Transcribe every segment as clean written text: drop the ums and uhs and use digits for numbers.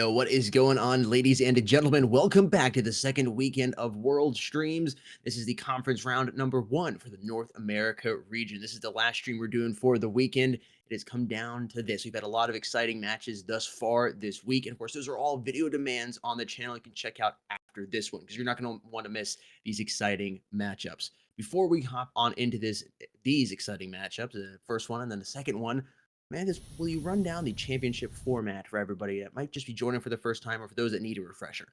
Yo, what is going on, ladies and gentlemen? Welcome back to the second weekend of World Streams. This is the conference round number 1 for the North America region. This is the last stream we're doing for the weekend. It has come down to this. We've had a lot of exciting matches thus far this week. And of course, those are all video demands on the channel you can check out after this one because you're not going to want to miss these exciting matchups. Before we hop on into these exciting matchups, the first one and then the second one, will you run down the championship format for everybody that might just be joining for the first time or for those that need a refresher?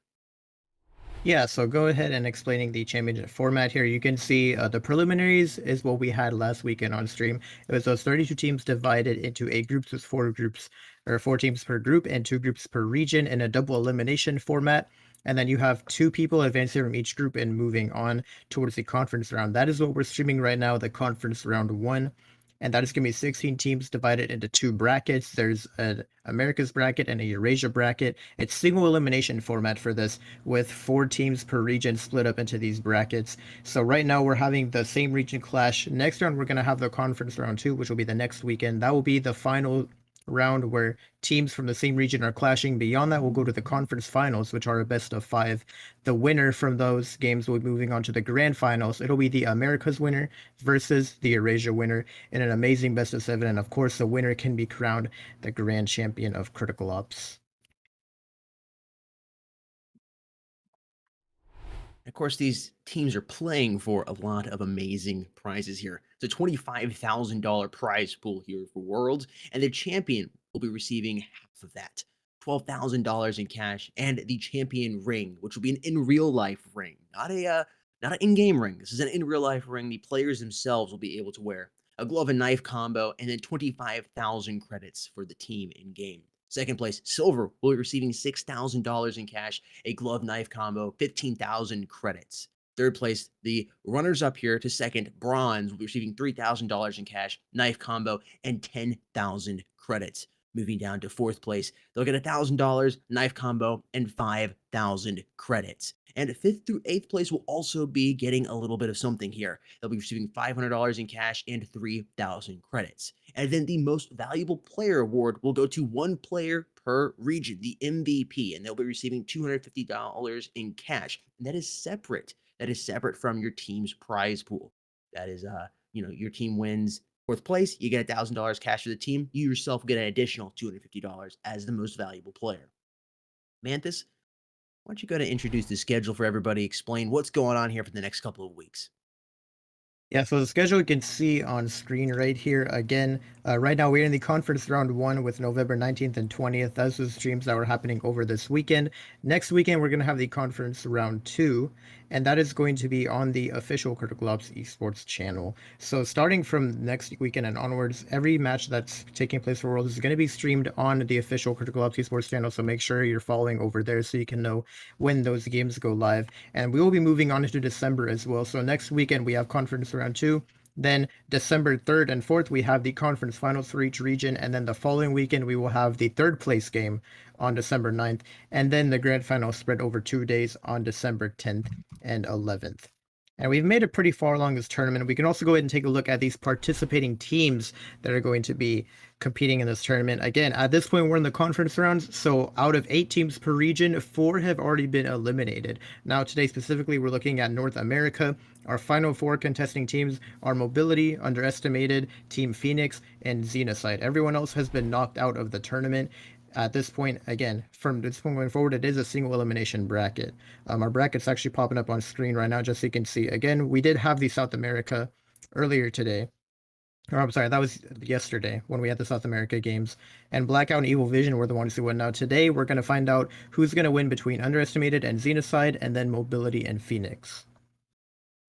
Yeah, so go ahead and explaining the championship format here. You can see the preliminaries is what we had last weekend on stream. It was those 32 teams divided into 8 groups with 4 groups, or 4 teams per group and 2 groups per region in a double elimination format. And then you have 2 people advancing from each group and moving on towards the conference round. That is what we're streaming right now, the conference round 1. And that is going to be 16 teams divided into 2 brackets. There's an America's bracket and a Eurasia bracket. It's single elimination format for this, with 4 teams per region split up into these brackets. So right now we're having the same region clash. Next round we're going to have the conference round 2, which will be the next weekend. That will be the final round where teams from the same region are clashing. Beyond that, we'll go to the conference finals, which are a best of 5. The winner from those games will be moving on to the grand finals. It'll be the Americas winner versus the Eurasia winner in an amazing best of 7. And of course, the winner can be crowned the grand champion of Critical Ops. Of course, these teams are playing for a lot of amazing prizes here. It's a $25,000 prize pool here for Worlds, and the champion will be receiving half of that. $12,000 in cash and the champion ring, which will be an in real life ring, not an in-game ring. This is an in real life ring. The players themselves will be able to wear a glove and knife combo, and then 25,000 credits for the team in game. Second place, silver will be receiving $6,000 in cash, a glove knife combo, 15,000 credits. Third place, the runners up here to second, bronze, will be receiving $3,000 in cash, knife combo, and 10,000 credits. Moving down to fourth place, they'll get $1,000, knife combo, and 5,000 credits. And fifth through eighth place will also be getting a little bit of something here. They'll be receiving $500 in cash and 3,000 credits. And then the most valuable player award will go to one player per region, the MVP, and they'll be receiving $250 in cash. And that is separate. That is separate from your team's prize pool. That is, your team wins fourth place, you get $1,000 cash for the team. You yourself get an additional $250 as the most valuable player. Mantis, why don't you go to introduce the schedule for everybody, explain what's going on here for the next couple of weeks. Yeah, so the schedule you can see on screen right here. Again, right now we're in the conference round 1 with November 19th and 20th. Those are the streams that were happening over this weekend. Next weekend, we're going to have the conference round 2, and that is going to be on the official Critical Ops Esports channel. So starting from next weekend and onwards, every match that's taking place for Worlds is going to be streamed on the official Critical Ops Esports channel. So make sure you're following over there so you can know when those games go live. And we will be moving on into December as well. So next weekend, we have conference round 2. Then December 3rd and 4th, we have the conference finals for each region. And then the following weekend, we will have the third place game on December 9th. And then the grand final spread over 2 days on December 10th and 11th. And we've made it pretty far along this tournament. We can also go ahead and take a look at these participating teams that are going to be competing in this tournament. Again, at this point, we're in the conference rounds. So out of 8 teams per region, 4 have already been eliminated. Now, today specifically, we're looking at North America. Our final 4 contesting teams are Mobility, Underestimated, Team Phoenix, and Xenocide. Everyone else has been knocked out of the tournament. At this point, again, from this point going forward, it is a single elimination bracket. Our bracket's actually popping up on screen right now, just so you can see. Again, we did have the South America earlier today. Or I'm sorry, that was yesterday when we had the South America games. And Blackout and Evil Vision were the ones who won. Now today, we're going to find out who's going to win between Underestimated and Xenocide, and then Mobility and Phoenix.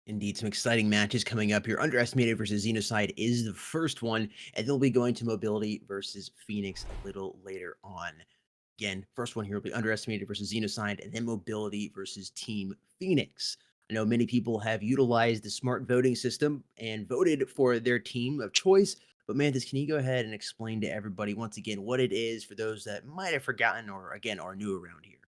Indeed, some exciting matches coming up here. Underestimated versus Xenocide is the first one, and they'll be going to Mobility versus Phoenix a little later on. Again, first one here will be Underestimated versus Xenocide, and then Mobility versus Team Phoenix. I know many people have utilized the smart voting system and voted for their team of choice, but Mantis, can you go ahead and explain to everybody once again what it is for those that might have forgotten or, again, are new around here?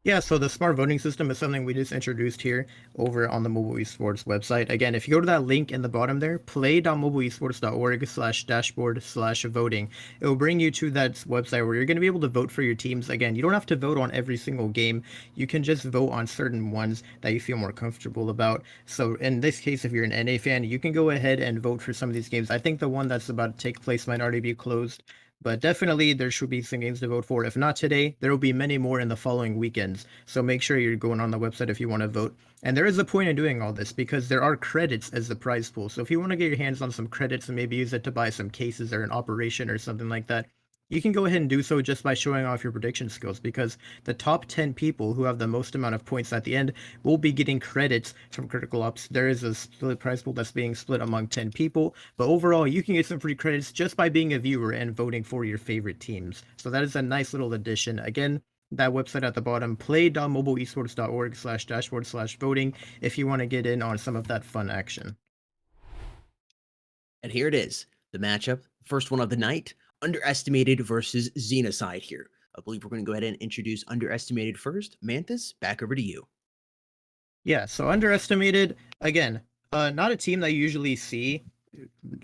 Yeah, so the smart voting system is something we just introduced here over on the Mobile Esports website. Again, if you go to that link in the bottom there, play.mobileesports.org/dashboard/voting, it will bring you to that website where you're going to be able to vote for your teams. Again, you don't have to vote on every single game. You can just vote on certain ones that you feel more comfortable about. So in this case, if you're an NA fan, you can go ahead and vote for some of these games. I think the one that's about to take place might already be closed. But definitely, there should be some games to vote for. If not today, there will be many more in the following weekends. So make sure you're going on the website if you want to vote. And there is a point in doing all this because there are credits as the prize pool. So if you want to get your hands on some credits and maybe use it to buy some cases or an operation or something like that, you can go ahead and do so just by showing off your prediction skills because the top 10 people who have the most amount of points at the end will be getting credits from Critical Ops. There is a split prize pool that's being split among 10 people, but overall, you can get some free credits just by being a viewer and voting for your favorite teams. So that is a nice little addition. Again, that website at the bottom, play.mobileesports.org/dashboard/voting if you want to get in on some of that fun action. And here it is, the matchup, first one of the night, Underestimated versus Xenocide here. I believe we're going to go ahead and introduce Underestimated first. Manthus, back over to you. Yeah, so underestimated, again, not a team that you usually see,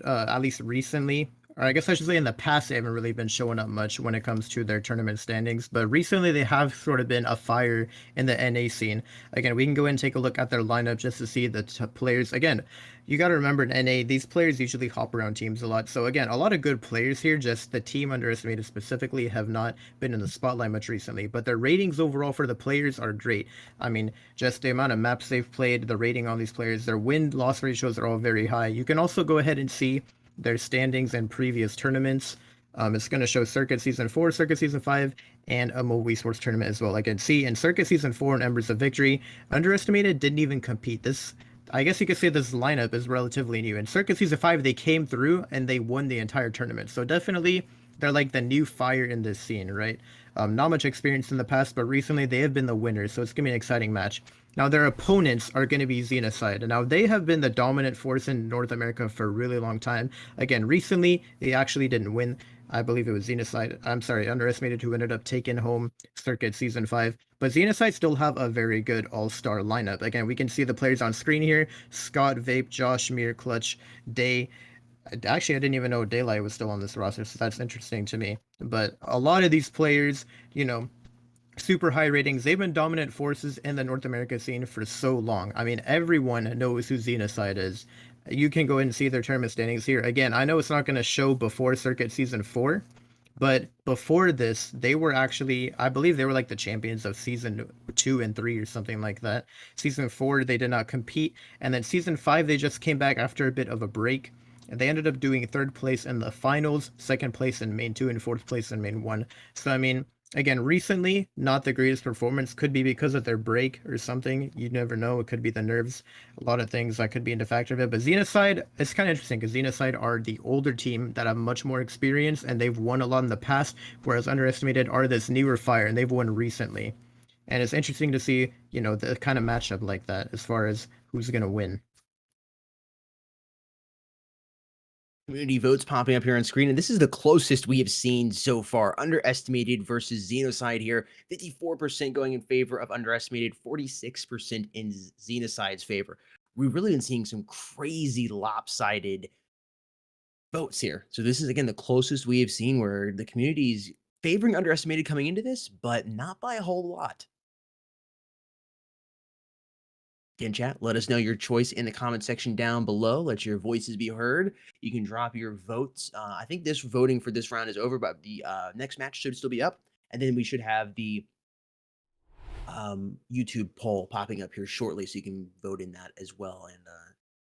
at least recently, or I guess I should say in the past, they haven't really been showing up much when it comes to their tournament standings. But recently, they have sort of been a fire in the NA scene. Again, we can go and take a look at their lineup just to see the players. Again, you got to remember in NA, these players usually hop around teams a lot. So again, a lot of good players here. Just the team underestimated specifically have not been in the spotlight much recently. But their ratings overall for the players are great. I mean, just the amount of maps they've played, the rating on these players, their win-loss ratios are all very high. You can also go ahead and see their standings in previous tournaments. It's going to show Circuit Season 4, Circuit Season 5, and a Mobile Esports tournament as well. I can see in Circuit Season 4 and Embers of Victory, Underestimated didn't even compete. This, I guess you could say this lineup is relatively new. In Circuit Season 5, they came through and they won the entire tournament. So definitely, they're like the new fire in this scene, right? Not much experience in the past, but recently they have been the winners, so it's going to be an exciting match. Now, their opponents are going to be Xenocide. Now, they have been the dominant force in North America for a really long time. Again, recently, they actually didn't win. I believe it was Xenocide. I'm sorry, Underestimated, who ended up taking home Circuit Season 5. But Xenocide still have a very good all-star lineup. Again, we can see the players on screen here. Scott, Vape, Josh, Mir, Clutch, Day. Actually, I didn't even know Daylight was still on this roster, so that's interesting to me. But a lot of these players, super high ratings. They've been dominant forces in the North America scene for so long. I mean, everyone knows who Xenocide is. You can go and see their tournament standings here. Again, I know it's not going to show before Circuit Season 4, but before this, they were actually, I believe they were like the champions of Season 2 and 3 or something like that. Season 4, they did not compete. And then Season 5, they just came back after a bit of a break. And they ended up doing third place in the finals, second place in main 2, and fourth place in main 1. So, I mean, again, recently, not the greatest performance. Could be because of their break or something. You never know. It could be the nerves. A lot of things that could be into factor of it. But Xenocide, it's kind of interesting because Xenocide are the older team that have much more experience and they've won a lot in the past, whereas Underestimated are this newer fire and they've won recently. And it's interesting to see, the kind of matchup like that as far as who's going to win. Community votes popping up here on screen, and this is the closest we have seen so far. Underestimated versus Xenocide here. 54% going in favor of Underestimated, 46% in Xenocide's favor. We've really been seeing some crazy lopsided votes here. So this is, again, the closest we have seen where the community is favoring Underestimated coming into this, but not by a whole lot. In chat, let us know your choice in the comment section down below. Let your voices be heard. You can drop your votes. I think this voting for this round is over, but the next match should still be up. And then we should have the YouTube poll popping up here shortly, so you can vote in that as well and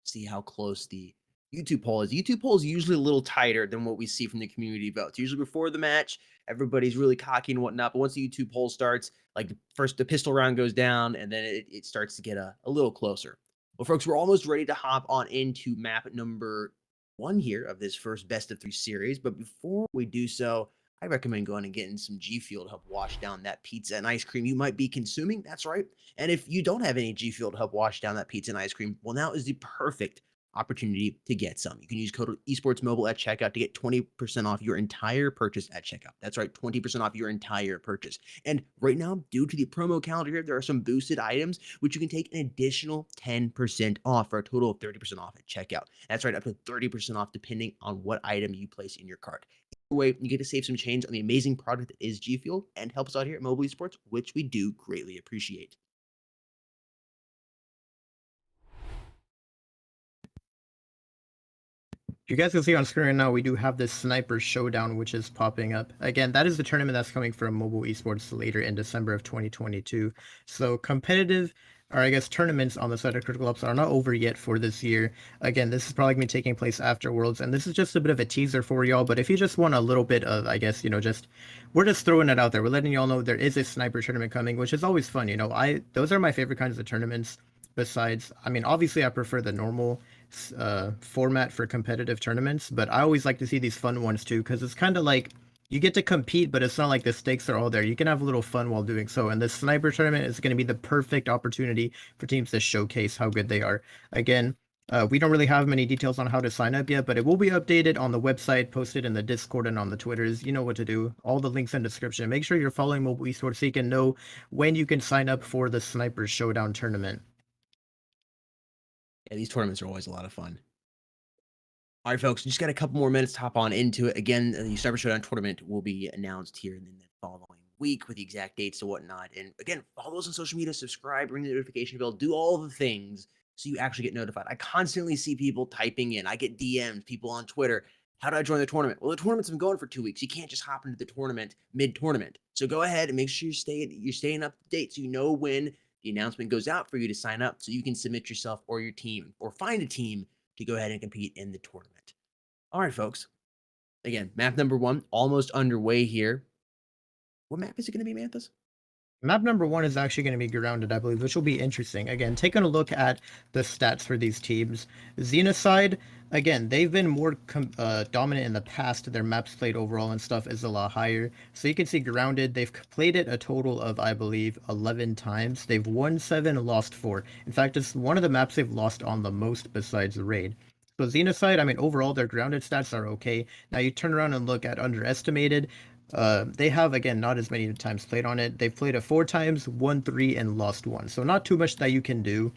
see how close the YouTube poll is. YouTube poll is usually a little tighter than what we see from the community votes. Usually before the match, everybody's really cocky and whatnot. But once the YouTube poll starts, like first the pistol round goes down, and then it starts to get a little closer. Well, folks, we're almost ready to hop on into map number 1 here of this first best of 3 series. But before we do so, I recommend going and getting some G Fuel to help wash down that pizza and ice cream you might be consuming. That's right. And if you don't have any G Fuel to help wash down that pizza and ice cream, well, now is the perfect opportunity to get some. You can use code esports mobile at checkout to get 20% off your entire purchase at checkout. That's right, 20% off your entire purchase. And right now, due to the promo calendar here, there are some boosted items which you can take an additional 10% off for a total of 30% off at checkout. That's right, up to 30% off depending on what item you place in your cart. Either way, you get to save some change on the amazing product that is G Fuel and help us out here at Mobile Esports, which we do greatly appreciate. You guys can see on screen right now, we do have this Sniper Showdown, which is popping up. Again, that is the tournament that's coming from Mobile Esports later in December of 2022. So competitive, or I guess tournaments on the side of Critical Ops are not over yet for this year. Again, this is probably going to be taking place after Worlds, and this is just a bit of a teaser for y'all. But if you just want a little bit of, I guess, we're just throwing it out there. We're letting y'all know there is a Sniper tournament coming, which is always fun. Those are my favorite kinds of tournaments. Besides, I mean, obviously I prefer the normal format for competitive tournaments, but I always like to see these fun ones too, because it's kind of like you get to compete, but it's not like the stakes are all there. You can have a little fun while doing so, and this Sniper tournament is going to be the perfect opportunity for teams to showcase how good they are. Again, we don't really have many details on how to sign up yet, but it will be updated on the website, posted in the Discord and on the Twitters. You know what to do. All the links in the description. Make sure you're following Mobile Esports so you can know when you can sign up for the Sniper Showdown tournament. Yeah, these tournaments are always a lot of fun. All right, folks, just got a couple more minutes to hop on into it. Again, the Sniper Showdown tournament will be announced here in the following week with the exact dates and whatnot. And again, follow us on social media, subscribe, ring the notification bell, do all the things so you actually get notified. I constantly see people typing in. I get DMs, people on Twitter. How do I join the tournament? Well, the tournament's been going for 2 weeks. You can't just hop into the tournament mid-tournament. So go ahead and make sure you're staying up to date so you know when the announcement goes out for you to sign up so you can submit yourself or your team or find a team to go ahead and compete in the tournament. All right, folks. Again, map number 1 almost underway here. What map is it going to be, Manthus? Map number 1 is actually going to be grounded, I believe, which will be interesting. Again, taking a look at the stats for these teams. Xenocide, again, they've been more dominant in the past. Their maps played overall and stuff is a lot higher. So you can see grounded, they've played it a total of, I believe, 11 times. They've won 7, lost 4. In fact, it's one of the maps they've lost on the most besides Raid. So Xenocide, I mean, overall, their grounded stats are okay. Now you turn around and look at underestimated. They have, again, not as many times played on it. They've played it 4 times, won 3, and lost 1. So not too much that you can do,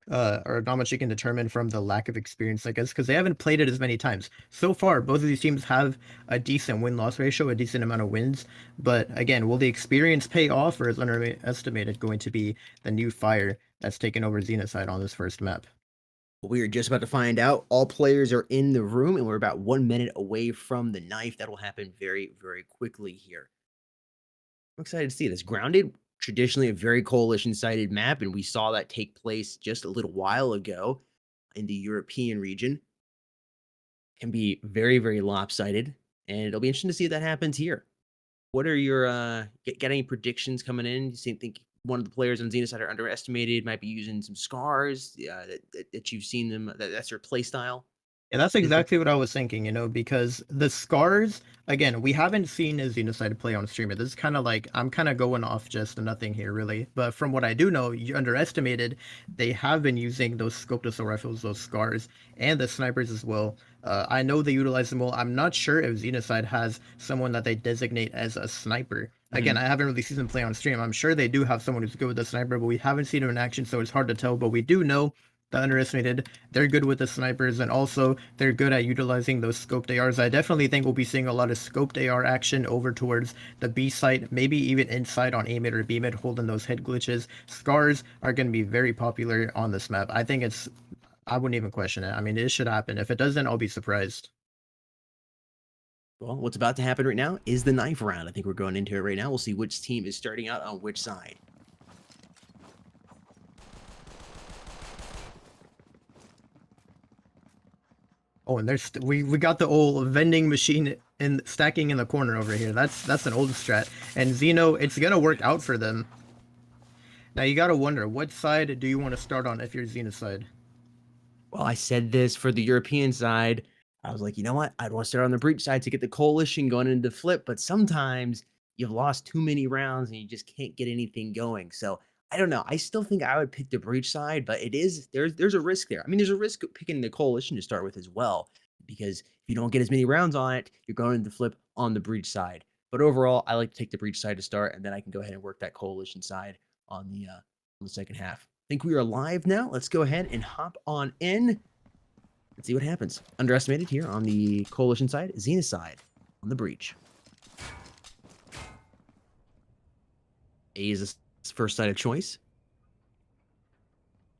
or not much you can determine from the lack of experience, I guess, because they haven't played it as many times. So far, both of these teams have a decent win-loss ratio, a decent amount of wins. But again, will the experience pay off, or is underestimated going to be the new fire that's taken over Xenocide on this first map? We are just about to find out. All players are in the room, and we're about 1 minute away from the knife. That'll happen very, very quickly here. I'm excited to see this. Grounded, traditionally a very coalition-sided map, and we saw that take place just a little while ago in the European region. Can be very, very lopsided, and it'll be interesting to see if that happens here. What are your get any predictions coming in? You think one of the players on Xenocide are underestimated, might be using some scars that you've seen them that's their play style? Yeah, that's exactly what I was thinking, because the scars, again, we haven't seen a Xenocide play on streamer. This is kind of like, I'm kind of going off just nothing here, really. But from what I do know, you underestimated, they have been using those scope assault rifles, those scars, and the snipers as well. I know they utilize them well. I'm not sure if Xenocide has someone that they designate as a sniper. Again, I haven't really seen them play on stream. I'm sure they do have someone who's good with the sniper, but we haven't seen him in action, so it's hard to tell. But we do know the underestimated, they're good with the snipers, and also they're good at utilizing those scoped ARs. I definitely think we'll be seeing a lot of scoped AR action over towards the B site, maybe even inside on A mid or B mid, holding those head glitches. Scars are going to be very popular on this map. I think I wouldn't even question it. I mean, it should happen. If it doesn't, I'll be surprised. Well, what's about to happen right now is the knife round. I think we're going into it right now. We'll see which team is starting out on which side. Oh, and we got the old vending machine in stacking in the corner over here. That's an old strat. And Xeno, it's gonna work out for them. Now you gotta wonder, what side do you want to start on if you're Xenocide? Well, I said this for the European side. I was like, you know what? I'd want to start on the breach side to get the coalition going into the flip, but sometimes you've lost too many rounds and you just can't get anything going. So I don't know. I still think I would pick the breach side, but there's a risk there. I mean, there's a risk of picking the coalition to start with as well, because if you don't get as many rounds on it, you're going to flip on the breach side. But overall, I like to take the breach side to start, and then I can go ahead and work that coalition side on the second half. I think we are live now. Let's go ahead and hop on in. Let's see what happens. Underestimated here on the coalition side, Xenocide on the breach. A is his first side of choice.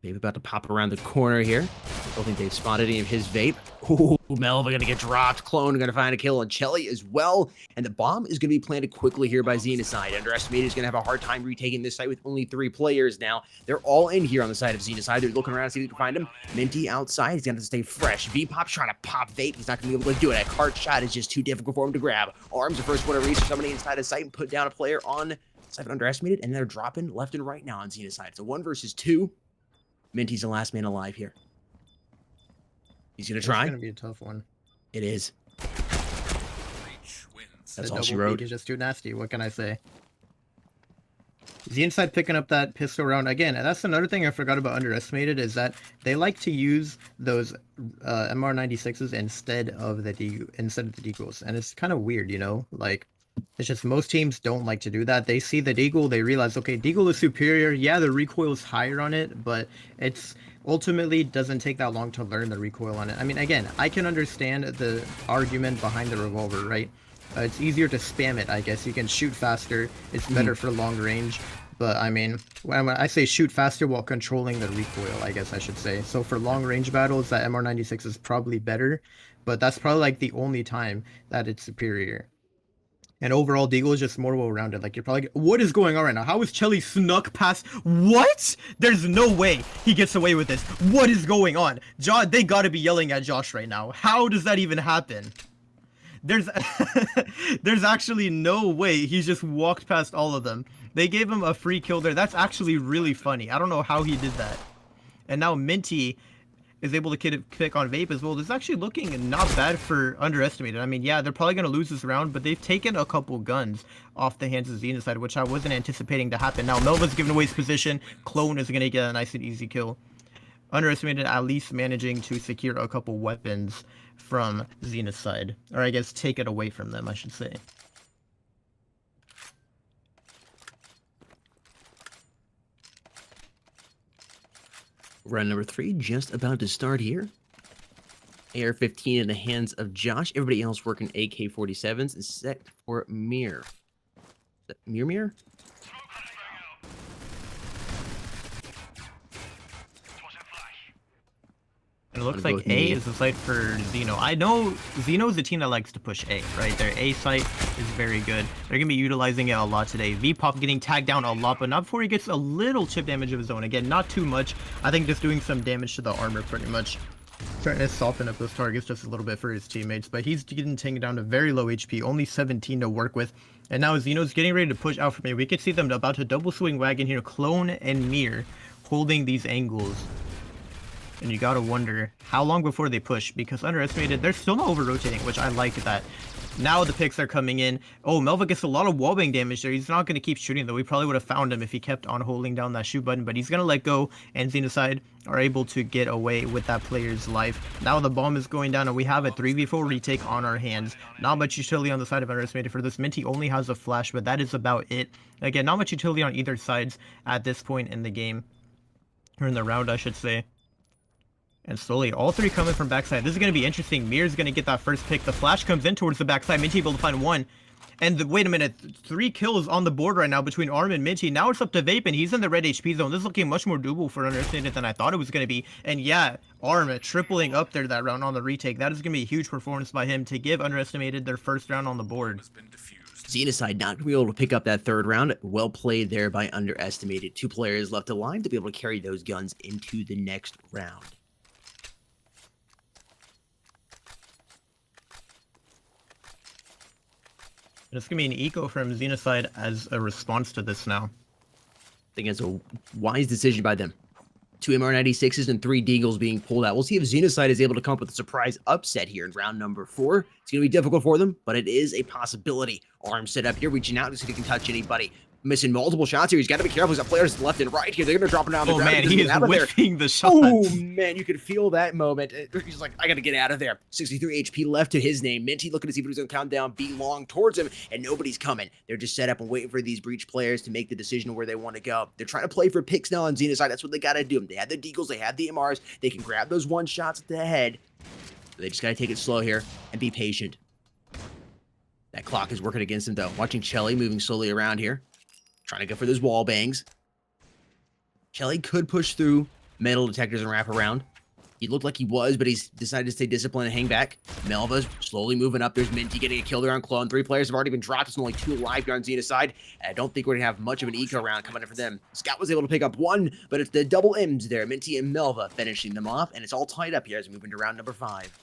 Vape about to pop around the corner here. I don't think they've spotted any of his vape. Ooh, Melva gonna get dropped. Clone gonna find a kill on Chelly as well. And the bomb is gonna be planted quickly here by Xenocide. Underestimated is gonna have a hard time retaking this site with only 3 players now. They're all in here on the side of Xenocide. They're looking around to see if they can find him. Minty outside. He's gonna have to stay fresh. V-Pop's trying to pop vape. He's not gonna be able to do it. A cart shot is just too difficult for him to grab. Arms the first one to reach somebody inside of sight and put down a player on side of Underestimated, and they're dropping left and right now on Xenocide. So 1 versus 2. Minty's the last man alive here. He's going to try. It's going to be a tough one. It is. That's the all she wrote. Is just too nasty. What can I say? Xenocide picking up that pistol round again. And that's another thing I forgot about Underestimated, is that they like to use those MR96s instead of the Deagles. And it's kind of weird, you know? Like, it's just most teams don't like to do that. They see the Deagle, they realize, okay, Deagle is superior. Yeah, the recoil is higher on it, but it's ultimately doesn't take that long to learn the recoil on it. I mean, again, I can understand the argument behind the revolver, right? It's easier to spam it, I guess. You can shoot faster. It's better for long range. But, I mean, when I say shoot faster while controlling the recoil, I guess I should say. So for long range battles, that MR96 is probably better. But that's probably, like, the only time that it's superior. And overall, Deagle is just more well-rounded. Like, you're probably... What is going on right now? How is Chelly snuck past... What? There's no way he gets away with this. What is going on? They gotta be yelling at Josh right now. How does that even happen? There's... There's actually no way he's just walked past all of them. They gave him a free kill there. That's actually really funny. I don't know how he did that. And now Minty is able to pick on Vape as well. This is actually looking not bad for Underestimated. I mean, yeah, they're probably going to lose this round, but they've taken a couple guns off the hands of Xenocide, which I wasn't anticipating to happen. Now, Melva's giving away his position. Clone is going to get a nice and easy kill. Underestimated at least managing to secure a couple weapons from Xenocide. Or I guess take it away from them, I should say. Round number 3 just about to start here. AR-15 in the hands of Josh. Everybody else working AK-47s is set for Mir. Is that Mir? And it looks like A is the site for Xeno. I know Xeno is a team that likes to push A, right? Their A site is very good. They're going to be utilizing it a lot today. V-Pop getting tagged down a lot, but not before he gets a little chip damage of his own. Again, not too much. I think just doing some damage to the armor pretty much. Starting to soften up those targets just a little bit for his teammates, but he's getting taken down to very low HP, only 17 to work with. And now Xeno's getting ready to push out from A. We could see them about to double swing wagon here, Clone and Mir holding these angles. And you gotta wonder how long before they push, because Underestimated, they're still not over-rotating, which I like that. Now the picks are coming in. Oh, Melva gets a lot of wallbang damage there. He's not going to keep shooting, though. We probably would have found him if he kept on holding down that shoot button, but he's going to let go, and Xenocide are able to get away with that player's life. Now the bomb is going down, and we have a 3v4 retake on our hands. Not much utility on the side of Underestimated for this. Minty only has a flash, but that is about it. Again, not much utility on either sides at this point in the game. Or in the round, I should say. And slowly, all 3 coming from backside. This is going to be interesting. Mir's going to get that first pick. The flash comes in towards the backside. Minty able to find 1. And wait a minute. 3 kills on the board right now between Arm and Minty. Now it's up to Vape, and he's in the red HP zone. This is looking much more doable for Underestimated than I thought it was going to be. And yeah, Arm tripling up there that round on the retake. That is going to be a huge performance by him to give Underestimated their first round on the board. Xenocide not going to be able to pick up that 3rd round. Well played there by Underestimated. 2 players left alive to be able to carry those guns into the next round. It's going to be an eco from Xenocide as a response to this now. I think it's a wise decision by them. 2 MR96s and 3 Deagles being pulled out. We'll see if Xenocide is able to come up with a surprise upset here in round number 4. It's going to be difficult for them, but it is a possibility. Arm set up here, reaching out to see if he can touch anybody. missing multiple shots here. He's got to be careful. He's got players left and right here. They're going to drop him down on the Oh ground. man, he is whiffing the shots. Oh man, you could feel that moment. He's like, I got to get out of there. 63 HP left to his name. Minty looking to see if he's going to count down B long towards him, and nobody's coming. They're just set up and waiting for these breach players to make the decision where they want to go. They're trying to play for picks now on Xenocide. That's what they got to do. They have the deagles, they have the MRs. They can grab those one shots at the head. They just got to take it slow here and be patient. That clock is working against him, though. Watching Chelly moving slowly around here. Trying to go for those wall bangs. Chelly could push through metal detectors and wrap around. He looked like he was, but he's decided to stay disciplined and hang back. Melva's slowly moving up. There's Minty getting a kill there on Clone. 3 players have already been dropped. There's only 2 alive here on Xenocide. And I don't think we're going to have much of an eco round coming in for them. Scout was able to pick up 1, but it's the double M's there. Minty and Melva finishing them off, and it's all tied up here as we move into round number 5.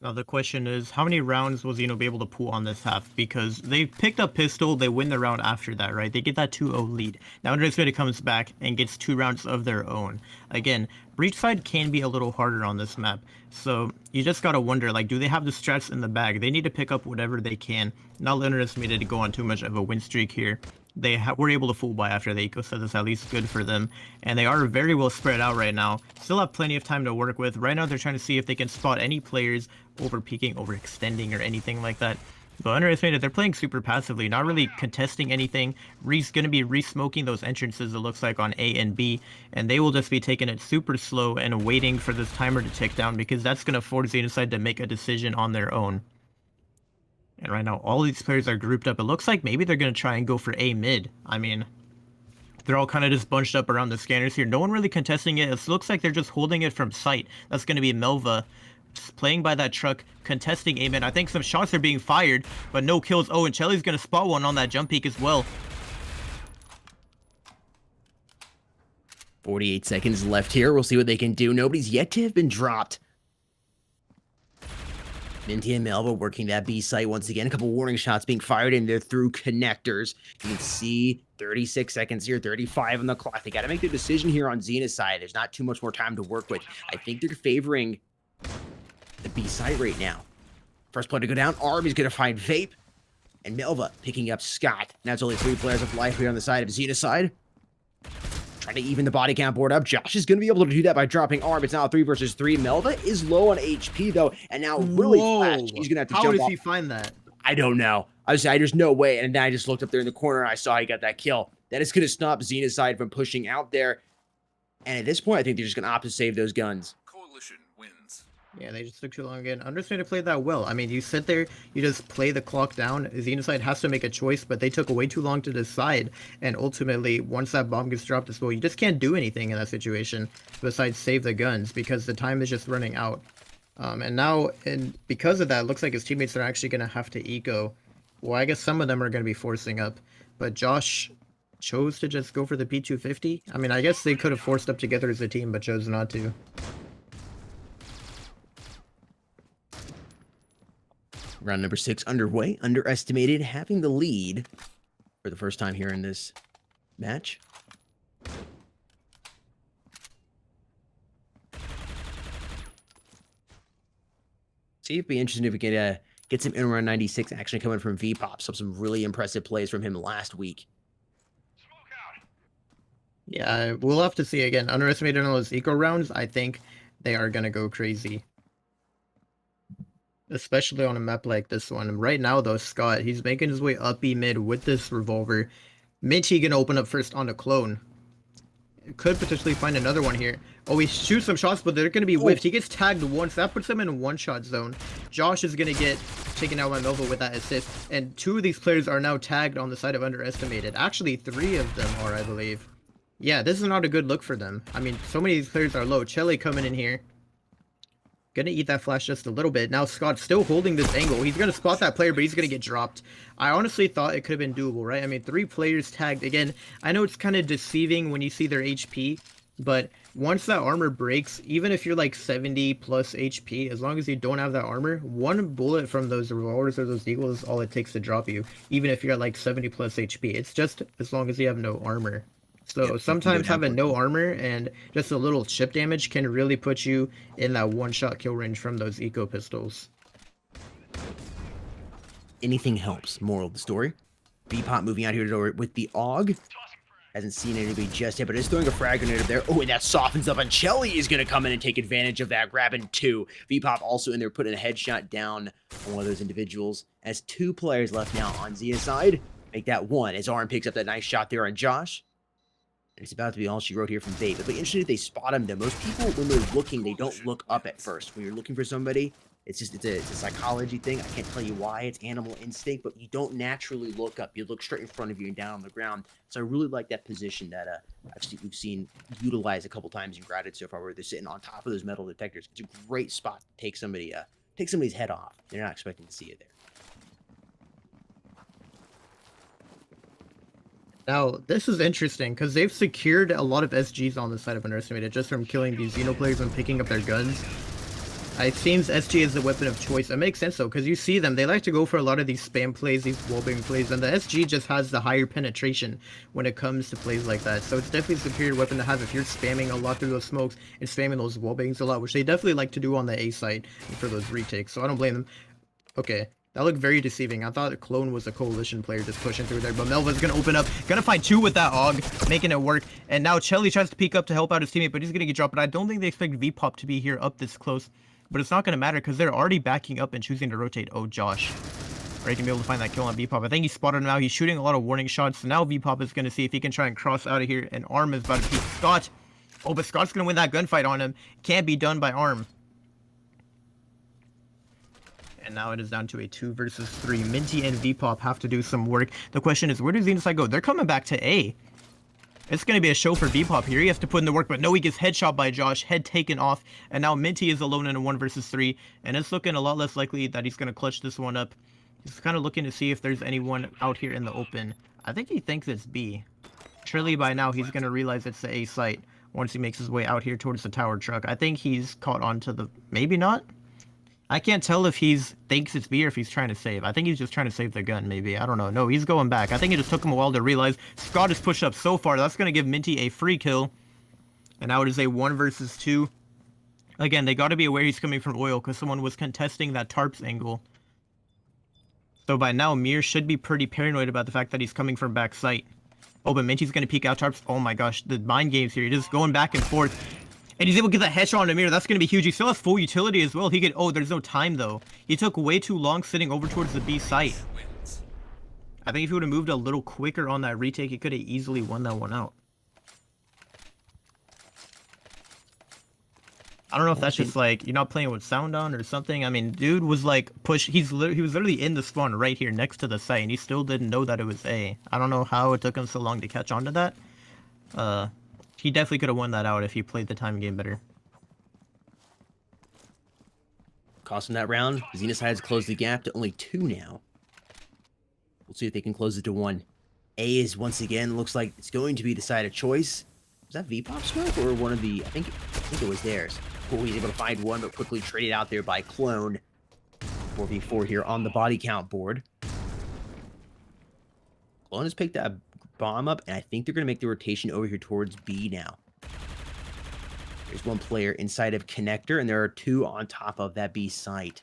Now the question is, how many rounds was Xeno be able to pull on this half? Because they picked up pistol, they win the round after that, right? They get that 2-0 lead. Now Xeno comes back and gets 2 rounds of their own. Again, breach side can be a little harder on this map, so you just gotta wonder, like, do they have the strats in the bag? They need to pick up whatever they can. Not underestimated to go on too much of a win streak here. They were able to full buy after the eco, so that's at least good for them. And they are very well spread out right now. Still have plenty of time to work with. Right now they're trying to see if they can spot any players over peeking, overextending, or anything like that. But underestimated, they're playing super passively, not really contesting anything. Ree's going to be re-smoking those entrances, it looks like, on A and B. And they will just be taking it super slow and waiting for this timer to tick down, because that's going to force Xenocide to make a decision on their own. And right now, all these players are grouped up. It looks like maybe they're going to try and go for A mid. I mean, they're all kind of just bunched up around the scanners here. No one really contesting it. It looks like they're just holding it from sight. That's going to be Melva playing by that truck, contesting A mid. I think some shots are being fired, but no kills. Oh, and Chelly's going to spot one on that jump peak as well. 48 seconds left here. We'll see what they can do. Nobody's yet to have been dropped. Minty and Melva working that B site once again. A couple warning shots being fired in there through connectors. You can see 36 seconds here, 35 on the clock. They got to make their decision here on Xenocide. There's not too much more time to work with. I think they're favoring the B site right now. First play to go down. Army's going to find Vape. And Melva picking up Scott. Now it's only 3 players of life here on the side of Xenocide. Trying to even the body count board up. Josh is going to be able to do that by dropping Arm. It's now 3 versus 3. Melva is low on HP, though, and now really fast. He's going to have to jump off. How does he find that? I don't know. I was saying, there's no way. And then I just looked up there in the corner, and I saw he got that kill. That is going to stop Xenocide from pushing out there. And at this point, I think they're just going to opt to save those guns. Coalition wins. Yeah, they just took too long again. Understand to play that well. I mean, you sit there, you just play the clock down. Xenocide has to make a choice, but they took way too long to decide. And ultimately, once that bomb gets dropped as well, you just can't do anything in that situation besides save the guns, because the time is just running out. And now, because of that, it looks like his teammates are actually going to have to eco. Well, I guess some of them are going to be forcing up. But Josh chose to just go for the P250. I mean, I guess they could have forced up together as a team, but chose not to. Round number 6 underway. Underestimated having the lead for the first time here in this match. See, it'd be interesting if we could get some in around 96 action coming from V-Pop. Some really impressive plays from him last week. Yeah, we'll have to see again. Underestimated on those eco rounds, I think they are going to go crazy. Especially on a map like this one. Right now, though, Scott, he's making his way up B mid with this revolver. Minty gonna open up first on the clone. Could potentially find another one here. Oh, he shoots some shots, but they're gonna be whiffed. He gets tagged once. That puts him in a one-shot zone. Josh is gonna get taken out by Melva with that assist. And 2 of these players are now tagged on the side of underestimated. Actually, 3 of them are, I believe. Yeah, this is not a good look for them. I mean, so many of these players are low. Chelly coming in here. Gonna eat that flash just a little bit. Now Scott's still holding this angle. He's gonna spot that player, but he's gonna get dropped. I honestly thought it could have been doable, right? I mean, 3 players tagged. Again, I know it's kind of deceiving when you see their HP, but once that armor breaks, even if you're like 70 plus HP, as long as you don't have that armor, 1 bullet from those revolvers or those eagles is all it takes to drop you, even if you're at like 70 plus HP. It's just as long as you have no armor. So sometimes having no armor and just a little chip damage can really put you in that one-shot kill range from those eco pistols. anything helps. Moral of the story. VPOP moving out here with the AUG. Hasn't seen anybody just yet, but is throwing a frag grenade up there. Oh, and that softens up, and Chelly is going to come in and take advantage of that, grabbing 2. VPOP also in there, putting a headshot down on one of those individuals. As 2 players left now on Xenocide. Make that 1 as Arm picks up that nice shot there on Josh. And it's about to be all she wrote here from Vape. It'll be interesting if they spot him, though. Most people, when they're looking, they don't look up at first. When you're looking for somebody, it's a psychology thing. I can't tell you why. It's animal instinct, but you don't naturally look up. You look straight in front of you and down on the ground. So I really like that position that we've seen utilized a couple times in Grounded so far, where they're sitting on top of those metal detectors. It's a great spot to take somebody's head off. They're not expecting to see it there. Now, this is interesting, because they've secured a lot of SGs on the side of Underestimated, just from killing these Xeno players and picking up their guns. It seems SG is the weapon of choice. It makes sense, though, because you see them. They like to go for a lot of these spam plays, these wallbang plays, and the SG just has the higher penetration when it comes to plays like that. So it's definitely a superior weapon to have if you're spamming a lot through those smokes and spamming those wallbangs a lot, which they definitely like to do on the A side for those retakes, so I don't blame them. Okay. That looked very deceiving. I thought Clone was a coalition player just pushing through there, but Melva's gonna open up, gonna find 2 with that AUG, making it work. And now Chelly tries to peek up to help out his teammate, but he's gonna get dropped. But I don't think they expect VPOP to be here up this close. But it's not gonna matter because they're already backing up and choosing to rotate. Oh, Josh. Right, gonna be able to find that kill on VPOP. I think he spotted him now. He's shooting a lot of warning shots. So now VPOP is gonna see if he can try and cross out of here. And Arm is about to peek Scott. Oh, but Scott's gonna win that gunfight on him. Can't be done by Arm. And now it is down to a 2 versus 3. Minty and VPOP have to do some work. The question is, where does Xenocide go? They're coming back to A. It's going to be a show for VPOP here. He has to put in the work, but no, he gets headshot by Josh. Head taken off. And now Minty is alone in a 1 versus 3. And it's looking a lot less likely that he's going to clutch this one up. He's kind of looking to see if there's anyone out here in the open. I think he thinks it's B. Surely by now he's going to realize it's the A site once he makes his way out here towards the tower truck. I think he's caught on to the... Maybe not? I can't tell if he thinks it's B or if he's trying to save. I think he's just trying to save the gun, maybe. I don't know. No, he's going back. I think it just took him a while to realize. Scott is pushed up so far. That's going to give Minty a free kill. And now it is a 1 versus 2. Again, they got to be aware he's coming from oil because someone was contesting that tarps angle. So by now, Mir should be pretty paranoid about the fact that he's coming from back sight. Oh, but Minty's going to peek out tarps. Oh my gosh, the mind games here. He's just going back and forth. And he's able to get that headshot on Amir. That's going to be huge. He still has full utility as well. He could... Oh, there's no time, though. He took way too long sitting over towards the B site. I think if he would have moved a little quicker on that retake, he could have easily won that one out. I don't know if that's just like, you're not playing with sound on or something. I mean, dude was like push. He was literally in the spawn right here next to the site, and he still didn't know that it was A. I don't know how it took him so long to catch on to that. He definitely could have won that out if he played the time game better. Cost him that round. Xenocide has closed the gap to only 2 now. We'll see if they can close it to 1. A is once again, looks like it's going to be the side of choice. Was that VPOP smoke or one of the... I think it was theirs. Cool, he's able to find one, but quickly traded out there by Clone. 4v4 here on the body count board. Clone has picked that bomb up, and I think they're going to make the rotation over here towards B now. There's 1 player inside of connector, and there are 2 on top of that B site.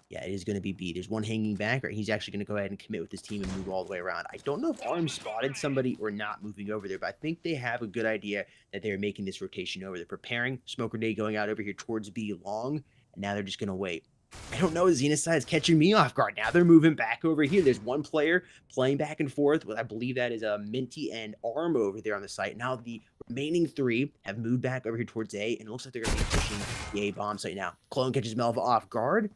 Yeah, it is going to be B. There's 1 hanging back, right? He's actually going to go ahead and commit with his team and move all the way around. I don't know if Arm spotted somebody or not moving over there, but I think they have a good idea that they're making this rotation over. They're preparing. Smoker Day going out over here towards B long, and now they're just going to wait. I don't know. Xenocide is catching me off guard. Now they're moving back over here. There's 1 player playing back and forth. I believe that is Minty and Arm over there on the site. Now the remaining 3 have moved back over here towards A, and it looks like they're going to be pushing the A bomb site now. Clone catches Melva off guard,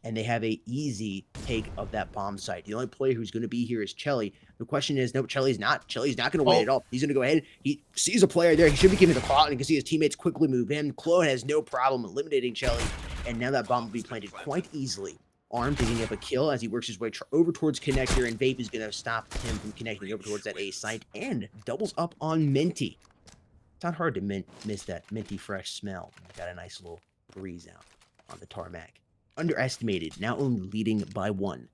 and they have a easy take of that bomb site. The only player who's going to be here is Chelly. The question is, no, Chelly's not. Chelly's not going to wait at all. He's going to go ahead. He sees a player there. He should be giving the call out, and you can see his teammates quickly move in. Clone has no problem eliminating Chelly, and now that bomb will be planted quite easily. Arm picking up a kill as he works his way over towards connector, and Vape is going to stop him from connecting over towards that A site, and doubles up on Minty. It's not hard to miss that minty fresh smell. Got a nice little breeze out on the tarmac. Underestimated, now only leading by 1.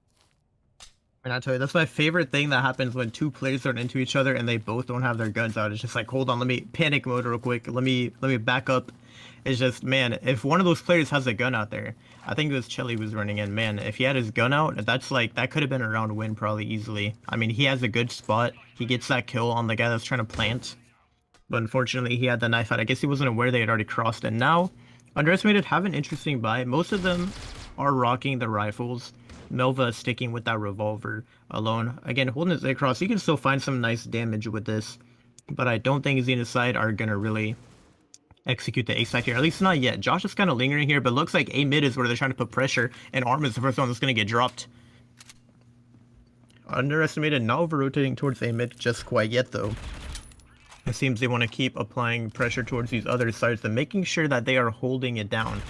And I tell you, that's my favorite thing that happens when 2 players run into each other and they both don't have their guns out. It's just like, hold on, let me panic mode real quick. Let me back up It's just, man, if one of those players has a gun out there, I think it was Chelly was running in, man, if he had his gun out, that's like, that could have been a round win probably easily. I mean, he has a good spot. He gets that kill on the guy that's trying to plant. But unfortunately, he had the knife out. I guess he wasn't aware they had already crossed. And now, Underestimated have an interesting buy. Most of them are rocking the rifles. Melva is sticking with that revolver alone. Again, holding his across, you can still find some nice damage with this. But I don't think Xenocide are going to really execute the A-side here. At least not yet. Josh is kind of lingering here, but looks like A-mid is where they're trying to put pressure. And Arm is the first one that's going to get dropped. Underestimated not over-rotating towards A-mid just quite yet, though. It seems they want to keep applying pressure towards these other sides and making sure that they are holding it down.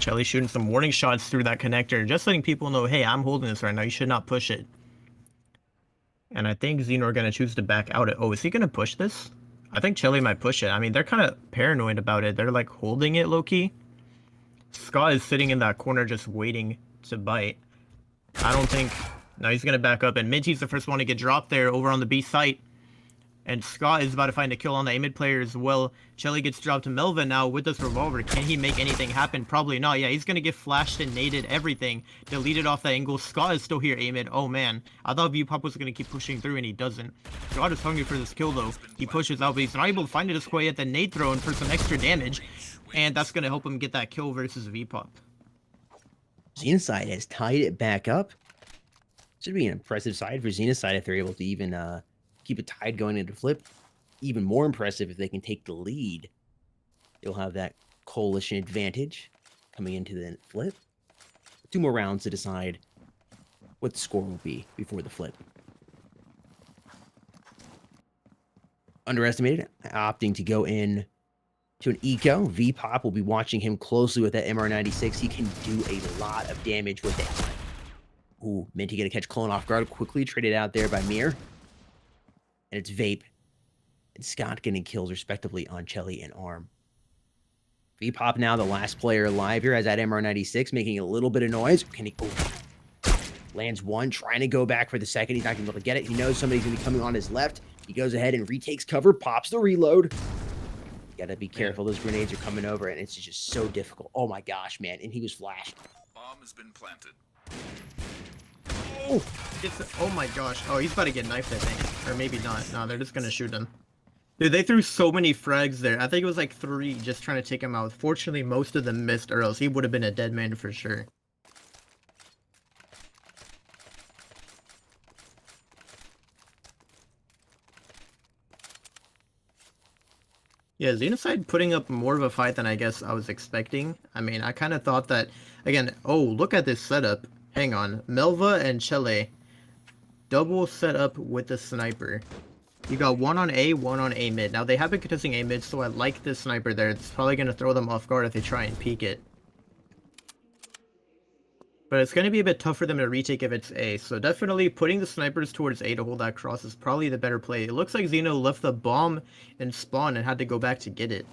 Chelly shooting some warning shots through that connector, just letting people know, hey, I'm holding this right now, you should not push it. And I think Xeno are going to choose to back out it. Oh, is he going to push this? I think Chelly might push it. I mean, they're kind of paranoid about it. They're like holding it low-key. Scott is sitting in that corner just waiting to bite. I don't think... No, he's going to back up, and Minty's the first one to get dropped there over on the B site. And Scott is about to find a kill on the A-mid player as well. Chelly gets dropped to Melvin now with this revolver. Can he make anything happen? Probably not. Yeah, he's going to get flashed and naded everything. Deleted off the angle. Scott is still here, A-mid. Oh, man. I thought VPop was going to keep pushing through, and he doesn't. Scott is hungry for this kill, though. He pushes out, but he's not able to find it as quite yet. The nade thrown for some extra damage. And that's going to help him get that kill versus VPop. Xenocide has tied it back up. Should be an impressive side for Xenocide if they're able to even... keep it tied going into flip. Even more impressive if they can take the lead. They'll have that coalition advantage coming into the flip. 2 more rounds to decide what the score will be before the flip. Underestimated, opting to go in to an eco. VPop will be watching him closely with that MR96. He can do a lot of damage with it. Ooh, Minty gonna catch Clone off guard. Quickly traded out there by Mir. And it's Vape and Scott getting kills respectively on Chelly and Arm. VPop now the last player alive here has that MR96 making a little bit of noise. Can he lands one, trying to go back for the second. He's not gonna be able to get it. He knows somebody's gonna be coming on his left. He goes ahead and retakes cover, pops the reload. You gotta be careful. Those grenades are coming over and it's just so difficult. Oh my gosh, man. And he was flashed. Bomb has been planted. Oh, oh my gosh. Oh, he's about to get knifed, I think. Or maybe not. No, they're just gonna shoot him. Dude, they threw so many frags there. I think it was like 3 just trying to take him out. Fortunately, most of them missed, or else he would have been a dead man for sure. Yeah, Xenocide putting up more of a fight than I guess I was expecting. I mean, I kind of thought that... Again, oh, look at this setup. Hang on. Melva and Chelly. Double setup with the sniper. You got one on A, one on A mid. Now, they have been contesting A mid, so I like this sniper there. It's probably going to throw them off guard if they try and peek it. But it's going to be a bit tough for them to retake if it's A. So definitely putting the snipers towards A to hold that cross is probably the better play. It looks like Xeno left the bomb in spawn and had to go back to get it.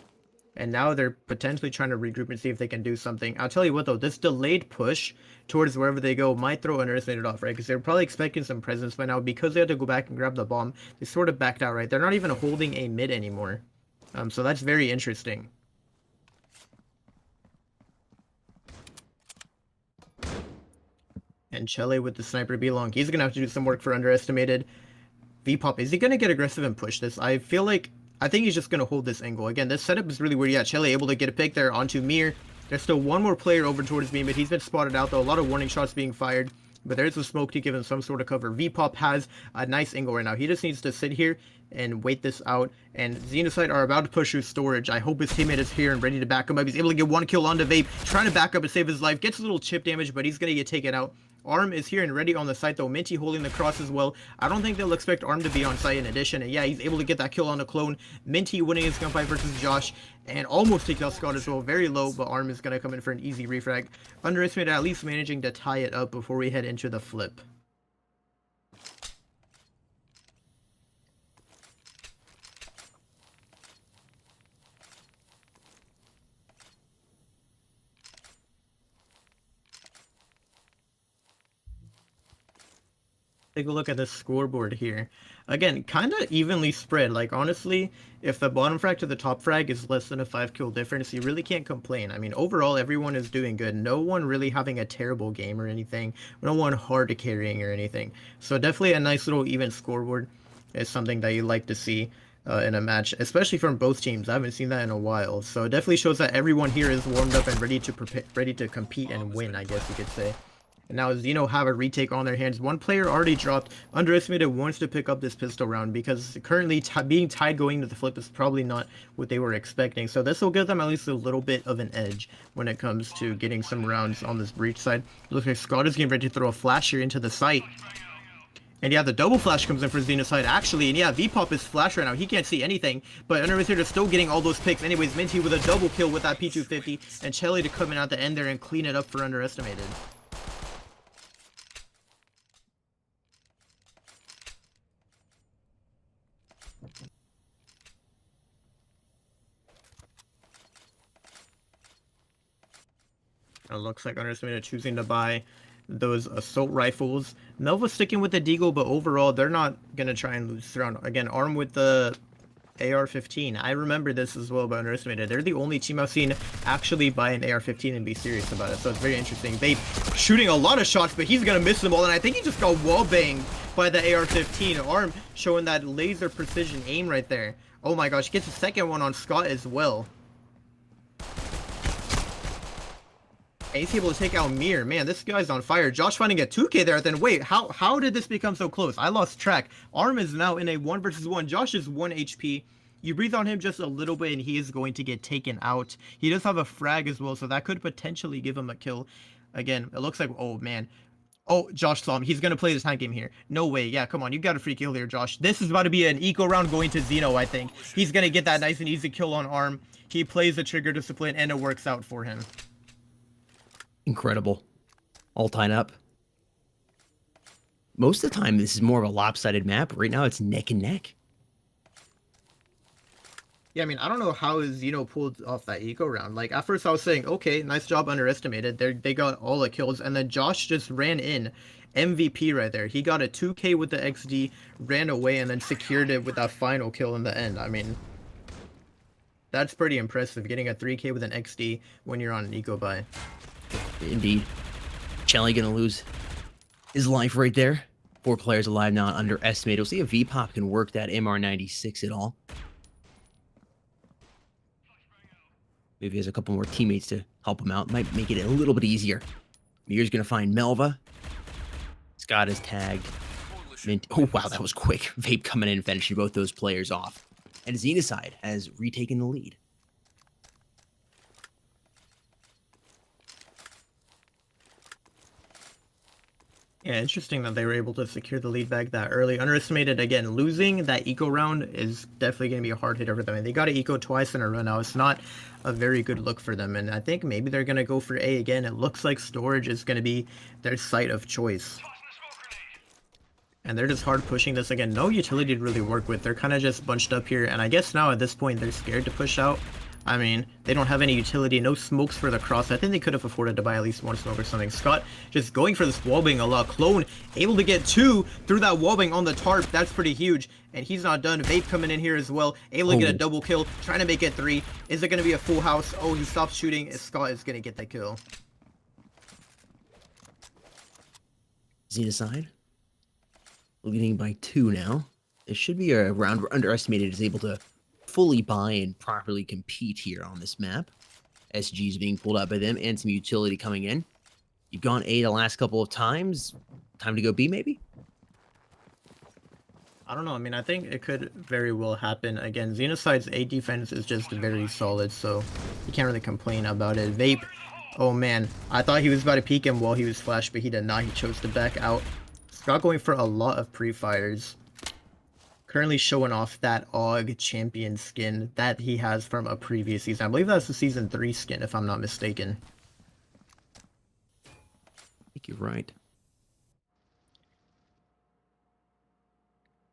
And now they're potentially trying to regroup and see if they can do something. I'll tell you what, though. This delayed push towards wherever they go might throw Underestimated off, right? Because they're probably expecting some presence by now. Because they had to go back and grab the bomb, they sort of backed out, right? They're not even holding a mid anymore. So that's very interesting. And Chelly with the sniper B-long. He's going to have to do some work for Underestimated. VPop, is he going to get aggressive and push this? I feel like... I think he's just going to hold this angle. Again, this setup is really weird. Yeah, Chelly able to get a pick there onto Mir. There's still one more player over towards me, but he's been spotted out, though. A lot of warning shots being fired. But there's a smoke to give him some sort of cover. VPop has a nice angle right now. He just needs to sit here and wait this out. And Xenocide are about to push through storage. I hope his teammate is here and ready to back him up. He's able to get one kill onto Vape. Trying to back up and save his life. Gets a little chip damage, but he's going to get taken out. Arm is here and ready on the site, though. Minty holding the cross as well. I don't think they'll expect Arm to be on site in addition. And yeah, he's able to get that kill on the clone. Minty winning his gunfight versus Josh. And almost take out Scott as well. Very low, but Arm is going to come in for an easy refrag. Underestimated at least managing to tie it up before we head into the flip. Take a look at the scoreboard here. Again, kind of evenly spread. Like, honestly, if the bottom frag to the top frag is less than a 5 kill difference, you really can't complain. I mean, overall, everyone is doing good. No one really having a terrible game or anything. No one hard to carrying or anything. So definitely a nice little even scoreboard is something that you like to see in a match, especially from both teams. I haven't seen that in a while. So it definitely shows that everyone here is warmed up and ready to compete and win, I guess you could say. And now Xeno have a retake on their hands. One player already dropped. Underestimated wants to pick up this pistol round because currently being tied going to the flip is probably not what they were expecting. So this will give them at least a little bit of an edge when it comes to getting some rounds on this breach side. Looks like Scott is getting ready to throw a flash here into the site. And yeah, the double flash comes in for Xenocide actually. And yeah, V-Pop is flash right now. He can't see anything. But Underestimated is still getting all those picks. Anyways, Minty with a double kill with that P250. And Chelly to come in at the end there and clean it up for Underestimated. It looks like Underestimated choosing to buy those assault rifles. Melva's sticking with the Deagle, but overall, they're not going to try and lose this round. Again, armed with the AR-15. I remember this as well, but Underestimated. They're the only team I've seen actually buy an AR-15 and be serious about it, so it's very interesting. They shooting a lot of shots, but he's going to miss them all, and I think he just got wall-banged by the AR-15. Arm showing that laser precision aim right there. Oh my gosh, gets a second one on Scott as well. And he's able to take out Mir. Man, this guy's on fire. Josh finding a 2K there. Then wait, how did this become so close? I lost track. Arm is now in a 1 versus 1. Josh is 1 HP. You breathe on him just a little bit and he is going to get taken out. He does have a frag as well, so that could potentially give him a kill. Again, it looks like, oh man. Oh, Josh saw him. He's going to play the time game here. No way. Yeah, come on. You got a free kill here, Josh. This is about to be an eco round going to Xeno, I think. He's going to get that nice and easy kill on Arm. He plays the trigger discipline and it works out for him. Incredible. All tied up. Most of the time, this is more of a lopsided map. Right now, it's neck and neck. Yeah, I mean, I don't know how Xeno pulled off that eco round. Like, at first I was saying, okay, nice job, Underestimated. They got all the kills, and then Josh just ran in. MVP right there. He got a 2K with the XD, ran away, and then secured it with that final kill in the end. I mean, that's pretty impressive, getting a 3K with an XD when you're on an eco buy. Indeed. Chelly gonna lose his life right there. 4 players alive now, Underestimated. We'll see if V-Pop can work that MR96 at all. Maybe he has a couple more teammates to help him out. Might make it a little bit easier. Mir's gonna find Melva. Scott is tagged. Oh wow, that was quick. Vape coming in and finishing both those players off. And Xenocide has retaken the lead. Yeah, interesting that they were able to secure the lead back that early. Underestimated, again, losing that eco round is definitely going to be a hard hitter for them. And they got an eco twice in a row now. It's not a very good look for them. And I think maybe they're going to go for A again. It looks like storage is going to be their site of choice. And they're just hard pushing this again. No utility to really work with. They're kind of just bunched up here. And I guess now at this point, they're scared to push out. I mean, they don't have any utility, no smokes for the cross. I think they could have afforded to buy at least one smoke or something. Scott just going for this wallbang a lot. Clone able to get 2 through that wallbang on the tarp. That's pretty huge. And he's not done. Vape coming in here as well. Able to get a double kill. Trying to make it 3. Is it going to be a full house? Oh, he stops shooting. Scott is going to get that kill. Xenocide leading by 2 now. It should be a round where Underestimated is able to fully buy and properly compete here on this map. SG is being pulled out by them and some utility coming in. You've gone A the last couple of times. Time to go B, maybe? I don't know. I mean, I think it could very well happen. Again, Xenocide's A defense is just very solid, so you can't really complain about it. Vape, oh man. I thought he was about to peek him while he was flashed, but he did not. He chose to back out. Scott going for a lot of pre-fires. Currently showing off that AUG champion skin that he has from a previous season. I believe that's the season 3 skin, if I'm not mistaken. I think you're right.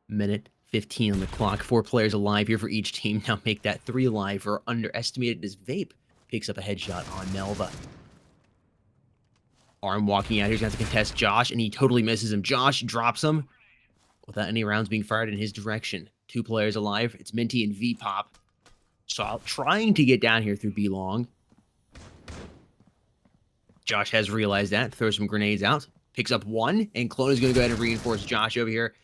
Minute 15 on the clock. 4 players alive here for each team. Now make that 3 alive or Underestimated as Vape picks up a headshot on Melva. Arm walking out. He's going to have to contest Josh, and he totally misses him. Josh drops him without any rounds being fired in his direction. 2 players alive. It's Minty and V-Pop. So trying to get down here through B-Long. Josh has realized that. Throws some grenades out. Picks up 1, and Clone is going to go ahead and reinforce Josh over here.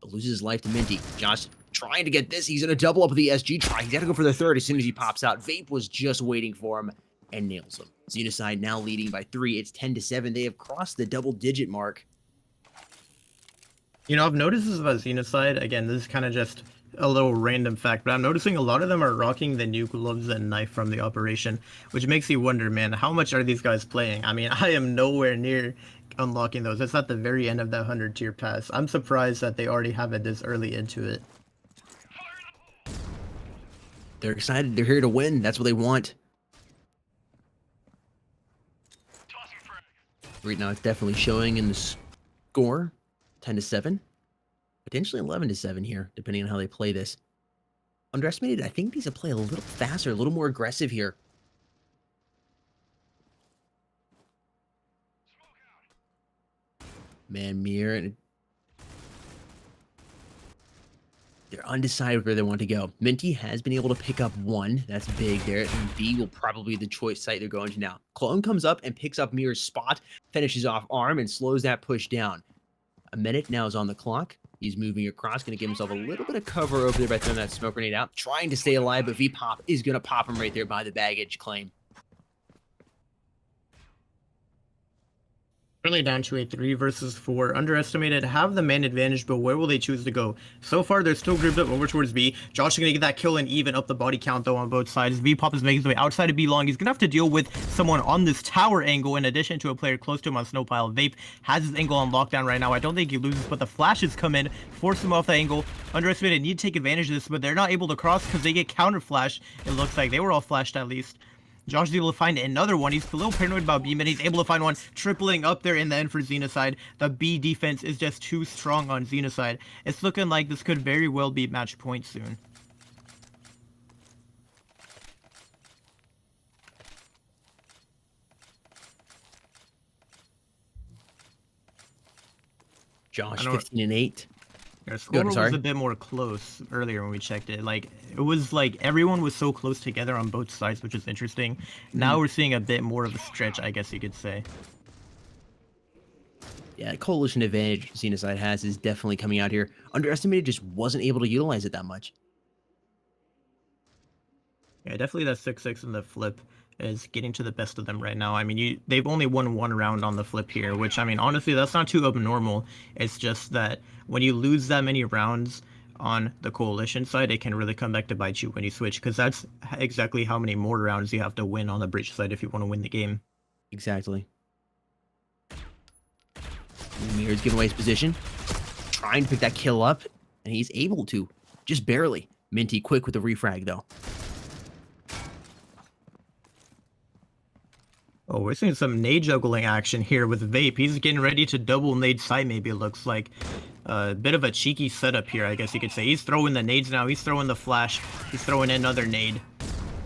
But loses his life to Minty. Josh trying to get this. He's going to double up with the SG try. He's got to go for the 3rd as soon as he pops out. Vape was just waiting for him and nails him. Xenocide now leading by 3. It's 10-7. They have crossed the double-digit mark. You know, I've noticed this about Xenocide. Again, this is kind of just a little random fact, but I'm noticing a lot of them are rocking the new gloves and knife from the operation, which makes you wonder, man, how much are these guys playing? I mean, I am nowhere near unlocking those. It's at the very end of that 100 tier pass. I'm surprised that they already have it this early into it. They're excited. They're here to win. That's what they want. Right now, it's definitely showing in the score. 10-7. Potentially 11-7 here, depending on how they play this. Underestimated, I think these will play a little faster, a little more aggressive here. Man, Mir, they're undecided where they want to go. Minty has been able to pick up 1. That's big there. And B will probably be the choice site they're going to now. Clone comes up and picks up Mir's spot, finishes off Arm, and slows that push down. A minute now is on the clock. He's moving across, going to give himself a little bit of cover over there by throwing that smoke grenade out. Trying to stay alive, but V-Pop is going to pop him right there by the baggage claim. Currently down to a 3 versus 4. Underestimated, have the man advantage, but where will they choose to go? So far, they're still grouped up over towards B. Josh is going to get that kill and even up the body count, though, on both sides. V-Pop is making his way outside of B-Long. He's going to have to deal with someone on this tower angle, in addition to a player close to him on Snowpile. Vape has his angle on lockdown right now. I don't think he loses, but the flashes come in, force him off the angle. Underestimated need to take advantage of this, but they're not able to cross because they get counter flashed. It looks like they were all flashed at least. Josh is able to find another one. He's a little paranoid about B, but he's able to find one, tripling up there in the end for Xenocide. The B defense is just too strong on Xenocide. It's looking like this could very well be match point soon. Josh, 15-8. Our score was a bit more close earlier when we checked it. Like, it was like everyone was so close together on both sides, which is interesting. Now we're seeing a bit more of a stretch, I guess you could say. Yeah, the coalition advantage Xenocide has is definitely coming out here. Underestimated just wasn't able to utilize it that much. Yeah, definitely that 6-6 in the flip is getting to the best of them right now. I mean, they've only won 1 round on the flip here, which, I mean, honestly, that's not too abnormal. It's just that when you lose that many rounds on the coalition side, it can really come back to bite you when you switch, because that's exactly how many more rounds you have to win on the breach side if you want to win the game. Exactly. Mir's giving away his position, trying to pick that kill up, and he's able to, just barely. Minty quick with the refrag, though. Oh, we're seeing some nade juggling action here with Vape. He's getting ready to double nade side, maybe it looks like. A bit of a cheeky setup here, I guess you could say. He's throwing the nades now. He's throwing the flash. He's throwing another nade.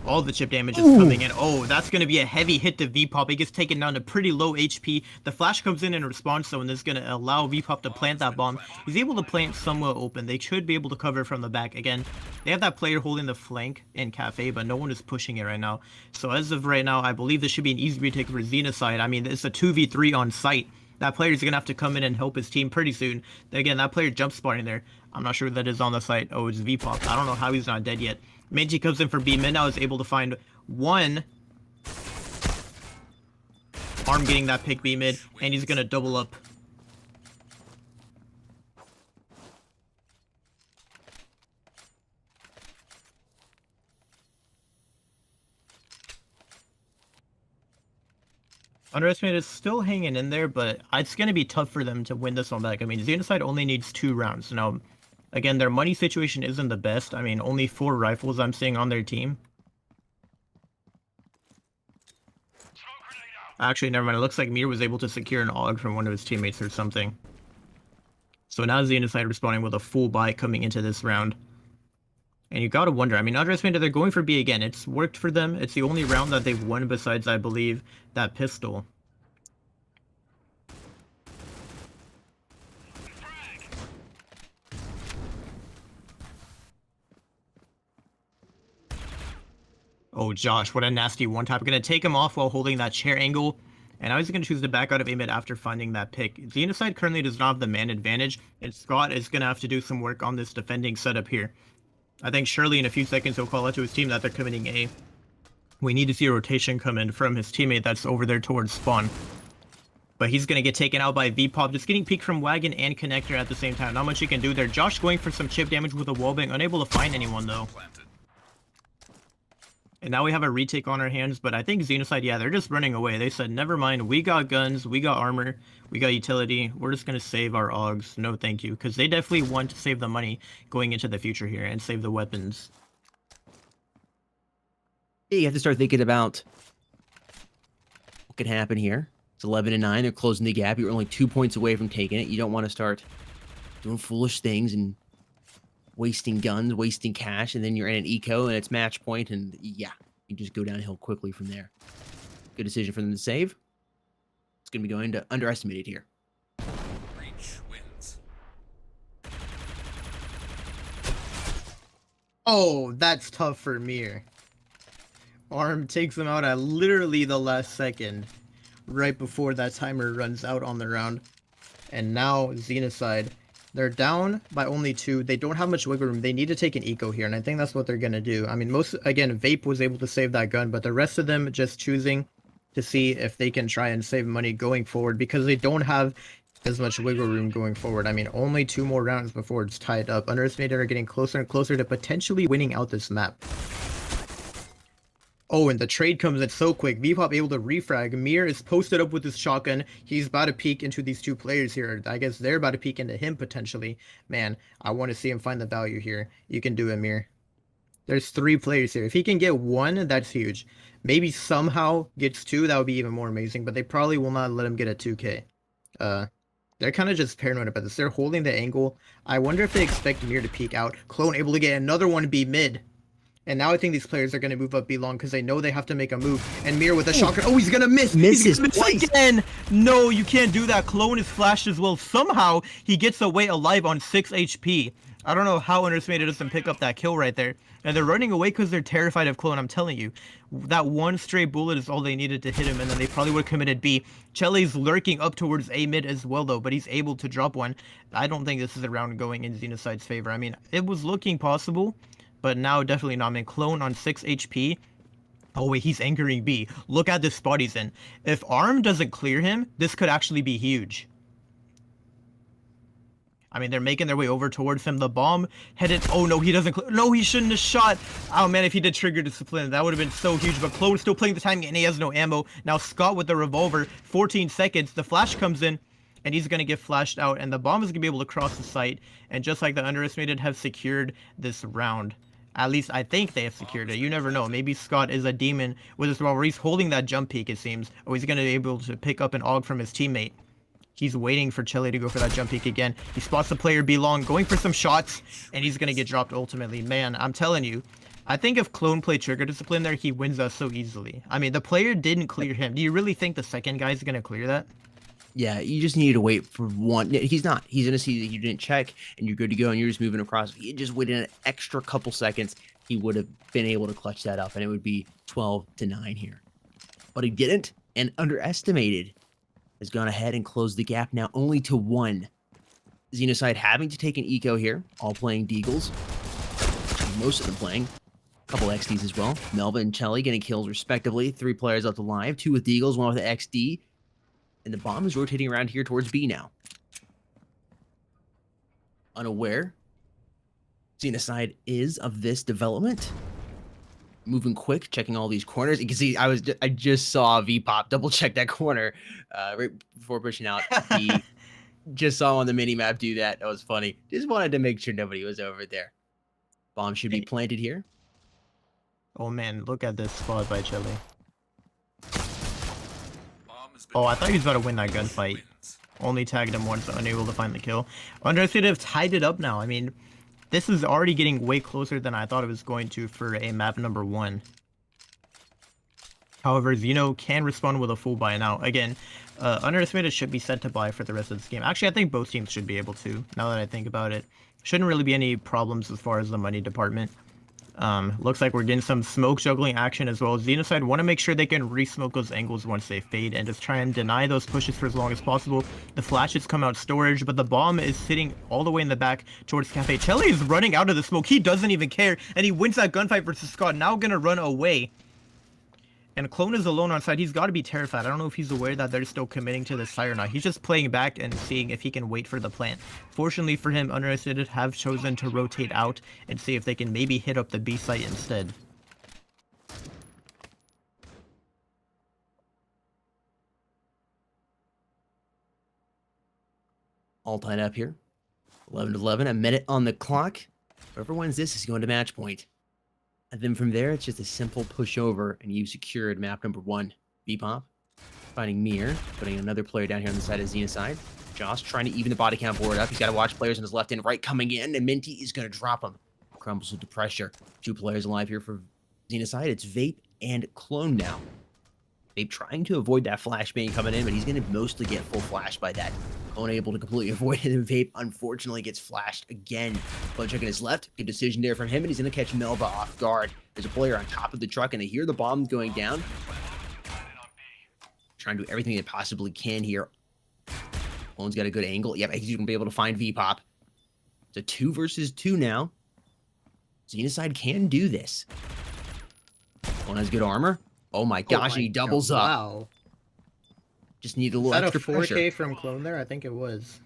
All the chip damage is coming in. Oh, that's going to be a heavy hit to V-Pop. He gets taken down to pretty low HP. The flash comes in response, though, and this is going to allow V-Pop to plant that bomb. He's able to plant somewhat open. They should be able to cover from the back. Again, they have that player holding the flank in Cafe, but no one is pushing it right now. So as of right now, I believe this should be an easy retake for Xenocide. I mean, it's a 2v3 on site. That player is going to have to come in and help his team pretty soon. Again, that player jump spotting there. I'm not sure who that is on the site. Oh, it's V-Pop. I don't know how he's not dead yet. Minty comes in for B. Min now is able to find 1. Arm getting that pick B mid, and he's going to double up. Underestimated is still hanging in there, but it's going to be tough for them to win this one back. I mean, Xenocide only needs 2 rounds. Now, again, their money situation isn't the best. I mean, only 4 rifles I'm seeing on their team. Actually, never mind. It looks like Mir was able to secure an AUG from one of his teammates or something. So now Xenocide responding with a full buy coming into this round. And you gotta wonder, I mean, Underestimated, they're going for B again. It's worked for them. It's the only round that they've won besides, I believe, that pistol. Oh, Josh, what a nasty one-tap. Going to take him off while holding that chair angle. And now he's going to choose to back out of A-mid after finding that pick. Xenocide currently does not have the man advantage, and Scott is going to have to do some work on this defending setup here. I think surely in a few seconds he'll call out to his team that they're committing A. We need to see a rotation come in from his teammate that's over there towards spawn. But he's going to get taken out by VPop, just getting peeked from Wagon and Connector at the same time. Not much he can do there. Josh going for some chip damage with a wallbang, unable to find anyone though. And now we have a retake on our hands, but I think Xenocide, yeah, they're just running away. They said, never mind, we got guns, we got armor, we got utility, we're just going to save our AUGs. No thank you, because they definitely want to save the money going into the future here and save the weapons. You have to start thinking about what could happen here. It's 11-9, they're closing the gap. You're only 2 points away from taking it. You don't want to start doing foolish things and wasting guns, wasting cash, and then you're in an eco and it's match point, and yeah, you just go downhill quickly from there. Good decision for them to save. It's going to be going to underestimated here. Reach wins. Oh, that's tough for Mir. Arm takes him out at literally the last second, right before that timer runs out on the round. And now Xenocide, they're down by only 2. They don't have much wiggle room. They need to take an eco here, and I think that's what they're going to do. I mean, again, Vape was able to save that gun, but the rest of them just choosing to see if they can try and save money going forward because they don't have as much wiggle room going forward. I mean, only 2 more rounds before it's tied up. Underestimated are getting closer and closer to potentially winning out this map. Oh, and the trade comes in so quick. VPop able to refrag. Mir is posted up with his shotgun. He's about to peek into these 2 players here. I guess they're about to peek into him potentially. Man, I want to see him find the value here. You can do it, Mir. There's 3 players here. If he can get 1, that's huge. Maybe somehow gets 2, that would be even more amazing. But they probably will not let him get a 2K. They're kind of just paranoid about this. They're holding the angle. I wonder if they expect Mir to peek out. Clone able to get another one B mid. And now I think these players are going to move up B long because they know they have to make a move. And Mir with a shotgun. Oh, he's going to miss. Misses He's gonna miss again. No, you can't do that. Clone is flashed as well. Somehow he gets away alive on 6 HP. I don't know how Underestimated doesn't pick up that kill right there. And they're running away because they're terrified of Clone, I'm telling you. That one stray bullet is all they needed to hit him, and then they probably would have committed B. Chelly's lurking up towards A mid as well, though, but he's able to drop one. I don't think this is a round going in Xenocide's favor. I mean, it was looking possible, but now definitely not. I mean, Clone on 6 HP. Oh, wait, he's anchoring B. Look at this spot he's in. If Arm doesn't clear him, this could actually be huge. I mean, they're making their way over towards him. The bomb headed... Oh, no, he doesn't... No, he shouldn't have shot. Oh, man, if he did trigger discipline, that would have been so huge. But Clone still playing the timing, and he has no ammo. Now Scott with the revolver. 14 seconds. The flash comes in, and he's going to get flashed out. And the bomb is going to be able to cross the site. And just like the Underestimated have secured this round. At least I think they have secured it. You never know. Maybe Scott is a demon with his revolver. He's holding that jump peak, it seems. Or he's going to be able to pick up an AUG from his teammate. He's waiting for Chile to go for that jump peek again. He spots the player B long, going for some shots, and he's going to get dropped ultimately. Man, I'm telling you, I think if Clone played trigger discipline there, he wins us so easily. I mean, the player didn't clear him. Do you really think the second guy's going to clear that? Yeah, you just need to wait for one. He's not. He's going to see that you didn't check, and you're good to go, and you're just moving across. If he had just waited an extra couple seconds, he would have been able to clutch that up, and it would be 12-9 here. But he didn't, and Underestimated has gone ahead and closed the gap now only to 1. Xenocide having to take an eco here, all playing Deagles. Most of them playing. A couple XDs as well. Melva and Chelly getting kills respectively. 3 players up to live. 2 with Deagles, 1 with the XD. And the bomb is rotating around here towards B now. Unaware Xenocide is of this development. Moving quick, checking all these corners. You can see I just saw VPop double check that corner right before pushing out. He just saw on the mini map do that. That was funny. Just wanted to make sure nobody was over there. Bomb should be planted here. Oh man, look at this spot by Chile. Oh, I thought he was about to win that gunfight. Only tagged him once, unable to find the kill. Underestimated have tied it up now. I mean, this is already getting way closer than I thought it was going to for a map number 1. However, Xeno can respond with a full buy now. Again, Underestimated should be set to buy for the rest of this game. Actually, I think both teams should be able to, now that I think about it. Shouldn't really be any problems as far as the money department. Looks like we're getting some smoke juggling action as well. Xenocide want to make sure they can re-smoke those angles once they fade and just try and deny those pushes for as long as possible. The flashes come out storage, but the bomb is sitting all the way in the back towards Cafe. Chelly is running out of the smoke. He doesn't even care, and he wins that gunfight versus Scott. Now gonna run away. And Clone is alone on side. He's got to be terrified. I don't know if he's aware that they're still committing to this side or not. He's just playing back and seeing if he can wait for the plant. Fortunately for him, Underestimated have chosen to rotate out and see if they can maybe hit up the B site instead. All tied up here. 11-11, a minute on the clock. Whoever wins this is going to match point. And then from there, it's just a simple push over, and you secured map number 1. Bebop finding Mir, putting another player down here on the side of Xenocide. Josh trying to even the body count board up. He's got to watch players on his left and right coming in, and Minty is going to drop him. Crumbles with the pressure. 2 players alive here for Xenocide. It's Vape and Clone now. Vape trying to avoid that flashbang coming in, but he's going to mostly get full flash by that. Clone able to completely avoid it, and Vape unfortunately gets flashed again. Clone checking his left. Good decision there from him, and he's going to catch Melva off guard. There's a player on top of the truck, and they hear the bomb going down. Trying to do everything they possibly can here. Clone's got a good angle. Yep, he's going to be able to find Vpop. It's a 2 versus 2 now. Xenocide can do this. Clone has good armor. Oh my gosh, and he doubles up. Wow. Just need a little Is that extra a 4K pressure. from Clone there? I think it was.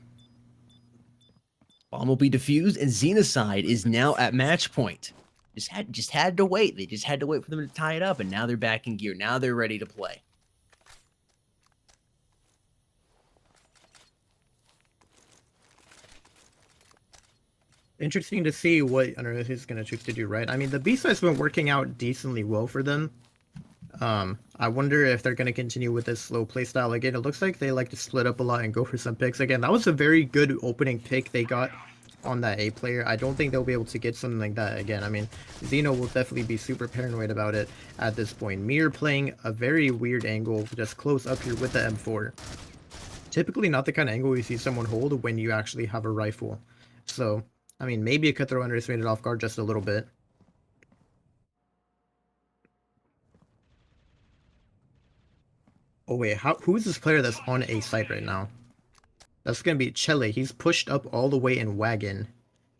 Bomb will be defused, and Xenocide is now at match point. Just had to wait. They just had to wait for them to tie it up, and now they're back in gear. Now they're ready to play. Interesting to see what Underoath is going to choose to do, right? I mean, the B-side's been working out decently well for them. I wonder if they're going to continue with this slow playstyle. Again, it looks like they like to split up a lot and go for some picks. Again, that was a very good opening pick they got on that A player. I don't think they'll be able to get something like that again. I mean, Xeno will definitely be super paranoid about it at this point. Mir playing a very weird angle, just close up here with the M4. Typically not the kind of angle you see someone hold when you actually have a rifle. So, I mean, maybe it could throw Underestimated off guard just a little bit. Oh wait, who is this player that's on A site right now? That's gonna be Chele. He's pushed up all the way in wagon.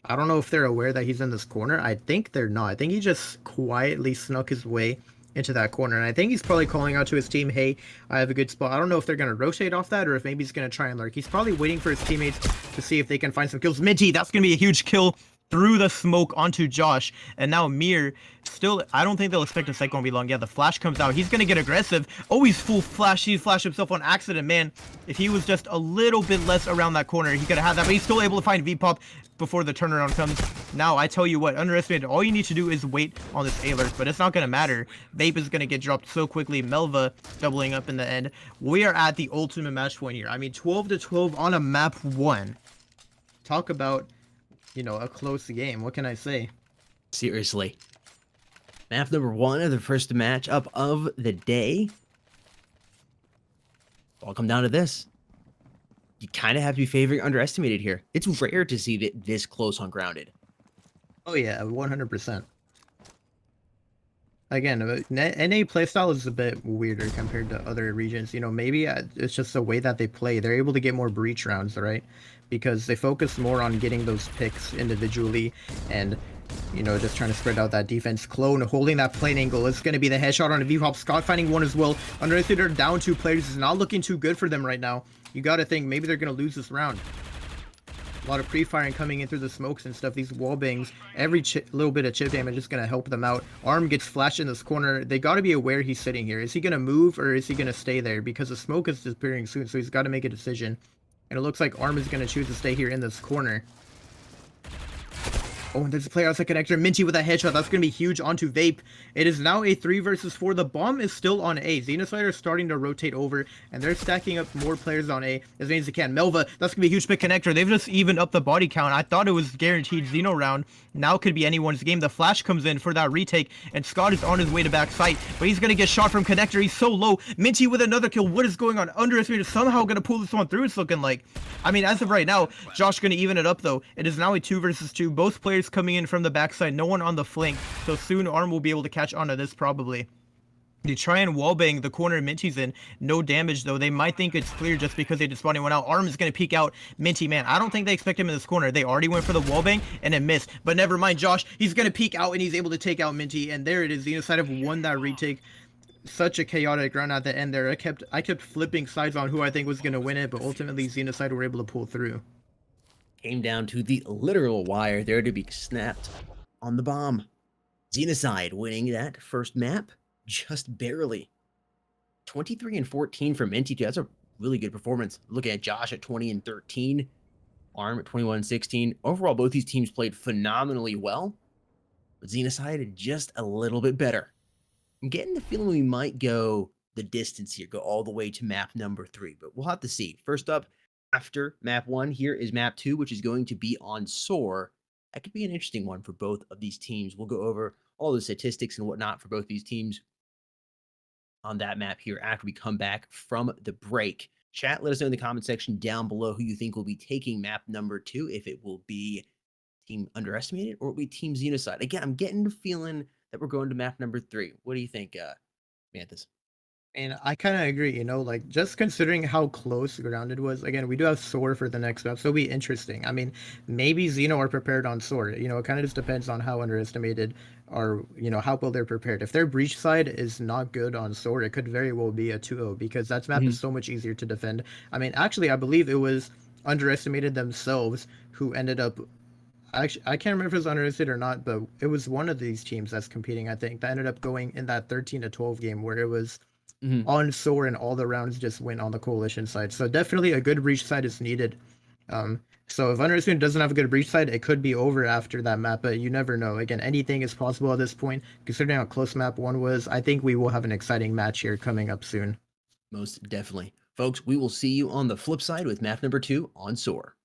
I don't know if they're aware that he's in this corner. I think they're not. I think he just quietly snuck his way into that corner. And I think he's probably calling out to his team, hey, I have a good spot. I don't know if they're going to rotate off that or if maybe he's going to try and lurk. He's probably waiting for his teammates to see if they can find some kills. Minty, that's going to be a huge kill through the smoke onto Josh. And now Mir, still, I don't think they'll expect a cycle to be long. Yeah, the flash comes out. He's going to get aggressive. Oh, he's full flash. He flashed himself on accident, man. If he was just a little bit less around that corner, he could have had that. But he's still able to find V-Pop before the turnaround comes. Now, I tell you what, Underestimated, all you need to do is wait on this A-Lurk, but it's not going to matter. Vape is going to get dropped so quickly. Melva doubling up in the end. We are at the ultimate match point here. I mean, 12-12 on a map 1. Talk about, you know, a close game. What can I say? Seriously. Map number 1 of the first match up of the day. All come down to this. You kind of have to be favoring Underestimated here. It's rare to see that this close on Grounded. Oh yeah, 100%. Again, NA playstyle is a bit weirder compared to other regions. You know, maybe it's just the way that they play. They're able to get more breach rounds, right? Because they focus more on getting those picks individually and, you know, just trying to spread out that defense. Clone holding that plane angle. It's going to be the headshot on a V-Hop. Scott finding one as well. Underestimated are down 2 players. It's not looking too good for them right now. You got to think maybe they're going to lose this round. A lot of pre-firing coming in through the smokes and stuff. These wall bangs, every little bit of chip damage is going to help them out. Arm gets flashed in this corner. They got to be aware he's sitting here. Is he going to move or is he going to stay there? Because the smoke is disappearing soon, so he's got to make a decision. And it looks like Arm is going to choose to stay here in this corner. Oh, and there's a player outside connector. Minty with a headshot. That's going to be huge onto Vape. It is now a 3 versus 4. The bomb is still on A. Xenocide are starting to rotate over, and they're stacking up more players on A as many as they can. Melva, that's going to be a huge pick connector. They've just evened up the body count. I thought it was guaranteed Xeno round. Now could be anyone's game. The flash comes in for that retake, and Scott is on his way to back sight, but he's going to get shot from connector. He's so low. Minty with another kill. What is going on? Underestimated somehow going to pull this one through, it's looking like. I mean, as of right now, Josh going to even it up, though. It is now a 2 versus 2. Both players players coming in from the backside, no one on the flank, so soon Arm will be able to catch onto this probably. They try and wallbang the corner Minty's in. No damage, though. They might think it's clear just because they just spawning one out. Arm is going to peek out Minty, man. I don't think they expect him in this corner. They already went for the wallbang, and it missed. But never mind, Josh. He's going to peek out, and he's able to take out Minty. And there it is. Xenocide have won that retake. Such a chaotic run at the end there. I kept flipping sides on who I think was going to win it, but ultimately Xenocide were able to pull through. Came down to the literal wire there to be snapped on the bomb. Xenocide winning that first map just barely. 23 and 14 for Minty. That's a really good performance. Looking at Josh at 20 and 13, Arm at 21 and 16. Overall, both these teams played phenomenally well, but Xenocide just a little bit better. I'm getting the feeling we might go the distance here, go all the way to map number 3, but we'll have to see. First up, after map 1, here is map 2, which is going to be on Soar. That could be an interesting one for both of these teams. We'll go over all the statistics and whatnot for both these teams on that map here after we come back from the break. Chat, let us know in the comment section down below who you think will be taking map number 2, if it will be Team Underestimated or it will be Team Xenocide. Again, I'm getting the feeling that we're going to map number 3. What do you think, Manthus? And I kind of agree, you know, like just considering how close grounded was. Again, we do have Soar for the next map, so it'll be interesting. I mean, maybe Xeno are prepared on Soar. You know, it kind of just depends on how underestimated or, you know, how well they're prepared. If their breach side is not good on Soar, it could very well be a 2-0 because that map is so much easier to defend. I mean, actually, I believe it was underestimated themselves who ended up. Actually, I can't remember if it was underestimated or not, but it was one of these teams that's competing, I think, that ended up going in that 13-12 game where it was on Soar and all the rounds just went on the coalition side. So definitely a good breach side is needed. So if underestimated doesn't have a good breach side, it could be over after that map, but you never know. Again, anything is possible at this point. Considering how close map 1 was, I think we will have an exciting match here coming up soon. Most definitely. Folks, we will see you on the flip side with map number 2 on Soar.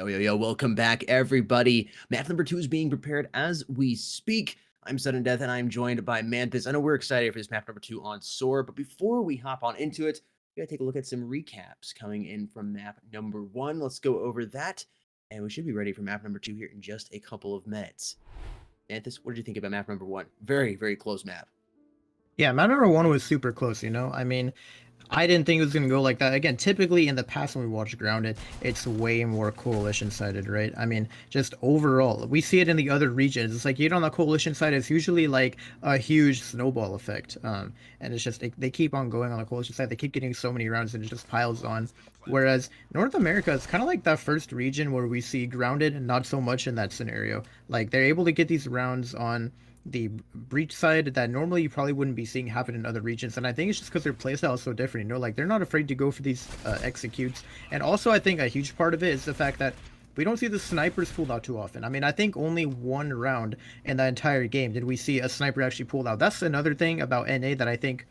Yo, welcome back, everybody. Map number 2 is being prepared as we speak. I'm Sudden Death, and I'm joined by Manthus. I know we're excited for this map number 2 on Soar, but before we hop on into it, we gotta take a look at some recaps coming in from map number 1. Let's go over that, and we should be ready for map number 2 here in just a couple of minutes. Manthus, what did you think about map number 1? Very, very close map. Yeah, map number 1 was super close, you know? I mean, I didn't think it was going to go like that. Again, typically in the past when we watch Grounded, it's way more coalition sided, right? I mean, just overall, we see it in the other regions. It's like you get on the coalition side, it's usually like a huge snowball effect. And it's just, they keep on going on the coalition side. They keep getting so many rounds and it just piles on. Whereas North America is kind of like that first region where we see Grounded, not so much in that scenario. Like they're able to get these rounds on the breach side that normally you probably wouldn't be seeing happen in other regions, and I think it's just because their playstyle is so different, you know, like they're not afraid to go for these executes. And also I think a huge part of it is the fact that we don't see the snipers pulled out too often. I mean, I think only one round in the entire game did we see a sniper actually pulled out. That's another thing about NA that I think,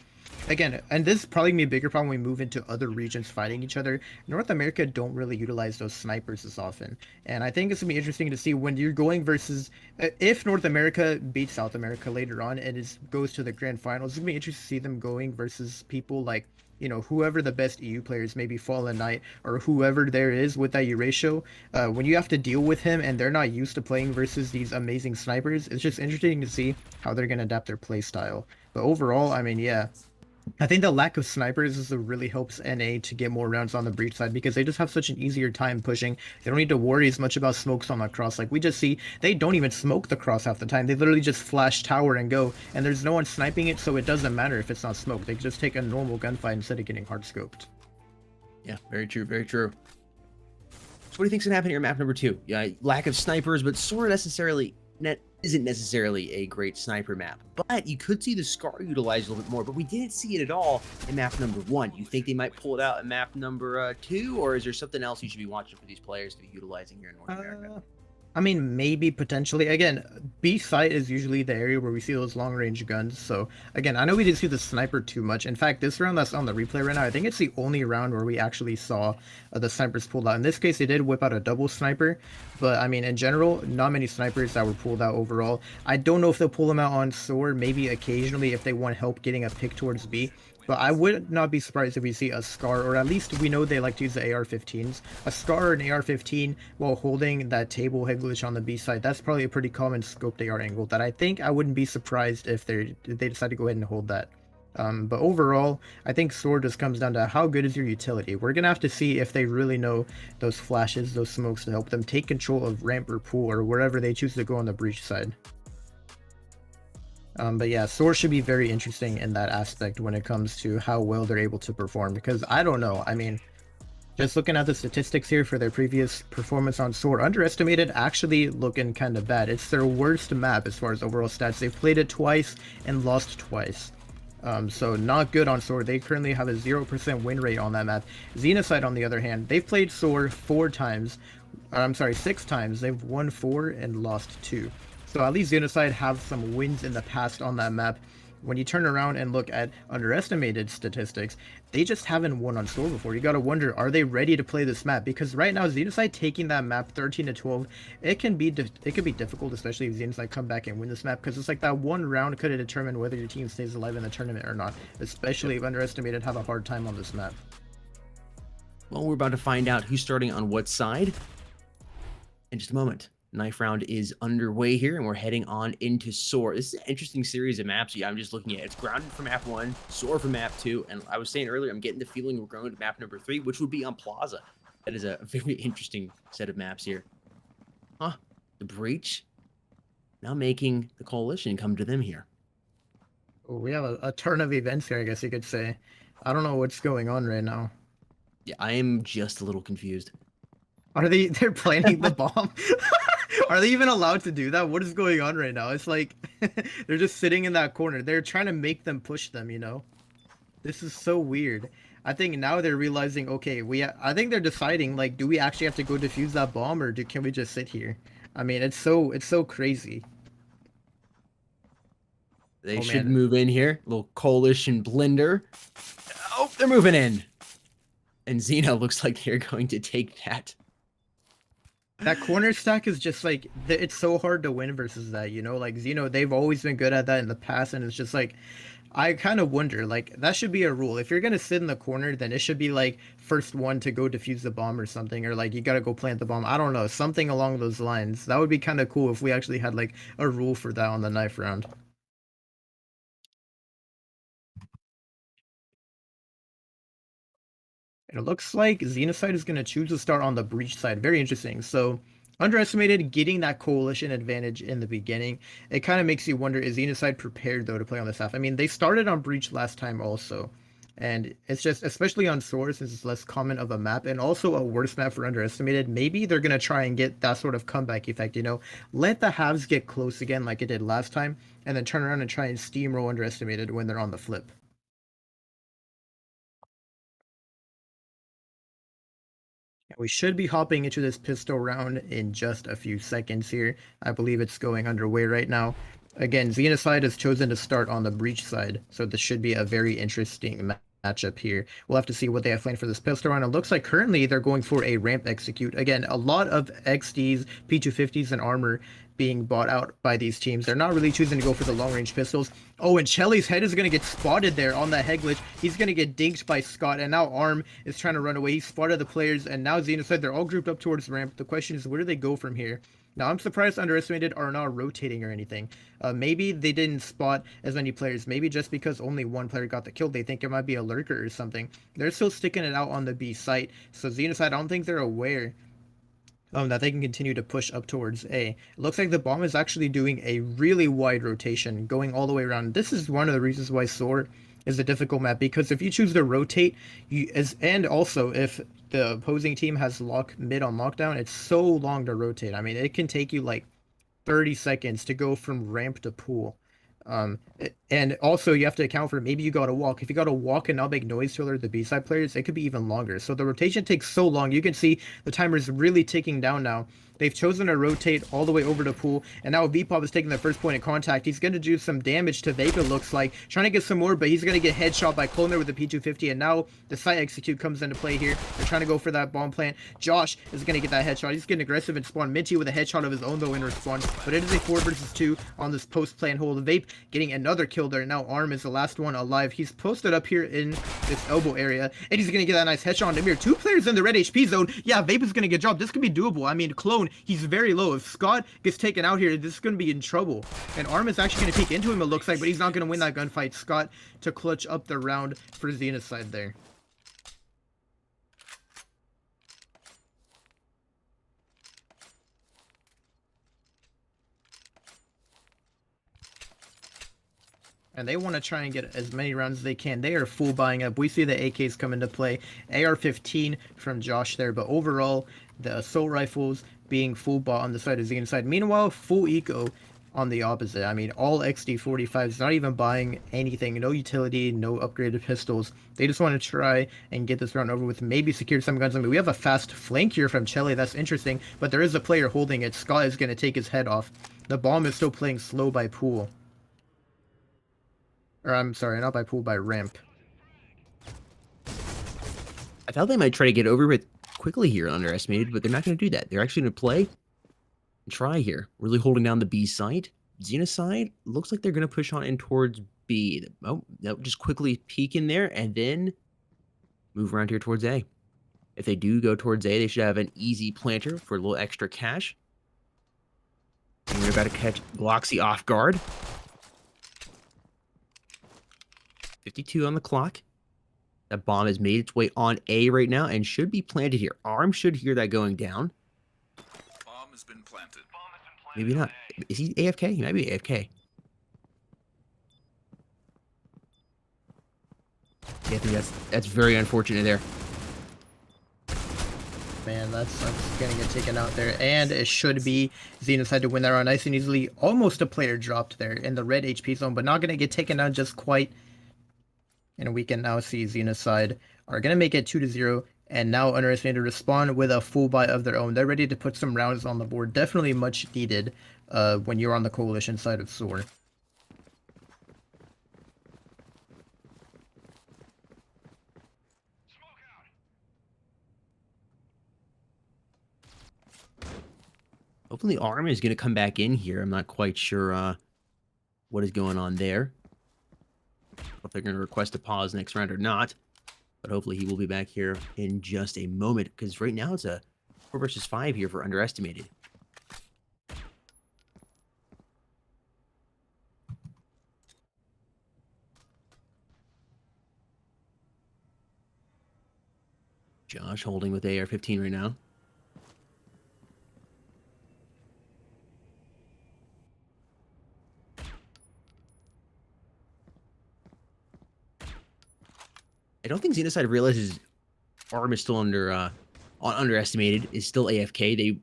again, and this is probably gonna be a bigger problem when we move into other regions fighting each other. North America don't really utilize those snipers as often, and I think it's gonna be interesting to see when you're going versus if North America beats South America later on and goes to the grand finals. It's gonna be interesting to see them going versus people like, you know, whoever the best EU players, maybe Fallen Knight or whoever there is with that Euratio. When you have to deal with him and they're not used to playing versus these amazing snipers, it's just interesting to see how they're gonna adapt their play style. But overall, I mean, yeah, I think the lack of snipers is what really helps NA to get more rounds on the breach side because they just have such an easier time pushing. They don't need to worry as much about smokes on the cross. Like we just see, they don't even smoke the cross half the time. They literally just flash tower and go, and there's no one sniping it, so it doesn't matter if it's not smoked. They just take a normal gunfight instead of getting hard scoped. Yeah, very true, very true. So what do you think's gonna happen here in map number 2? Yeah, lack of snipers, but Soar isn't necessarily a great sniper map, but you could see the Scar utilized a little bit more, but we didn't see it at all in map number 1. You think they might pull it out in map number 2, or is there something else you should be watching for these players to be utilizing here in North America? I mean, maybe potentially. Again, B site is usually the area where we see those long range guns. So again, I know we didn't see the sniper too much. In fact, this round that's on the replay right now, I think it's the only round where we actually saw the snipers pulled out. In this case, they did whip out a double sniper, but I mean, in general, not many snipers that were pulled out overall. I don't know if they'll pull them out on Soar, maybe occasionally if they want help getting a pick towards B. But I would not be surprised if we see a Scar, or at least we know they like to use the AR-15s. A Scar or an AR-15 while holding that table head glitch on the B side, that's probably a pretty common scoped AR angle that I think I wouldn't be surprised if they decide to go ahead and hold that. But overall, I think Sword just comes down to how good is your utility. We're going to have to see if they really know those flashes, those smokes to help them take control of ramp or pool or wherever they choose to go on the breach side. But yeah, Soar should be very interesting in that aspect when it comes to how well they're able to perform, because I don't know. I mean, just looking at the statistics here for their previous performance on Soar, underestimated actually looking kind of bad. It's their worst map as far as overall stats. They've played it twice and lost twice. So not good on Soar. They currently have a 0% win rate on that map. Xenocide, on the other hand, they've played Soar 6 times. They've won 4 and lost 2. So at least Xenocide have some wins in the past on that map. When you turn around and look at underestimated statistics, they just haven't won on Soar before. You gotta wonder, are they ready to play this map? Because right now, Xenocide taking that map 13-12, it can be difficult, especially if Xenocide come back and win this map, because it's like that one round could have determined whether your team stays alive in the tournament or not. Especially if underestimated have a hard time on this map. Well, we're about to find out who's starting on what side in just a moment. Knife round is underway here, and we're heading on into Soar. This is an interesting series of maps. Yeah, I'm just looking at it. It's Grounded for map 1, Soar for map 2, and I was saying earlier, I'm getting the feeling we're going to map number 3, which would be on Plaza. That is a very interesting set of maps here. Huh, the breach now making the coalition come to them here. Oh, we have a turn of events here, I guess you could say. I don't know what's going on right now. Yeah, I am just a little confused. They're planting the bomb? Are they even allowed to do that? What is going on right now? It's like they're just sitting in that corner. They're trying to make them push them, you know? This is so weird. I think now they're realizing, okay, I think they're deciding, like, do we actually have to go defuse that bomb, or can we just sit here? I mean, it's so crazy. They should move in here. A little coalition blender. Oh, they're moving in. And Xena looks like they're going to take that. That corner stack is just like it's so hard to win versus that, you know. Like Xeno, they've always been good at that in the past, and it's just like I kind of wonder, like that should be a rule. If you're gonna sit in the corner, then it should be like first one to go defuse the bomb or something, or like you gotta go plant the bomb. I don't know, something along those lines. That would be kind of cool if we actually had like a rule for that on the knife round. And it looks like Xenocide is going to choose to start on the breach side. Very interesting. So, underestimated getting that coalition advantage in the beginning. It kind of makes you wonder, is Xenocide prepared, though, to play on this half? I mean, they started on breach last time also. And it's just, especially on soar, since it's less common of a map, and also a worse map for underestimated, maybe they're going to try and get that sort of comeback effect, you know? Let the halves get close again like it did last time, and then turn around and try and steamroll underestimated when they're on the flip. We should be hopping into this pistol round in just a few seconds here. I believe it's going underway right now. Again, Xenocide has chosen to start on the breach side, so this should be a very interesting matchup here. We'll have to see what they have planned for this pistol round. It looks like currently they're going for a ramp execute. Again, a lot of XDs, P250s, and armor being bought out by these teams. They're not really choosing to go for the long-range pistols. Oh, and Chelly's head is going to get spotted there on that head glitch. He's going to get dinked by Scott, and now Arm is trying to run away. He spotted the players, and now Xenocide, they're all grouped up towards the ramp. The question is, where do they go from here? Now, I'm surprised underestimated are not rotating or anything. Maybe they didn't spot as many players. Maybe just because only one player got the kill, they think it might be a lurker or something. They're still sticking it out on the B site. So Xenocide, I don't think they're aware that they can continue to push up towards A. It looks like the bomb is actually doing a really wide rotation, going all the way around. This is one of the reasons why soar is a difficult map, because if you choose to rotate, and also if the opposing team has lock mid on lockdown, it's so long to rotate. I mean, it can take you like 30 seconds to go from ramp to pool. And also you have to account for, maybe you got to walk. If you got to walk and not make noise to alert the B-side players, it could be even longer. So the rotation takes so long. You can see the timer is really ticking down now. They've chosen to rotate all the way over to pool, and now VPOP is taking the first point of contact. He's going to do some damage to Vape, it looks like. Trying to get some more, but he's going to get headshot by Clone there with the P250, and now the site execute comes into play here. They're trying to go for that bomb plant. Josh is going to get that headshot. He's getting aggressive and spawn. Minty with a headshot of his own, though, in response. But it is a 4 versus 2 on this post-plant hold. Vape getting another kill there. Now Arm is the last one alive. He's posted up here in this elbow area, and he's going to get that nice headshot on Demir. 2 players in the red HP zone. Yeah, Vape is going to get dropped. This could be doable. I mean, Clone, he's very low. If Scott gets taken out here, this is going to be in trouble. And Arm is actually going to peek into him, it looks like, but he's not going to win that gunfight. Scott to clutch up the round for Xenocide there. And they want to try and get as many rounds as they can. They are full buying up. We see the AKs come into play. AR-15 from Josh there, but overall, the assault rifles being full bought on the side of Xenocide. Meanwhile, full eco on the opposite. I mean, all XD45s, not even buying anything. No utility, no upgraded pistols. They just want to try and get this round over with. Maybe secure some guns. I mean, we have a fast flank here from Chelly. That's interesting, but there is a player holding it. Scott is going to take his head off. The bomb is still playing slow by pool. Or I'm sorry, not by pool, by ramp. I thought they might try to get over with quickly here, underestimated, but they're not going to do that. They're actually going to play and try here. Really holding down the B side. Xenocide looks like they're going to push on in towards B. Oh, no, just quickly peek in there and then move around here towards A. If they do go towards A, they should have an easy planter for a little extra cash. And we're about to catch Bloxy off guard. 52 on the clock. That bomb has made its way on A right now and should be planted here. Arm should hear that going down. Bomb has been planted. Maybe not. Is he AFK? He might be AFK. Yeah, I think that's very unfortunate there. Man, that's gonna get taken out there, and it should be Xenocide to win that round nice and easily. Almost a player dropped there in the red HP zone, but not gonna get taken down just quite. And we can now see Xenocide are gonna make it 2-0, and now underestimated respond with a full buy of their own. They're ready to put some rounds on the board. Definitely much needed when you're on the coalition side of soar. Hopefully Arm is going to come back in here. I'm not quite sure what is going on there. If they're going to request a pause next round or not. But hopefully he will be back here in just a moment. Because right now it's a 4 versus 5 here for underestimated. Josh holding with AR-15 right now. I don't think Xenocide realizes Arm is still underestimated, is still AFK. They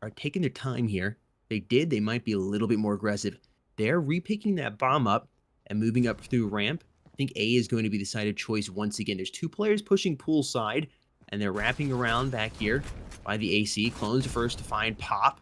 are taking their time here. They might be a little bit more aggressive. They're repicking that bomb up and moving up through ramp. I think A is going to be the side of choice once again. There's 2 players pushing pool side, and they're wrapping around back here by the AC. Clones first to find Pop.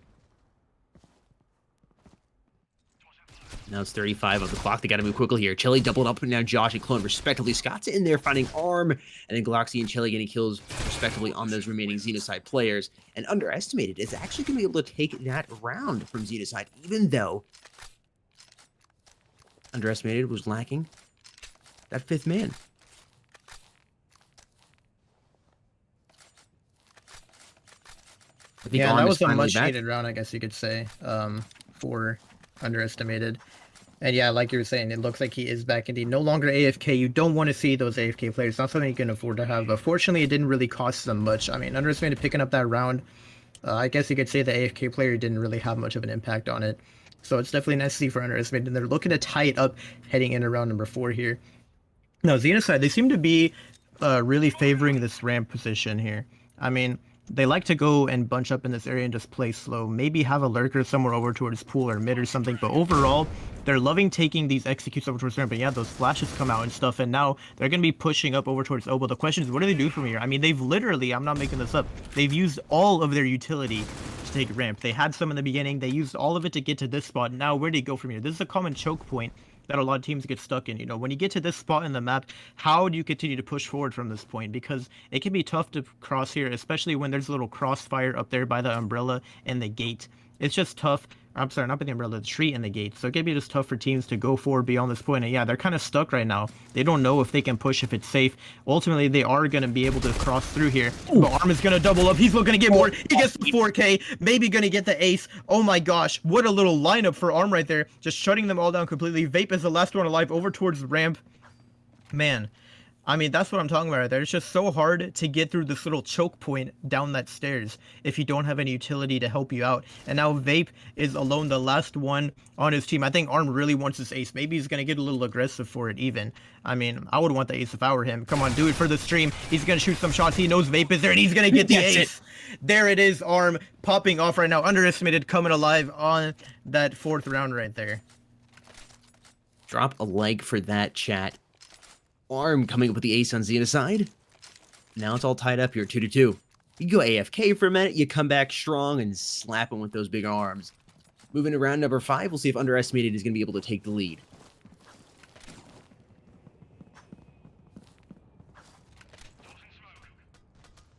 Now it's 35 on the clock. They got to move quickly here. Chili doubled up, and now Josh and Clone respectively. Scott's in there finding Arm, and then Gloxy and Chili getting kills respectively on those remaining Xenocide players. And underestimated is actually going to be able to take that round from Xenocide, even though underestimated was lacking that 5th man. I think Yeah, Arm that is was a finally much back. needed round, I guess you could say, for underestimated. And yeah, like you were saying, it looks like he is back indeed. No longer AFK. You don't want to see those AFK players. Not something you can afford to have. But fortunately, it didn't really cost them much. I mean, underestimated picking up that round. I guess you could say the AFK player didn't really have much of an impact on it. So it's definitely nice to see for underestimated. And they're looking to tie it up heading into round number 4 here. No, Xenocide, they seem to be really favoring this ramp position here. I mean, they like to go and bunch up in this area and just play slow. Maybe have a lurker somewhere over towards pool or mid or something. But overall, they're loving taking these executes over towards ramp. But yeah, those flashes come out and stuff. And now they're going to be pushing up over towards elbow. The question is, what do they do from here? I mean, they've literally, I'm not making this up, they've used all of their utility to take ramp. They had some in the beginning. They used all of it to get to this spot. Now, where do you go from here? This is a common choke point that a lot of teams get stuck in. You know, when you get to this spot in the map, how do you continue to push forward from this point? Because it can be tough to cross here, especially when there's a little crossfire up there by the umbrella and the gate. It's just tough. I'm sorry, not by the umbrella, the tree and the gate. So it can be just tough for teams to go forward beyond this point. And yeah, they're kind of stuck right now. They don't know if they can push, if it's safe. Ultimately, they are going to be able to cross through here. But Arm is going to double up. He's looking to get more. He gets the 4K. Maybe going to get the ace. Oh my gosh. What a little lineup for Arm right there. Just shutting them all down completely. Vape is the last one alive over towards the ramp. Man. I mean, that's what I'm talking about right there. It's just so hard to get through this little choke point down that stairs if you don't have any utility to help you out. And now Vape is alone, the last one on his team. I think Arm really wants this ace. Maybe he's going to get a little aggressive for it even. I mean, I would want the ace if I were him. Come on, do it for the stream. He's going to shoot some shots. He knows Vape is there, and he's going to get the ace. There it is, Arm popping off right now. Underestimated coming alive on that 4th round right there. Drop a like for that, chat. Arm coming up with the ace on Xenocide. Now it's all tied up here, 2-2. You go AFK for a minute, you come back strong and slap him with those big arms. Moving to round number 5, we'll see if underestimated is going to be able to take the lead.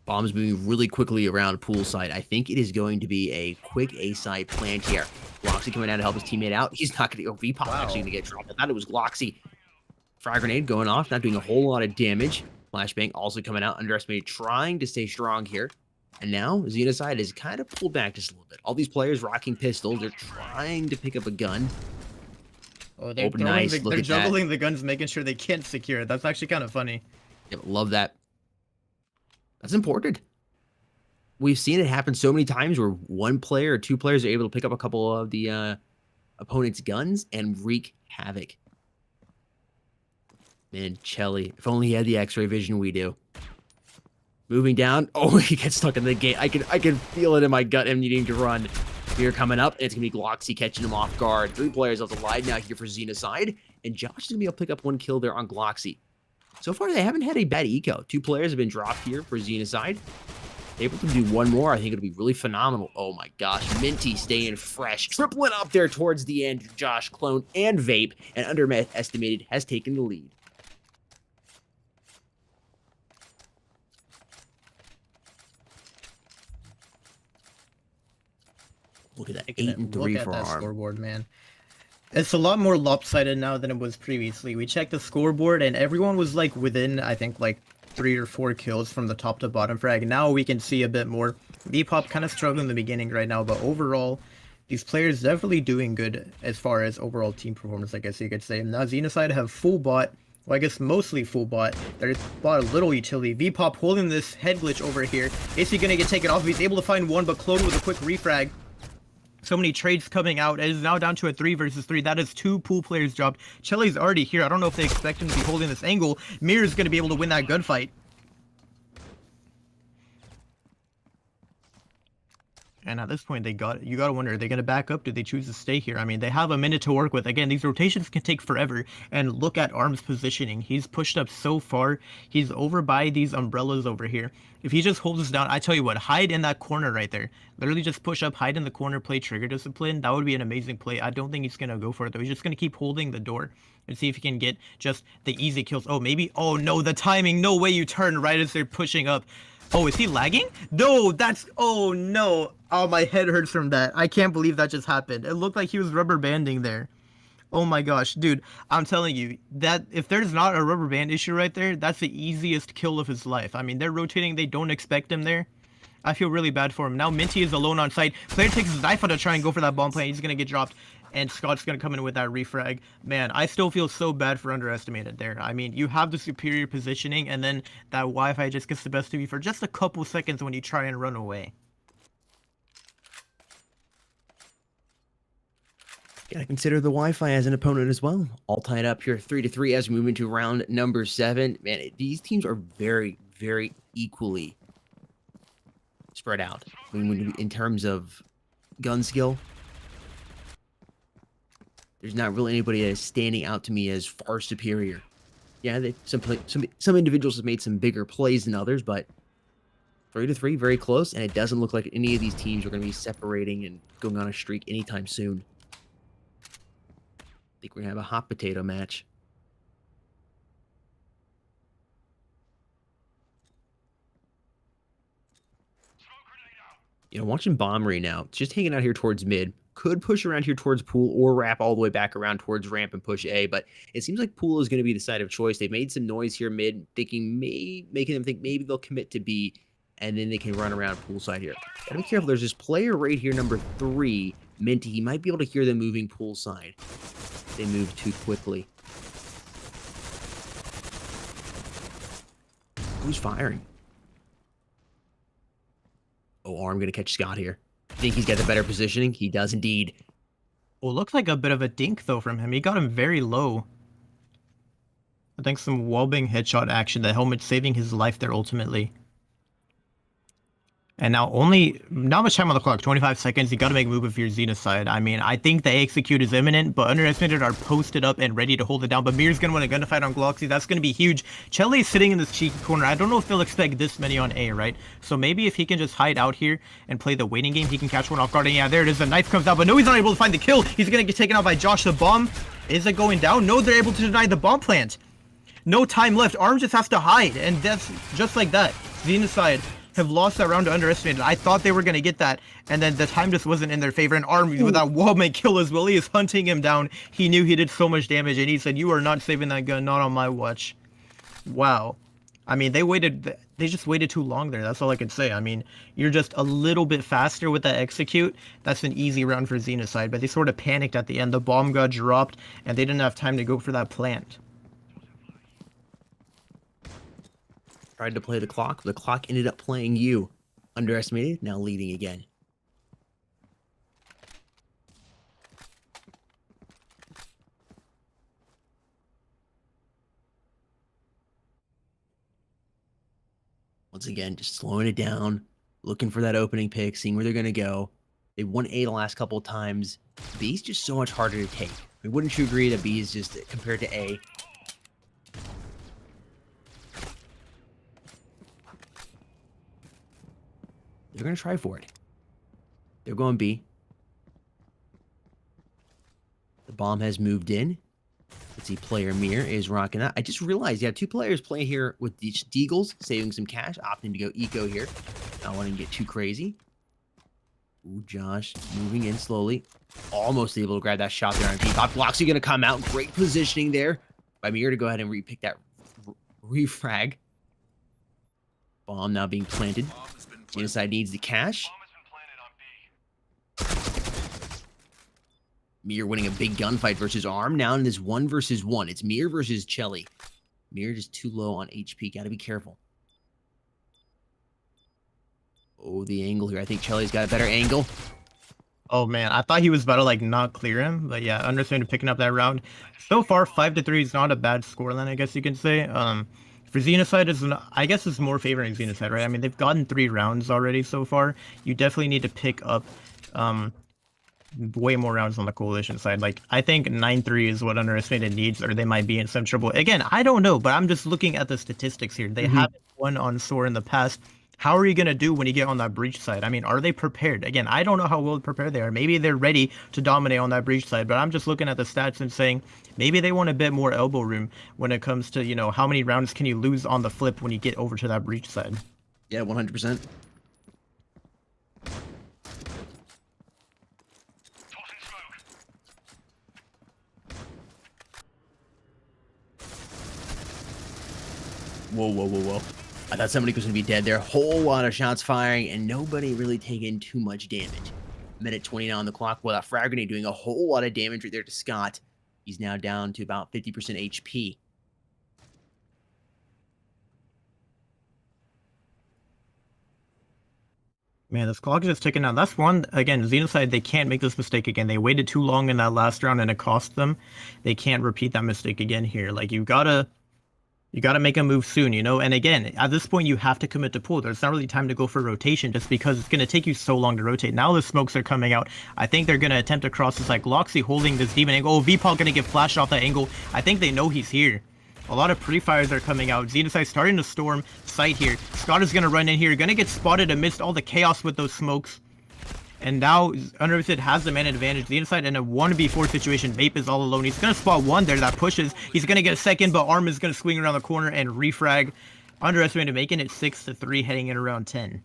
Bombs moving really quickly around poolside. I think it is going to be a quick A-side plant here. Gloxy coming out to help his teammate out. He's not going to go V-pop, actually going to get dropped. I thought it was Gloxy. Frag grenade going off, not doing a whole lot of damage. Flashbang also coming out, underestimated, trying to stay strong here. And now Xenocide is kind of pulled back just a little bit. All these players rocking pistols. They're trying to pick up a gun. Oh, they're, nice. they're juggling the guns, making sure they can't secure it. That's actually kind of funny. Yeah, love that. That's important. We've seen it happen so many times where one player or 2 players are able to pick up a couple of the opponent's guns and wreak havoc. Man, Chelly, if only he had the X-ray vision we do. Moving down. Oh, he gets stuck in the gate. I can feel it in my gut, him needing to run. Here coming up, and it's going to be Gloxy catching him off guard. 3 players left alive now here for Xenocide, and Josh is going to be able to pick up 1 kill there on Gloxy. So far, they haven't had a bad eco. 2 players have been dropped here for Xenocide. Able to do 1 more. I think it'll be really phenomenal. Oh my gosh. Minty staying fresh. Tripling up there towards the end. Josh, Clone, and Vape, and underestimated has taken the lead. Look at that, Taking 8 and 3 look at for that Arm. scoreboard, man. It's a lot more lopsided now than it was previously. We checked the scoreboard and everyone was like within, I think, like 3 or 4 kills from the top to bottom frag. Now we can see a bit more. Depop kind of struggled in the beginning right now, but overall, these players definitely doing good as far as overall team performance, I guess you could say. Now Xenocide have full bot, well, I guess mostly full bot. They're bought a little utility. Vpop holding this head glitch over here. Is he gonna get taken off? He's able to find one, but Clone with a quick refrag. So many trades coming out. It is now down to a 3 versus 3. That is 2 pool players dropped. Chelly's already here. I don't know if they expect him to be holding this angle. Mir is going to be able to win that gunfight. And at this point, you gotta wonder, are they gonna back up? Do they choose to stay here? I mean, they have a minute to work with. Again, these rotations can take forever. And look at Arm's positioning. He's pushed up so far. He's over by these umbrellas over here. If he just holds us down, I tell you what, hide in that corner right there. Literally just push up, hide in the corner, play trigger discipline. That would be an amazing play. I don't think he's gonna go for it though. He's just gonna keep holding the door and see if he can get just the easy kills. Oh, maybe. Oh no, the timing. No way you turn right as they're pushing up. Oh, is he lagging? No, that's... Oh, no. Oh, my head hurts from that. I can't believe that just happened. It looked like he was rubber banding there. Oh my gosh, dude. I'm telling you, that if there's not a rubber band issue right there, that's the easiest kill of his life. I mean, they're rotating. They don't expect him there. I feel really bad for him. Now Minty is alone on site. Player takes his knife out to try and go for that bomb plant. He's going to get dropped. And Scott's going to come in with that refrag. Man, I still feel so bad for underestimated there. I mean, you have the superior positioning, and then that Wi-Fi just gets the best of you for just a couple seconds when you try and run away. Gotta consider the Wi-Fi as an opponent as well. All tied up here, 3-3 as we move into round number 7. Man, these teams are very, very equally spread out. I mean, in terms of gun skill, there's not really anybody that is standing out to me as far superior. Yeah, some individuals have made some bigger plays than others, but 3-3, very close, and it doesn't look like any of these teams are going to be separating and going on a streak anytime soon. I think we're going to have a hot potato match. You know, watching Bomb right now, just hanging out here towards mid, could push around here towards pool or wrap all the way back around towards ramp and push A, but it seems like pool is going to be the side of choice. They've made some noise here mid, making them think maybe they'll commit to B, and then they can run around pool side here. Gotta be careful. There's this player right here, number 3, Minty. He might be able to hear them moving pool side. They move too quickly. Who's firing? Oh, Arm going to catch Scott here. Think he's got the better positioning? He does indeed. Well, looks like a bit of a dink, though, from him. He got him very low. I think some wallbang headshot action. The helmet saving his life there, ultimately. And now not much time on the clock, 25 seconds. You got to make a move if you're Xenocide. I mean, I think the execute is imminent, but underestimated are posted up and ready to hold it down. But Mir's going to win a gunfight on Gloxy. That's going to be huge. Chelly is sitting in this cheeky corner. I don't know if they'll expect this many on A, right? So maybe if he can just hide out here and play the waiting game, he can catch one off guard. And yeah, there it is. The knife comes out, but no, he's not able to find the kill. He's going to get taken out by Josh. The bomb, is it going down? No, they're able to deny the bomb plant. No time left. Arm just has to hide, and that's just like that. Xenocide have lost that round to underestimated. I thought they were going to get that, and then the time just wasn't in their favor. And Arm with that wallbang kill as well. He is hunting him down. He knew he did so much damage, and he said, "You are not saving that gun, not on my watch." Wow. I mean, they just waited too long there. That's all I can say. I mean, you're just a little bit faster with that execute. That's an easy round for Xenocide, but they sort of panicked at the end. The bomb got dropped, and they didn't have time to go for that plant. Tried to play the clock. The clock ended up playing you. Underestimated, now leading again. Once again, just slowing it down, looking for that opening pick, seeing where they're going to go. They won A the last couple of times. B's just so much harder to take. I mean, wouldn't you agree that B is just, compared to A, they're going to try for it. They're going B. The bomb has moved in. Let's see, player Mir is rocking out. I just realized, yeah, 2 players playing here with these Deagles, saving some cash, opting to go eco here. Not wanting to get too crazy. Ooh, Josh moving in slowly. Almost able to grab that shot there on P-Pop. Loxy gonna come out. Great positioning there by Mir to go ahead and repick that refrag. Bomb now being planted. Bomb has been planted. Xenocide needs the cash. Mir winning a big gunfight versus Arm. Now in this 1 versus 1. It's Mir versus Chelly. Mir just too low on HP. Gotta be careful. Oh, the angle here. I think Chelly's got a better angle. Oh man, I thought he was about to like not clear him, but yeah, understand picking up that round. So far, 5-3 is not a bad scoreline, I guess you can say. For Xenocide, I guess it's more favoring Xenocide, right? I mean, they've gotten 3 rounds already so far. You definitely need to pick up way more rounds on the coalition side. Like, I think 9-3 is what Underestimated needs, or they might be in some trouble. Again, I don't know, but I'm just looking at the statistics here. They haven't won on soar in the past. How are you going to do when you get on that breach side? I mean, are they prepared? Again, I don't know how well prepared they are. Maybe they're ready to dominate on that breach side, but I'm just looking at the stats and saying maybe they want a bit more elbow room when it comes to, you know, how many rounds can you lose on the flip when you get over to that breach side. Yeah, 100%. Whoa, whoa, whoa, whoa. I thought somebody was going to be dead there. Whole lot of shots firing and nobody really taking too much damage. Minute 29 on the clock. Well, that frag grenade doing a whole lot of damage right there to Scott. He's now down to about 50% HP. Man, this clock is just ticking down. That's one, again, Xenocide, they can't make this mistake again. They waited too long in that last round and it cost them. They can't repeat that mistake again here. Like, you gotta make a move soon, you know? And again, at this point, you have to commit to pull. There's not really time to go for rotation just because it's going to take you so long to rotate. Now the smokes are coming out. I think they're going to attempt to cross this, like Loxy holding this demon angle. Oh, VPOL going to get flashed off that angle. I think they know he's here. A lot of pre-fires are coming out. Xenocide starting to storm site here. Scott is going to run in here. Going to get spotted amidst all the chaos with those smokes. And now Underrated has the man advantage. Xenocide in a 1v4 situation. Vape is all alone. He's going to spot one there that pushes. He's going to get a second, but Arm is going to swing around the corner and refrag. Underestimated, making it 6-3, heading in around 10.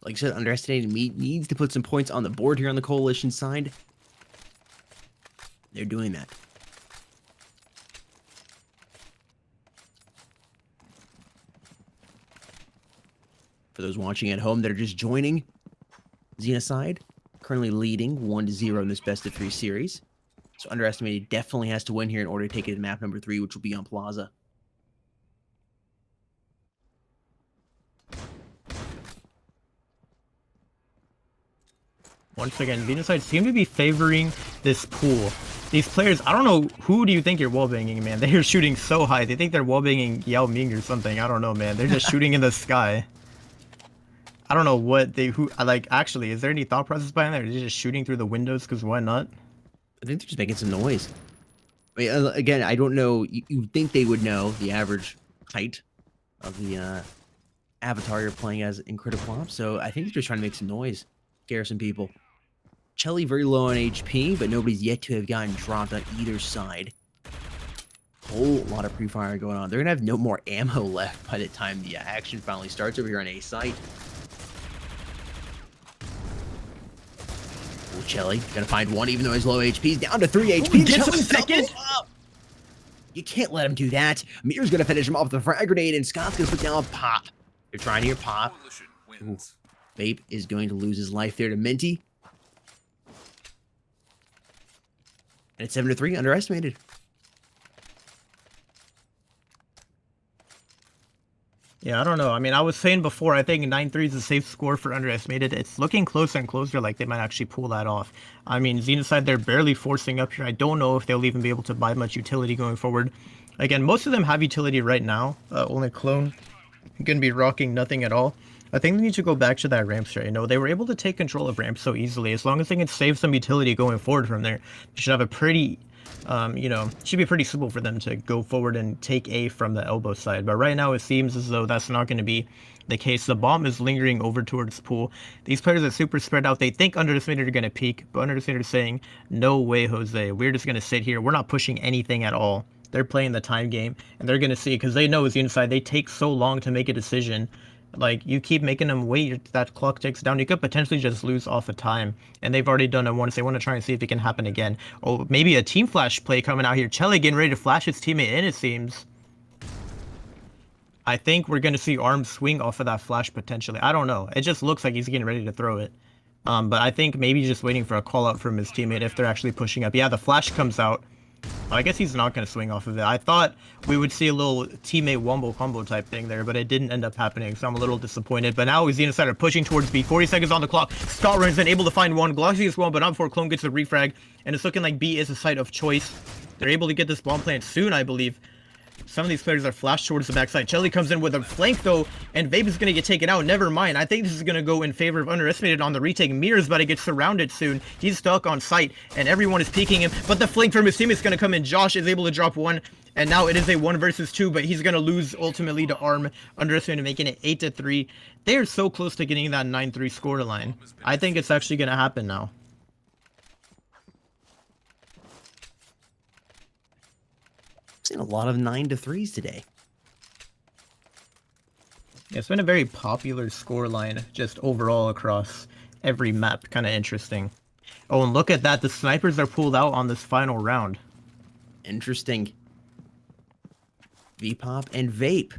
Like I said, Underestimated needs to put some points on the board here on the coalition side. They're doing that. For those watching at home that are just joining, Xenocide currently leading 1-0 in this best of 3 series. So Underestimated definitely has to win here in order to take it to map number 3, which will be on Plaza. Once again, Xenocide seem to be favoring this pool. These players, I don't know, who do you think you're wallbanging, man? They are shooting so high. They think they're wallbanging Yao Ming or something. I don't know, man. They're just shooting in the sky. I don't know what actually, is there any thought process behind that? Are they just shooting through the windows because why not? I think they're just making some noise. I mean, again, I don't know. You'd think they would know the average height of the avatar you're playing as in Critical Ops, so I think they're just trying to make some noise, scare some people. Chelly very low on HP, but nobody's yet to have gotten dropped on either side. Whole lot of pre-fire going on. They're gonna have no more ammo left by the time the action finally starts over here on A site. Oh, Chelly gonna find one, even though he's low HP. He's down to 3 HP. He gets a second. You can't let him do that. Mir's gonna finish him off with a frag grenade, and Scott's gonna put down a pop. They're trying to hear pop. Ooh. Vape is going to lose his life there to Minty. And it's 7-3, Underestimated. Yeah, I don't know. I mean, I was saying before, I think 9-3 is a safe score for Underestimated. It's looking closer and closer like they might actually pull that off. I mean, Xenocide, they're barely forcing up here. I don't know if they'll even be able to buy much utility going forward. Again, most of them have utility right now. Only Clone going to be rocking nothing at all. I think they need to go back to that ramp strat. You know, they were able to take control of ramp so easily. As long as they can save some utility going forward from there, they should have a pretty... you know, should be pretty simple for them to go forward and take A from the elbow side. But right now it seems as though that's not going to be the case. The bomb is lingering over towards pool. These players are super spread out. They think Underestimated are going to peek, but Underestimated is saying, no way, Jose. We're just going to sit here. We're not pushing anything at all. They're playing the time game, and they're going to see, because they know it's inside. They take so long to make a decision. Like, you keep making them wait, that clock ticks down, you could potentially just lose off of time. And they've already done it once. They want to try and see if it can happen again. Oh, maybe a team flash play coming out here. Chele getting ready to flash his teammate in, it seems. I think we're going to see Arm swing off of that flash potentially. I don't know. It just looks like he's getting ready to throw it. But I think maybe just waiting for a call out from his teammate if they're actually pushing up. Yeah, the flash comes out. I guess he's not going to swing off of it. I thought we would see a little teammate wombo combo type thing there, but it didn't end up happening, so I'm a little disappointed. But now Xenocide are pushing towards B. 40 seconds on the clock. Scott runs in, able to find one. Gloxy gets one, but not before Clone gets the refrag. And it's looking like B is a site of choice. They're able to get this bomb plant soon, I believe. Some of these players are flashed towards the backside. Chele comes in with a flank though, and Vape is going to get taken out. Never mind. I think this is going to go in favor of Underestimated on the retake. Mir is about to get surrounded soon. He's stuck on site, and everyone is peeking him. But the flank from his team is going to come in. Josh is able to drop one, and now it is a 1 versus 2, but he's going to lose ultimately to Arm. Underestimated making it 8-3. They are so close to getting that 9-3 scoreline. I think it's actually going to happen now. Seen a lot of 9-3s today. Yeah, it's been a very popular scoreline just overall across every map. Kind of interesting. Oh, and look at that. The snipers are pulled out on this final round. Interesting. V-Pop and Vape.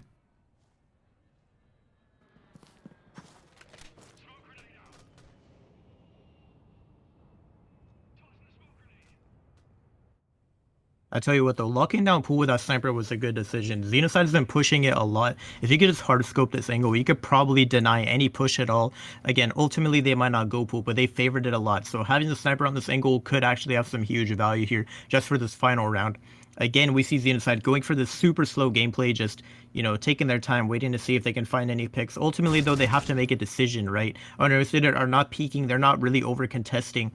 I tell you what though, locking down pool with that sniper was a good decision. Xenocide's been pushing it a lot. If you could just hard scope this angle, you could probably deny any push at all. Again, ultimately they might not go pool, but they favored it a lot. So having the sniper on this angle could actually have some huge value here just for this final round. Again, we see Xenocide going for this super slow gameplay, just, you know, taking their time, waiting to see if they can find any picks. Ultimately though, they have to make a decision, right? Underestimated are not peeking, they're not really over contesting.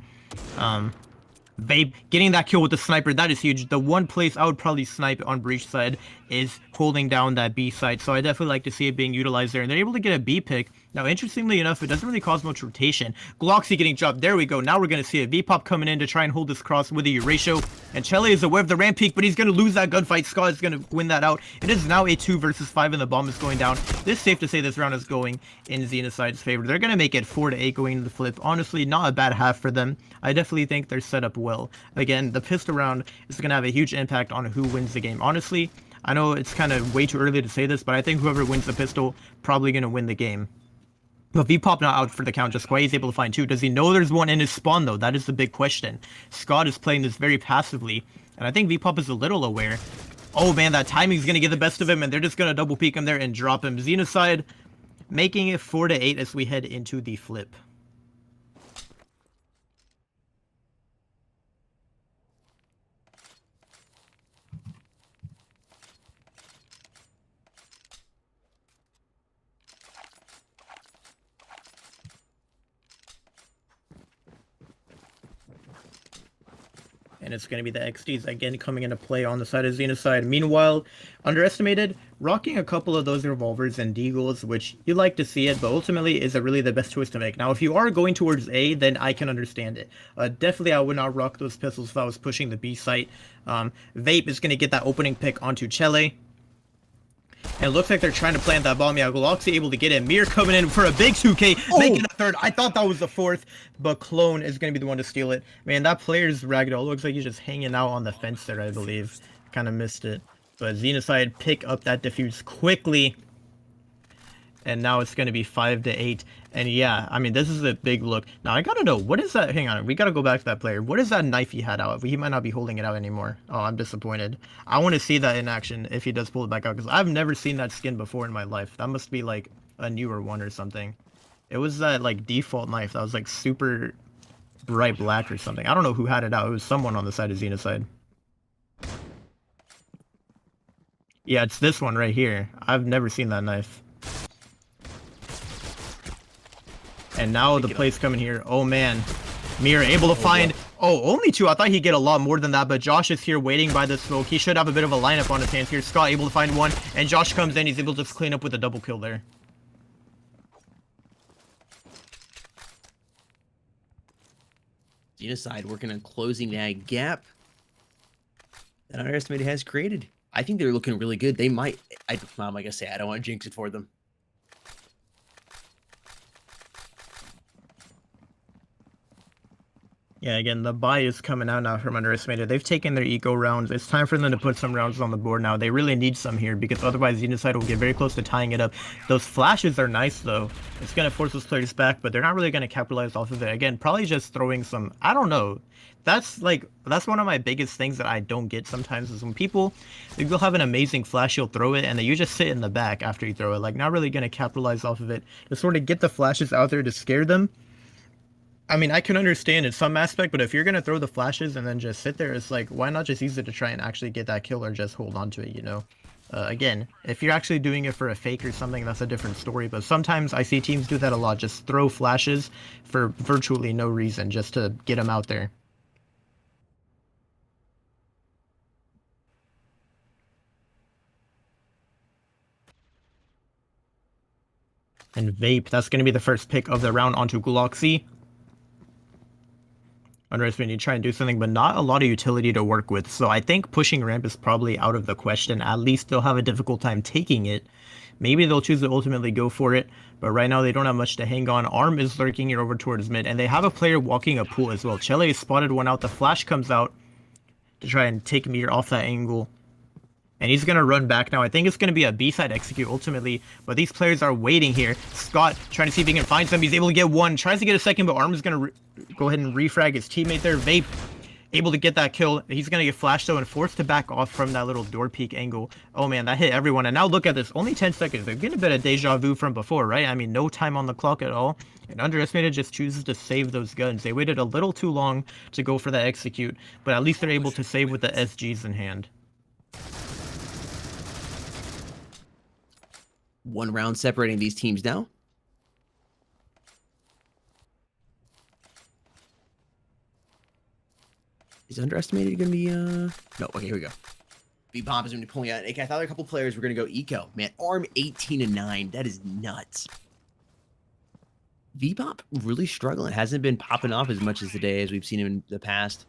Vape getting that kill with the sniper, that is huge. The one place I would probably snipe on breach side is holding down that B site, so I definitely like to see it being utilized there, and they're able to get a B pick. Now interestingly enough, it doesn't really cause much rotation. Gloxy getting dropped, there we go. Now we're going to see a V-pop coming in to try and hold this cross with a ratio, and Chele is aware of the ramp peak, but he's going to lose that gunfight. Scott is going to win that out. It is now a 2 versus 5 and the bomb is going down. It's safe to say this round is going in Xenocide's favor. They're going to make it 4-8 going into the flip. Honestly, not a bad half for them. I definitely think they're set up well. Again, the pistol round is going to have a huge impact on who wins the game. Honestly, I know it's kind of way too early to say this, but I think whoever wins the pistol probably going to win the game. But V-Pop not out for the count, just why he's able to find 2. Does he know there's one in his spawn though? That is the big question. Scott is playing this very passively, and I think V-Pop is a little aware. Oh man, that timing's going to get the best of him, and they're just going to double peek him there and drop him. Xenocide making it 4-8 as we head into the flip. And it's going to be the XDs again coming into play on the side of Xenocide. Meanwhile, Underestimated rocking a couple of those revolvers and deagles, which you like to see it, but ultimately is it really the best choice to make? Now, if you are going towards A, then I can understand it. Definitely, I would not rock those pistols if I was pushing the B site. Vape is going to get that opening pick onto Chele. And it looks like they're trying to plant that bomb. Yeah, Gloxy able to get it. Mir coming in for a big 2K, making a 3rd. I thought that was the 4th, but Clone is going to be the one to steal it. Man, that player's ragdoll. Looks like he's just hanging out on the fence there, I believe. Kind of missed it. But Xenocide pick up that defuse quickly. And now it's going to be 5-8. And yeah, I mean, this is a big look. Now, I got to know, what is that? Hang on, we got to go back to that player. What is that knife he had out? He might not be holding it out anymore. Oh, I'm disappointed. I want to see that in action if he does pull it back out, because I've never seen that skin before in my life. That must be like a newer one or something. It was that like default knife that was like super bright black or something. I don't know who had it out. It was someone on the side of Xenocide. Yeah, it's this one right here. I've never seen that knife. And now the play's coming here. Oh man. Mir able to find... Oh, only 2. I thought he'd get a lot more than that, but Josh is here waiting by the smoke. He should have a bit of a lineup on his hands here. Scott able to find 1, and Josh comes in. He's able to clean up with a double kill there. Xenocide working on closing that gap that Underestimated has created. I think they're looking really good. They might... I'm going to say, I don't want to jinx it for them. Yeah, again, the buy is coming out now from Underestimated. They've taken their eco rounds. It's time for them to put some rounds on the board now. They really need some here because otherwise Xenocide will get very close to tying it up. Those flashes are nice though. It's going to force those players back, but they're not really going to capitalize off of it. Again, probably just throwing some, I don't know. That's one of my biggest things that I don't get sometimes is when people, you'll have an amazing flash, you'll throw it, and then you just sit in the back after you throw it. Like, not really going to capitalize off of it. Just sort of get the flashes out there to scare them. I mean, I can understand in some aspect, but if you're going to throw the flashes and then just sit there, it's like, why not just use it to try and actually get that kill or just hold on to it, you know? Again, if you're actually doing it for a fake or something, that's a different story, but sometimes I see teams do that a lot, just throw flashes for virtually no reason, just to get them out there. And Vape, that's going to be the first pick of the round onto Galaxy. Underestimated, try and do something, but not a lot of utility to work with. So I think pushing ramp is probably out of the question. At least they'll have a difficult time taking it. Maybe they'll choose to ultimately go for it, but right now they don't have much to hang on. Arm is lurking here over towards mid, and they have a player walking a pool as well. Chele spotted one out. The flash comes out to try and take Mir off that angle. And he's going to run back now. I think it's going to be a B-side execute ultimately, but these players are waiting here. Scott trying to see if he can find some. He's able to get one. Tries to get a second, but Arm is going to go ahead and refrag his teammate there. Vape able to get that kill. He's going to get flashed though and forced to back off from that little door peek angle. Oh man, that hit everyone. And now look at this. Only 10 seconds. They're getting a bit of deja vu from before, right? I mean, no time on the clock at all. And Underestimated just chooses to save those guns. They waited a little too long to go for that execute, but at least they're able to save with the SGs in hand. One round separating these teams now. Is Underestimated going to be, no, okay, here we go. V-Pop is going to be pulling out. I thought a couple players were going to go eco. Man, Arm 18-9. That is nuts. V-Pop really struggling. Hasn't been popping off as much as today as we've seen him in the past.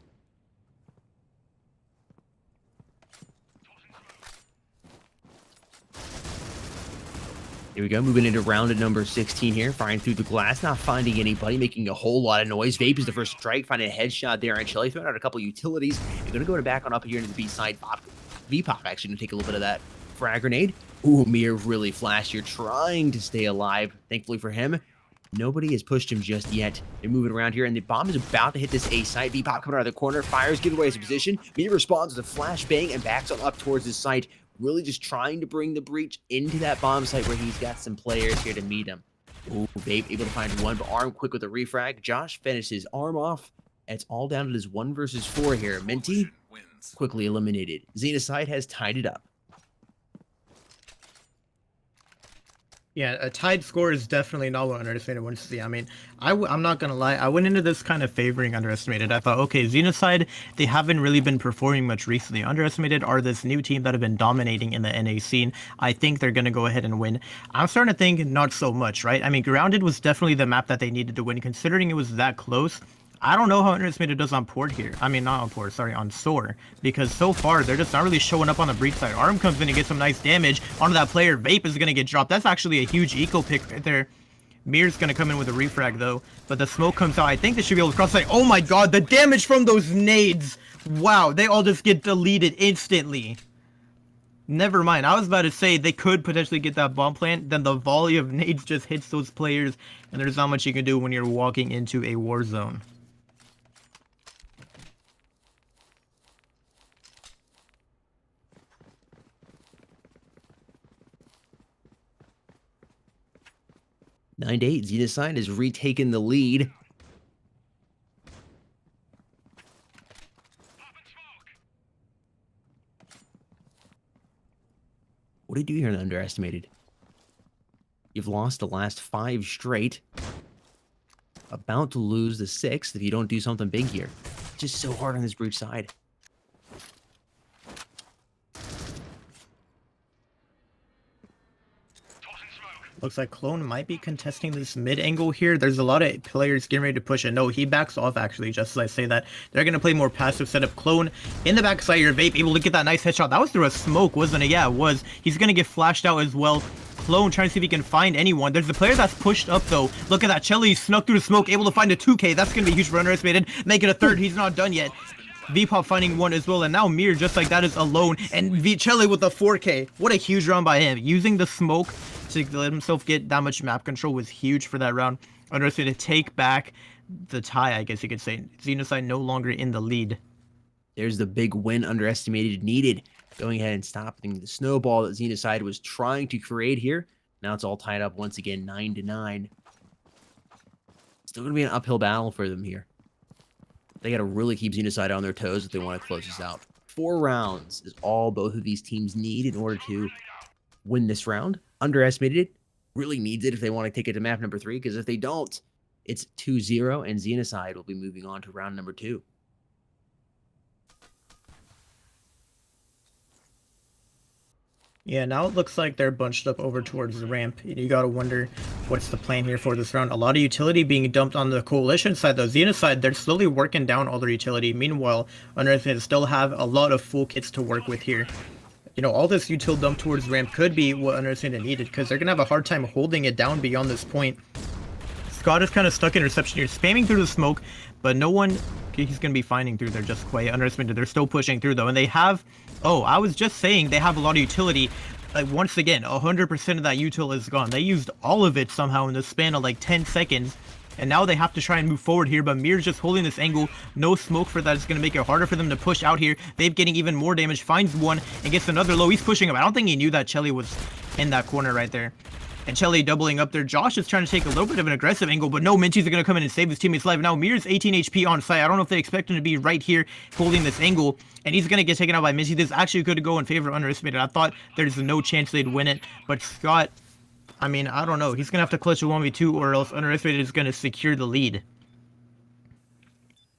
Here we go, moving into round number 16 here, firing through the glass, not finding anybody, making a whole lot of noise. Vape is the first strike, finding a headshot there on Chele, throwing out a couple utilities. They're going to go back on up here into the B side. V-Pop actually going to take a little bit of that frag grenade. Ooh, Mir really flashed here, trying to stay alive. Thankfully for him, nobody has pushed him just yet. They're moving around here, and the bomb is about to hit this A site. V-Pop coming out of the corner, fires, gives away his position. Mir responds with a flashbang and backs on up towards his site. Really just trying to bring the breach into that bomb site where he's got some players here to meet him. Ooh, Vape able to find one, but Arm quick with a refrag. Josh finishes Arm off. And it's all down to this 1 versus 4 here. Minty quickly eliminated. Xenocide has tied it up. Yeah, a tied score is definitely not what Underestimated wants to see. I mean, I'm not going to lie. I went into this kind of favoring Underestimated. I thought, okay, Xenocide, they haven't really been performing much recently. Underestimated are this new team that have been dominating in the NA scene. I think they're going to go ahead and win. I'm starting to think not so much, right? I mean, Grounded was definitely the map that they needed to win, considering it was that close. I don't know how Underestimated does on port here. I mean, not on port, sorry, on soar. Because so far, they're just not really showing up on the breach side. Arm comes in and gets some nice damage onto that player. Vape is going to get dropped. That's actually a huge eco pick right there. Mir's going to come in with a refrag, though. But the smoke comes out. I think they should be able to cross site. Oh my god, the damage from those nades! Wow, they all just get deleted instantly. Never mind. I was about to say they could potentially get that bomb plant. Then the volley of nades just hits those players. And there's not much you can do when you're walking into a war zone. Nine to 8. Xenocide has retaken the lead. What do you do here in Underestimated? You've lost the last 5 straight. About to lose the 6th if you don't do something big here. Just so hard on this breach side. Looks like Clone might be contesting this mid angle here. There's a lot of players getting ready to push it. No, he backs off actually, just as I say that. They're going to play more passive setup. Clone in the backside here. Vape able to get that nice headshot. That was through a smoke, wasn't it? Yeah, it was. He's going to get flashed out as well. clone, trying to see if he can find anyone. There's a player that's pushed up though. Look at that. Chelly snuck through the smoke, able to find a 2K. That's going to be huge for Underestimated. Make it a third. He's not done yet. Vpop finding one as well, and now Mir just like that is alone, and Chelly with a 4K. What a huge round by him. Using the smoke to let himself get that much map control was huge for that round. Underestimated to take back the tie, I guess you could say. Xenocide no longer in the lead. There's the big win Underestimated needed. Going ahead and stopping the snowball that Xenocide was trying to create here. Now it's all tied up once again, 9-9. Still going to be an uphill battle for them here. They got to really keep Xenocide on their toes if they want to close this out. 4 rounds is all both of these teams need in order to win this round. Underestimated really needs it if they want to take it to map number 3, because if they don't, it's 2-0, and Xenocide will be moving on to round number 2. Yeah, now it looks like they're bunched up over towards the ramp. You gotta wonder what's the plan here for this round. A lot of utility being dumped on the coalition side, though. Xenocide, they're slowly working down all their utility. Meanwhile, Underestimated still have a lot of full kits to work with here. You know, all this util dump towards ramp could be what Underestimated needed, because they're gonna have a hard time holding it down beyond this point. Scott is kind of stuck in reception here, spamming through the smoke, but no one he's going to be finding through there just quite. Underestimated. They're still pushing through, though, and they have... Oh, I was just saying they have a lot of utility. Like, once again, 100% of that util is gone. They used all of it somehow in the span of, like, 10 seconds, and now they have to try and move forward here, but Mir's just holding this angle. No smoke for that. It's going to make it harder for them to push out here. They've getting even more damage. Finds one and gets another low. He's pushing him. I don't think he knew that Chelly was in that corner right there. And Chelly doubling up there. Josh is trying to take a little bit of an aggressive angle, but no, Minchies are going to come in and save his teammate's life. Now, Mir's 18 HP on site. I don't know if they expect him to be right here holding this angle, and he's going to get taken out by Minchie. This actually could go in favor of Underestimated. I thought there's no chance they'd win it, but Scott, I mean, I don't know. He's going to have to clutch a 1v2, or else Underestimated is going to secure the lead.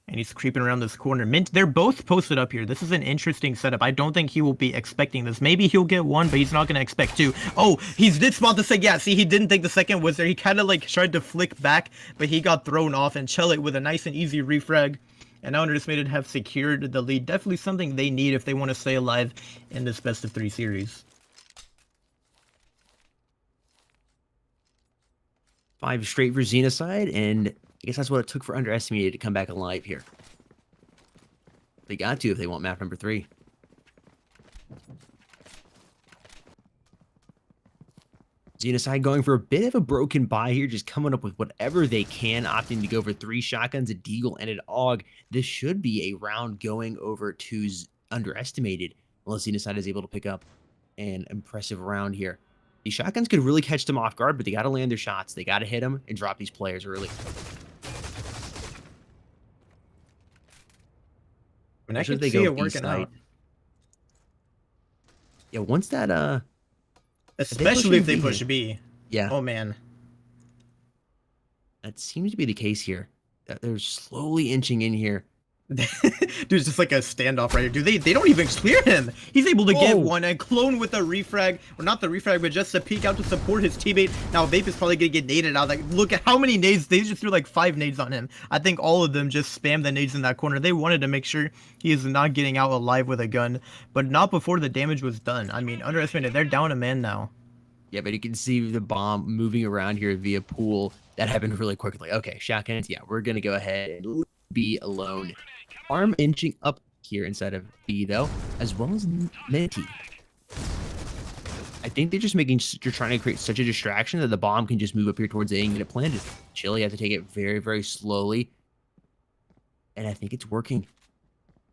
And he's creeping around this corner. Mint, they're both posted up here. This is an interesting setup. I don't think he will be expecting this. Maybe he'll get one, but he's not going to expect two. Oh, he did spot the second. Yeah, see, he didn't think the second was there. He kind of like tried to flick back, but he got thrown off, and Chelly with a nice and easy refrag. And now Underestimated have secured the lead. Definitely something they need if they want to stay alive in this best of 3 series. 5 straight for Xenocide, and I guess that's what it took for Underestimated to come back alive here. They got to if they want map number 3. Xenocide going for a bit of a broken buy here, just coming up with whatever they can, opting to go for 3 shotguns, a deagle, and an AUG. This should be a round going over to Underestimated, unless Xenocide is able to pick up an impressive round here. These shotguns could really catch them off guard, but they got to land their shots. They got to hit them and drop these players early. And I can see it working out. Yeah, once that especially if they push B. Yeah. Oh man. That seems to be the case here. They're slowly inching in here. Dude, it's just like a standoff right here. Dude, they don't even clear him. He's able to get one and clone with a refrag. Or not the refrag, but just to peek out to support his teammate. Now Vape is probably gonna get naded out. Like, look at how many nades. They just threw like 5 nades on him. I think all of them just spammed the nades in that corner. They wanted to make sure he is not getting out alive with a gun, but not before the damage was done. I mean, Underestimated, they're down a man now. Yeah, but you can see the bomb moving around here via pool. That happened really quickly. Okay, shotguns. Yeah, we're gonna go ahead and be alone. Arm inching up here inside of B though, as well as Minty. I think they're just they're trying to create such a distraction that the bomb can just move up here towards A and get it planted. Chili have to take it very, very slowly, and I think it's working.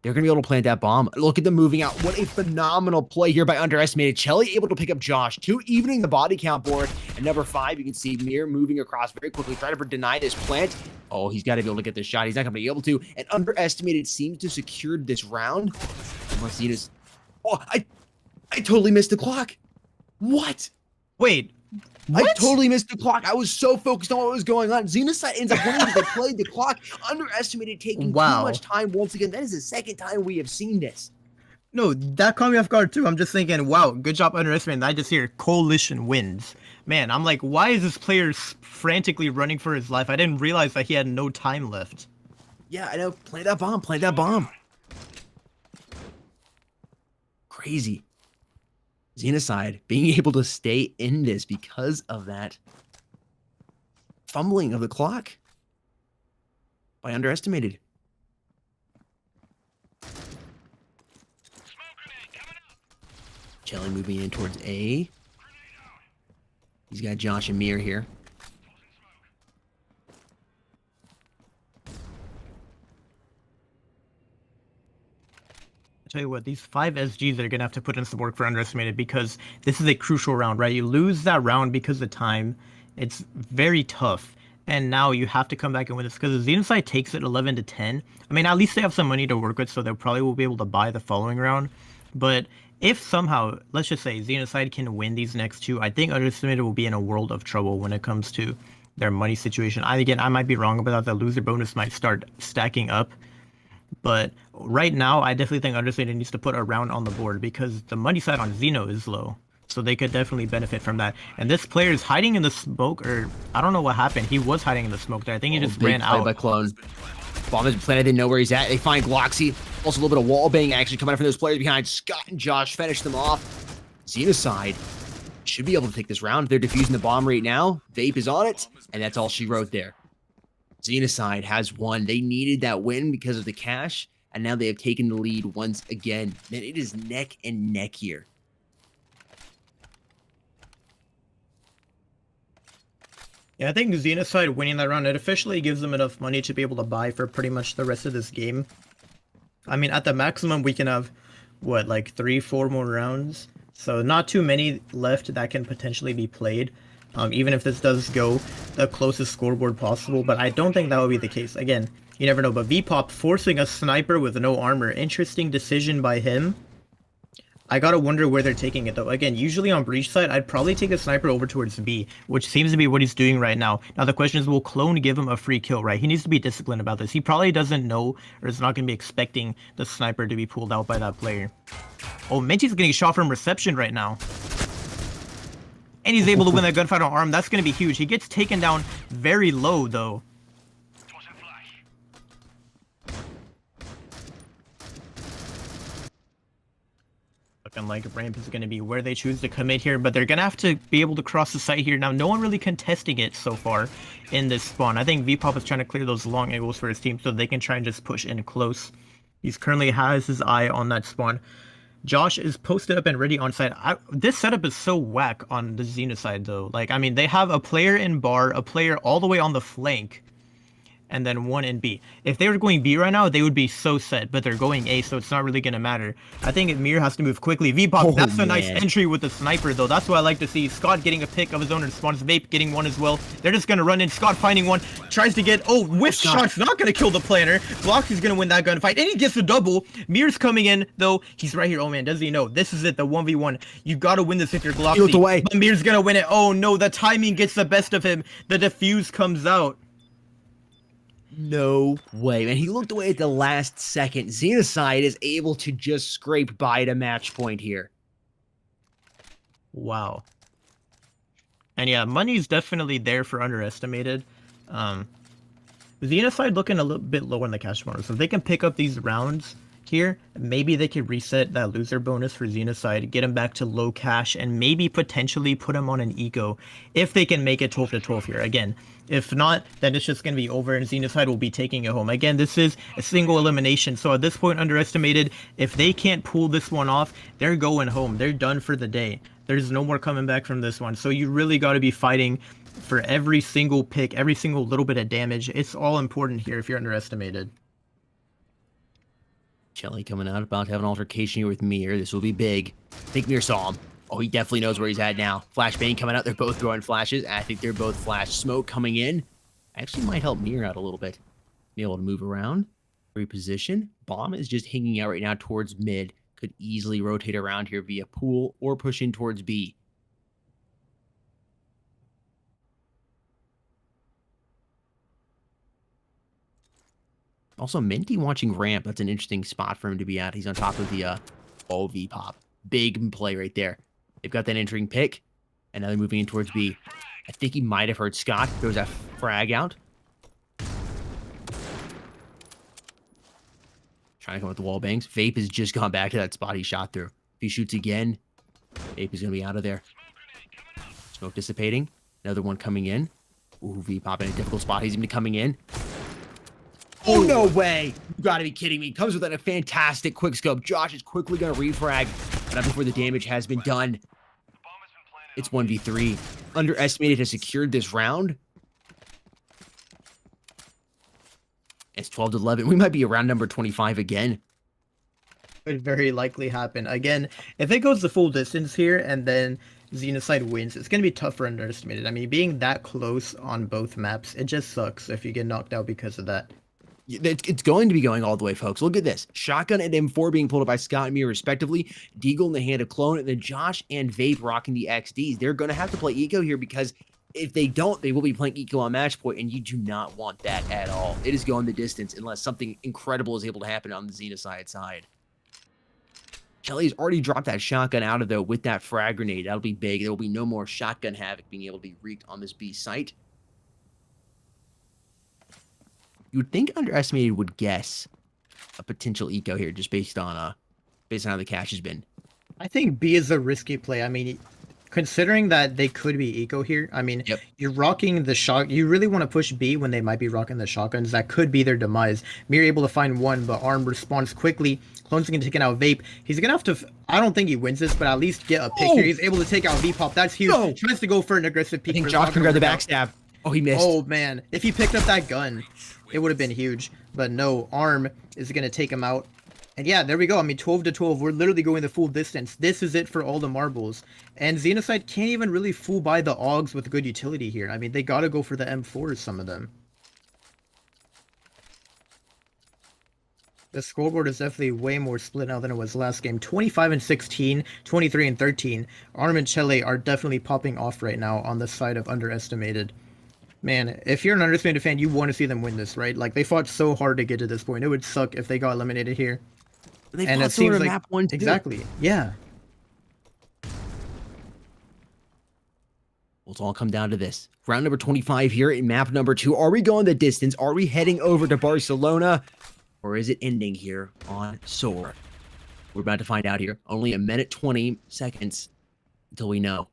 They're going to be able to plant that bomb. Look at them moving out. What a phenomenal play here by Underestimated. Chelly able to pick up Josh. 2 evening the body count board. And number 5, you can see Mir moving across very quickly, trying to deny this plant. Oh, he's got to be able to get this shot. He's not going to be able to. And Underestimated seems to secure this round. Unless he just... Oh, I totally missed the clock. What? Wait. What? I totally missed the clock. I was so focused on what was going on. Xenocide ends up winning because they played the clock. Underestimated taking too much time once again. That is the second time we have seen this. No, that caught me off guard too. I'm just thinking, wow, good job Underestimated. I just hear coalition wins. Man, I'm like, why is this player frantically running for his life? I didn't realize that he had no time left. Yeah, I know. Play that bomb. Play that bomb. Crazy. Xenocide being able to stay in this because of that fumbling of the clock by underestimated. Jelly moving in towards A. He's got Josh and Mir here. I tell you what, these 5 SGs are gonna have to put in some work for underestimated because this is a crucial round, right? You lose that round because of time. It's very tough. And now you have to come back and win this because the Xenocide takes it 11 to 10. I mean, at least they have some money to work with, so they probably will be able to buy the following round. But if somehow, let's just say Xenocide can win these next 2, I think underestimated will be in a world of trouble when it comes to their money situation. Again, I might be wrong about that. The loser bonus might start stacking up. But right now, I definitely think underestimated needs to put a round on the board because the money side on Xeno is low. So they could definitely benefit from that. And this player is hiding in the smoke, or I don't know what happened. He was hiding in the smoke there. I think he just ran out. By Clone. Bomb has been planted. They know where he's at. They find Gloxy. Also a little bit of wall bang actually coming out from those players behind. Scott and Josh finish them off. Xenocide should be able to take this round. They're defusing the bomb right now. Vape is on it, and that's all she wrote there. Xenocide has won. They needed that win because of the cash, and now they have taken the lead once again. Man, it is neck and neck here. Yeah, I think Xenocide winning that round, it officially gives them enough money to be able to buy for pretty much the rest of this game. I mean, at the maximum, we can have, what, like 3-4 more rounds? So not too many left that can potentially be played, even if this does go the closest scoreboard possible, but I don't think that would be the case. Again, you never know, but VPOP forcing a sniper with no armor, interesting decision by him. I gotta wonder where they're taking it though. Again, usually on breach side, I'd probably take a sniper over towards B, which seems to be what he's doing right now. Now the question is, will Clone give him a free kill, right? He needs to be disciplined about this. He probably doesn't know or is not gonna be expecting the sniper to be pulled out by that player. Oh, Menti's getting shot from reception right now. And he's able to win that gunfight on arm. That's gonna be huge. He gets taken down very low though. Looking like ramp is going to be where they choose to commit here, but they're going to have to be able to cross the site here. Now, no one really contesting it so far in this spawn. I think VPOP is trying to clear those long angles for his team so they can try and just push in close. He's currently has his eye on that spawn. Josh is posted up and ready on site. This setup is so whack on the Xenocide though. Like, I mean, they have a player in bar, a player all the way on the flank, and then one in B. If they were going B right now, they would be so set, but they're going A, so it's not really going to matter. I think Mir has to move quickly. VPOP, that's a nice entry with the sniper, though. That's what I like to see. Scott getting a pick of his own response. Vape getting one as well. They're just going to run in. Scott finding one. Tries to get... Oh, whiff shot's not going to kill the planner. Gloxy's going to win that gunfight, and he gets a double. Mir's coming in, though. He's right here. Oh, man, does he know? This is it, the 1v1. You got to win this if you're Gloxy. Away. But Mir's going to win it. Oh, no, the timing gets the best of him. The defuse comes out. No way, man. He looked away at the last second. Xenocide is able to just scrape by to match point here. Wow. And yeah, money's definitely there for underestimated. Xenocide looking a little bit lower in the cash bonus. So if they can pick up these rounds here, maybe they could reset that loser bonus for Xenocide, get him back to low cash, and maybe potentially put him on an eco if they can make it 12 to 12 here. Again, if not, then it's just going to be over and Xenocide will be taking it home. Again, this is a single elimination, so at this point, underestimated, if they can't pull this one off, they're going home. They're done for the day. There's no more coming back from this one. So you really got to be fighting for every single pick, every single little bit of damage. It's all important here if you're underestimated. Shelly coming out, about to have an altercation here with Mir. This will be big. I think Mir saw him. Oh, he definitely knows where he's at now. Flashbang coming out. They're both throwing flashes. I think they're both flash. Smoke coming in. Actually might help Mir out a little bit. Be able to move around. Reposition. Bomb is just hanging out right now towards mid. Could easily rotate around here via pool or push in towards B. Also, Minty watching ramp. That's an interesting spot for him to be at. He's on top of the OV pop. Big play right there. They've got that entering pick, and now they're moving in towards B. I think he might have heard Scott. There was that frag out. Trying to come with the wall bangs. Vape has just gone back to that spot he shot through. If he shoots again, Ape is going to be out of there. Smoke dissipating. Another one coming in. Ooh, V pop in a difficult spot. He's even coming in. Oh, no way. You got to be kidding me. Comes with a fantastic quick scope. Josh is quickly going to refrag, but not before the damage has been done. It's 1v3. Underestimated has secured this round. It's 12-11. We might be around number 25 again. Could very likely happen. Again, if it goes the full distance here and then Xenocide wins, it's going to be tough for Underestimated. I mean, being that close on both maps, it just sucks if you get knocked out because of that. It's going to be going all the way, folks. Look at this. Shotgun and M4 being pulled up by Scott and me, respectively. Deagle in the hand of Clone, and then Josh and Vape rocking the XDs. They're going to have to play Eco here because if they don't, they will be playing Eco on match point, and you do not want that at all. It is going the distance unless something incredible is able to happen on the Xenocide side. Shelly's already dropped that shotgun out of there with that frag grenade. That'll be big. There will be no more shotgun havoc being able to be wreaked on this B site. You would think Underestimated would guess a potential eco here just based on how the cash has been. I think B is a risky play. I mean, considering that they could be eco here, I mean, you're rocking the shot. You really want to push B when they might be rocking the shotguns. That could be their demise. Mir able to find one, but Arm responds quickly. Clone's going to take out Vape. He's going to have to, I don't think he wins this, but at least get a pick here. He's able to take out V-Pop. That's huge. No. Tries to go for an aggressive peek. I think Josh can grab the backstab. Oh, he missed. Oh, man. If he picked up that gun, it would have been huge. But no, Arm is going to take him out. And yeah, there we go. I mean, 12-12. We're literally going the full distance. This is it for all the marbles. And Xenocide can't even really fool by the AUGs with good utility here. I mean, they got to go for the M4s, some of them. The scoreboard is definitely way more split now than it was last game. 25-16, 23-13. Arm and Chele are definitely popping off right now on the side of Underestimated. Man, if you're an Underestimated fan, you want to see them win this, right? Like, they fought so hard to get to this point. It would suck if they got eliminated here. And it seems like map one, exactly. Yeah. Well, it's all come down to this. Round number 25 here in map number 2. Are we going the distance? Are we heading over to Barcelona? Or is it ending here on Soar? We're about to find out here. Only a minute 20 seconds until we know.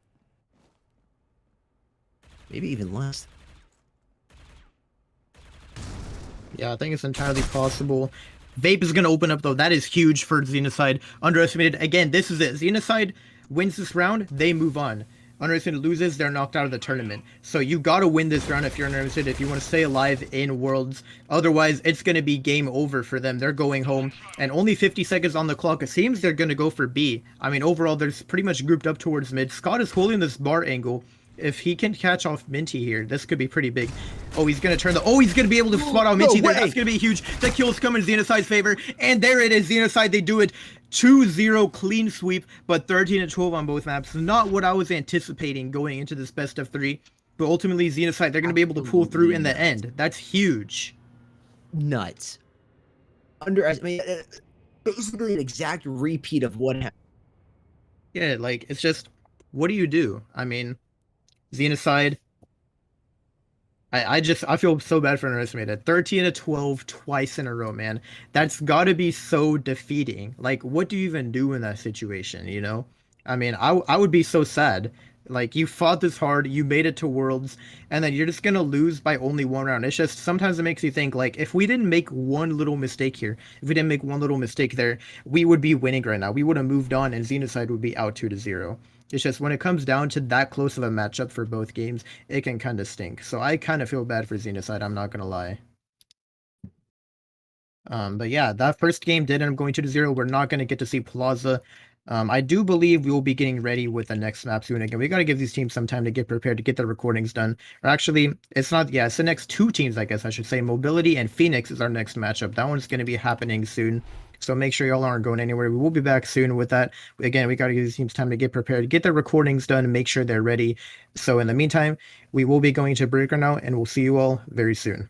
Maybe even less. Yeah, I think it's entirely possible. Vape is going to open up, though. That is huge for Xenocide. Underestimated. Again, this is it. Xenocide wins this round, they move on. Underestimated loses, they're knocked out of the tournament. So you got to win this round if you're Underestimated, if you want to stay alive in Worlds. Otherwise, it's going to be game over for them. They're going home. And only 50 seconds on the clock. It seems they're going to go for B. I mean, overall, they're pretty much grouped up towards mid. Scott is holding this bar angle. If he can catch off Minty here, this could be pretty big. Oh, he's going to turn the... Oh, he's going to be able to spot out Minty there. That's going to be huge. The kill's coming in Xenocide's favor. And there it is. Xenocide, they do it. 2-0 clean sweep, but 13-12 on both maps. Not what I was anticipating going into this best of 3. But ultimately, Xenocide, they're going to be able to pull through in the end. That's huge. Nuts. Basically an exact repeat of what happened. Yeah, like, it's just... What do you do? I mean... Xenocide. I feel so bad for Underestimated. 13-12 twice in a row, man. That's got to be so defeating. Like, what do you even do in that situation, you know? I mean, I would be so sad. Like, you fought this hard, you made it to Worlds, and then you're just gonna lose by only one round. It's just, sometimes it makes you think, like, if we didn't make one little mistake here, if we didn't make one little mistake there, we would be winning right now. We would have moved on, and Xenocide would be out 2-0. It's just when it comes down to that close of a matchup for both games, it can kind of stink. So I kind of feel bad for Xenocide, I'm not going to lie. But yeah, that first game did end up going 2-0. We're not going to get to see Plaza. I do believe we will be getting ready with the next map soon. Again, we got to give these teams some time to get prepared, to get the recordings done. Or actually, it's not, yeah, it's the next 2 teams, I guess I should say. Mobility and Phoenix is our next matchup. That one's going to be happening soon. So make sure y'all aren't going anywhere. We will be back soon with that. Again, we got to give these teams time to get prepared, get their recordings done, and make sure they're ready. So in the meantime, we will be going to break right now, and we'll see you all very soon.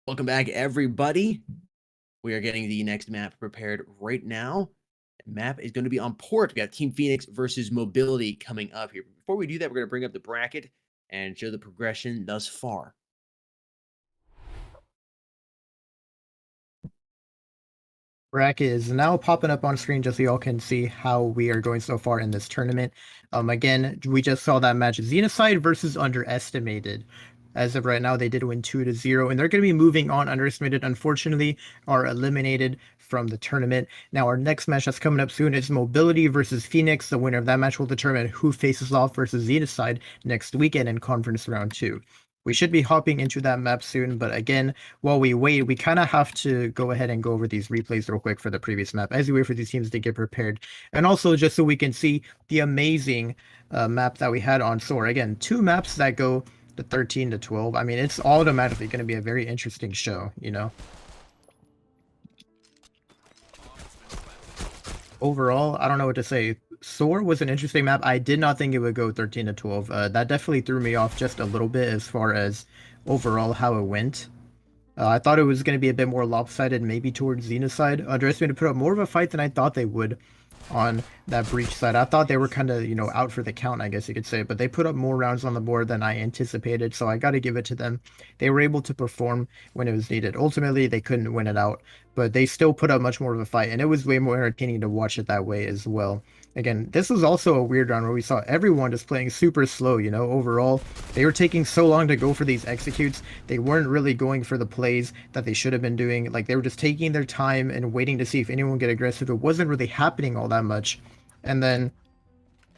Welcome back, everybody. We are getting the next map prepared right now. The map is going to be on port. We got Team Phoenix versus Mobility coming up here. Before we do that, we're going to bring up the bracket and show the progression thus far. Bracket is now popping up on screen just so y'all can see how we are going so far in this tournament. Again, we just saw that match Xenocide versus Underestimated. As of right now, they did win 2-0, and they're going to be moving on. Underestimated, unfortunately, are eliminated from the tournament. Now, our next match that's coming up soon is Mobility versus Phoenix. The winner of that match will determine who faces off versus Xenocide next weekend in Conference Round 2. We should be hopping into that map soon, but again, while we wait, we kind of have to go ahead and go over these replays real quick for the previous map as we wait for these teams to get prepared. And also just so we can see the amazing map that we had on soar. Again, 2 maps that go to 13 to 12. I mean, it's automatically going to be a very interesting show, you know? Overall, I don't know what to say. Soar was an interesting map. I did not think it would go 13 to 12. That definitely threw me off just a little bit as far as overall how it went. I thought it was going to be a bit more lopsided, maybe towards Xenocide. Underestimated put up more of a fight than I thought they would on that breach side. I thought they were kind of, out for the count, I guess you could say, but they put up more rounds on the board than I anticipated, so I got to give it to them. They were able to perform when it was needed. Ultimately, they couldn't win it out, but they still put up much more of a fight, and it was way more entertaining to watch it that way as well. Again, this was also a weird round where we saw everyone just playing super slow, overall. They were taking so long to go for these executes. They weren't really going for the plays that they should have been doing. Like, they were just taking their time and waiting to see if anyone would get aggressive. It wasn't really happening all that much. And then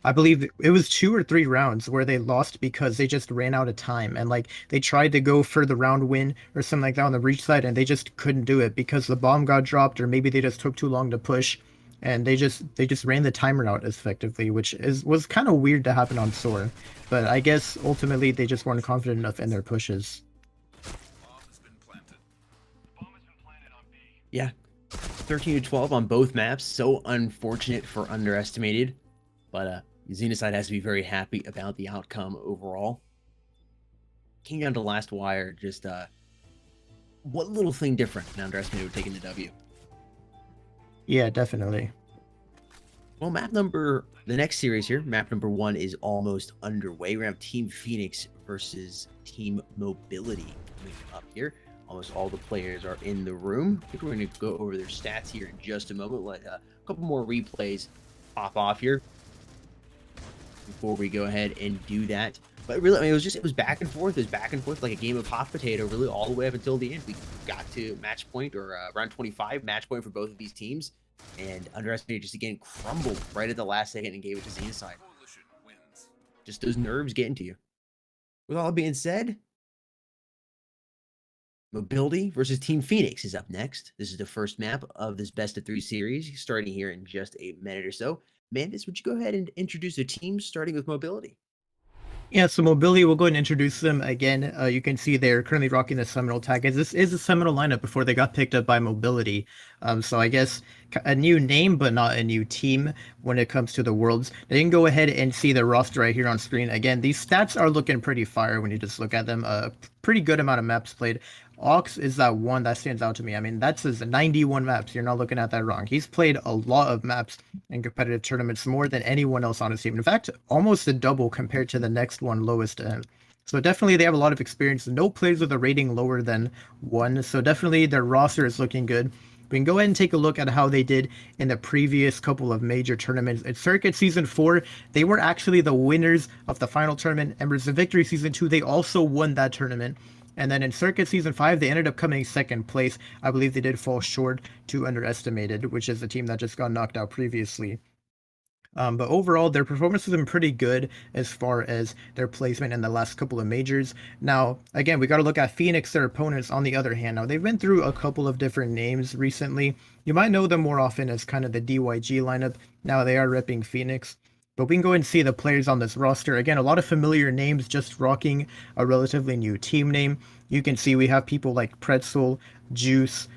I believe it was 2 or 3 rounds where they lost because they just ran out of time. And like they tried to go for the round win or something like that on the breach side, and they just couldn't do it because the bomb got dropped, or maybe they just took too long to push. And they just ran the timer out effectively, which was kind of weird to happen on soar. But I guess ultimately they just weren't confident enough in their pushes. Yeah, 13 to 12 on both maps. So unfortunate for Underestimated, but Xenocide has to be very happy about the outcome overall. Came down to last wire. Just what little thing different than Underestimated would taking the W. Yeah, definitely. Well, the next series here, map number 1 is almost underway. We're going to have Team Phoenix versus Team Mobility coming up here. Almost all the players are in the room. I think we're going to go over their stats here in just a moment. Let a couple more replays pop off here before we go ahead and do that. But really, I mean, it was back and forth. It was back and forth like a game of hot potato, really all the way up until the end. We got to match point, or round 25, match point for both of these teams. And Underestimated just again crumbled right at the last second and gave it to Xenocide. Just those nerves getting to you. With all being said, Mobility versus Team Phoenix is up next. This is the first map of this best of 3 series, starting here in just a minute or so. Mandis, would you go ahead and introduce the teams, starting with Mobility? Yeah, so Mobility, we'll go ahead and introduce them again. You can see they're currently rocking the Seminole tag. This is a Seminole lineup before they got picked up by Mobility. So I guess a new name, but not a new team when it comes to the Worlds. Now you can go ahead and see the roster right here on screen. Again, these stats are looking pretty fire when you just look at them. A pretty good amount of maps played. Ox is that one that stands out to me. I mean, that's his 91 maps. You're not looking at that wrong. He's played a lot of maps in competitive tournaments, more than anyone else on his team. In fact, almost a double compared to the next one lowest to him. So definitely they have a lot of experience. No players with a rating lower than 1. So definitely their roster is looking good. We can go ahead and take a look at how they did in the previous couple of major tournaments. In Circuit Season 4, they were actually the winners of the final tournament. Embers of Victory Season 2, they also won that tournament. And then in Circuit Season 5, they ended up coming 2nd place. I believe they did fall short to Underestimated, which is the team that just got knocked out previously. But overall, their performance has been pretty good as far as their placement in the last couple of majors. Now, again, we got to look at Phoenix, their opponents, on the other hand. Now, they've been through a couple of different names recently. You might know them more often as kind of the DYG lineup. Now they are repping Phoenix. But we can go and see the players on this roster. Again, a lot of familiar names, just rocking a relatively new team name. You can see we have people like Pretzel, Juice,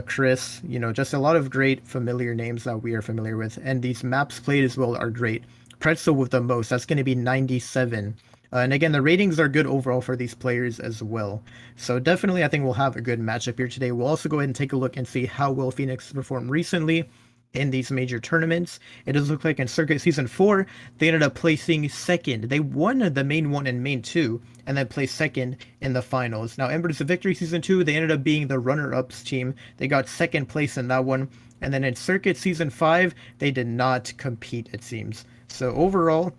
Chris, just a lot of great familiar names that we are familiar with. And these maps played as well are great. Pretzel with the most, that's going to be 97. And again, the ratings are good overall for these players as well. So definitely, I think we'll have a good matchup here today. We'll also go ahead and take a look and see how well Phoenix has performed recently in these major tournaments. It does look like in Circuit Season 4, they ended up placing second. They won the main 1 and main 2, and then placed second in the finals. Now, Embers of Victory Season 2, they ended up being the runner-ups team. They got second place in that one. And then in Circuit Season 5, they did not compete, it seems. So overall,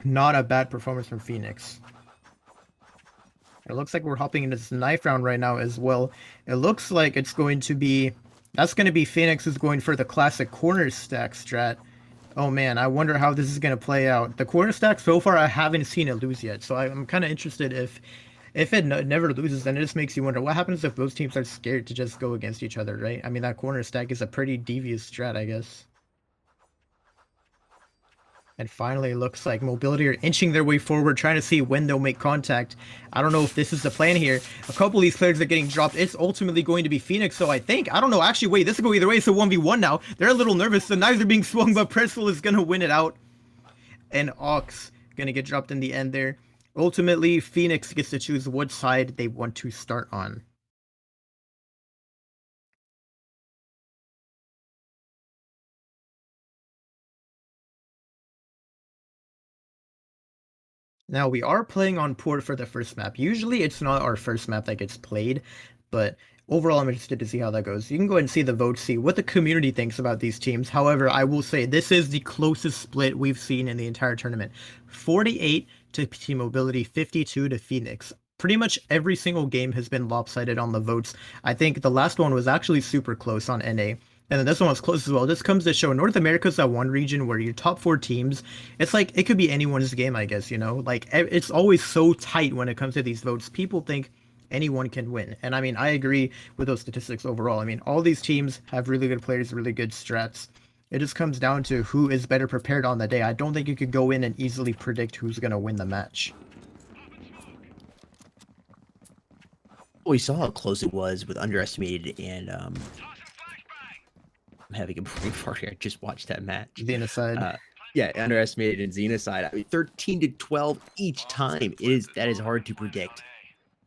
not a bad performance from Phoenix. It looks like we're hopping into this knife round right now as well. It looks like it's going to be... That's going to be Phoenix is going for the classic corner stack strat. Oh man, I wonder how this is going to play out. The corner stack, so far, I haven't seen it lose yet. So I'm kind of interested if it never loses, then it just makes you wonder what happens if those teams are scared to just go against each other, right? I mean, that corner stack is a pretty devious strat, I guess. And finally, it looks like Mobility are inching their way forward, trying to see when they'll make contact. I don't know if this is the plan here. A couple of these players are getting dropped. It's ultimately going to be Phoenix, so I think. I don't know. Actually, wait, this will go either way. It's a 1v1 now. They're a little nervous. The knives are being swung, but Pressful is going to win it out. And Ox going to get dropped in the end there. Ultimately, Phoenix gets to choose what side they want to start on. Now, we are playing on port for the first map. Usually, it's not our first map that gets played, but overall, I'm interested to see how that goes. You can go ahead and see the votes, see what the community thinks about these teams. However, I will say this is the closest split we've seen in the entire tournament. 48 to Team Mobility, 52 to Phoenix. Pretty much every single game has been lopsided on the votes. I think the last one was actually super close on NA. And then this one was close as well. This comes to show North America's that one region where your top 4 teams, it's like, it could be anyone's game, I guess, you know? Like, it's always so tight when it comes to these votes. People think anyone can win. And I mean, I agree with those statistics overall. I mean, all these teams have really good players, really good strats. It just comes down to who is better prepared on the day. I don't think you could go in and easily predict who's going to win the match. We saw how close it was with Underestimated and I'm having a brain fart here. I just watched that match. Xenocide. Yeah, Underestimated and Xenocide. I mean, 13 to 12 each time. That is hard to predict.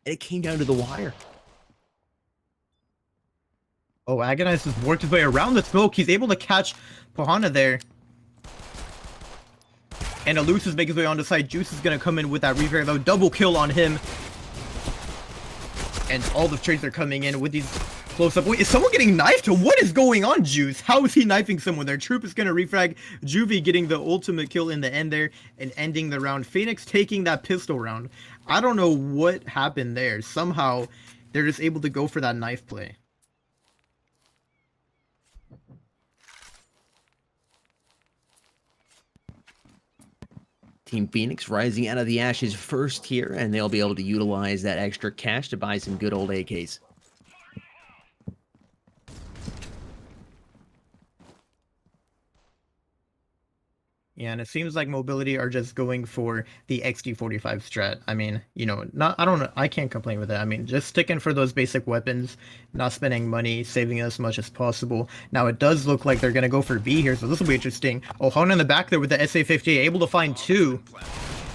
And it came down to the wire. Oh, Agonize has worked his way around the smoke. He's able to catch Pohana there. And Eluse is making his way on the side. Juice is going to come in with that repair, though. Double kill on him. And all the trades are coming in with these close-up. Wait, is someone getting knifed? What is going on, Juice? How is he knifing someone there? Troop is going to refrag. Juvie getting the ultimate kill in the end there and ending the round. Phoenix taking that pistol round. I don't know what happened there. Somehow, they're just able to go for that knife play. Team Phoenix rising out of the ashes first here, and they'll be able to utilize that extra cash to buy some good old AKs. Yeah, and it seems like Mobility are just going for the XD45 strat. I mean, you know, I can't complain with it. I mean, just sticking for those basic weapons, not spending money, saving as much as possible. Now, it does look like they're going to go for B here, so this will be interesting. Oh, Hana in the back there with the SA-50, able to find 2.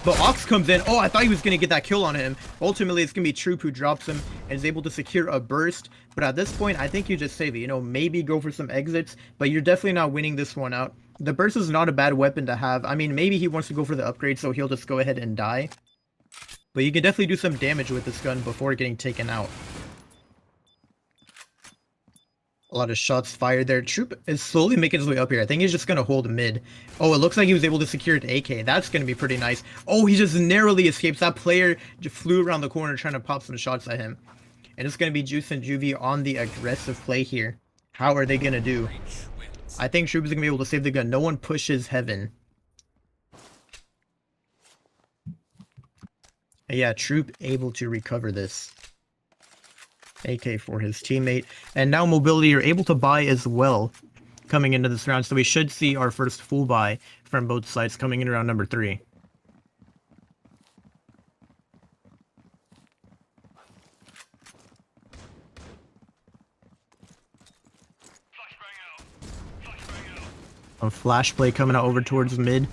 But Ox comes in. Oh, I thought he was going to get that kill on him. Ultimately, it's going to be Troop who drops him and is able to secure a burst. But at this point, I think you just save it. You know, maybe go for some exits, but you're definitely not winning this one out. The burst is not a bad weapon to have. I mean, maybe he wants to go for the upgrade, so he'll just go ahead and die. But you can definitely do some damage with this gun before getting taken out. A lot of shots fired there. Troop is slowly making his way up here. I think he's just going to hold mid. Oh, it looks like he was able to secure an AK. That's going to be pretty nice. Oh, he just narrowly escapes. That player just flew around the corner trying to pop some shots at him. And it's going to be Juice and Juvie on the aggressive play here. How are they going to do? I think Troop is going to be able to save the gun. No one pushes Heaven. And yeah, Troop able to recover this. AK for his teammate. And now Mobility are able to buy as well coming into this round. So we should see our first full buy from both sides coming in around number 3. A flash play coming out over towards mid.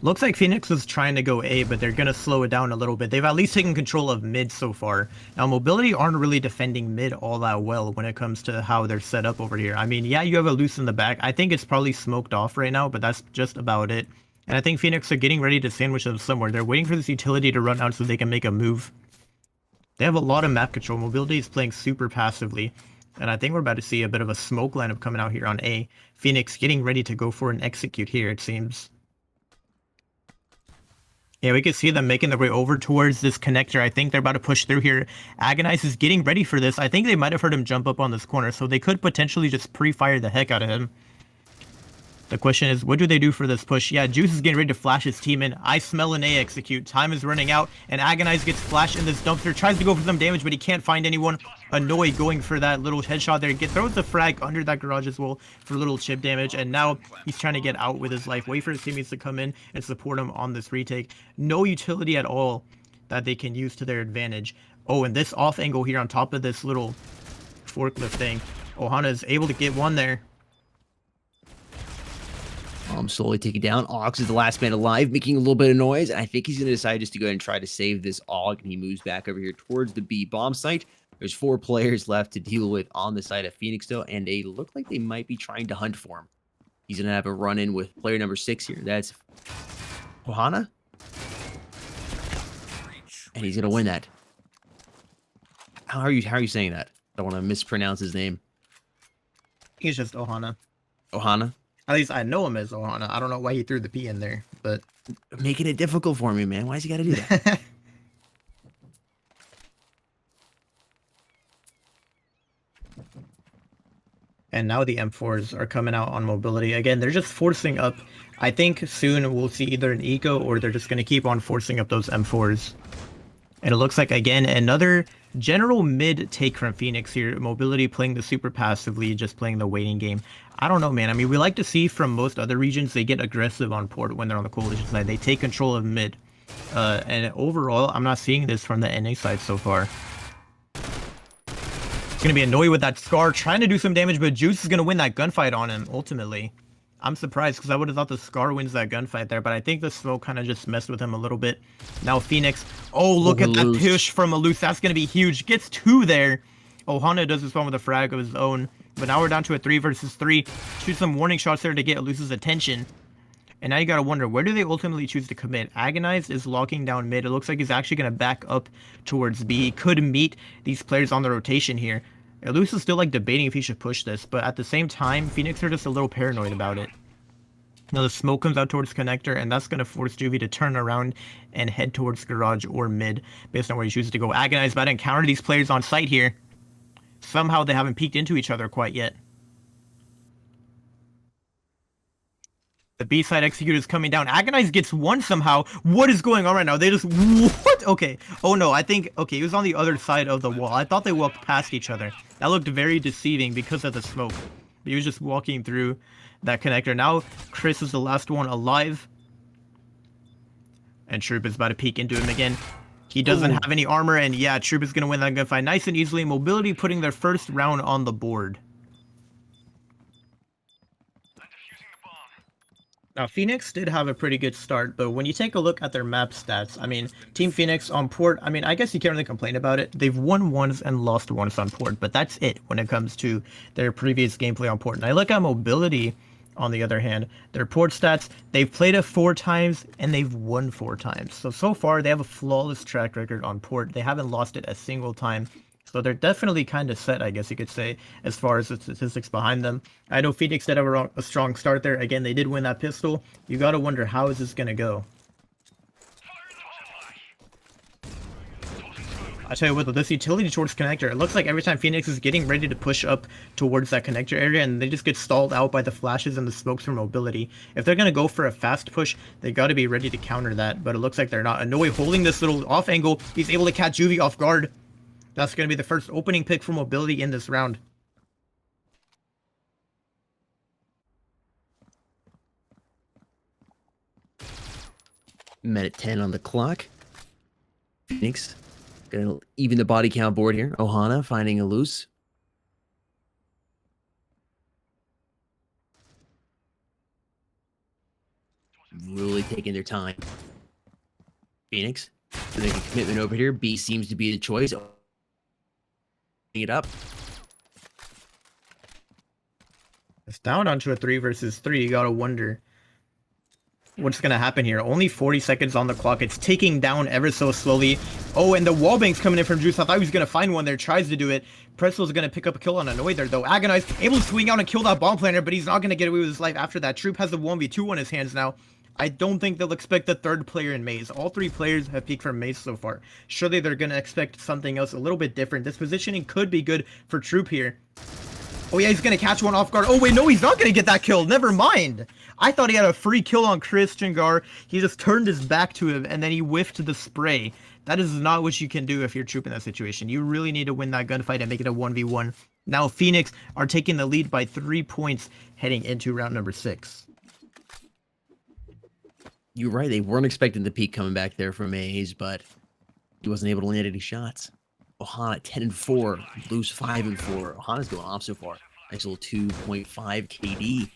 Looks like Phoenix is trying to go A, but they're going to slow it down a little bit. They've at least taken control of mid so far. Now, Mobility aren't really defending mid all that well when it comes to how they're set up over here. I mean, yeah, you have a loose in the back. I think it's probably smoked off right now, but that's just about it. And I think Phoenix are getting ready to sandwich them somewhere. They're waiting for this utility to run out so they can make a move. They have a lot of map control. Mobility is playing super passively. And I think we're about to see a bit of a smoke lineup coming out here on A. Phoenix getting ready to go for an execute here, it seems. Yeah, we can see them making their way over towards this connector. I think they're about to push through here. Agonize is getting ready for this. I think they might have heard him jump up on this corner, so they could potentially just pre-fire the heck out of him. The question is, what do they do for this push? Yeah, Juice is getting ready to flash his team in. I smell an A execute. Time is running out, and Agonize gets flashed in this dumpster. Tries to go for some damage, but he can't find anyone. Annoy going for that little headshot there. Throws the frag under that garage as well for a little chip damage, and now he's trying to get out with his life. Wait for his teammates to come in and support him on this retake. No utility at all that they can use to their advantage. Oh, and this off angle here on top of this little forklift thing. Ohana is able to get one there. Slowly taking down. Ox is the last man alive, making a little bit of noise. And I think he's going to decide just to go ahead and try to save this AUG. And he moves back over here towards the B bomb site. There's 4 players left to deal with on the side of Phoenix still. And they look like they might be trying to hunt for him. He's going to have a run-in with player number 6 here. That's Ohana. And he's going to win that. How are you saying that? I don't want to mispronounce his name. He's just Ohana. Ohana? At least I know him as Ohana. I don't know why he threw the P in there, but... Making it difficult for me, man. Why's he got to do that? And now the M4s are coming out on mobility. Again, they're just forcing up. I think soon we'll see either an eco or they're just going to keep on forcing up those M4s. And it looks like, again, another general mid take from Phoenix here. Mobility playing the super passively, just playing the waiting game. I don't know, man. I mean, we like to see from most other regions, they get aggressive on port when they're on the coalition side. They take control of mid. And overall, I'm not seeing this from the NA side so far. It's going to be annoyed with that Scar, trying to do some damage, but Juice is going to win that gunfight on him, ultimately. I'm surprised, because I would have thought the Scar wins that gunfight there, but I think the smoke kind of just messed with him a little bit. Now Phoenix, oh, look at that push from Aloof. That's going to be huge. Gets 2 there. Ohana does this one with a frag of his own, but now we're down to a 3 versus 3. Shoot some warning shots there to get Aloof's attention. And now you gotta wonder, where do they ultimately choose to commit? Agonized is locking down mid. It looks like he's actually going to back up towards B. He could meet these players on the rotation here. Aloof is still like debating if he should push this, but at the same time, Phoenix are just a little paranoid about it. Now the smoke comes out towards connector, and that's going to force Juvie to turn around and head towards garage or mid, based on where he chooses to go. Agonized about to encounter these players on site here. Somehow they haven't peeked into each other quite yet. The B-side execute is coming down. Agonize gets 1 somehow. What is going on right now? They just... What? Okay. Oh, no. I think... Okay, he was on the other side of the wall. I thought they walked past each other. That looked very deceiving because of the smoke. He was just walking through that connector. Now, Chris is the last one alive. And Troop is about to peek into him again. He doesn't have any armor, and yeah, Troop is going to win that gunfight nice and easily. Mobility putting their first round on the board. Now, Phoenix did have a pretty good start, but when you take a look at their map stats, I mean, Team Phoenix on port, I mean, I guess you can't really complain about it. They've won once and lost once on port, but that's it when it comes to their previous gameplay on port. And I look at mobility, on the other hand. Their port stats, they've played it 4 times, and they've won 4 times. So far, they have a flawless track record on port. They haven't lost it a single time. So they're definitely kind of set, I guess you could say, as far as the statistics behind them. I know Phoenix did have a strong start there. Again, they did win that pistol. You got to wonder, how is this going to go? I tell you what, though, this utility towards connector, it looks like every time Phoenix is getting ready to push up towards that connector area, and they just get stalled out by the flashes and the smokes from mobility. If they're going to go for a fast push, they got to be ready to counter that, but it looks like they're not. Annoy holding this little off angle. He's able to catch Juvie off guard. That's going to be the first opening pick for mobility in this round. Minute 10 on the clock. Phoenix gonna even the body count board here. Ohana finding a loose. really taking their time. Phoenix, making a commitment over here. B seems to be the choice. It up. It's down onto a 3 versus 3. You gotta wonder what's gonna happen here. Only 40 seconds on the clock. It's ticking down ever so slowly. Oh, and the wallbang's coming in from Juice. I thought he was gonna find one there. Tries to do it. Pretzel's gonna pick up a kill on Annoy there, though. Agonize, able to swing out and kill that bomb planner, but he's not gonna get away with his life after that. Troop has a 1v2 on his hands now. I don't think they'll expect the third player in Maze. All 3 players have peaked from Maze so far. Surely they're gonna expect something else a little bit different. This positioning could be good for Troop here. Oh yeah, he's gonna catch one off guard. Oh wait, no, he's not gonna get that kill. Never mind. I thought he had a free kill on Christian Gar. He just turned his back to him and then he whiffed the spray. That is not what you can do if you're Troop in that situation. You really need to win that gunfight and make it a 1v1. Now Phoenix are taking the lead by 3 points heading into round number 6. You're right. They weren't expecting the peak coming back there from Maze, but he wasn't able to land any shots. Ohana 10-4, lose 5-4. Ohana's going off so far. Nice little 2.5 KD.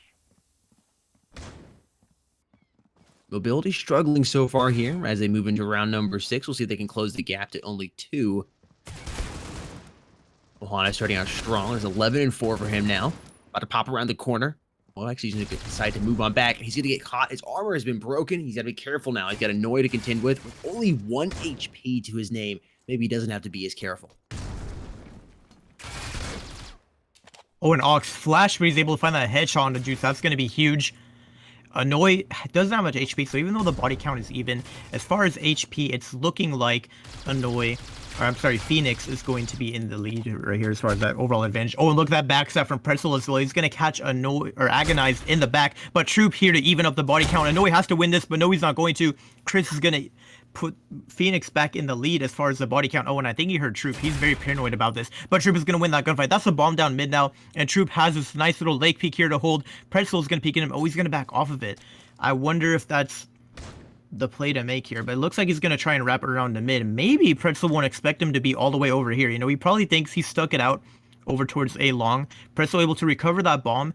Mobility struggling so far here as they move into round number 6. We'll see if they can close the gap to only 2. Ohana starting out strong. There's 11-4 for him now. About to pop around the corner. Well, actually, he's going to decide to move on back. He's going to get caught. His armor has been broken. He's got to be careful now. He's got Annoy to contend with only 1 HP to his name. Maybe he doesn't have to be as careful. Oh, and Ox flash, but he's able to find that headshot on the Juice. That's going to be huge. Annoy doesn't have much HP, so even though the body count is even, as far as HP, it's looking like Phoenix is going to be in the lead right here as far as that overall advantage. Oh, and look at that backstab from Pretzel as well. He's going to catch Annoy or Agonized in the back, but Troop here to even up the body count. Annoy has to win this, but no, he's not going to. Chris is going to put Phoenix back in the lead as far as the body count. Oh, and I think he heard Troop. He's very paranoid about this, but Troop is going to win that gunfight. That's a bomb down mid now, and Troop has this nice little lake peek here to hold. Pretzel is going to peek in him. Oh, he's going to back off of it. I wonder if that's the play to make here, but it looks like he's going to try and wrap it around the mid. Maybe Pretzel won't expect him to be all the way over here. You know, he probably thinks he stuck it out over towards A long. Pretzel able to recover that bomb.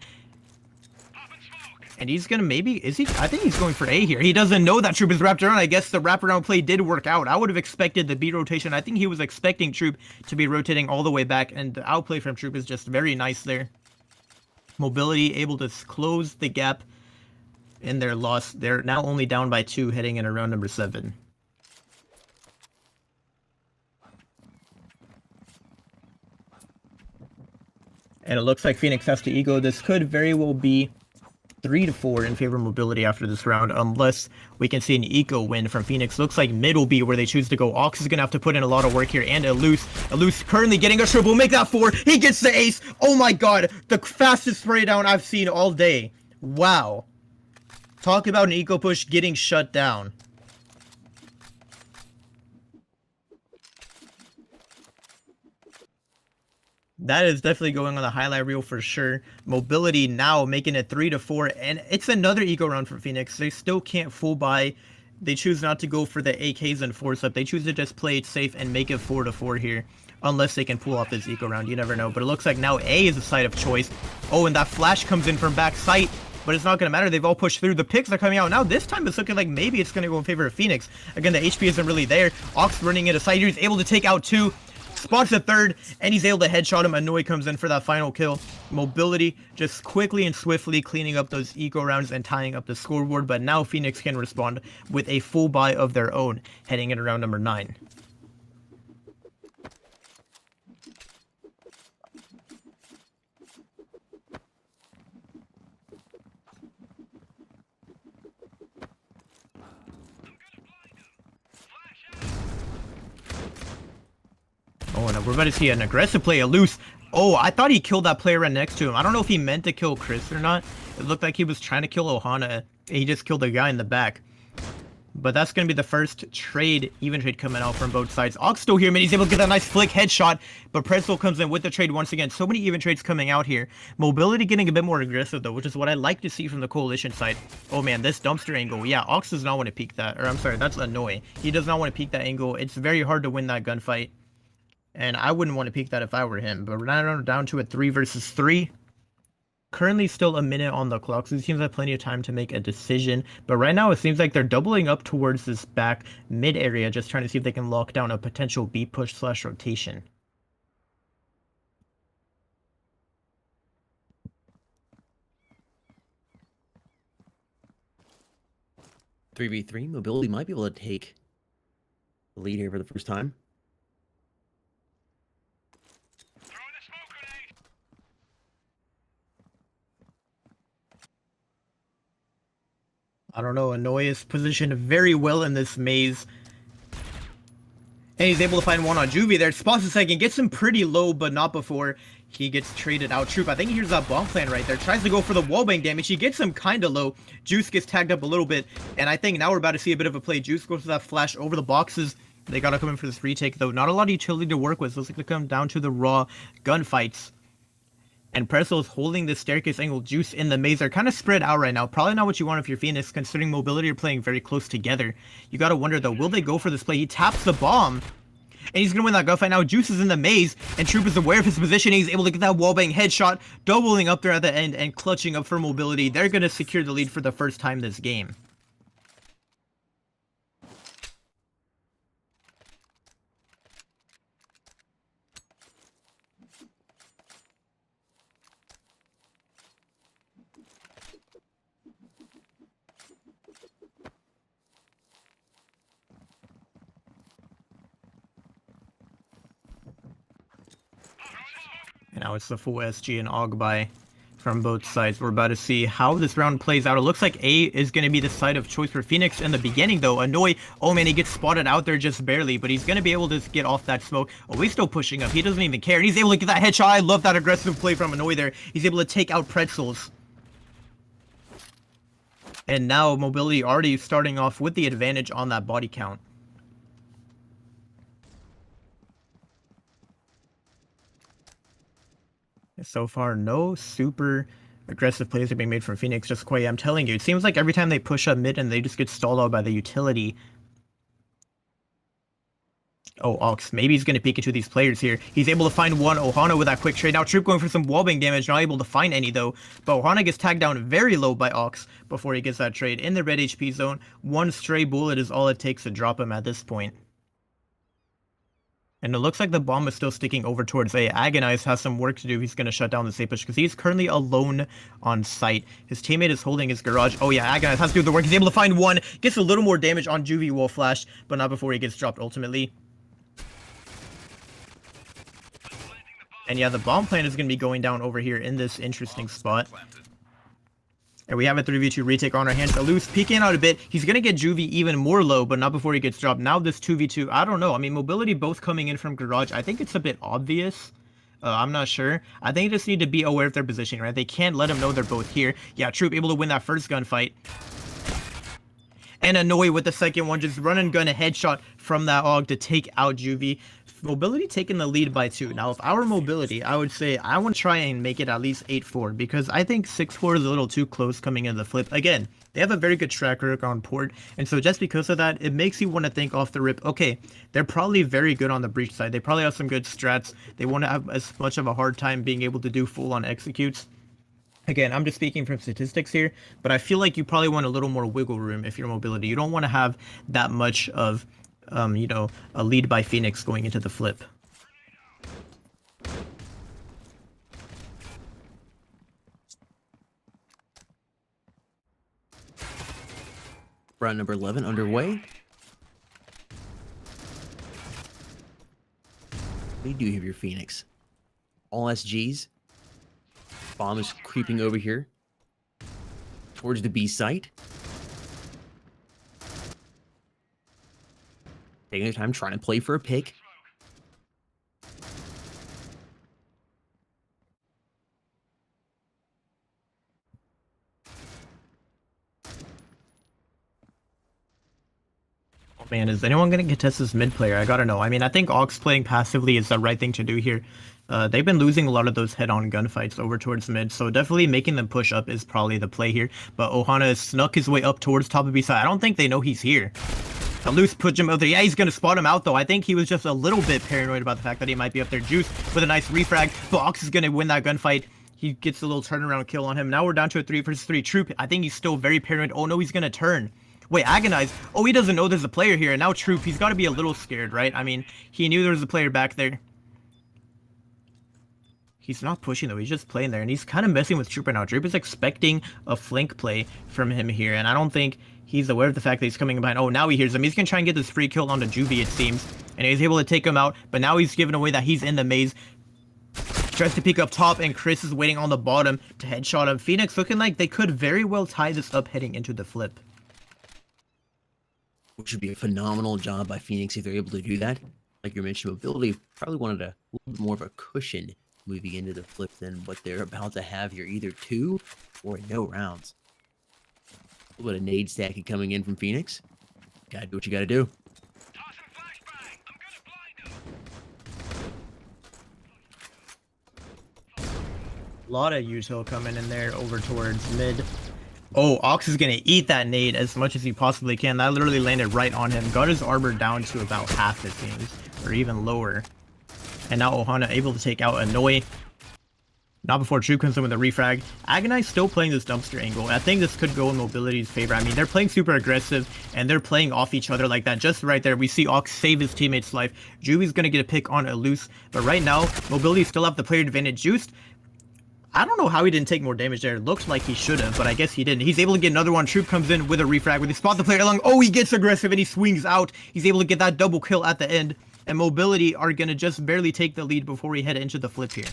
And he's going to I think he's going for A here. He doesn't know that Troop is wrapped around. I guess the wraparound play did work out. I would have expected the B rotation. I think he was expecting Troop to be rotating all the way back, and the outplay from Troop is just very nice there. Mobility able to close the gap in their loss. They're now only down by 2 heading in round number 7. And it looks like Phoenix has to ego. This could very well be 3-4 in favor of mobility after this round, unless we can see an eco win from Phoenix. Looks like mid will be where they choose to go. Ox is going to have to put in a lot of work here, and Eluse currently getting a triple. Make that 4. He gets the ace. Oh my god, the fastest spray down I've seen all day. Wow. Talk about an eco push getting shut down. That is definitely going on the highlight reel for sure. Mobility now making it 3-4, and it's another eco round for Phoenix. They still can't full buy. They choose not to go for the AKs and force up. They choose to just play it safe and make it 4-4 here, unless they can pull off this eco round. You never know. But it looks like now A is the side of choice. Oh, and that flash comes in from back sight, but it's not going to matter. They've all pushed through. The picks are coming out. Now this time it's looking like maybe it's going to go in favor of Phoenix. Again, the HP isn't really there. Ox running into side. He's able to take out 2. Spots the 3rd, and he's able to headshot him. Annoy comes in for that final kill. Mobility just quickly and swiftly cleaning up those eco rounds and tying up the scoreboard, but now Phoenix can respond with a full buy of their own heading into round number 9. Oh, and we're about to see an aggressive play, a loose. Oh, I thought he killed that player right next to him. I don't know if he meant to kill Chris or not. It looked like he was trying to kill Ohana. He just killed the guy in the back. But that's going to be the first even trade coming out from both sides. Ox still here, man. He's able to get that nice flick headshot. But Pretzel comes in with the trade once again. So many even trades coming out here. Mobility getting a bit more aggressive, though, which is what I like to see from the Coalition side. Oh, man, this dumpster angle. Yeah, Ox does not want to peek that. Or, I'm sorry, that's Annoy. He does not want to peek that angle. It's very hard to win that gunfight. And I wouldn't want to peek that if I were him. But we're now down to a 3 versus 3. currently still a minute on the clock, so it seems like plenty of time to make a decision. But right now it seems like they're doubling up towards this back mid area, just trying to see if they can lock down a potential B push / rotation. Three v three. Mobility might be able to take the lead here for the first time. I don't know, Annoy is positioned very well in this maze. And he's able to find one on Juvie there. Spots a second, gets him pretty low, but not before he gets traded out. Troop, I think he hears that bomb plan right there. Tries to go for the wallbang damage. He gets him kind of low. Juice gets tagged up a little bit. And I think now we're about to see a bit of a play. Juice goes for that flash over the boxes. They got to come in for this retake, though. Not a lot of utility to work with. So it's going to come down to the raw gunfights. And Pretzel is holding this staircase angle. Juice in the maze are kind of spread out right now. Probably not what you want if you're Phoenix, considering Mobility are playing very close together. You got to wonder, though, will they go for this play? He taps the bomb. And he's going to win that gunfight now. Juice is in the maze, and Troop is aware of his position. He's able to get that wallbang headshot, doubling up there at the end and clutching up for Mobility. They're going to secure the lead for the first time this game. And now it's the full SG and AUG buy from both sides. We're about to see how this round plays out. It looks like A is going to be the side of choice for Phoenix in the beginning, though. Annoy, oh man, he gets spotted out there just barely, but he's going to be able to get off that smoke. Oh, he's still pushing up. He doesn't even care. And he's able to get that headshot. I love that aggressive play from Annoy there. He's able to take out Pretzels. And now Mobility already starting off with the advantage on that body count. So far, no super aggressive plays are being made from Phoenix. Just quite, I'm telling you, it seems like every time they push up mid and they just get stalled out by the utility. Oh, Ox, maybe he's going to peek into these players here. He's able to find one. Ohana with that quick trade. Now Troop going for some wallbang damage. Not able to find any, though. But Ohana gets tagged down very low by Ox before he gets that trade. In the red HP zone, one stray bullet is all it takes to drop him at this point. And it looks like the bomb is still sticking over towards A. Agonize has some work to do. He's going to shut down the safe push because he's currently alone on site. His teammate is holding his garage. Oh yeah, Agonize has to do the work. He's able to find one. Gets a little more damage on Juvie wall flash, but not before he gets dropped ultimately. And yeah, the bomb plant is going to be going down over here in this interesting spot. And we have a 3v2 retake on our hands. Alous peeking out a bit. He's going to get Juvie even more low, but not before he gets dropped. Now this 2v2, I don't know. I mean, Mobility both coming in from garage. I think it's a bit obvious. I'm not sure. I think you just need to be aware of their positioning, right? They can't let them know they're both here. Yeah, Troop able to win that first gunfight. And Annoy with the second one, just run and gun a headshot from that AUG to take out Juvie. Mobility taking the lead by 2. Now, if I were Mobility, I would say I want to try and make it at least 8-4 because I think 6-4 is a little too close coming into the flip. Again, they have a very good track record on port, and so just because of that, it makes you want to think off the rip, okay, they're probably very good on the breach side. They probably have some good strats. They won't have as much of a hard time being able to do full-on executes. Again, I'm just speaking from statistics here, but I feel like you probably want a little more wiggle room if you're Mobility. You don't want to have that much of you know, a lead by Phoenix going into the flip. Round number 11 underway. What do you do here, your Phoenix? All SGs. Bomb is creeping over here towards the B site. Taking their time, trying to play for a pick. Oh man, is anyone going to contest this mid player? I gotta know. I mean, I think Ox playing passively is the right thing to do here. They've been losing a lot of those head-on gunfights over towards mid, so definitely making them push up is probably the play here. But Ohana has snuck his way up towards top of B side. I don't think they know he's here. Alous put him out there. Yeah, he's going to spot him out, though. I think he was just a little bit paranoid about the fact that he might be up there. Juice with a nice refrag. But Ox is going to win that gunfight. He gets a little turnaround kill on him. Now we're down to a 3 versus 3. Troop, I think he's still very paranoid. Oh no, he's gonna turn. Wait, Agonize. Oh, he doesn't know there's a player here. And now Troop, he's got to be a little scared, right? I mean, he knew there was a player back there. He's not pushing though, he's just playing there, and he's kind of messing with Troop right now. Troop is expecting a flank play from him here, and I don't think he's aware of the fact that he's coming behind. Oh, now he hears him. He's gonna try and get this free kill onto Juvie, it seems, and he's able to take him out, but now he's giving away that he's in the maze. Tries to peek up top, and Chris is waiting on the bottom to headshot him. Phoenix looking like they could very well tie this up heading into the flip. Which would be a phenomenal job by Phoenix if they're able to do that. Like you mentioned, mobility probably wanted a little bit more of a cushion moving into the flip than what they're about to have here. Either 2 or no rounds. A little bit of nade stacking coming in from Phoenix. Gotta do what you gotta do. A lot of util coming in there over towards mid. Oh, Ox is gonna eat that nade as much as he possibly can. That literally landed right on him. Got his armor down to about half, it seems, or even lower. And now Ohana able to take out Annoy. Not before Troop comes in with a refrag. Agonize still playing this dumpster angle. I think this could go in Mobility's favor. I mean, they're playing super aggressive, and they're playing off each other like that. Just right there, we see Ox save his teammate's life. Juvie's gonna get a pick on Eluse, but right now, Mobility still have the player advantage. Juiced, I don't know how he didn't take more damage there. It looked like he should have, but I guess he didn't. He's able to get another one. Troop comes in with a refrag. When they spot the player along, oh, he gets aggressive and he swings out. He's able to get that double kill at the end. And Mobility are going to just barely take the lead before we head into the flip here.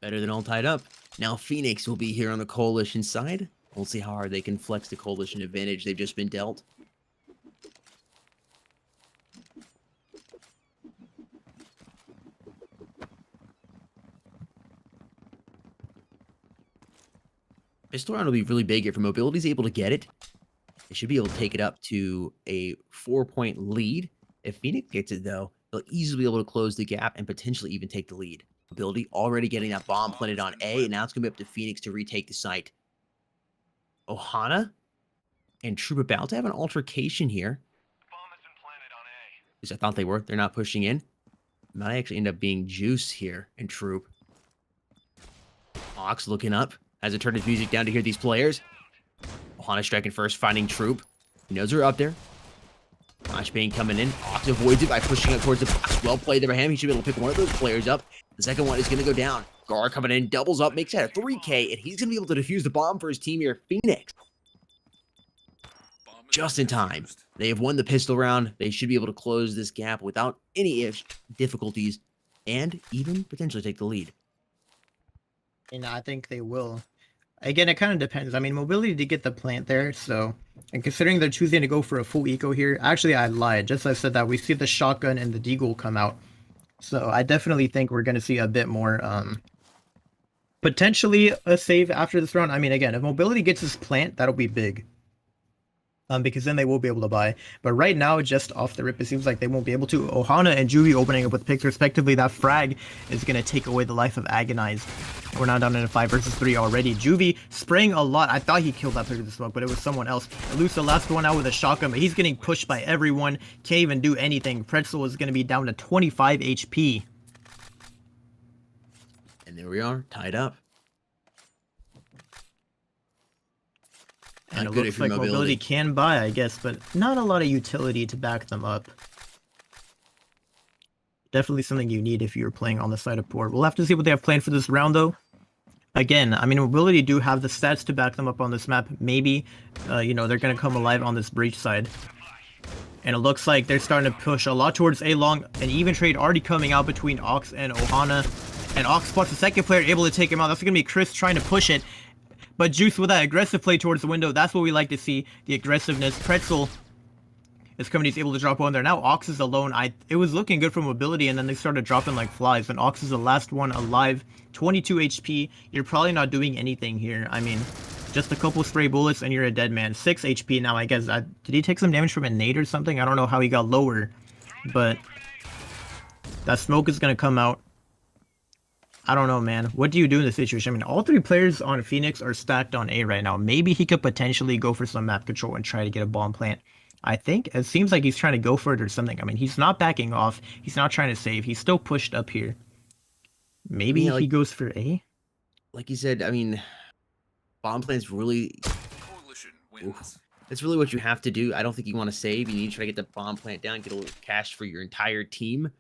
Better than all tied up. Now Phoenix will be here on the Coalition side. We'll see how hard they can flex the Coalition advantage they've just been dealt. Pistol round will be really big if Mobility's able to get it. They should be able to take it up to a 4-point lead. If Phoenix gets it, though, they'll easily be able to close the gap and potentially even take the lead. Mobility already getting that bomb planted on A, and now it's going to be up to Phoenix to retake the site. Ohana and Troop about to have an altercation here. Because I thought they were. They're not pushing in. Might actually end up being Juice here and Troop. Ox looking up. Has it turned his music down to hear these players? Ohana striking first, finding Troop. He knows they're up there. Flashbang coming in. Ox avoids it by pushing up towards the box. Well played there by him. He should be able to pick one of those players up. The second one is going to go down. Gar coming in, doubles up, makes that a 3K, and he's going to be able to defuse the bomb for his team here. Phoenix. Just in time. They have won the pistol round. They should be able to close this gap without any difficulties and even potentially take the lead. And I think they will. Again, it kind of depends. I mean, Mobility did get the plant there, so... And considering they're choosing to go for a full eco here... Actually, I lied. Just as I said that, we see the shotgun and the deagle come out. So I definitely think we're going to see a bit more... potentially a save after this round. I mean, again, if Mobility gets his plant, that'll be big. Because then they will be able to buy. But right now, just off the rip, it seems like they won't be able to. Ohana and Juvie opening up with picks respectively. That frag is going to take away the life of Agonize. We're now down in a 5 versus 3 already. Juvie spraying a lot. I thought he killed that player with the smoke, but it was someone else. Eluse the last one out with a shotgun, but he's getting pushed by everyone. Can't even do anything. Pretzel is going to be down to 25 HP. And there we are, tied up. And it looks like mobility can buy, I guess, but not a lot of utility to back them up. Definitely something you need if you're playing on the side of port. We'll have to see what they have planned for this round, though. Again, I mean, mobility do have the stats to back them up on this map. Maybe, you know, they're going to come alive on this breach side. And it looks like they're starting to push a lot towards A long. An even trade already coming out between Ox and Ohana. And Ox spots the second player, able to take him out. That's going to be Chris trying to push it. But Juice with that aggressive play towards the window, that's what we like to see. The aggressiveness. Pretzel is coming, he's able to drop one there. Now Ox is alone. It was looking good for mobility, and then they started dropping like flies. And Ox is the last one alive. 22 HP. You're probably not doing anything here. I mean, just a couple stray bullets and you're a dead man. 6 HP now, I guess. Did he take some damage from a nade or something? I don't know how he got lower. But that smoke is going to come out. I don't know, man. What do you do in this situation? I mean, all three players on Phoenix are stacked on A right now. Maybe he could potentially go for some map control and try to get a bomb plant. I think it seems like he's trying to go for it or something. I mean, he's not backing off. He's not trying to save. He's still pushed up here. Maybe Yeah, he goes for A? like you said, I mean, bomb plant's really Coalition wins. that's really what you have to do. I don't think you want to save. You need to try to get the bomb plant down, get a little cash for your entire team,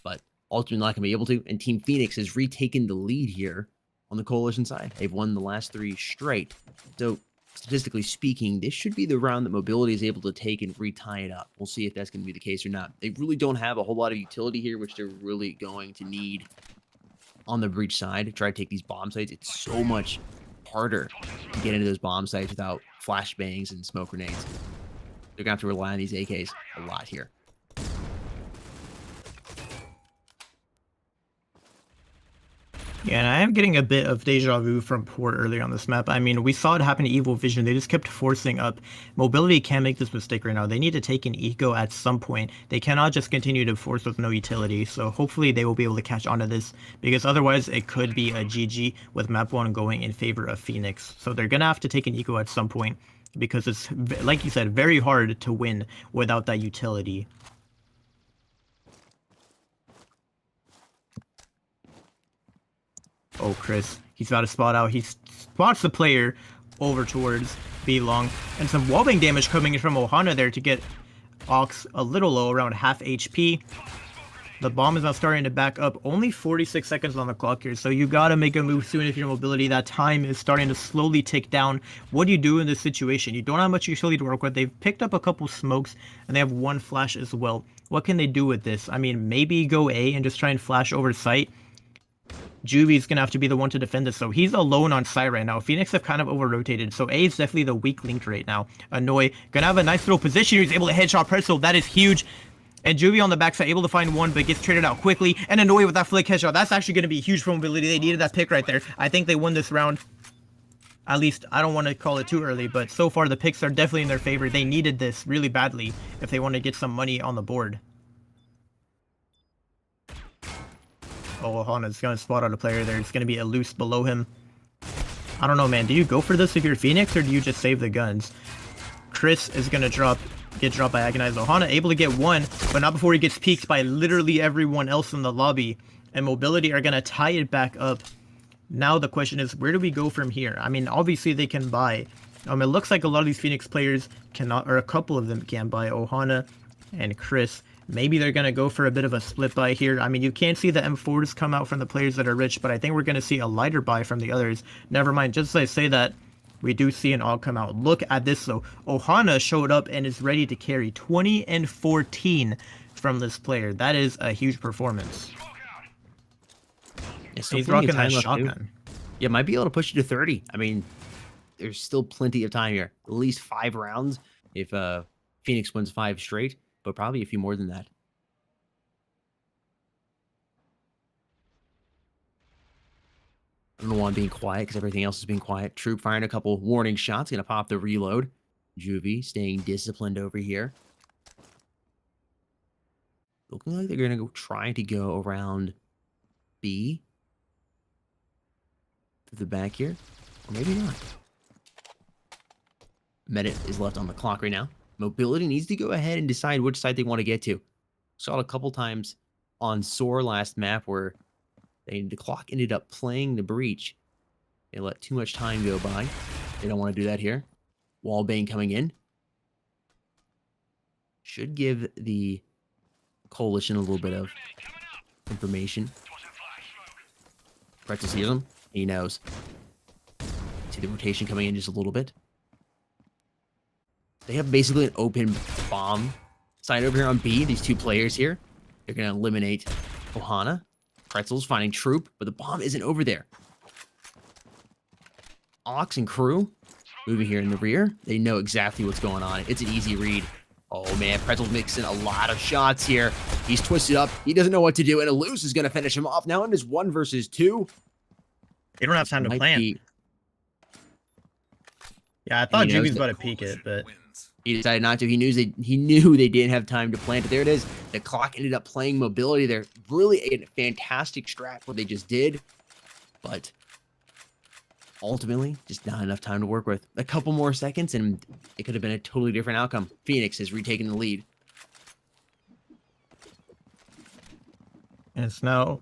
but ultimately not going to be able to. And Team Phoenix has retaken the lead here on the coalition side. They've won the last 3 straight. So statistically speaking, this should be the round that Mobility is able to take and retie it up. We'll see if that's going to be the case or not. They really don't have a whole lot of utility here, which they're really going to need on the breach side to try to take these bomb sites. It's so much harder to get into those bomb sites without flashbangs and smoke grenades. They're gonna have to rely on these AKs a lot here. Yeah, and I am getting a bit of deja vu from Port earlier on this map. I mean, we saw it happen to Evil Vision. They just kept forcing up. Mobility can't make this mistake right now. They need to take an eco at some point. They cannot just continue to force with no utility. So hopefully they will be able to catch on to this, because otherwise it could be a GG with map 1 going in favor of Phoenix. So they're going to have to take an eco at some point, because it's, like you said, very hard to win without that utility. Oh, Chris, he's got a spot out. He spots the player over towards B long. And some wallbang damage coming in from Ohana there to get Ox a little low, around half HP. The bomb is now starting to back up. Only 46 seconds on the clock here, so you gotta make a move soon if you're Mobility. That time is starting to slowly tick down. What do you do in this situation? You don't have much utility to work with. They've picked up a couple smokes, and they have 1 flash as well. What can they do with this? I mean, maybe go A and just try and flash over site. Juvy's gonna have to be the one to defend this, so he's alone on site right now. Phoenix have kind of over-rotated, so A is definitely the weak link right now. Annoy gonna have a nice little position. He's able to headshot Pretzel. That is huge. And Juvie on the backside, able to find one, but gets traded out quickly. And Annoy with that flick headshot. That's actually going to be huge for Mobility. They needed that pick right there. I think they won this round. At least, I don't want to call it too early, but so far the picks are definitely in their favor. They needed this really badly if they want to get some money on the board. Oh, Hana's going to spot out a player there. It's going to be a loose below him. I don't know, man. Do you go for this if you're Phoenix, or do you just save the guns? Chris is going to get dropped by Agonize. Ohana able to get one, but not before he gets peeked by literally everyone else in the lobby. And Mobility are going to tie it back up. Now the question is, where do we go from here? I mean, obviously they can buy. It looks like a lot of these Phoenix players cannot, or a couple of them can buy. Ohana and Chris. Maybe they're going to go for a bit of a split buy here. I mean, you can't see the M4s come out from the players that are rich, but I think we're going to see a lighter buy from the others. Never mind, just as I say that, we do see an all come out. Look at this though. Ohana showed up and is ready to carry 20 and 14 from this player. That is a huge performance. Yeah, He's rocking that shotgun. Yeah, might be able to push you to 30. I mean, there's still plenty of time here. At least 5 rounds if Phoenix wins 5 straight, but probably a few more than that. I don't know why I'm being quiet, because everything else is being quiet. Troop firing a couple warning shots. Going to pop the reload. Juvie staying disciplined over here. Looking like they're going to go try to go around B. To the back here. Or maybe not. Minute is left on the clock right now. Mobility needs to go ahead and decide which side they want to get to. Saw it a couple times on Soar last map where the clock ended up playing the breach. They let too much time go by. They don't want to do that here. Wallbang coming in. Should give the coalition a little bit of information. Pretzel sees him. He knows. See the rotation coming in just a little bit. They have basically an open bomb side over here on B. These 2 players here. They're going to eliminate Ohana. Pretzel's finding Troop, but the bomb isn't over there. Ox and crew moving here in the rear. They know exactly what's going on. It's an easy read. Oh man, Pretzel's mixing a lot of shots here. He's twisted up. He doesn't know what to do, and Alous is going to finish him off. Now it is 1 versus 2. They don't have time to plan. Yeah, I thought Juvie's about to peek it, but he decided not to. He knew they didn't have time to plant it. There it is. The clock ended up playing Mobility. They're really a fantastic strat what they just did, but ultimately just not enough time to work with. A couple more seconds and it could have been a totally different outcome. Phoenix has retaken the lead. And it's now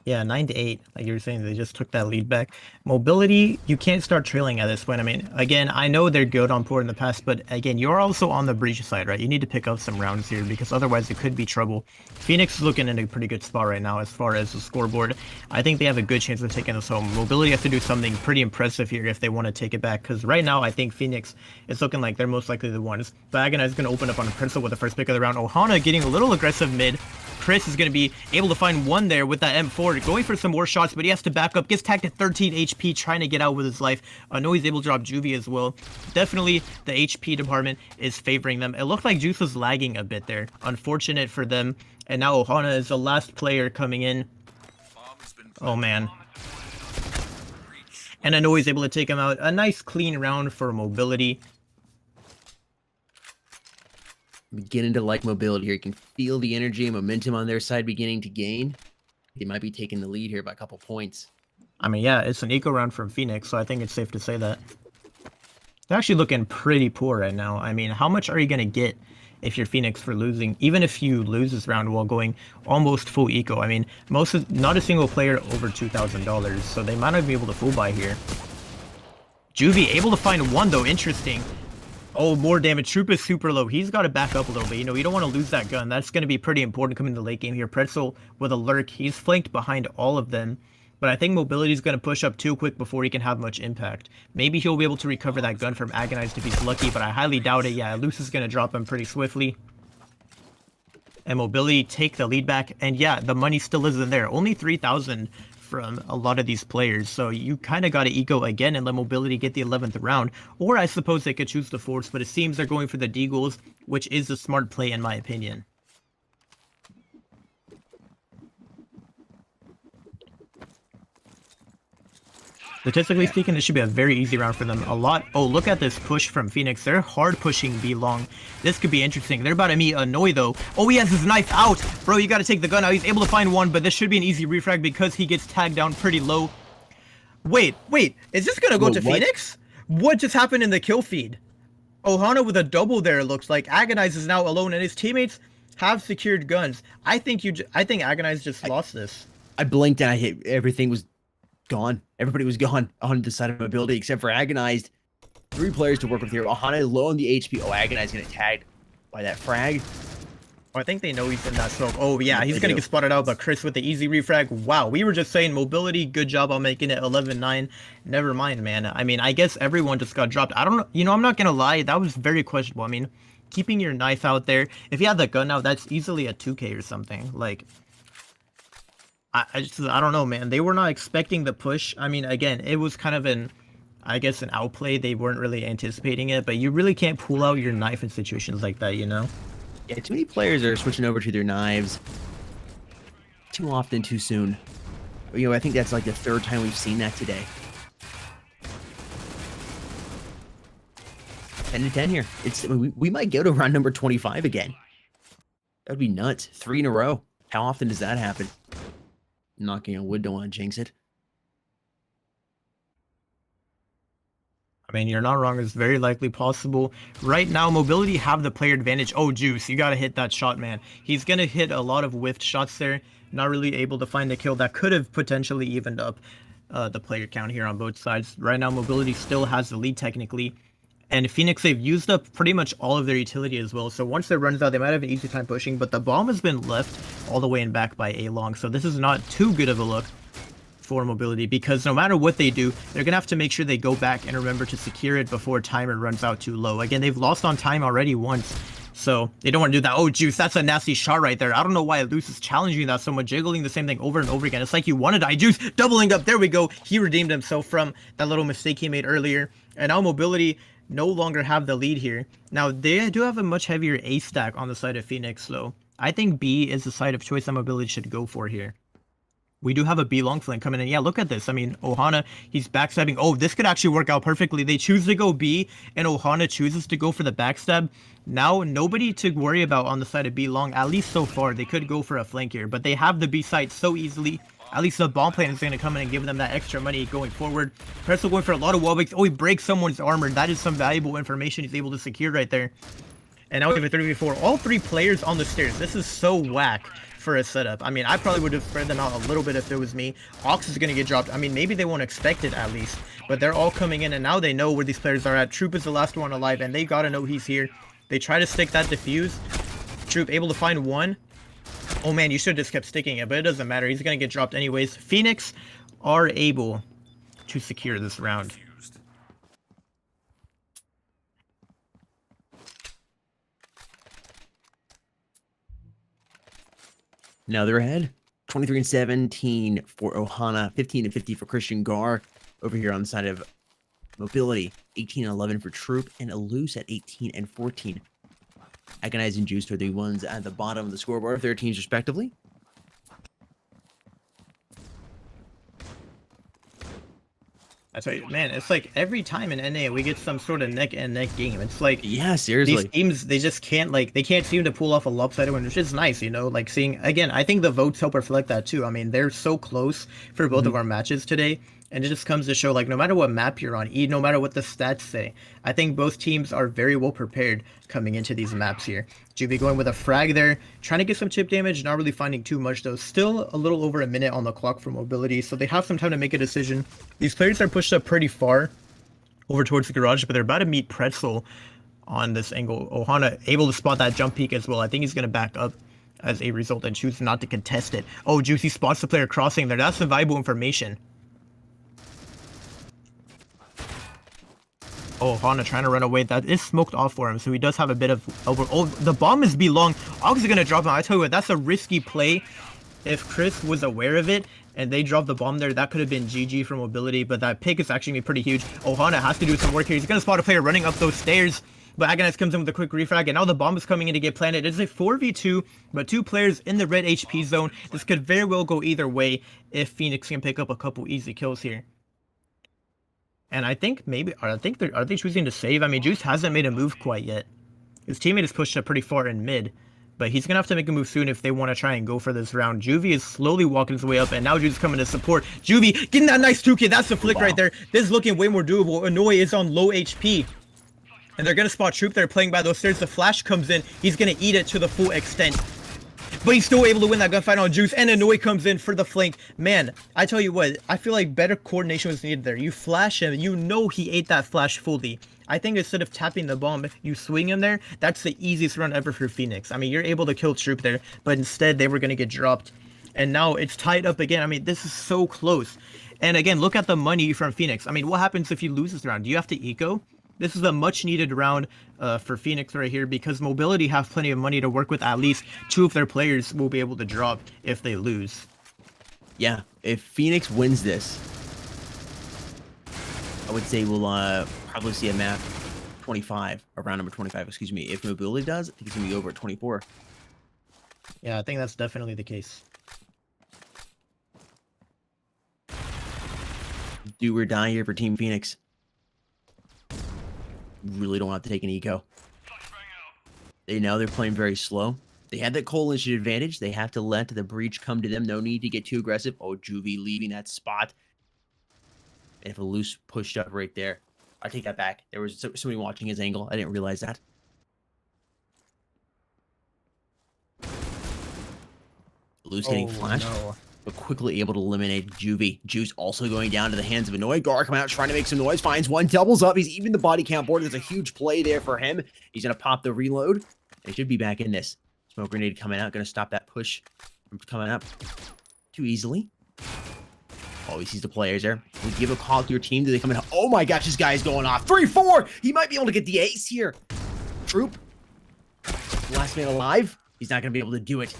Yeah, 9-8. Like you were saying, they just took that lead back. Mobility, you can't start trailing at this point. I mean, again, I know they're good on port in the past, but again, you're also on the breach side, right? You need to pick up some rounds here because otherwise it could be trouble. Phoenix is looking in a pretty good spot right now as far as the scoreboard. I think they have a good chance of taking this home. Mobility has to do something pretty impressive here if they want to take it back, because right now I think Phoenix is looking like they're most likely the ones. Bagana is going to open up on a Pretzel with the first pick of the round. Ohana getting a little aggressive mid. Chris is going to be able to find one there with that M4, going for some more shots, but he has to back up, gets tagged at 13 HP, trying to get out with his life. I know he's able to drop Juvie as well. Definitely the HP department is favoring them. It looked like Juice was lagging a bit there. Unfortunate for them. And now Ohana is the last player coming in. Oh man. And I know he's able to take him out. A nice clean round for Mobility. Beginning to like Mobility here. You can feel the energy and momentum on their side beginning to gain. They might be taking the lead here by a couple points. I mean, yeah, it's an eco round from Phoenix, so I think it's safe to say that. They're actually looking pretty poor right now. I mean, how much are you going to get if you're Phoenix for losing? Even if you lose this round while going almost full eco. I mean, not a single player over $2,000, so they might not be able to full buy here. Juvie able to find one, though. Interesting. Oh, more damage. Troop is super low. He's got to back up a little bit. You know, you don't want to lose that gun. That's going to be pretty important coming in the late game here. Pretzel with a lurk. He's flanked behind all of them. But I think Mobility is going to push up too quick before he can have much impact. Maybe he'll be able to recover that gun from Agonized if he's lucky, but I highly doubt it. Yeah, Luce is going to drop him pretty swiftly. And Mobility take the lead back. And yeah, the money still isn't there. Only 3,000 from a lot of these players, so you kind of got to eco again and let Mobility get the 11th round, or I suppose they could choose the force, but it seems they're going for the deagles, which is a smart play in my opinion. Statistically speaking, this should be a very easy round for them. Oh, look at this push from Phoenix. They're hard pushing B long. This could be interesting. They're about to meet Annoy though. Oh, he has his knife out. Bro, you got to take the gun out. He's able to find one, but this should be an easy refrag because he gets tagged down pretty low. Wait. Is this going to go to Phoenix? What just happened in the kill feed? Ohana with a double there, it looks like. Agonize is now alone, and his teammates have secured guns. I think Agonize just lost this. I blinked and I hit. Everything was gone. Everybody was gone on the side of Mobility except for Agonized. 3 players to work with here. Ohana low on the HP. Oh, Agonized gonna tagged by that frag. Oh, I think they know he's in that smoke. Oh yeah, he's gonna get spotted out, but Chris with the easy refrag. Wow, we were just saying Mobility, good job on making it 11-9. Never mind, man. I mean, I guess everyone just got dropped. I don't know. You know, I'm not gonna lie. That was very questionable. I mean, keeping your knife out there. If you have the gun out, that's easily a 2K or something. Like, I don't know, man. They were not expecting the push. I mean, again, it was kind of an outplay. They weren't really anticipating it, but you really can't pull out your knife in situations like that, you know? Yeah, too many players are switching over to their knives too often, too soon. You know, I think that's like the 3rd time we've seen that today. 10-10 here. We might go to round number 25 again. That'd be nuts. 3 in a row. How often does that happen? Knocking on wood, don't want to jinx it. I mean, you're not wrong. It's very likely possible. Right now, Mobility have the player advantage. Oh, Juice, you got to hit that shot, man. He's going to hit a lot of whiffed shots there. Not really able to find a kill that could have potentially evened up the player count here on both sides. Right now, Mobility still has the lead technically. And Phoenix, they've used up pretty much all of their utility as well. So once that runs out, they might have an easy time pushing. But the bomb has been left all the way in back by A-Long. So this is not too good of a look for Mobility. Because no matter what they do, they're going to have to make sure they go back and remember to secure it before timer runs out too low. Again, they've lost on time already once. So they don't want to do that. Oh, Juice, that's a nasty shot right there. I don't know why Luce is challenging that so much, jiggling the same thing over and over again. It's like you want to die. Juice doubling up. There we go. He redeemed himself from that little mistake he made earlier. And now Mobility no longer have the lead here. Now, they do have a much heavier A stack on the side of Phoenix, so I think B is the side of choice that Mobility should go for here. We do have a B long flank coming in. Yeah, look at this. I mean, Ohana, he's backstabbing. Oh, this could actually work out perfectly. They choose to go B, and Ohana chooses to go for the backstab. Now, nobody to worry about on the side of B long, at least so far. They could go for a flank here, but they have the B side so easily. At least the bomb plane is going to come in and give them that extra money going forward. Pretzel going for a lot of wall breaks. Oh, he breaks someone's armor. That is some valuable information he's able to secure right there. And now we have a 3v4. All 3 players on the stairs. This is so whack for a setup. I mean, I probably would have spread them out a little bit if it was me. Ox is going to get dropped. I mean, maybe they won't expect it at least, but they're all coming in, and now they know where these players are at. Troop is the last one alive, and they got to know he's here. They try to stick that defuse. Troop able to find one. Oh man, you should have just kept sticking it, but it doesn't matter. He's going to get dropped anyways. Phoenix are able to secure this round. Now they're ahead. 23-17 for Ohana, 15-50 for Christian Gar. Over here on the side of Mobility, 18-11 for Troop, and Eluse at 18-14. Agonize and Juice are the ones at the bottom of the scoreboard of their teams respectively. That's right, man. It's like every time in NA we get some sort of neck and neck game. It's like, yeah, seriously, these teams, they just can't, like, they can't seem to pull off a lopsided win, which is nice, you know, like seeing, again, I think the votes help reflect that too. I mean, they're so close for both of our matches today, and it just comes to show, like, no matter what map you're on, no matter what the stats say, I think both teams are very well prepared coming into these maps here. Juvie going with a frag there, trying to get some chip damage, not really finding too much though. Still a little over a minute on the clock for Mobility, so they have some time to make a decision. These players are pushed up pretty far over towards the garage, but they're about to meet Pretzel on this angle. Ohana able to spot that jump peek as well. I think he's going to back up as a result and choose not to contest it. Oh, Juicy spots the player crossing there. That's some valuable information. Oh, Ohana trying to run away. That is smoked off for him, so he does have a bit of over. Oh, the bomb is B long. Ox is going to drop him. I tell you what, that's a risky play. If Chris was aware of it and they dropped the bomb there, that could have been GG for Mobility, but that pick is actually pretty huge. Ohana has to do some work here. He's going to spot a player running up those stairs, but Agonize comes in with a quick refrag, and now the bomb is coming in to get planted. It's a 4v2, but two players in the red HP zone. This could very well go either way if Phoenix can pick up a couple easy kills here. And I think maybe, are they choosing to save? I mean, Juice hasn't made a move quite yet. His teammate is pushed up pretty far in mid, but he's going to have to make a move soon if they want to try and go for this round. Juvie is slowly walking his way up, and now Juice is coming to support. Juvie getting that nice 2K. That's the flick right there. This is looking way more doable. Annoy is on low HP, and they're going to spot Troop there playing by those stairs. The flash comes in. He's going to eat it to the full extent. But he's still able to win that gunfight on Juice, and Annoy comes in for the flank. Man, I tell you what, I feel like better coordination was needed there. You flash him, you know he ate that flash fully. I think instead of tapping the bomb, you swing him there, that's the easiest run ever for Phoenix. I mean, you're able to kill Troop there, but instead they were going to get dropped. And now it's tied up again. I mean, this is so close. And again, look at the money from Phoenix. I mean, what happens if you lose this round? Do you have to eco? This is a much needed round for Phoenix right here, because Mobility have plenty of money to work with. At least two of their players will be able to drop if they lose. Yeah, if Phoenix wins this, I would say we'll probably see a map 25, or round number 25, excuse me. If Mobility does, I think it's going to be over at 24. Yeah, I think that's definitely the case. Do or die here for Team Phoenix. Really don't have to take an eco. They know they're playing very slow. They had that coalition advantage. They have to let the breach come to them. No need to get too aggressive. Oh, Juvie leaving that spot. And if a loose pushed up right there, I take that back. There was somebody watching his angle. I didn't realize that. Loose getting flashed, no. but quickly able to eliminate Juvie. Juice also going down to the hands of Annoy. Gar coming out trying to make some noise. Finds one, doubles up. He's even the body count board. There's a huge play there for him. He's going to pop the reload. He should be back in this. Smoke grenade coming out. Going to stop that push from coming up too easily. Oh, he sees the players there. We give a call to your team. Do they come in? Oh my gosh, this guy is going off. 3-4. He might be able to get the ace here. Troop. Last man alive. He's not going to be able to do it.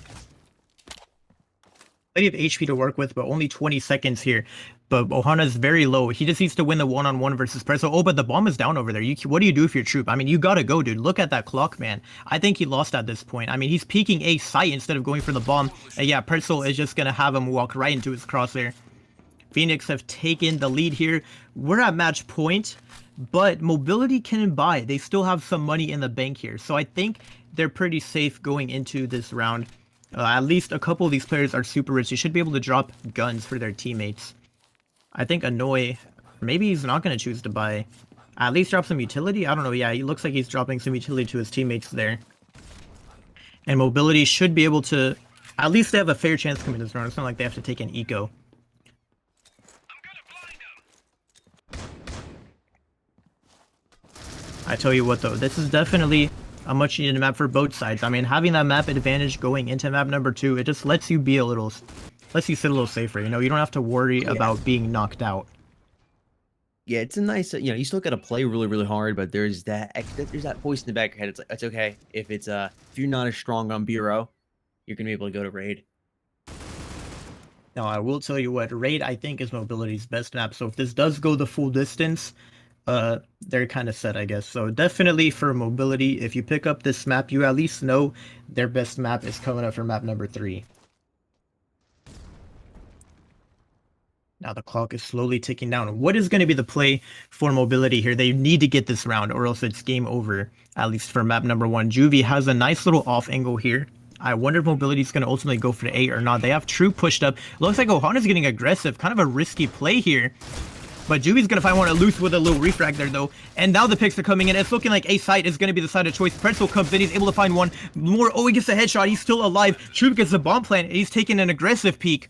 Plenty of HP to work with, but only 20 seconds here. But Ohana's very low. He just needs to win the one-on-one versus Presso. Oh, but the bomb is down over there. What do you do if you're Troop? I mean, you gotta go, dude. Look at that clock, man. I think he lost at this point. I mean, he's peeking a site instead of going for the bomb. And yeah, Presso is just gonna have him walk right into his crosshair. Phoenix have taken the lead here. We're at match point, but Mobility can buy. They still have some money in the bank here. So I think they're pretty safe going into this round. At least a couple of these players are super rich. They should be able to drop guns for their teammates. I think Annoy, maybe he's not going to choose to buy. At least drop some utility? I don't know. Yeah, he looks like he's dropping some utility to his teammates there. And Mobility should be able to At least they have a fair chance coming this round. It's not like they have to take an eco. I tell you what though, this is definitely a much needed map for both sides. I mean, having that map advantage going into map number 2, it just lets you be a little, lets you sit a little safer. You know, you don't have to worry about being knocked out. Yeah, it's a nice, you know, you still got to play really, really hard, but there's that voice in the back of your head. It's like, it's okay if it's if you're not as strong on Bureau, you're gonna be able to go to Raid. Now, I will tell you what, Raid I think is Mobility's best map. So if this does go the full distance, they're kind of set, I guess. So definitely for Mobility, if you pick up this map, you at least know their best map is coming up for map number 3. Now the clock is slowly ticking down. What is going to be the play for Mobility here? They need to get this round or else it's game over, at least for map number 1. Juvie has a nice little off angle here. I wonder if Mobility is going to ultimately go for the 8 or not. They have True pushed up. Looks like Ohana's getting aggressive. Kind of a risky play here. But Juvie's going to find one to loose with a little refrag there, though. And now the picks are coming in. It's looking like A side is going to be the side of choice. Pretzel comes in. He's able to find one more. Oh, he gets a headshot. He's still alive. True gets the bomb plant. He's taking an aggressive peek.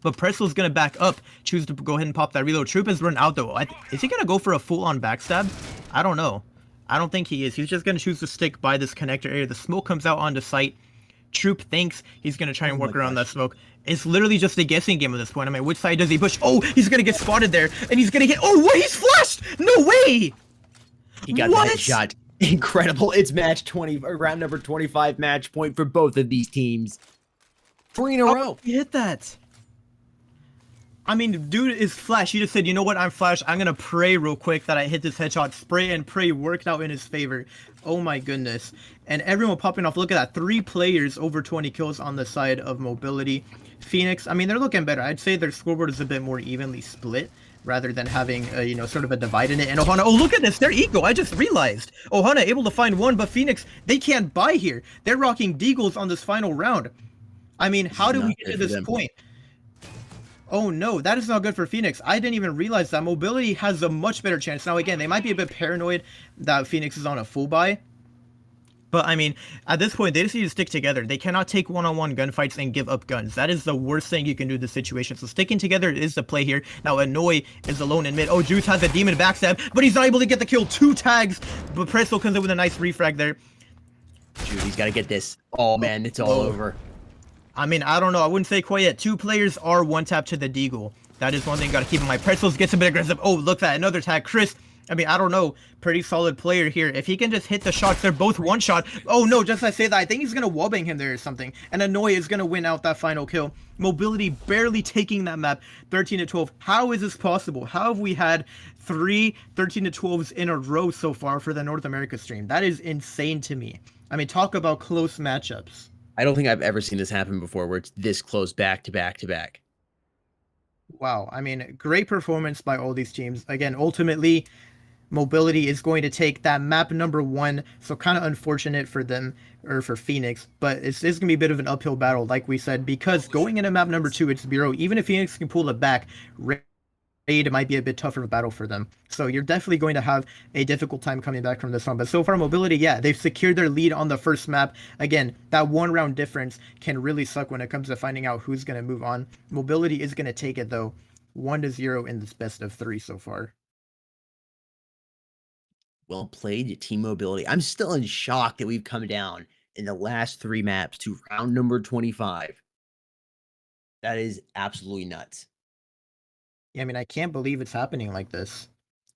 But Pretzel's going to back up. Choose to go ahead and pop that reload. Troop has run out, though. Is he going to go for a full-on backstab? I don't know. I don't think he is. He's just going to choose to stick by this connector area. The smoke comes out onto site. Troop thinks he's going to try and work around that smoke. It's literally just a guessing game at this point. I mean, which side does he push? Oh, he's going to get spotted there. And he's going to get... Oh, what? He's flashed! No way! He got the headshot. Incredible. It's match 20, or round number 25 match point for both of these teams. 3 in a row. He hit that. I mean, dude is flash. He just said, you know what, I'm flash. I'm going to pray real quick that I hit this headshot. Spray and pray worked out in his favor. Oh my goodness. And everyone popping off. Look at that. 3 players over 20 kills on the side of Mobility. Phoenix, I mean, they're looking better. I'd say their scoreboard is a bit more evenly split rather than having, you know, sort of a divide in it. And Ohana, oh, look at this. They're eco. I just realized. Ohana able to find one, but Phoenix, they can't buy here. They're rocking deagles on this final round. I mean, how do we get to this point? Oh no, that is not good for Phoenix. I didn't even realize that. Mobility has a much better chance. Now again, they might be a bit paranoid that Phoenix is on a full buy. But I mean, at this point, they just need to stick together. They cannot take one-on-one gunfights and give up guns. That is the worst thing you can do in this situation. So sticking together is the play here. Now Annoy is alone in mid. Oh, Juice has a demon backstab, but he's not able to get the kill. 2 tags, but Presto comes in with a nice refrag there. Judy's got to get this. Oh man, it's all over. I mean, I don't know. I wouldn't say quite yet. 2 players are one tap to the deagle. That is one thing you got to keep in mind. Pretzels gets a bit aggressive. Oh, look at that. Another tag. Chris, I mean, I don't know. Pretty solid player here. If he can just hit the shots, they're both one shot. Oh, no, just as I say that, I think he's going to wallbang him there or something. And Annoy is going to win out that final kill. Mobility barely taking that map. 13-12. How is this possible? How have we had 3 13-12s in a row so far for the North America stream? That is insane to me. I mean, talk about close matchups. I don't think I've ever seen this happen before where it's this close back to back to back. Wow. I mean, great performance by all these teams. Again, ultimately, Mobility is going to take that map number 1. So kind of unfortunate for them, or for Phoenix, but it's going to be a bit of an uphill battle, like we said, because going into map number 2, it's Bureau. Even if Phoenix can pull it back, it might be a bit tougher of a battle for them. So you're definitely going to have a difficult time coming back from this one. But so far, Mobility, yeah, they've secured their lead on the first map. Again, that 1 round difference can really suck when it comes to finding out who's going to move on. Mobility is going to take it, though. 1-0 in this best of 3 so far. Well played, Team Mobility. I'm still in shock that we've come down in the last 3 maps to round number 25. That is absolutely nuts. Yeah, I mean, I can't believe it's happening like this.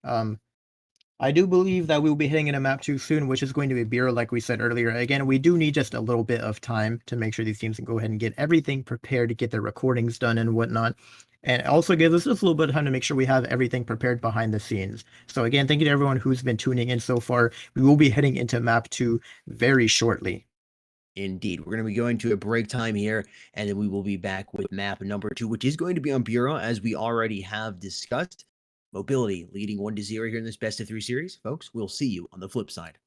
I do believe that we will be hitting in a map 2 soon, which is going to be Bureau, like we said earlier. Again, we do need just a little bit of time to make sure these teams can go ahead and get everything prepared to get their recordings done and whatnot. And it also gives us just a little bit of time to make sure we have everything prepared behind the scenes. So again, thank you to everyone who's been tuning in so far. We will be heading into map 2 very shortly. Indeed. We're going to be going to a break time here, and then we will be back with map number 2, which is going to be on Bureau, as we already have discussed. Mobility leading 1-0 here in this best of 3 series. Folks, we'll see you on the flip side.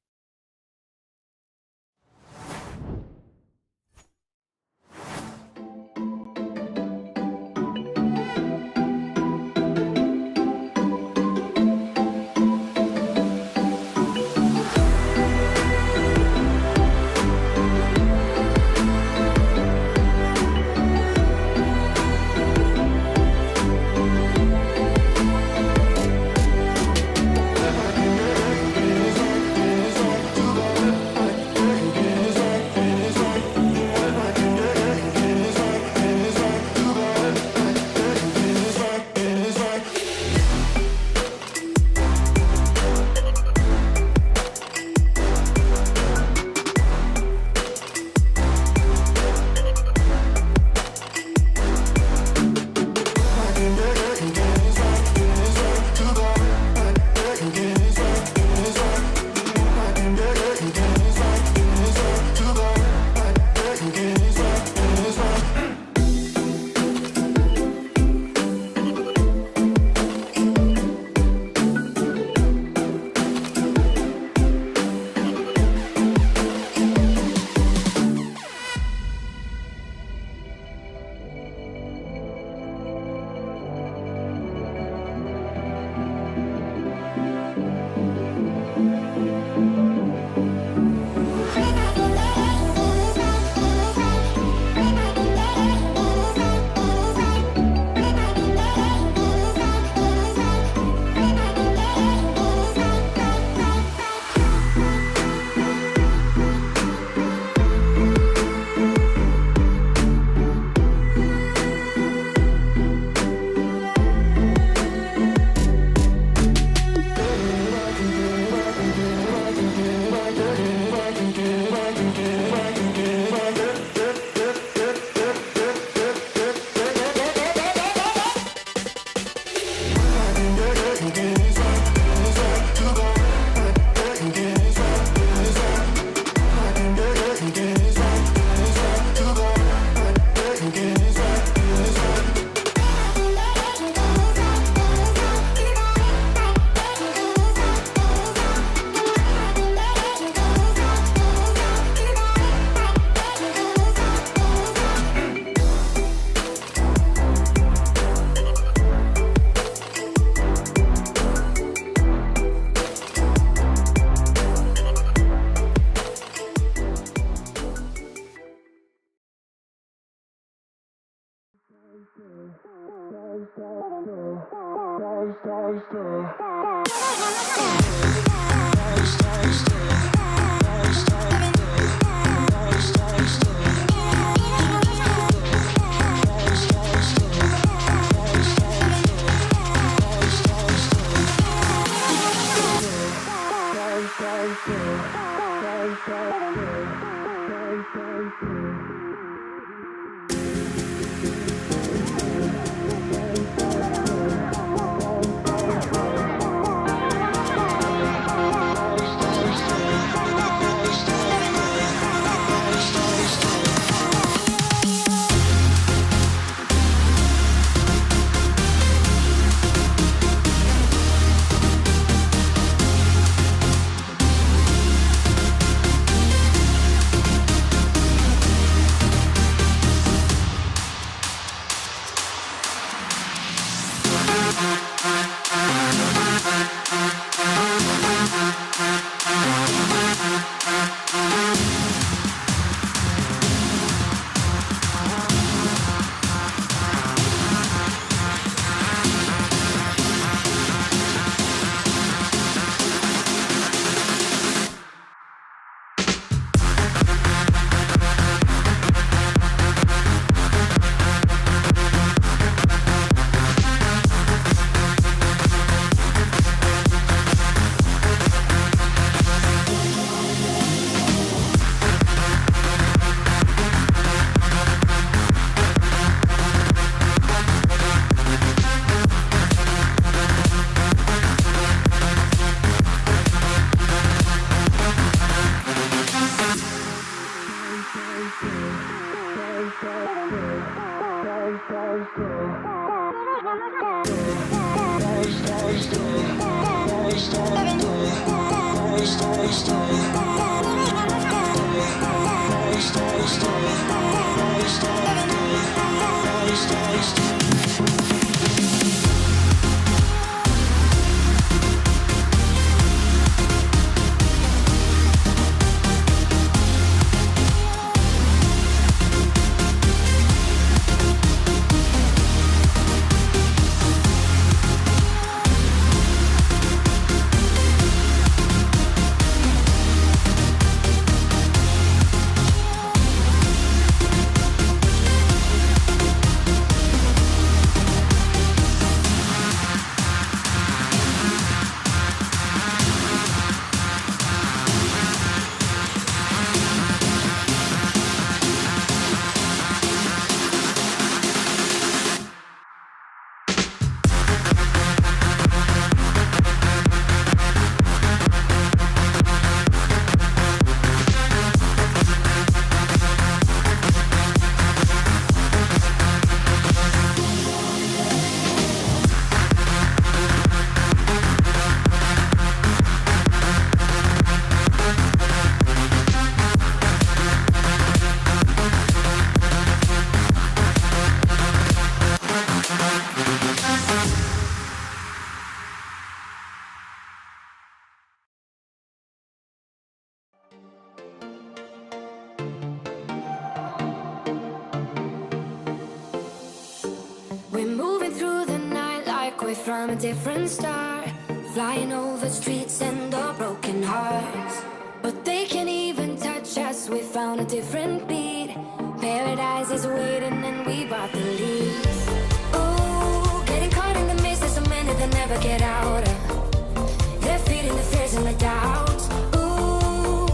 We're moving through the night like we're from a different star, flying over streets and our broken hearts. But they can't even touch us, we found a different beat. Paradise is waiting and we bought the leaves. Ooh, getting caught in the mist, there's so many that never get out of. They're feeding the fears and the doubts. Ooh,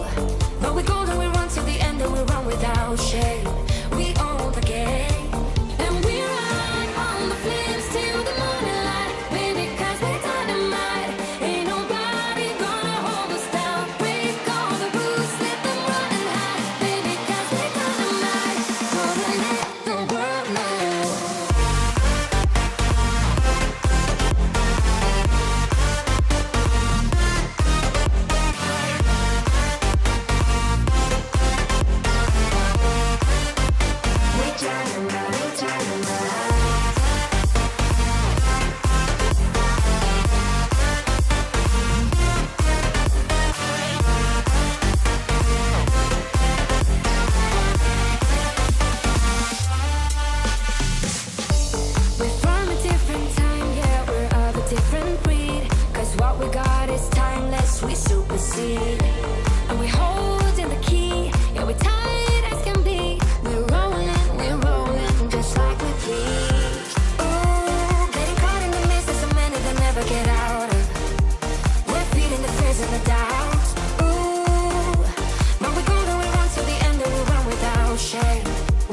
but we're golden, we run till the end and we run without shame. We own the game. different breed. Cause what we got is timeless, we supersede. And we hold in the key, yeah, we're tight as can be. We're rolling, just like we please. Ooh, getting caught in the mist, there's so many that never get out of. We're feeding the fears and the doubts. Ooh, but we go and we run till the end and we run without shame.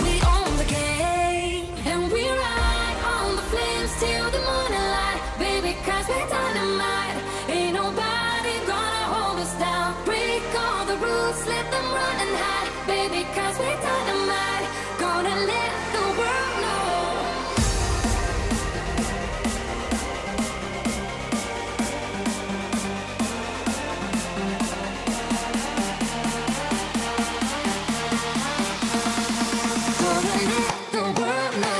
We own the game, and we ride on the flames till the morning light. Baby, cause we're dynamite. Ain't nobody gonna hold us down. Break all the rules, let them run and hide. Baby, cause we're dynamite. Gonna let the world know. Gonna let the world know.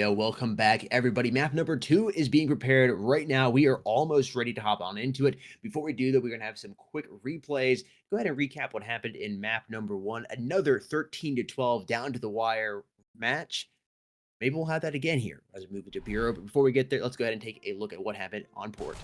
Yo, welcome back, everybody. Map number 2 is being prepared right now. We are almost ready to hop on into it. Before we do that, we're going to have some quick replays. Go ahead and recap what happened in map number 1. Another 13-12 down to the wire match. Maybe we'll have that again here as we move into Bureau. But before we get there, let's go ahead and take a look at what happened on port.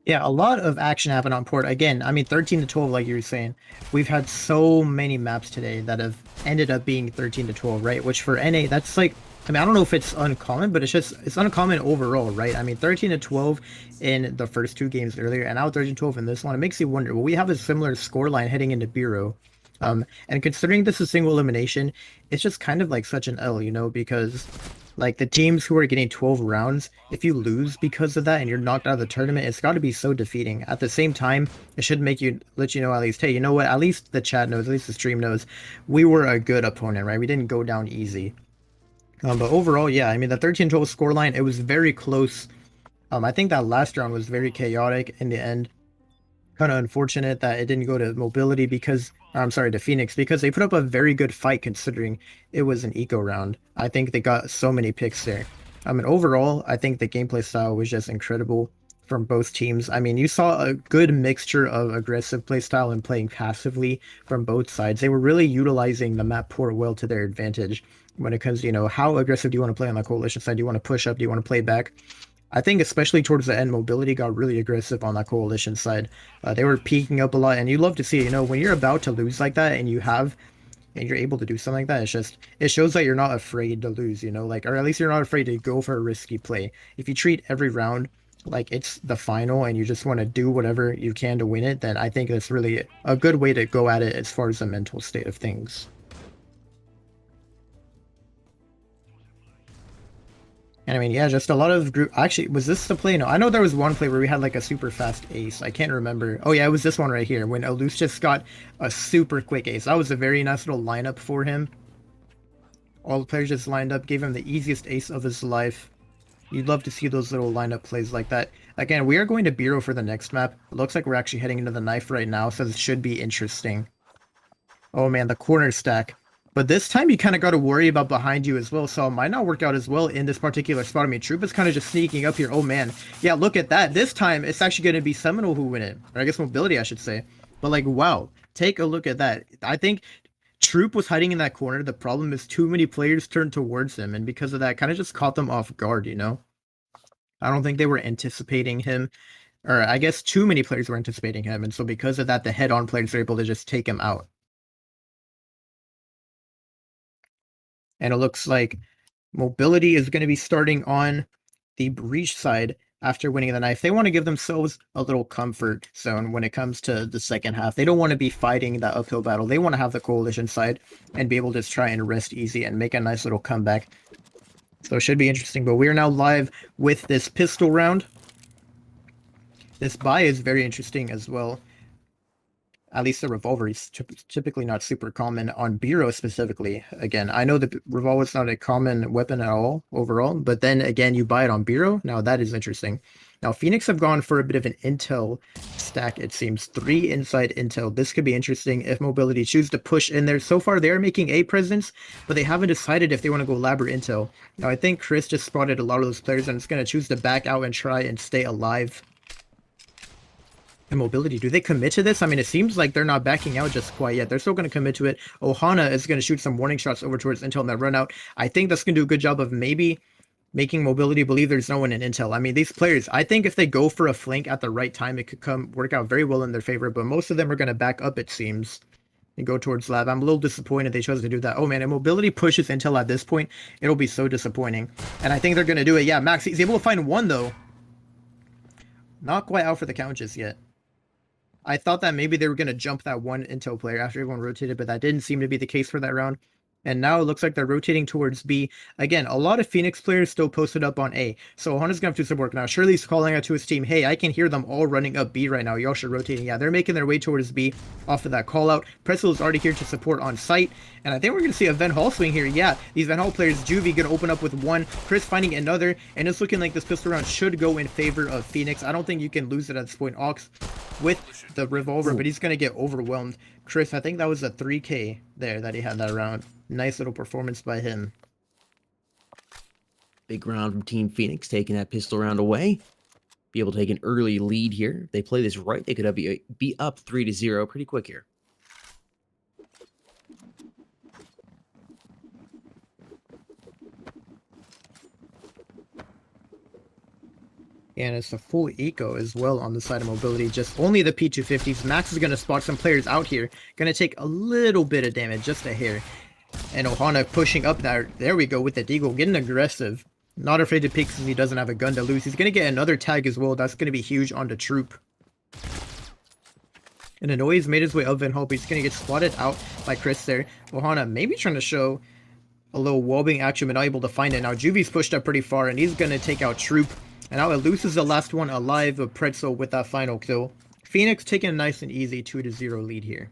Yeah, a lot of action happened on port. Again, I mean, 13-12, like you were saying. We've had so many maps today that have ended up being 13-12, right? Which for NA, that's like, I mean, I don't know if it's uncommon, but it's uncommon overall, right? I mean, 13-12 in the first 2 games earlier, and now 13-12 in this one. It makes you wonder, will we have a similar scoreline heading into Bureau? And considering this is single elimination, it's just kind of like such an L, you know, because like the teams who are getting 12 rounds, if you lose because of that and you're knocked out of the tournament, it's got to be so defeating. At the same time, it should make you let you know at least, hey, you know what? At least the chat knows, at least the stream knows, we were a good opponent, right? We didn't go down easy. But overall, yeah, I mean the 13-12 scoreline, it was very close. I think that last round was very chaotic in the end. Kind of unfortunate that it didn't go to mobility because, I'm sorry, to Phoenix, because they put up a very good fight considering it was an eco round. I think they got so many picks there. I mean, overall, I think the gameplay style was just incredible. from both teams. I mean, you saw a good mixture of aggressive playstyle and playing passively from both sides. They were really utilizing the map port well to their advantage when it comes to, how aggressive do you want to play on the coalition side? Do you want to push up? Do you want to play back? I think especially towards the end, mobility got really aggressive on that coalition side. They were peeking up a lot, and you love to see, when you're about to lose like that and you're able to do something like that, it shows that you're not afraid to lose, or at least you're not afraid to go for a risky play. If you treat every round like it's the final and you just want to do whatever you can to win it, then I think that's really a good way to go at it as far as the mental state of things. And I mean, yeah, just a lot of group. Actually, was this the play? No, I know there was one play where we had like a super fast ace. I can't remember. Oh yeah, it was this one right here when Alus just got a super quick ace. That was a very nice little lineup for him. All the players just lined up, gave him the easiest ace of his life. You'd love to see those little lineup plays like that. Again, we are going to Bureau for the next map. It looks like we're actually heading into the knife right now, so this should be interesting. Oh man, the corner stack. But this time you kind of got to worry about behind you as well, so it might not work out as well in this particular spot. I mean, Troop is kind of just sneaking up here. Oh man, yeah, look at that. This time it's actually going to be Seminole who win it, or I guess Mobility I should say. But like, wow, take a look at that. I think Troop was hiding in that corner. The problem is too many players turned towards him, and because of that, kind of just caught them off guard, I don't think they were anticipating him, or I guess too many players were anticipating him, and so because of that, the head-on players were able to just take him out. And it looks like Mobility is going to be starting on the breach side after winning the knife. They want to give themselves a little comfort zone when it comes to the second half. They don't want to be fighting that uphill battle. They want to have the coalition side and be able to just try and rest easy and make a nice little comeback. So it should be interesting. But we are now live with this pistol round. This buy is very interesting as well. At least the revolver is typically not super common on Bureau specifically. Again, I know the revolver is not a common weapon at all overall, but then again, you buy it on Bureau. Now that is interesting. Now Phoenix have gone for a bit of an intel stack, it seems. 3 inside intel. This could be interesting if Mobility choose to push in there. So far, they are making a presence, but they haven't decided if they want to go lab or intel. Now I think Chris just spotted a lot of those players and it's going to choose to back out and try and stay alive. And Mobility, do they commit to this? I mean, it seems like they're not backing out just quite yet. They're still going to commit to it. Ohana is going to shoot some warning shots over towards Intel and then run out. I think that's going to do a good job of maybe making Mobility believe there's no one in Intel. I mean, these players, I think if they go for a flank at the right time, it could work out very well in their favor. But most of them are going to back up, it seems, and go towards lab. I'm a little disappointed they chose to do that. Oh man, if Mobility pushes Intel at this point, it'll be so disappointing. And I think they're going to do it. Yeah, Max, he's able to find one though. Not quite out for the count just yet. I thought that maybe they were going to jump that one Intel player after everyone rotated, but that didn't seem to be the case for that round. And now it looks like they're rotating towards B. Again, a lot of Phoenix players still posted up on A. So Ohana's going to have to do some work. Now, Shirley's calling out to his team, hey, I can hear them all running up B right now. Y'all should rotating. Yeah, they're making their way towards B off of that call out. Pretzel is already here to support on site. And I think we're going to see a Van Hall swing here. Yeah, these Van Hall players, Juvie going to open up with one. Chris finding another. And it's looking like this pistol round should go in favor of Phoenix. I don't think you can lose it at this point. Ox with the revolver, but he's going to get overwhelmed. Chris, I think that was a 3K there that he had that round. Nice little performance by him. Big round from Team Phoenix, taking that pistol round away. Be able to take an early lead here. If they play this right, they could be up 3-0 pretty quick here. And it's a full eco as well on the side of Mobility. Just only the P250s. Max is going to spot some players out here. Going to take a little bit of damage, just a hair. And Ohana pushing up there. There we go with the Deagle, getting aggressive. Not afraid to pick since he doesn't have a gun to lose. He's going to get another tag as well. That's going to be huge on the Troop. And Anoi's made his way up and hope he's going to get spotted out by Chris there. Ohana maybe trying to show a little wobbing action, but not able to find it. Now Juvie's pushed up pretty far and he's going to take out Troop. And now Eluse is the last one alive of Pretzel with that final kill. Phoenix taking a nice and easy 2-0 lead here.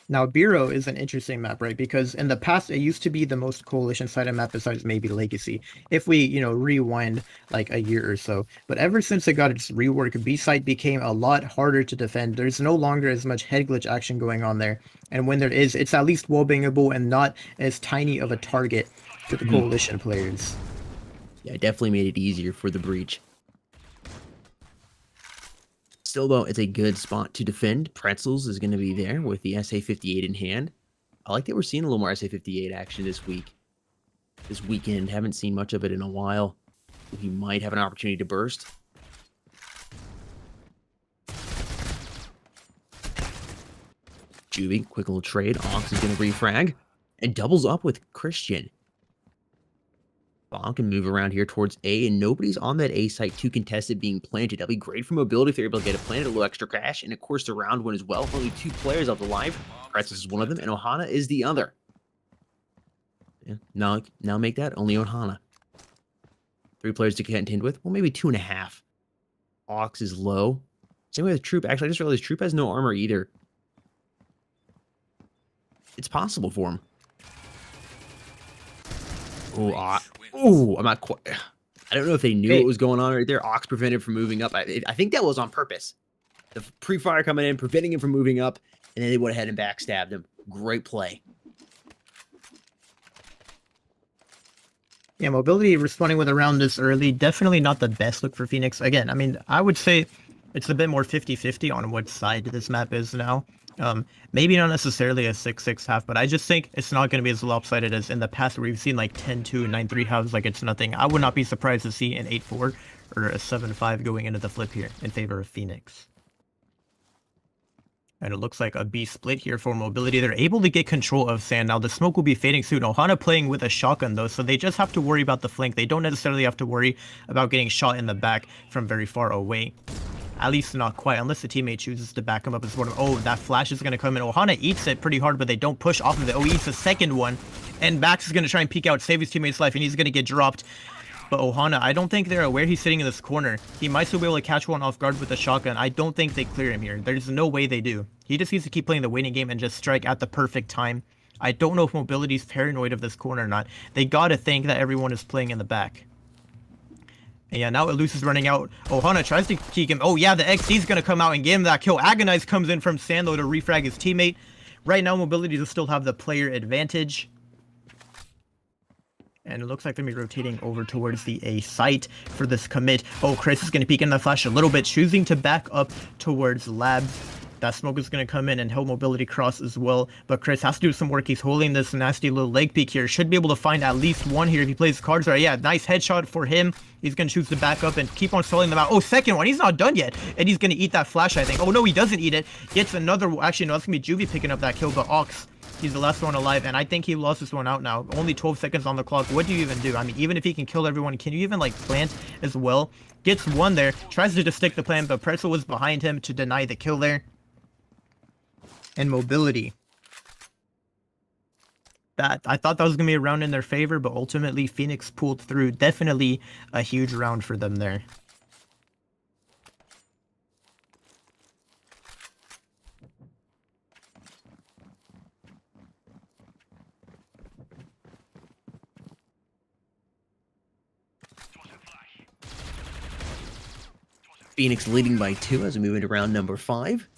Now, Bureau is an interesting map, right? Because in the past, it used to be the most coalition-sided map besides maybe Legacy. If we, rewind like a year or so. But ever since it got its rework, B-side became a lot harder to defend. There's no longer as much head glitch action going on there. And when there is, it's at least wall-bangable and not as tiny of a target to the coalition players. Yeah, it definitely made it easier for the breach. Still, though, it's a good spot to defend. Pretzels is going to be there with the SA-58 in hand. I like that we're seeing a little more SA-58 action this weekend. Haven't seen much of it in a while. He might have an opportunity to burst. Juvie, quick little trade. Ox is going to refrag and doubles up with Christian. Bonk can move around here towards A, and nobody's on that A site to contest it being planted. That'll be great for mobility if they're able to get it planted, a little extra cash, and of course the round one as well. Only 2 players out alive. Pretzels is one of them, and Ohana is the other. Yeah, now make that only Ohana. 3 players to contend with. Well, maybe 2.5. Ox is low. Same way with Troop. Actually, I just realized Troop has no armor either. It's possible for him. Oh, I'm not quite. I don't know if they knew what was going on right there. Ox prevented from moving up. I think that was on purpose. The pre-fire coming in, preventing him from moving up, and then they went ahead and backstabbed him. Great play. Yeah, mobility responding with a round this early, definitely not the best look for Phoenix. Again, I mean, I would say it's a bit more 50-50 on what side this map is now. Maybe not necessarily a 6-6 half, but I just think it's not going to be as lopsided as in the past where we've seen like 10-2, 9-3 halves like it's nothing. I would not be surprised to see an 8-4 or a 7-5 going into the flip here in favor of Phoenix. And it looks like a B split here for mobility. They're able to get control of sand. Now the smoke will be fading soon. Ohana playing with a shotgun though, so they just have to worry about the flank. They don't necessarily have to worry about getting shot in the back from very far away. At least not quite, unless the teammate chooses to back him up as one of... Oh, that flash is going to come in. Ohana eats it pretty hard, but they don't push off of it. Oh, he eats the second one. And Max is going to try and peek out, save his teammate's life, and he's going to get dropped. But Ohana, I don't think they're aware he's sitting in this corner. He might still be able to catch one off guard with a shotgun. I don't think they clear him here. There's no way they do. He just needs to keep playing the waiting game and just strike at the perfect time. I don't know if mobility's paranoid of this corner or not. They gotta think that everyone is playing in the back. And yeah, now Eluse is running out. Ohana tries to keep him. Oh yeah, the XD's gonna come out and give him that kill. Agonize comes in from Sandlo to refrag his teammate. Right now, mobility does still have the player advantage. And it looks like they're going to be rotating over towards the A site for this commit. Oh, Chris is going to peek in the flash a little bit, choosing to back up towards labs. That smoke is going to come in and help mobility cross as well. But Chris has to do some work. He's holding this nasty little leg peek here. Should be able to find at least one here if he plays cards right. Yeah, nice headshot for him. He's going to choose to back up and keep on stalling them out. Oh, second one. He's not done yet. And he's going to eat that flash, I think. Oh, no, he doesn't eat it. Gets another. Actually, no, that's going to be Juvie picking up that kill. But Ox, he's the last one alive. And I think he lost this one out now. Only 12 seconds on the clock. What do you even do? I mean, even if he can kill everyone, can you even, like, plant as well? Gets one there. Tries to just stick the plan, but Pretzel was behind him to deny the kill there. And mobility. I thought that was going to be a round in their favor, but ultimately Phoenix pulled through. Definitely a huge round for them there. Phoenix leading by 2 as we move into round number 5.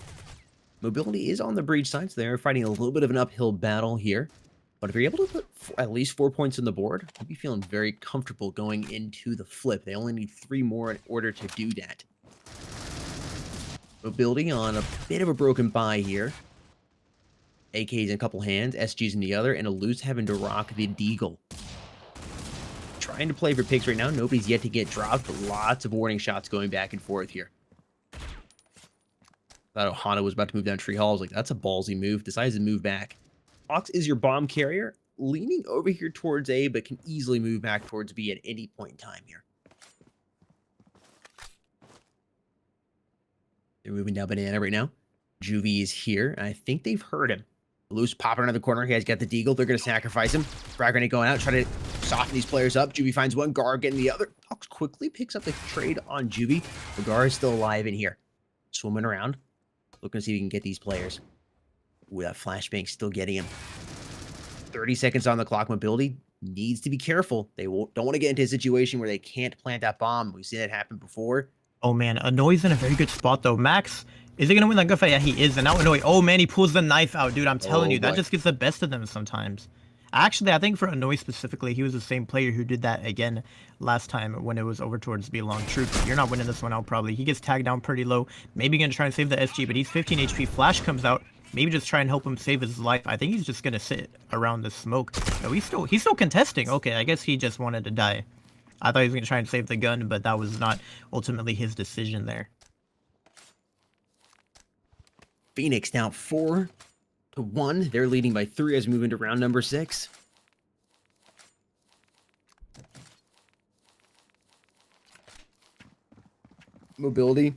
Mobility is on the breach side, so they're fighting a little bit of an uphill battle here. But if you're able to put at least 4 points on the board, I'd be feeling very comfortable going into the flip. They only need 3 more in order to do that. Mobility on a bit of a broken bye here. AK's in a couple hands, SG's in the other, and Eluse having to rock the Deagle. Trying to play for picks right now. Nobody's yet to get dropped, but lots of warning shots going back and forth here. Thought Ohana was about to move down Tree Hall. I was like, that's a ballsy move. Decides to move back. Ox is your bomb carrier, leaning over here towards A, but can easily move back towards B at any point in time here. They're moving down Banana right now. Juvie is here, and I think they've heard him. Loose popping around the corner. He has got the Deagle. They're going to sacrifice him. Frag grenade going out, try to soften these players up. Juvie finds one. Gar getting the other. Ox quickly picks up the trade on Juvie. But Gar is still alive in here. Swimming around. Looking to see if we can get these players. Ooh, that flashbang still getting him. 30 seconds on the clock. Mobility needs to be careful. They don't want to get into a situation where they can't plant that bomb. We've seen that happen before. Oh man, Anoy's in a very good spot though. Max, is he going to win that gunfight? Yeah, he is. And now Anoy, oh man, he pulls the knife out, dude. I'm telling you, that just gets the best of them sometimes. Actually, I think for Annoy specifically, he was the same player who did that again last time when it was over towards B long. True, you're not winning this one out probably. He gets tagged down pretty low. Maybe gonna try and save the SG, but he's 15 HP. Flash comes out. Maybe just try and help him save his life. I think he's just gonna sit around the smoke. No, he's still contesting. Okay, I guess he just wanted to die. I thought he was gonna try and save the gun, but that was not ultimately his decision there. Phoenix now 4-1. They're leading by 3 as we move into round number 6. Mobility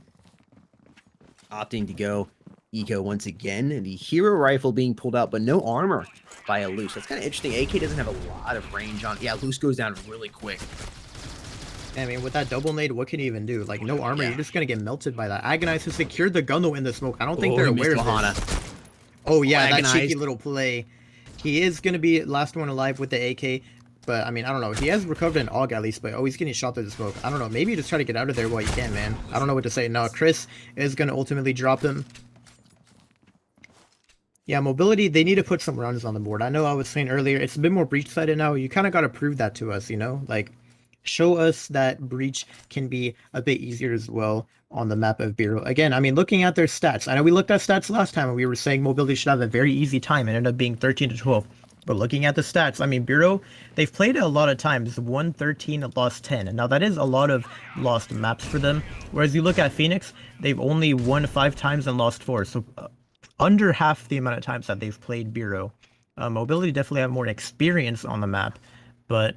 opting to go eco once again, and the hero rifle being pulled out, but no armor by a Loose. That's kind of interesting. AK doesn't have a lot of range on. Yeah, Loose goes down really quick. I mean, with that double nade, what can he even do? Like, no armor, you're just gonna get melted by that. Agonize has secured the gun though in the smoke. I don't think they're aware of this. Oh yeah, that cheeky little play. He is gonna be last one alive with the AK, but I mean, I don't know. He has recovered an AUG at least, but he's getting shot through the smoke. I don't know. Maybe just try to get out of there while you can, man. I don't know what to say. No, Chris is gonna ultimately drop him. Yeah, mobility, they need to put some runs on the board. I know I was saying earlier, it's a bit more breach-sided now. You kind of got to prove that to us, you know? Like, show us that breach can be a bit easier as well on the map of Bureau. Again, I mean, looking at their stats, I know we looked at stats last time and we were saying mobility should have a very easy time. It ended up being 13 to 12. But looking at the stats, I mean, Bureau, they've played it a lot of times, won 13, lost 10. And now that is a lot of lost maps for them. Whereas you look at Phoenix, they've only won 5 times and lost 4. So under half the amount of times that they've played Bureau. Mobility definitely have more experience on the map, but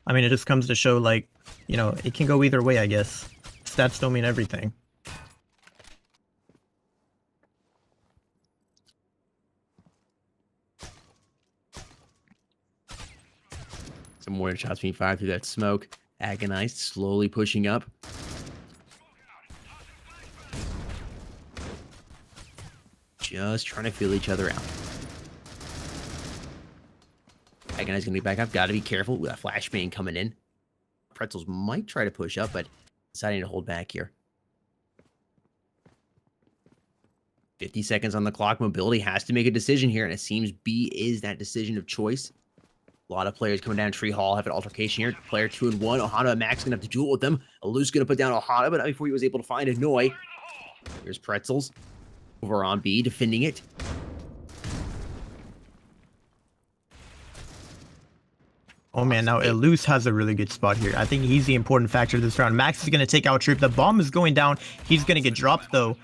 I mean, it just comes to show, like, you know, it can go either way, I guess. Stats don't mean everything. Some more shots being fired through that smoke. Agonized, slowly pushing up. Just trying to feel each other out. Agonized gonna be back up. Gotta be careful with that flashbang coming in. Pretzels might try to push up, but deciding to hold back here. 50 seconds on the clock. Mobility has to make a decision here, and it seems B is that decision of choice. A lot of players coming down Tree Hall have an altercation here. Player 2 and 1. Ohana and Max gonna have to duel with them. Alu's gonna put down Ohana, but not before he was able to find Annoy. Here's Pretzels over on B, defending it. Oh man, now Eluse has a really good spot here. I think he's the important factor this round. Max is going to take out Troop. The bomb is going down. He's going to get dropped though.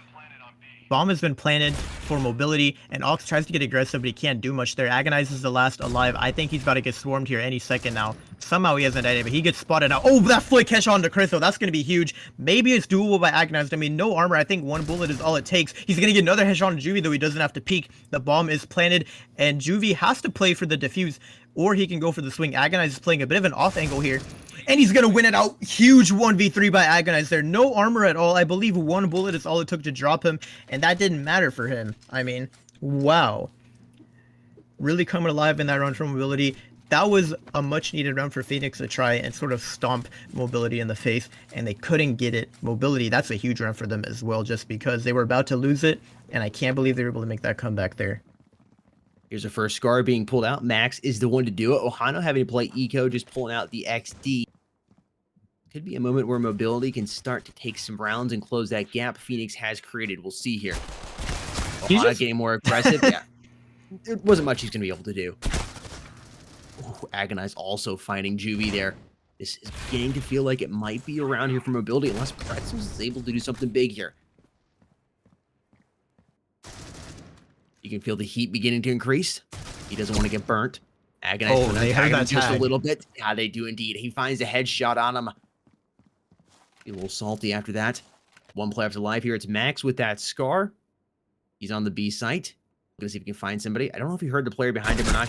Bomb has been planted for mobility, and Ox tries to get aggressive, but he can't do much there. Agonizes the last alive. I think he's about to get swarmed here any second now. Somehow he hasn't died, but he gets spotted now. Oh, that flick headshot onto Chris, though. That's going to be huge. Maybe it's doable by Agonized. I mean, no armor. I think 1 bullet is all it takes. He's going to get another headshot on Juvie, though he doesn't have to peek. The bomb is planted, and Juvie has to play for the defuse, or he can go for the swing. Agonize is playing a bit of an off angle here. And he's going to win it out. Huge 1v3 by Agonize there. No armor at all. I believe 1 bullet is all it took to drop him. And that didn't matter for him. I mean, wow. Really coming alive in that run for mobility. That was a much needed run for Phoenix to try and sort of stomp mobility in the face. And they couldn't get it. Mobility, that's a huge run for them as well, just because they were about to lose it. And I can't believe they were able to make that comeback there. Here's a first scar being pulled out. Max is the one to do it. Ohana having to play eco, just pulling out the XD. Could be a moment where mobility can start to take some rounds and close that gap Phoenix has created. We'll see here. Ohana getting more aggressive. Yeah, there wasn't much he's going to be able to do. Ooh, Agonize also finding Juvie there. This is beginning to feel like it might be around here for mobility unless Pretzels is able to do something big here. You can feel the heat beginning to increase. He doesn't want to get burnt. Agonize they heard that just a little bit. Yeah, they do indeed. He finds a headshot on him. Be a little salty after that. 1 player after life here. It's Max with that scar. He's on the B site. Gonna see if he can find somebody. I don't know if he heard the player behind him or not.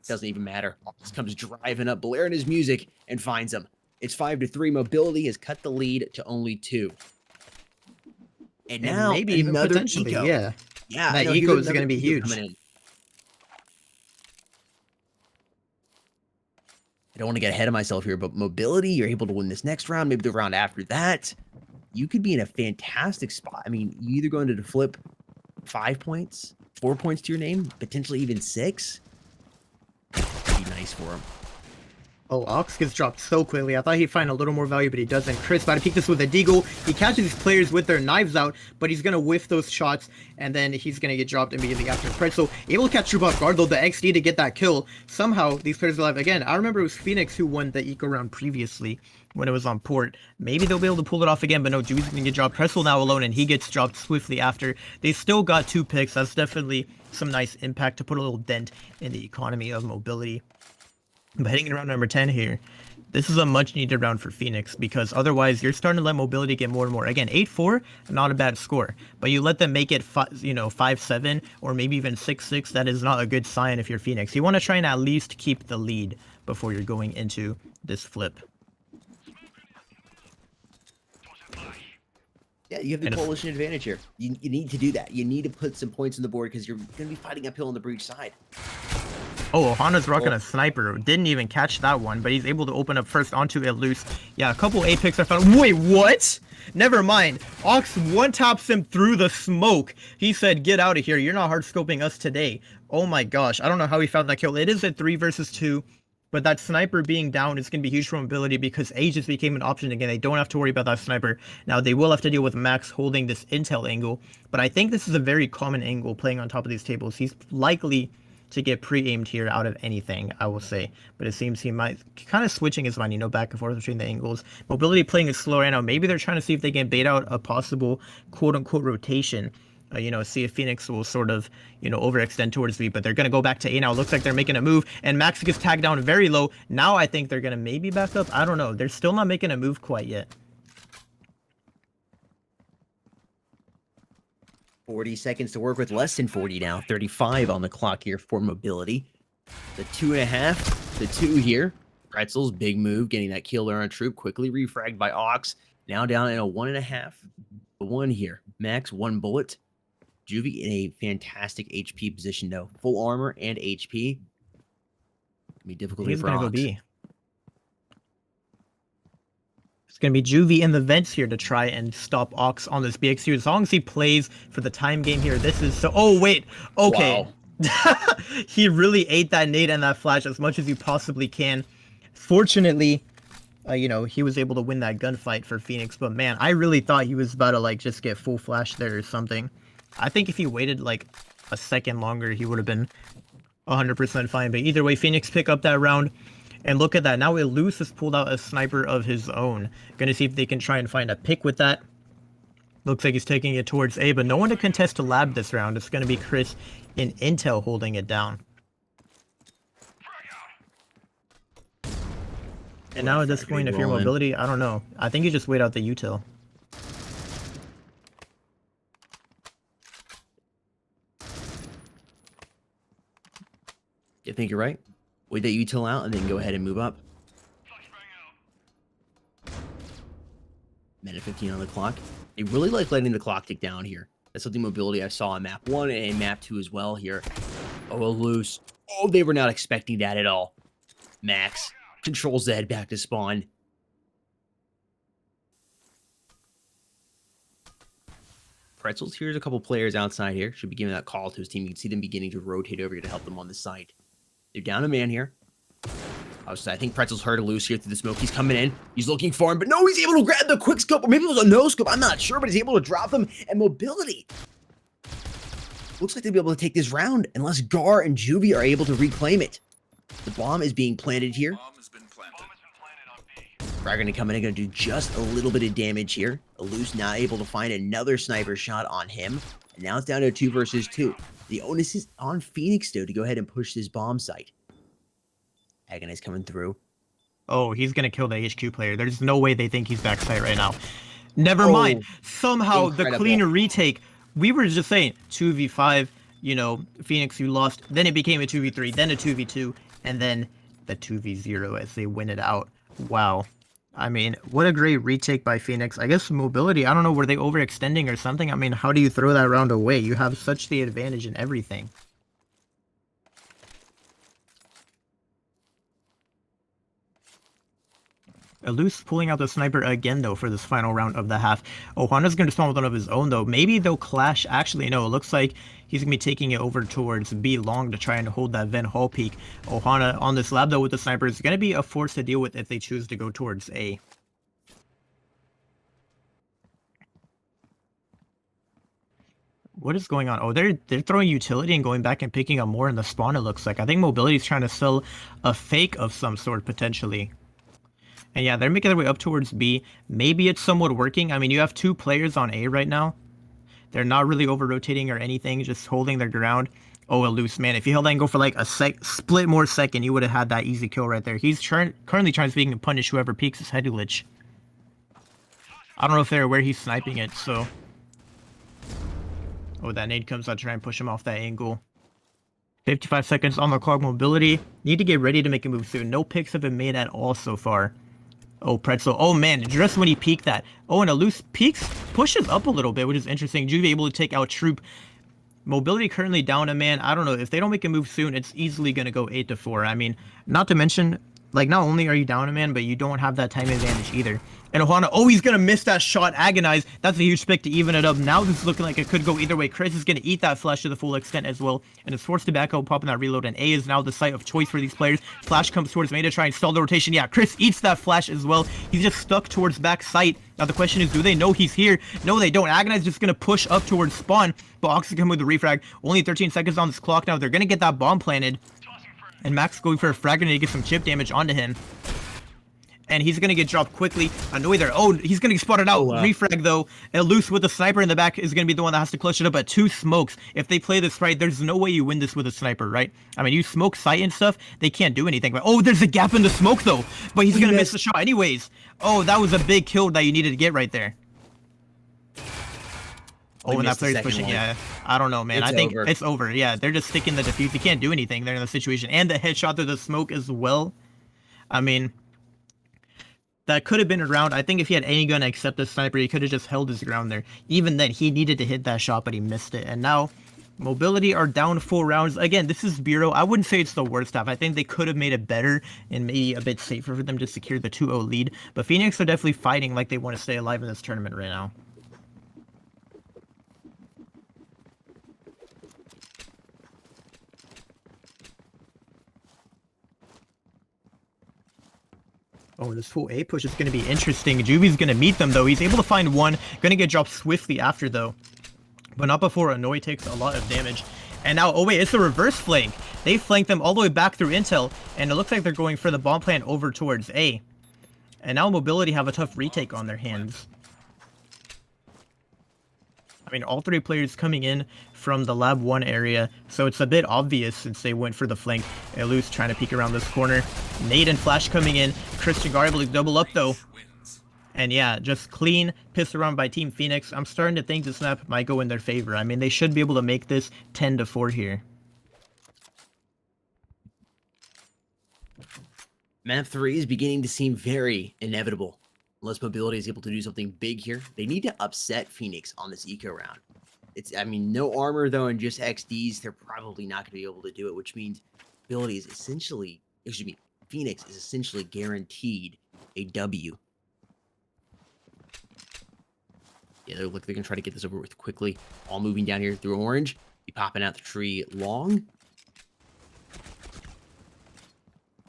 Doesn't even matter. Just comes driving up, blaring his music, and finds him. It's 5-3. Mobility has cut the lead to only 2. And now maybe even another potentially, eco. yeah. Yeah, that eco is going to be huge. I don't want to get ahead of myself here, but mobility, you're able to win this next round, maybe the round after that. You could be in a fantastic spot. I mean, you either going to flip 5 points, 4 points to your name, potentially even 6. nice for him. Oh, Ox gets dropped so quickly. I thought he'd find a little more value, but he doesn't. Chris about to peek this with a deagle. He catches these players with their knives out, but he's going to whiff those shots, and then he's going to get dropped immediately after. Pretzel able to catch Troop off guard, though, the XD to get that kill. Somehow, these players are alive. Again, I remember it was Phoenix who won the eco round previously when it was on port. Maybe they'll be able to pull it off again, but no, Juvy's going to get dropped. Pretzel now alone, and he gets dropped swiftly after. They still got 2 picks. That's definitely some nice impact to put a little dent in the economy of mobility. But heading in round number 10 here, this is a much needed round for Phoenix, because otherwise you're starting to let mobility get more and more. Again, 8-4, not a bad score, but you let them make it 5-7 or maybe even 6-6. That is not a good sign if you're Phoenix. You want to try and at least keep the lead before you're going into this flip. Yeah, you have the coalition advantage here. You need to do that. You need to put some points on the board because you're going to be fighting uphill on the breach side. Oh, Ohana's rocking a sniper. Didn't even catch that one, but he's able to open up first onto it loose. Yeah, a couple A picks are found. Wait, what? Never mind. Ox one-taps him through the smoke. He said, get out of here. You're not hard scoping us today. Oh my gosh. I don't know how he found that kill. It is a 3 versus 2, but that sniper being down is going to be huge for mobility because A just became an option again. They don't have to worry about that sniper. Now, they will have to deal with Max holding this intel angle, but I think this is a very common angle playing on top of these tables. He's likely to get pre-aimed here out of anything, I will say. But it seems he might kind of switching his mind, back and forth between the angles. Mobility playing it slow right now. Maybe they're trying to see if they can bait out a possible quote-unquote rotation. See if Phoenix will sort of, overextend towards B, but they're going to go back to A now. Looks like they're making a move, and Max gets tagged down very low. Now I think they're going to maybe back up. I don't know. They're still not making a move quite yet. 40 seconds to work with, less than 40 now. 35 on the clock here for mobility. The 2.5, the 2 here. Pretzel's big move, getting that kill there on Troop. Quickly refragged by Ox. Now down in a 1.5. The 1 here. Max, 1 bullet. Juvie in a fantastic HP position, though. Full armor and HP. It'll be difficult for Ox. He's going to go B. It's going to be Juvie in the vents here to try and stop Ox on this BXU. As long as he plays for the time game here, this is so... Oh, wait. Okay. Wow. He really ate that nade and that flash as much as you possibly can. Fortunately, he was able to win that gunfight for Phoenix. But, man, I really thought he was about to, just get full flash there or something. I think if he waited, a second longer, he would have been 100% fine. But either way, Phoenix pick up that round. And look at that. Now Illuce has pulled out a sniper of his own. Gonna see if they can try and find a pick with that. Looks like he's taking it towards A, but no one to contest to lab this round. It's gonna be Chris in Intel holding it down. And now at this point, if you're mobility, I don't know. I think you just wait out the util. You think you're right? Wait that util out and then go ahead and move up. Minute 15 on the clock. They really like letting the clock tick down here. That's something mobility I saw in map 1 and map 2 as well here. Oh, loose. Oh, they were not expecting that at all. Max controls the head back to spawn. Pretzels, here's a couple players outside here. Should be giving that call to his team. You can see them beginning to rotate over here to help them on the site. They're down a man here. I think Pretzel's heard a loose here through the smoke. He's coming in. He's looking for him, but no, he's able to grab the quick scope, or maybe it was a no scope. I'm not sure, but he's able to drop him. And mobility looks like they'll be able to take this round unless Gar and Juvie are able to reclaim it. The bomb is being planted here. Bomb has been planted. Frag going to come in and going to do just a little bit of damage here. Illuce now able to find another sniper shot on him. And now it's down to a 2 versus 2. The onus is on Phoenix, though, to go ahead and push this bomb site. Agonize coming through. Oh, he's going to kill the HQ player. There's no way they think he's backside right now. Never mind. Somehow, incredible. The clean retake. We were just saying 2v5, Phoenix, you lost. Then it became a 2v3, then a 2v2, and then the 2v0 as they win it out. Wow. I mean, what a great retake by Phoenix. I guess mobility, I don't know, were they overextending or something? I mean, how do you throw that round away? You have such the advantage in everything. Eluse pulling out the sniper again, though, for this final round of the half. Ohana's going to spawn with one of his own, though. Maybe they'll clash. Actually, no, it looks like he's going to be taking it over towards B long to try and hold that Ven Hall peak. Ohana on this lab, though, with the sniper is going to be a force to deal with if they choose to go towards A. What is going on? Oh, they're throwing utility and going back and picking up more in the spawn, it looks like. I think Mobility's trying to sell a fake of some sort, potentially. And yeah, they're making their way up towards B. Maybe it's somewhat working. I mean, you have 2 players on A right now. They're not really over-rotating or anything, just holding their ground. Oh, Eluse, man. If you held that angle for like a split more second, you would have had that easy kill right there. He's currently trying to punish whoever peeks his head glitch. I don't know if they're where he's sniping it, so... Oh, that nade comes out to try and push him off that angle. 55 seconds on the clock. Mobility. Need to get ready to make a move soon. No picks have been made at all so far. Oh, Pretzel. Oh, man. Just when he peeked that. Oh, and Eluse peeks, pushes up a little bit, which is interesting. Juvie able to take out Troop. Mobility currently down a man. I don't know. If they don't make a move soon, it's easily going to go 8-4. I mean, not to mention, like, not only are you down a man, but you don't have that time advantage either. And Ohana, oh, he's going to miss that shot. Agonize. That's a huge pick to even it up. Now this is looking like it could go either way. Chris is going to eat that flash to the full extent as well. And is forced to back out, popping that reload. And A is now the site of choice for these players. Flash comes towards main to try and stall the rotation. Yeah, Chris eats that flash as well. He's just stuck towards back site. Now the question is, do they know he's here? No, they don't. Agonize just going to push up towards spawn. But Ox is coming with the refrag. Only 13 seconds on this clock now. They're going to get that bomb planted. And Max going for a frag grenade to get some chip damage onto him. And he's going to get dropped quickly. Annoy there. Oh, he's going to get spotted out. Refrag, though. Eluse with the sniper in the back is going to be the one that has to clutch it up at 2 smokes. If they play this right, there's no way you win this with a sniper, right? I mean, you smoke sight and stuff, they can't do anything. But oh, there's a gap in the smoke, though. But he's going to miss the shot anyways. Oh, that was a big kill that you needed to get right there. Oh, and that player's pushing, yeah. I don't know, man. I think it's over. Yeah, they're just sticking the defuse. You can't do anything. They're in the situation. And the headshot through the smoke as well. I mean... that could have been a round. I think if he had any gun except the sniper, he could have just held his ground there. Even then, he needed to hit that shot, but he missed it. And now, Mobility are down 4 rounds. Again, this is Bureau. I wouldn't say it's the worst half. I think they could have made it better and maybe a bit safer for them to secure the 2-0 lead. But Phoenix are definitely fighting like they want to stay alive in this tournament right now. Oh, this full A push is going to be interesting. Juvie's going to meet them, though. He's able to find one. Going to get dropped swiftly after, though. But not before Annoy takes a lot of damage. And now, oh wait, it's the reverse flank. They flanked them all the way back through intel. And it looks like they're going for the bomb plant over towards A. And now Mobility have a tough retake on their hands. I mean, all 3 players coming in from the Lab 1 area, so it's a bit obvious since they went for the flank. Eluse trying to peek around this corner. Nade and Flash coming in. Christian Gar able to double up, though. And yeah, just clean, pissed around by Team Phoenix. I'm starting to think this map might go in their favor. I mean, they should be able to make this 10-4 here. Map 3 is beginning to seem very inevitable. Unless Mobility is able to do something big here. They need to upset Phoenix on this eco round. I mean, no armor, though, and just XDs. They're probably not going to be able to do it, which means Mobility is essentially... excuse me, Phoenix is essentially guaranteed a W. Yeah, they're going to try to get this over with quickly. All moving down here through orange. Be popping out the tree long.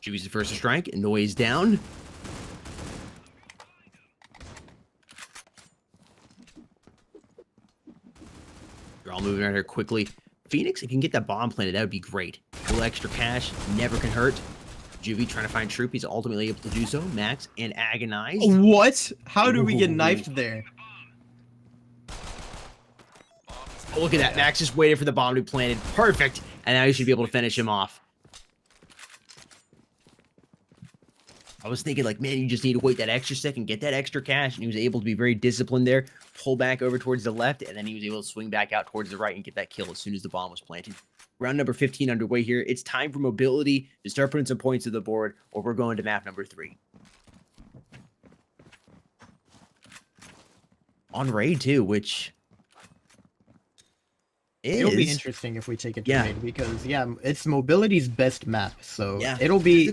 Juvie's the first to strike. And Noise down. They're all moving around here quickly. Phoenix, if you can get that bomb planted, that would be great. A little extra cash never can hurt. Juvie trying to find Troop. He's ultimately able to do so. Max and Agonize. What? How do we get knifed there? Oh, look at that. Max just waited for the bomb to be planted. Perfect. And now you should be able to finish him off. I was thinking, like, man, you just need to wait that extra second, get that extra cash. And he was able to be very disciplined there. Pull back over towards the left. And then he was able to swing back out towards the right and get that kill as soon as the bomb was planted. Round number 15 underway here. It's time for Mobility to start putting some points to the board, or we're going to map number 3. On raid, too, which... It'll be interesting if we take it to raid because it's Mobility's best map, so it'll be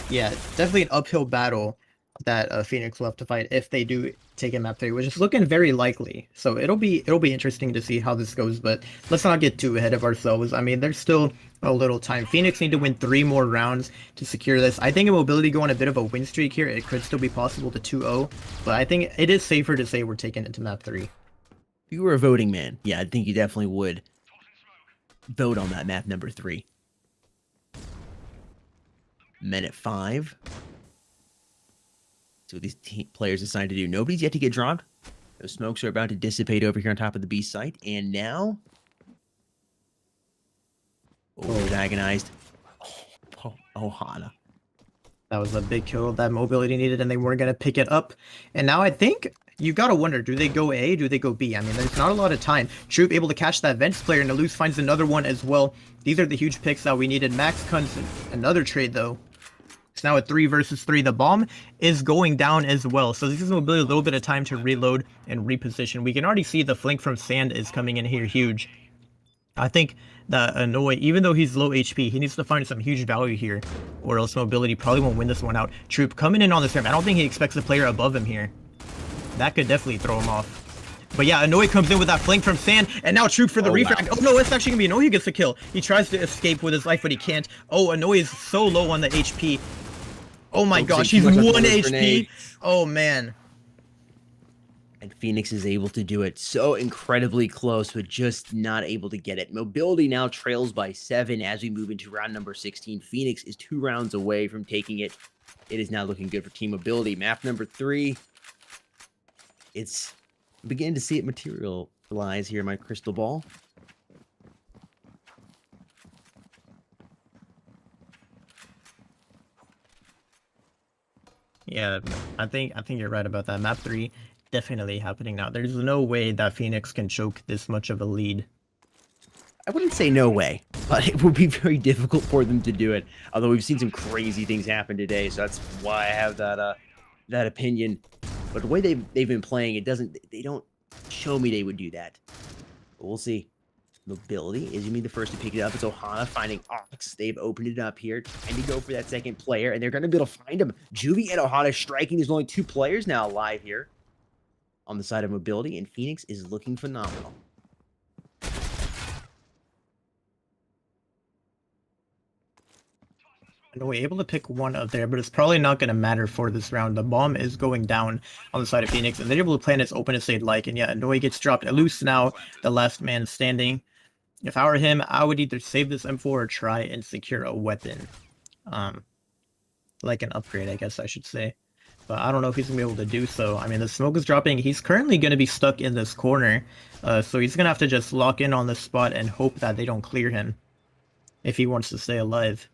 definitely an uphill battle. that Phoenix will have to fight if they do take in map 3, which is looking very likely. So it'll be interesting to see how this goes, but let's not get too ahead of ourselves. I mean, there's still a little time. Phoenix need to win 3 more rounds to secure this. I think in Mobility go on a bit of a win streak here. It could still be possible to 2-0, but I think it is safer to say we're taking it to map 3. If you were a voting man, yeah, I think you definitely would vote on that map number 3. Minute 5. So what these players decided to do. Nobody's yet to get dropped. Those smokes are about to dissipate over here on top of the B site. And now... Oh, agonized. Oh, Hana. That was a big kill that Mobility needed, and they weren't going to pick it up. And now I think you got to wonder, do they go A, do they go B? I mean, there's not a lot of time. Troop able to catch that Vents player, and Alus finds another one as well. These are the huge picks that we needed. Max comes in another trade, though. It's now a 3 versus 3. The bomb is going down as well. So this is Mobility a little bit of time to reload and reposition. We can already see the flank from Sand is coming in here huge. I think that Annoy, even though he's low HP, he needs to find some huge value here, or else Mobility probably won't win this one out. Troop coming in on this ramp. I don't think he expects the player above him here. That could definitely throw him off. But yeah, Annoy comes in with that flank from Sand, and now Troop for the refrag. Wow. Oh no, it's actually gonna be Annoy who gets the kill. He tries to escape with his life, but he can't. Oh, Annoy is so low on the HP. Oh my gosh, he's 1 HP. Oh man. And Phoenix is able to do it so incredibly close, but just not able to get it. Mobility now trails by 7 as we move into round number 16. Phoenix is 2 rounds away from taking it. It is now looking good for Team Mobility. Map number 3. It's beginning to see it materialize here in my crystal ball. Yeah, I think you're right about that. Map 3 definitely happening now. There's no way that Phoenix can choke this much of a lead. I wouldn't say no way, but it would be very difficult for them to do it. Although we've seen some crazy things happen today, so that's why I have that opinion. But the way they've been playing, they don't show me they would do that. But we'll see. Mobility is going to be the first to pick it up. It's Ohana finding Ox. They've opened it up here, trying to go for that second player, and they're going to be able to find him. Juvie and Ohana striking. There's only 2 players now alive here on the side of Mobility, and Phoenix is looking phenomenal. And we're able to pick one up there, but it's probably not going to matter for this round. The bomb is going down on the side of Phoenix, and they're able to plan as open as they'd like. And yeah, Annoy gets dropped. Alus now the last man standing. If I were him, I would either save this M4 or try and secure a weapon. Like an upgrade, I guess I should say. But I don't know if he's going to be able to do so. I mean, the smoke is dropping. He's currently going to be stuck in this corner. So he's going to have to just lock in on this spot and hope that they don't clear him if he wants to stay alive.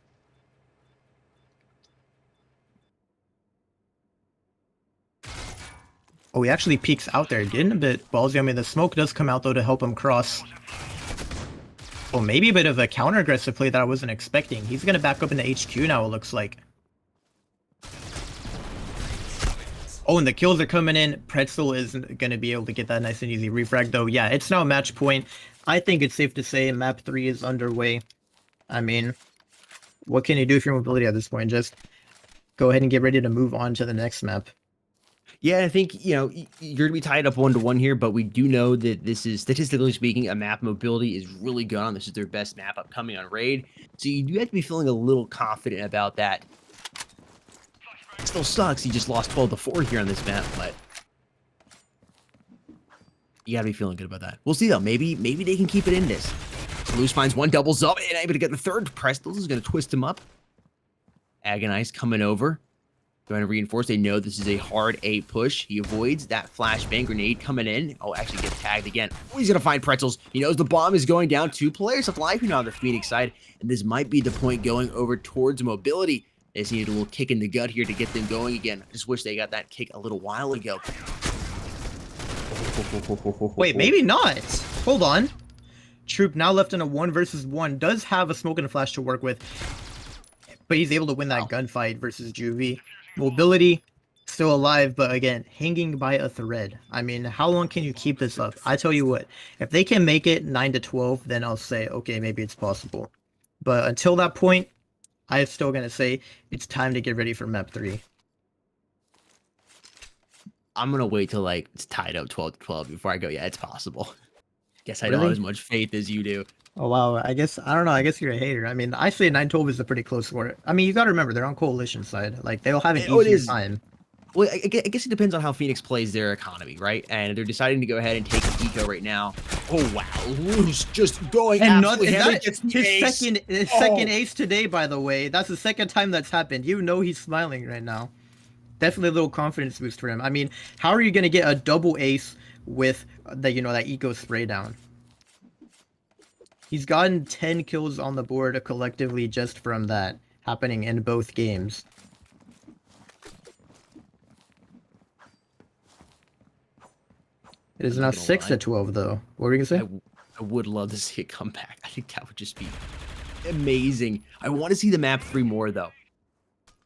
Oh, he actually peeks out there, getting a bit ballsy. I mean, the smoke does come out, though, to help him cross. Oh, maybe a bit of a counter-aggressive play that I wasn't expecting. He's going to back up into HQ now, it looks like. Oh, and the kills are coming in. Pretzel isn't going to be able to get that nice and easy refrag, though. Yeah, it's now match point. I think it's safe to say map 3 is underway. I mean, what can you do if you're Mobility at this point? Just go ahead and get ready to move on to the next map. Yeah, I think, you're going to be tied up 1-1 here, but we do know that this is, statistically speaking, a map Mobility is really good on. This is their best map upcoming on Raid. So you do have to be feeling a little confident about that. It still sucks. He just lost 12-4 here on this map, but you got to be feeling good about that. We'll see, though. Maybe they can keep it in this. Loose finds one, doubles up, and able to get the third. Prestos is going to twist him up. Agonize coming over. Going to reinforce. They know this is a hard A push. He avoids that flashbang grenade coming in. Oh, actually gets tagged again. Oh, he's going to find Pretzels. He knows the bomb is going down. 2 players alive here now on the Phoenix side. And this might be the point going over towards Mobility. They just needed a little kick in the gut here to get them going again. I just wish they got that kick a little while ago. Wait, maybe not. Hold on. Troop now left in a 1 versus 1. Does have a smoke and a flash to work with. But he's able to win that gunfight versus Juvie. Mobility still alive, but again, hanging by a thread. I mean, how long can you keep this up? I tell you what, if they can make it 9-12, then I'll say, okay, maybe it's possible. But until that point, I'm still going to say it's time to get ready for map 3. I'm gonna wait till like it's tied up 12-12 before I go. Yeah, it's possible. Guess I don't Really? have as much faith as you do. Oh wow, I don't know. I guess you're a hater. I mean, I say 9-12 is a pretty close score. I mean, you got to remember they're on coalition side. Like they'll have an Oh, it easier is. time. Well, I guess it depends on how Phoenix plays their economy, right? And they're deciding to go ahead and take eco right now. Oh wow, Loose just going And not, absolutely is hammer, that gets the his ace. second ace today, by the way. That's the second time that's happened. You know he's smiling right now. Definitely a little confidence boost for him. I mean, how are you gonna get a double ace with the that eco spray down? He's gotten 10 kills on the board collectively just from that happening in both games. It is I'm now not gonna lie. 6-12 though. What were you gonna say? I would love to see it come back. I think that would just be amazing. I want to see the map 3 more though.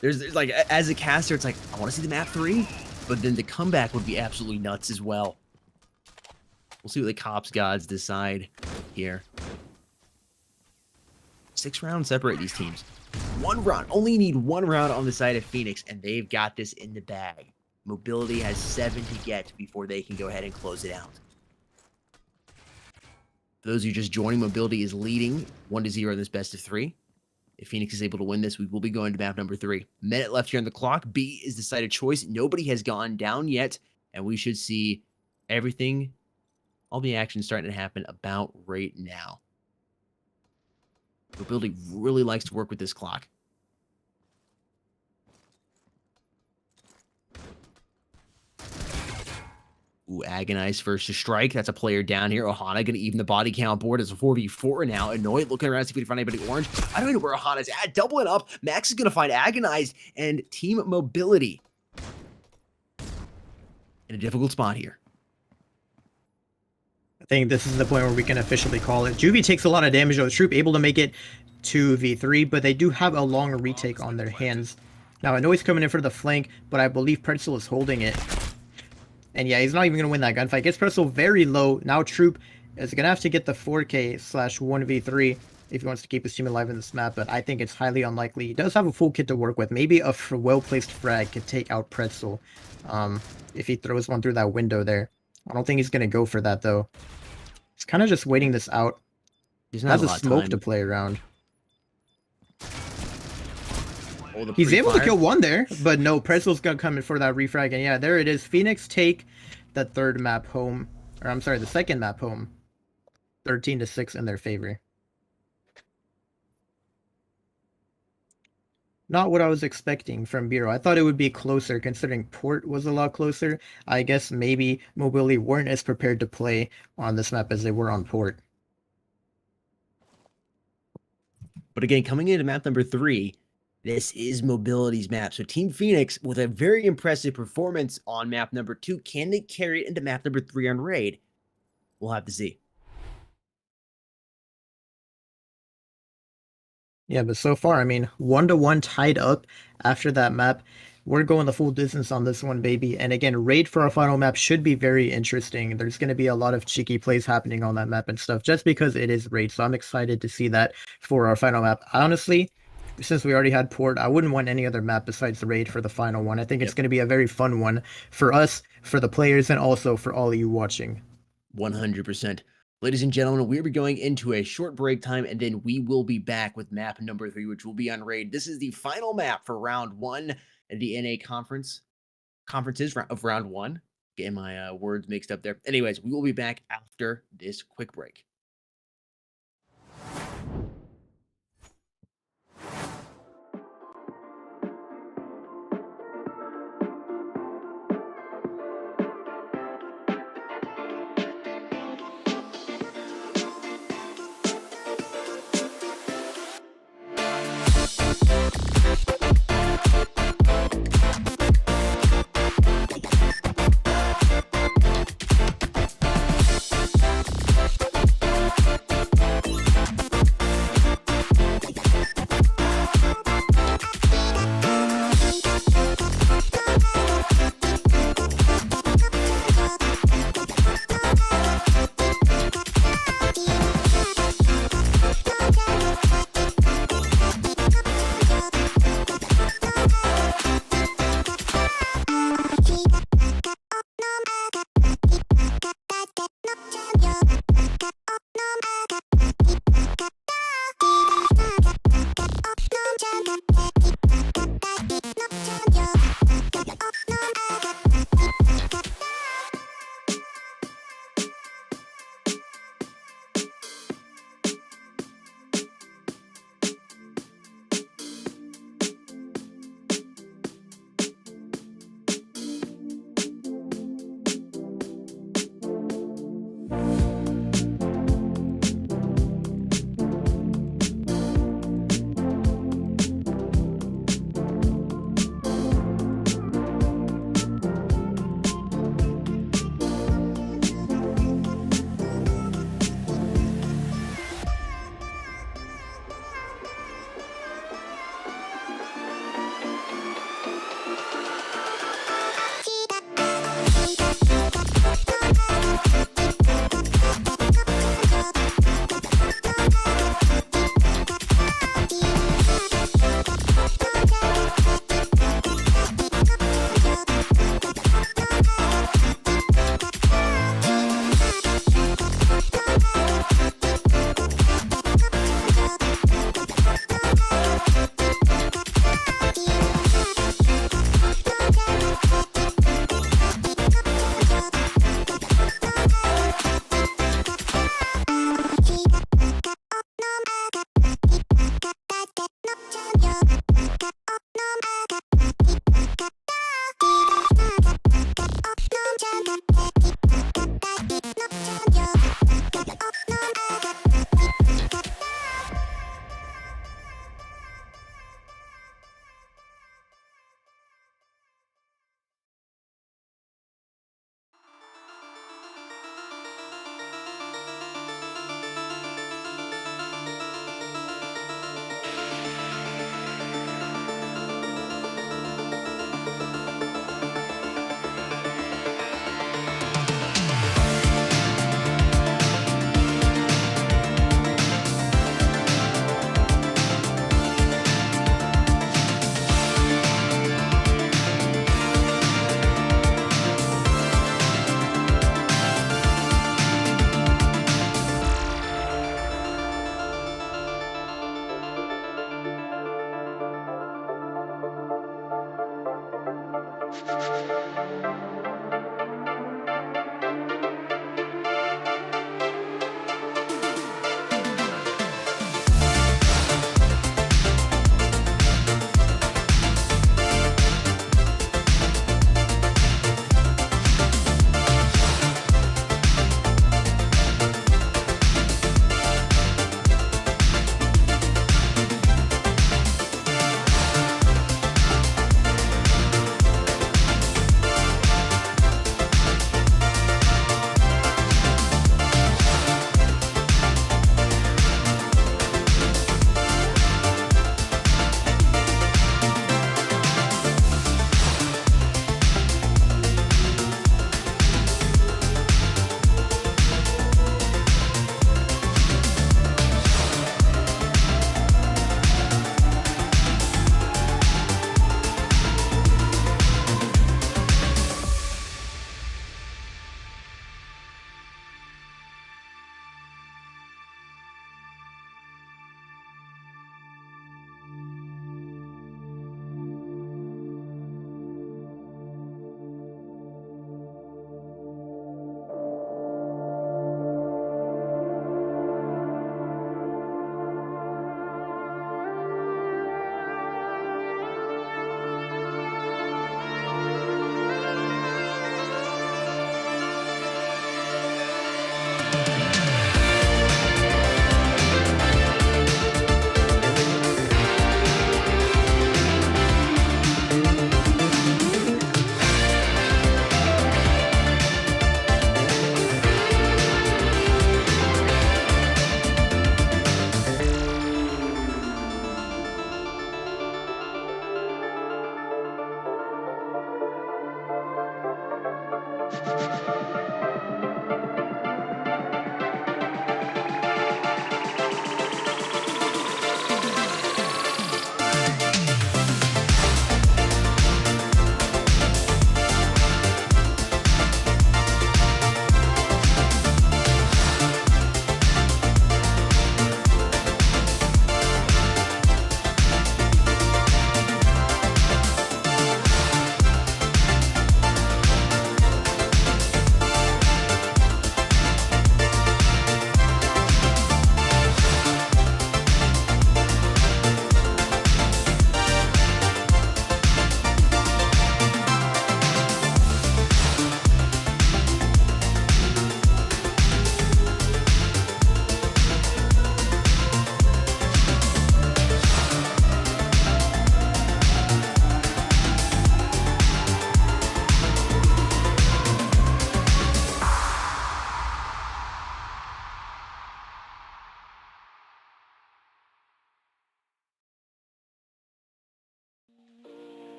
There's like as a caster, it's like I want to see the map 3, but then the comeback would be absolutely nuts as well. We'll see what the cops gods decide here. 6 rounds separate these teams. 1 round. Only need 1 round on the side of Phoenix, and they've got this in the bag. Mobility has 7 to get before they can go ahead and close it out. For those of you just joining, Mobility is leading 1-0 in this best of 3. If Phoenix is able to win this, we will be going to map number 3. Minute left here on the clock. B is the side of choice. Nobody has gone down yet, and we should see everything, all the action starting to happen about right now. Mobility really likes to work with this clock. Ooh, Agonize first to strike. That's a player down here. Ohana going to even the body count board. It's a 4v4 now. Annoyed looking around to see if we can find anybody orange. I don't know where Ohana's at. Doubling up. Max is going to find Agonized and Team Mobility in a difficult spot here. I think this is the point where we can officially call it. Juvie takes a lot of damage on the troop, able to make it 2v3, but they do have a long retake on their hands. Now, I know he's coming in for the flank, but I believe Pretzel is holding it. And yeah, he's not even going to win that gunfight. Gets Pretzel very low. Now Troop is going to have to get the 4K/1v3 if he wants to keep his team alive in this map, but I think it's highly unlikely. He does have a full kit to work with. Maybe a well-placed frag could take out Pretzel if he throws one through that window there. I don't think he's going to go for that, though. He's kind of just waiting this out. He Has a smoke to play around. Oh, He's able to kill one there, but no, Pretzel's gonna come in for that refrag, and yeah, there it is. Phoenix take the third map home, or I'm sorry, the second map home. 13-6 in their favor. Not what I was expecting from Bureau. I thought it would be closer, considering Port was a lot closer. I guess maybe Mobility weren't as prepared to play on this map as they were on Port. But again, coming into map number 3, this is Mobility's map. So Team Phoenix, with a very impressive performance on map number 2, can they carry it into map number 3 on Raid? We'll have to see. Yeah, but so far, I mean, 1-1 tied up after that map. We're going the full distance on this one, baby. And again, Raid for our final map should be very interesting. There's going to be a lot of cheeky plays happening on that map and stuff, just because it is Raid. So I'm excited to see that for our final map. Honestly, since we already had Port, I wouldn't want any other map besides the Raid for the final one. I think it's going to be a very fun one for us, for the players, and also for all of you watching. 100%. Ladies and gentlemen, we'll be going into a short break time, and then we will be back with map number 3, which will be on Raid. This is the final map for round 1 at the NA conferences of round 1. Getting my words mixed up there. Anyways, we will be back after this quick break.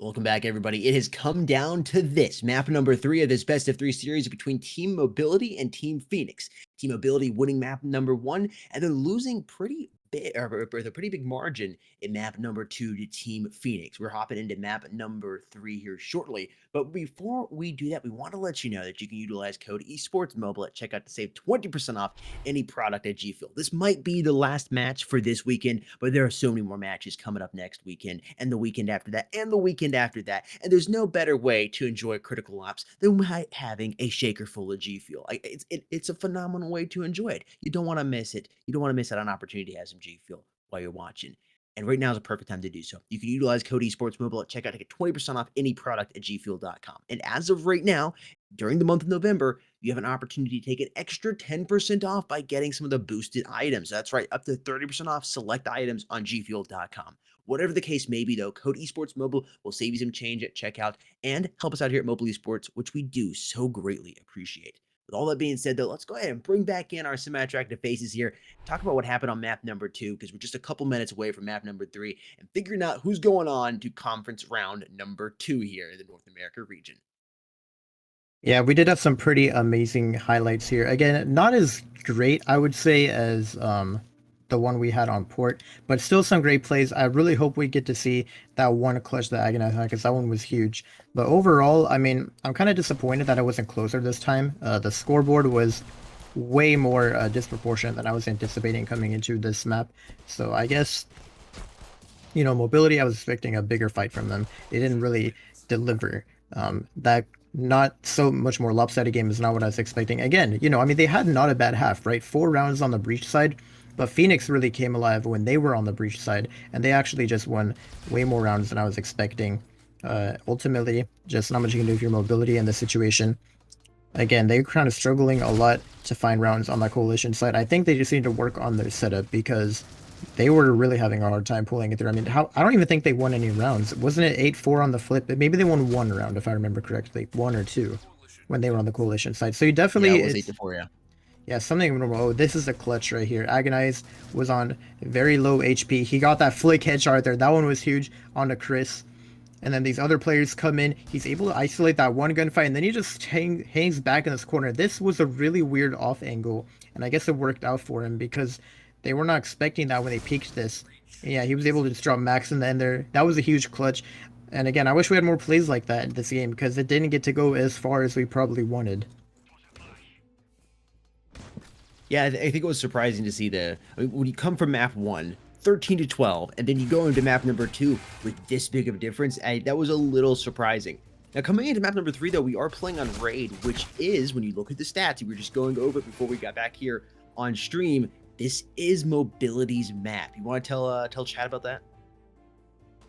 Welcome back, everybody. It has come down to this map number 3 of this best of 3 series between Team Mobility and Team Phoenix. Team Mobility winning map number 1 and then losing pretty big, or with a pretty big margin in map number 2 to Team Phoenix. We're hopping into map number 3 here shortly, but before we do that, we want to let you know that you can utilize code esportsmobile at checkout to save 20% off any product at G Fuel. This might be the last match for this weekend, but there are so many more matches coming up next weekend and the weekend after that and the weekend after that. And there's no better way to enjoy Critical Ops than having a shaker full of G Fuel. It's a phenomenal way to enjoy it. You don't want to miss it. You don't want to miss out on an opportunity to have some G Fuel while you're watching. And right now is a perfect time to do so. You can utilize code esportsmobile at checkout to get 20% off any product at gfuel.com. And as of right now, during the month of November, you have an opportunity to take an extra 10% off by getting some of the boosted items. That's right, up to 30% off select items on gfuel.com. Whatever the case may be, though, code esportsmobile will save you some change at checkout and help us out here at Mobile Esports, which we do so greatly appreciate. With all that being said, though, let's go ahead and bring back in our semi-attractive faces here. Talk about what happened on map number 2, because we're just a couple minutes away from map number 3 and figuring out who's going on to conference round number 2 here in the North America region. Yeah, we did have some pretty amazing highlights here. Again, not as great, I would say, as the one we had on port, but still some great plays. I really hope we get to see that one clutch that Agonize had, because that one was huge. But overall, I mean, I'm kind of disappointed that it wasn't closer this time. The scoreboard was way more disproportionate than I was anticipating coming into this map. So I guess, you know, Mobility, I was expecting a bigger fight from them. They didn't really deliver. That not so much more lopsided game is not what I was expecting. Again, you know, I mean, they had not a bad half, right? 4 rounds on the breach side, but Phoenix really came alive when they were on the breach side, and they actually just won way more rounds than I was expecting. Ultimately, just not much you can do with your mobility in this situation. Again, they're kind of struggling a lot to find rounds on that coalition side. I think they just need to work on their setup, because they were really having a hard time pulling it through. I mean, I don't even think they won any rounds. Wasn't it 8-4 on the flip? Maybe they won 1 round, if I remember correctly. 1 or 2 when they were on the coalition side. So you definitely... Yeah, it was 8-4, yeah. Yeah, something normal. Oh, this is a clutch right here. Agonize was on very low HP. He got that flick headshot there. That one was huge onto Chris. And then these other players come in. He's able to isolate that one gunfight, and then he just hangs back in this corner. This was a really weird off angle, and I guess it worked out for him, because they were not expecting that when they peeked this. And yeah, he was able to just drop max in the end there. That was a huge clutch. And again, I wish we had more plays like that in this game, because it didn't get to go as far as we probably wanted. Yeah, I think it was surprising to see when you come from map 1, 13-12, and then you go into map number 2 with this big of a difference. That was a little surprising. Now, coming into map number 3, though, we are playing on Raid, which is, when you look at the stats, we were just going over it before we got back here on stream, this is Mobility's map. You want to tell chat about that?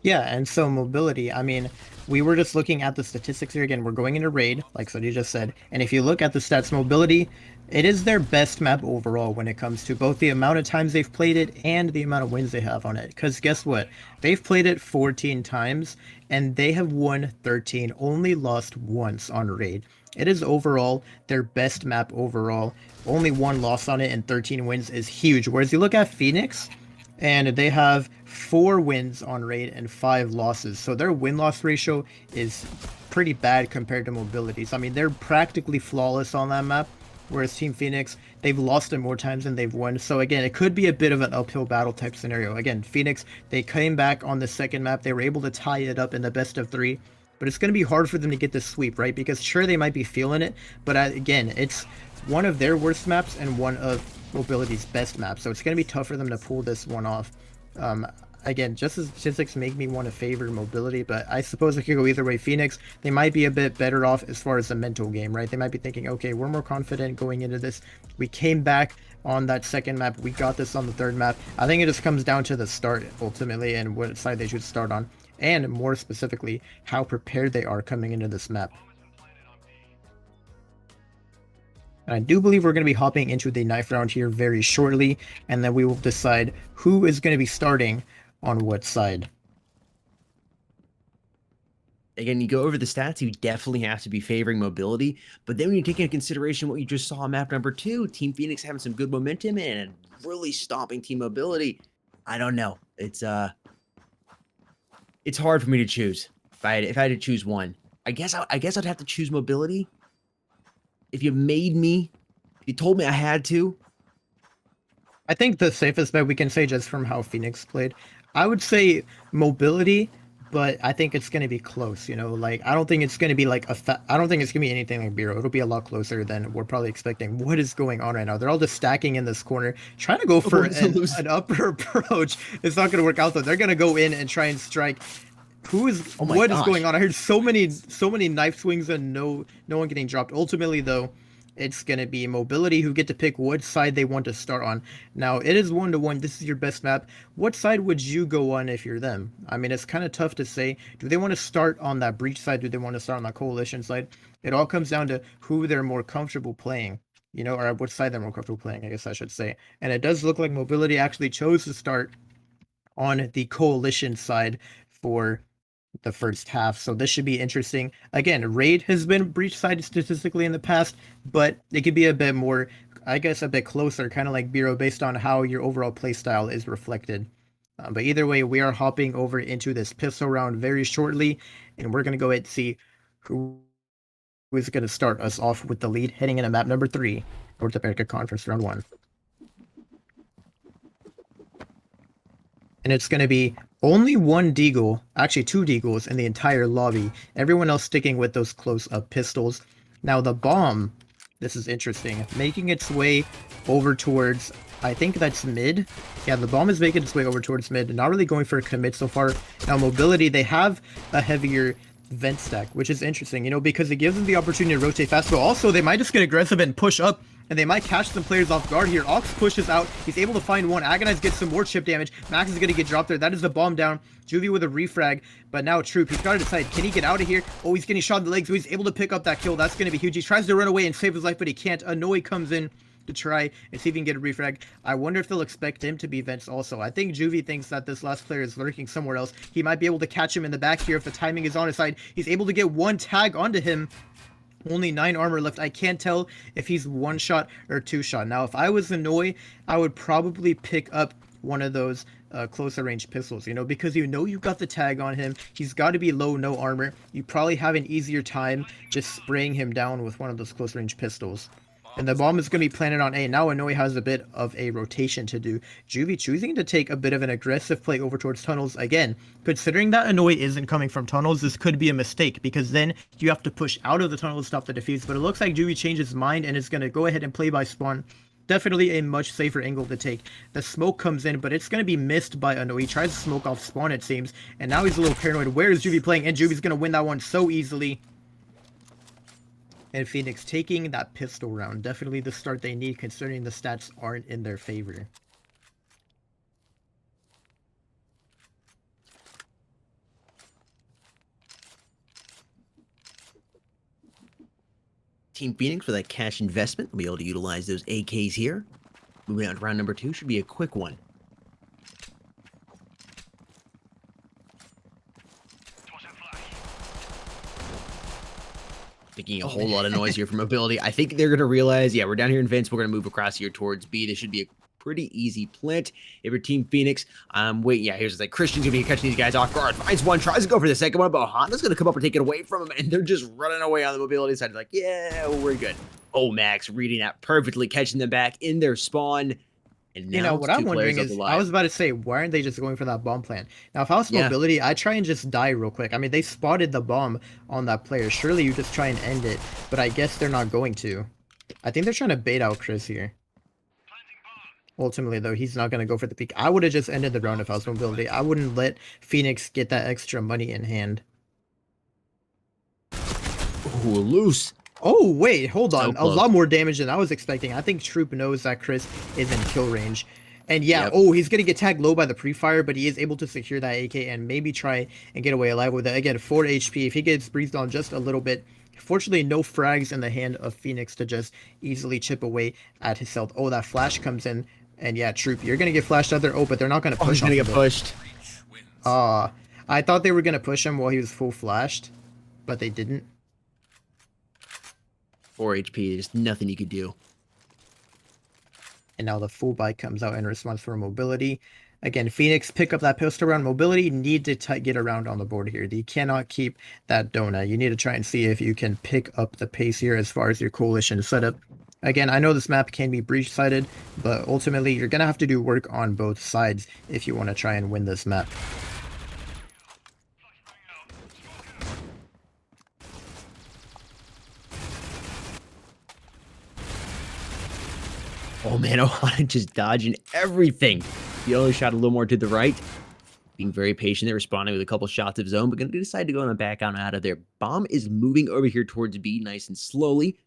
Yeah, and so Mobility, I mean, we were just looking at the statistics here. Again, we're going into Raid, like Sody just said, and if you look at the stats, Mobility, it is their best map overall when it comes to both the amount of times they've played it and the amount of wins they have on it. Because guess what? They've played it 14 times, and they have won 13, only lost once on Raid. It is overall their best map overall. Only 1 loss on it and 13 wins is huge. Whereas you look at Phoenix, and they have 4 wins on Raid and 5 losses. So their win-loss ratio is pretty bad compared to Mobility's. I mean, they're practically flawless on that map. Whereas Team Phoenix, they've lost it more times than they've won. So again, it could be a bit of an uphill battle type scenario. Again, Phoenix, they came back on the second map. They were able to tie it up in the best of 3. But it's going to be hard for them to get this sweep, right? Because sure, they might be feeling it. But again, it's one of their worst maps and one of Mobility's best maps. So it's going to be tough for them to pull this one off. Again, just as statistics make me want to favor Mobility, but I suppose it could go either way. Phoenix, they might be a bit better off as far as the mental game, right? They might be thinking, okay, we're more confident going into this. We came back on that second map. We got this on the third map. I think it just comes down to the start, ultimately, and what side they should start on. And more specifically, how prepared they are coming into this map. And I do believe we're going to be hopping into the knife round here very shortly, and then we will decide who is going to be starting on what side. Again, you go over the stats, you definitely have to be favoring Mobility, but then when you take into consideration what you just saw on map number 2, Team Phoenix having some good momentum and really stomping Team Mobility, I don't know. It's hard for me to choose. if I had to choose one, I guess I'd have to choose mobility. If you made me, if you told me I had to. I think the safest bet we can say, just from how Phoenix played, I would say mobility, but I think it's going to be close. You know, like I don't think it's going to be like I don't think it's going to be anything like Bureau. It'll be a lot closer than we're probably expecting. What is going on right now? They're all just stacking in this corner, trying to go for an upper approach. It's not going to work out though. They're going to go in and try and strike. What is going on? I heard so many knife swings and no one getting dropped. Ultimately though, it's going to be mobility who get to pick what side they want to start on. Now, it is 1-1. This is your best map. What side would you go on if you're them? I mean, it's kind of tough to say. Do they want to start on that breach side? Do they want to start on that coalition side? It all comes down to who they're more comfortable playing, you know, or what side they're more comfortable playing, I guess I should say. And it does look like mobility actually chose to start on the coalition side for the first half, so this should be interesting. Again, raid has been breach side statistically in the past, but it could be a bit more, I guess, a bit closer, kind of like Bureau, based on how your overall playstyle is reflected. But either way, we are hopping over into this pistol round very shortly, and we're going to go ahead and see who is going to start us off with the lead, heading into map number 3, North America Conference Round 1. And it's going to be only one deagle, actually 2 deagles in the entire lobby. Everyone else sticking with those close-up pistols. Now the bomb, this is interesting, making its way over towards, I think that's mid. Yeah, the bomb is making its way over towards mid, not really going for a commit so far. Now mobility, they have a heavier vent stack, which is interesting, you know, because it gives them the opportunity to rotate fast, but also they might just get aggressive and push up, and they might catch some players off guard here. Ox pushes out. He's able to find one. Agonize gets some more chip damage. Max is going to get dropped there. That is the bomb down. Juvie with a refrag, but now Troop, he's got to decide, can he get out of here? Oh, he's getting shot in the legs, so he's able to pick up that kill. That's going to be huge. He tries to run away and save his life, but he can't. Annoy comes in to try and see if he can get a refrag. I wonder if they'll expect him to be vents also. I think Juvie thinks that this last player is lurking somewhere else. He might be able to catch him in the back here if the timing is on his side. He's able to get one tag onto him. Only 9 armor left. I can't tell if he's 1-shot or 2-shot. Now, if I was Annoy, I would probably pick up one of those closer range pistols, you know, because you know you've got the tag on him. He's got to be low, no armor. You probably have an easier time just spraying him down with one of those close range pistols. And the bomb is going to be planted on A. Now Annoy has a bit of a rotation to do. Juvie choosing to take a bit of an aggressive play over towards tunnels. Again, considering that Annoy isn't coming from tunnels, this could be a mistake, because then you have to push out of the tunnel to stop the defuse. But it looks like Juvie changed his mind and is going to go ahead and play by spawn. Definitely a much safer angle to take. The smoke comes in, but it's going to be missed by Annoy. He tries to smoke off spawn, it seems. And now he's a little paranoid. Where is Juvie playing? And Juvie's going to win that one so easily. And Phoenix taking that pistol round. Definitely the start they need, considering the stats aren't in their favor. Team Phoenix, for that cash investment, will be able to utilize those AKs here. Moving on to round number 2 should be a quick one. Making a whole lot of noise here from mobility. I think they're going to realize, yeah, we're down here in Vince. We're going to move across here towards B. This should be a pretty easy plant. If you're Team Phoenix, wait, yeah, here's like Christian's going to be catching these guys off guard. Finds one, tries to go for the second one, but Honda's going to come up and take it away from him, and they're just running away on the mobility side. Like, yeah, we're good. Oh, Max reading that perfectly, catching them back in their spawn. And now, you know, what I'm wondering is, I was about to say, why aren't they just going for that bomb plant? Now, if I was mobility, I'd try and just die real quick. I mean, they spotted the bomb on that player. Surely you just try and end it, but I guess they're not going to. I think they're trying to bait out Chris here. Ultimately, though, he's not going to go for the peak. I would have just ended the round if I was mobility. I wouldn't let Phoenix get that extra money in hand. Ooh, loose. Oh, wait, hold on. A lot more damage than I was expecting. I think Troop knows that Chris is in kill range. And yeah, oh, he's going to get tagged low by the pre-fire, but he is able to secure that AK and maybe try and get away alive with it. Again, 4 HP. If he gets breathed on just a little bit. Fortunately, no frags in the hand of Phoenix to just easily chip away at his health. Oh, that flash comes in. And yeah, Troop, you're going to get flashed out there. Oh, but they're not going to push him. He's going to get pushed. I thought they were going to push him while he was full flashed, but they didn't. 4 HP, there's nothing you could do. And now the full bike comes out in response for mobility. Again, Phoenix pick up that pistol round mobility, need to get around on the board here. You cannot keep that donut. You need to try and see if you can pick up the pace here as far as your coalition setup. Again, I know this map can be breach-sided, but ultimately you're going to have to do work on both sides if you want to try and win this map. Oh man, Ohana just dodging everything. He only shot a little more to the right. Being very patient there, responding with a couple shots of his own, but going to decide to go on a back out of there. Bomb is moving over here towards B nice and slowly.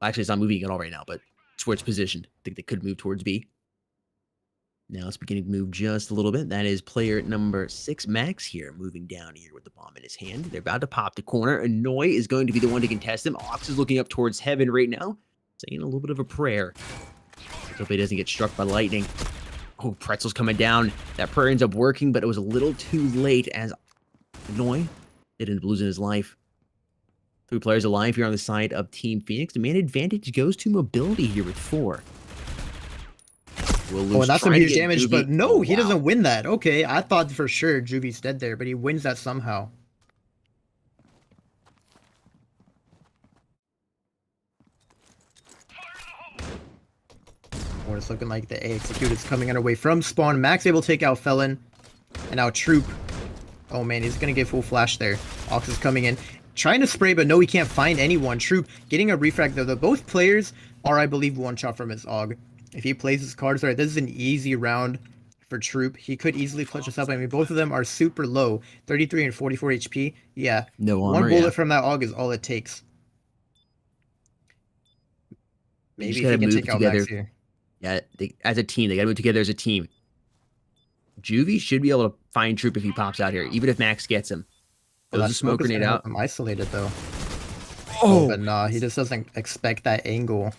Actually, it's not moving at all right now, but it's where it's positioned. I think they could move towards B. Now it's beginning to move just a little bit. That is player number 6, Max, here, moving down here with the bomb in his hand. They're about to pop the corner. Annoy is going to be the one to contest him. Ox is looking up towards heaven right now, saying a little bit of a prayer. Let's hope he doesn't get struck by lightning. Oh, Pretzel's coming down. That prayer ends up working, but it was a little too late as Annoy ended up losing his life. 3 players alive here on the side of Team Phoenix. The main advantage goes to mobility here with 4. Oh, and that's some huge damage, Juvie. but no, Oh, he wow. doesn't win that. Okay, I thought for sure Juvie's dead there, but he wins that somehow. Or it's looking like the A execute is coming on away from spawn. Max able to take out Felon. And now Troop. Oh man, he's gonna get full flash there. Ox is coming in. Trying to spray, but no, he can't find anyone. Troop getting a refrag though. Both players are, I believe, one shot from his AUG. If he plays his cards right, this is an easy round for Troop. He could easily clutch us up. I mean, both of them are super low. 33 and 44 HP. Yeah. No One armor, bullet yeah. from that AUG is all it takes. They Maybe just if gotta he can move take out together. Max here. Yeah, as a team, they got to move together as a team. Juvie should be able to find Troop if he pops out here, even if Max gets him. Well, Throws that a smoke is grenade gonna out. help him isolated though. Oh, But nah, he just doesn't expect that angle.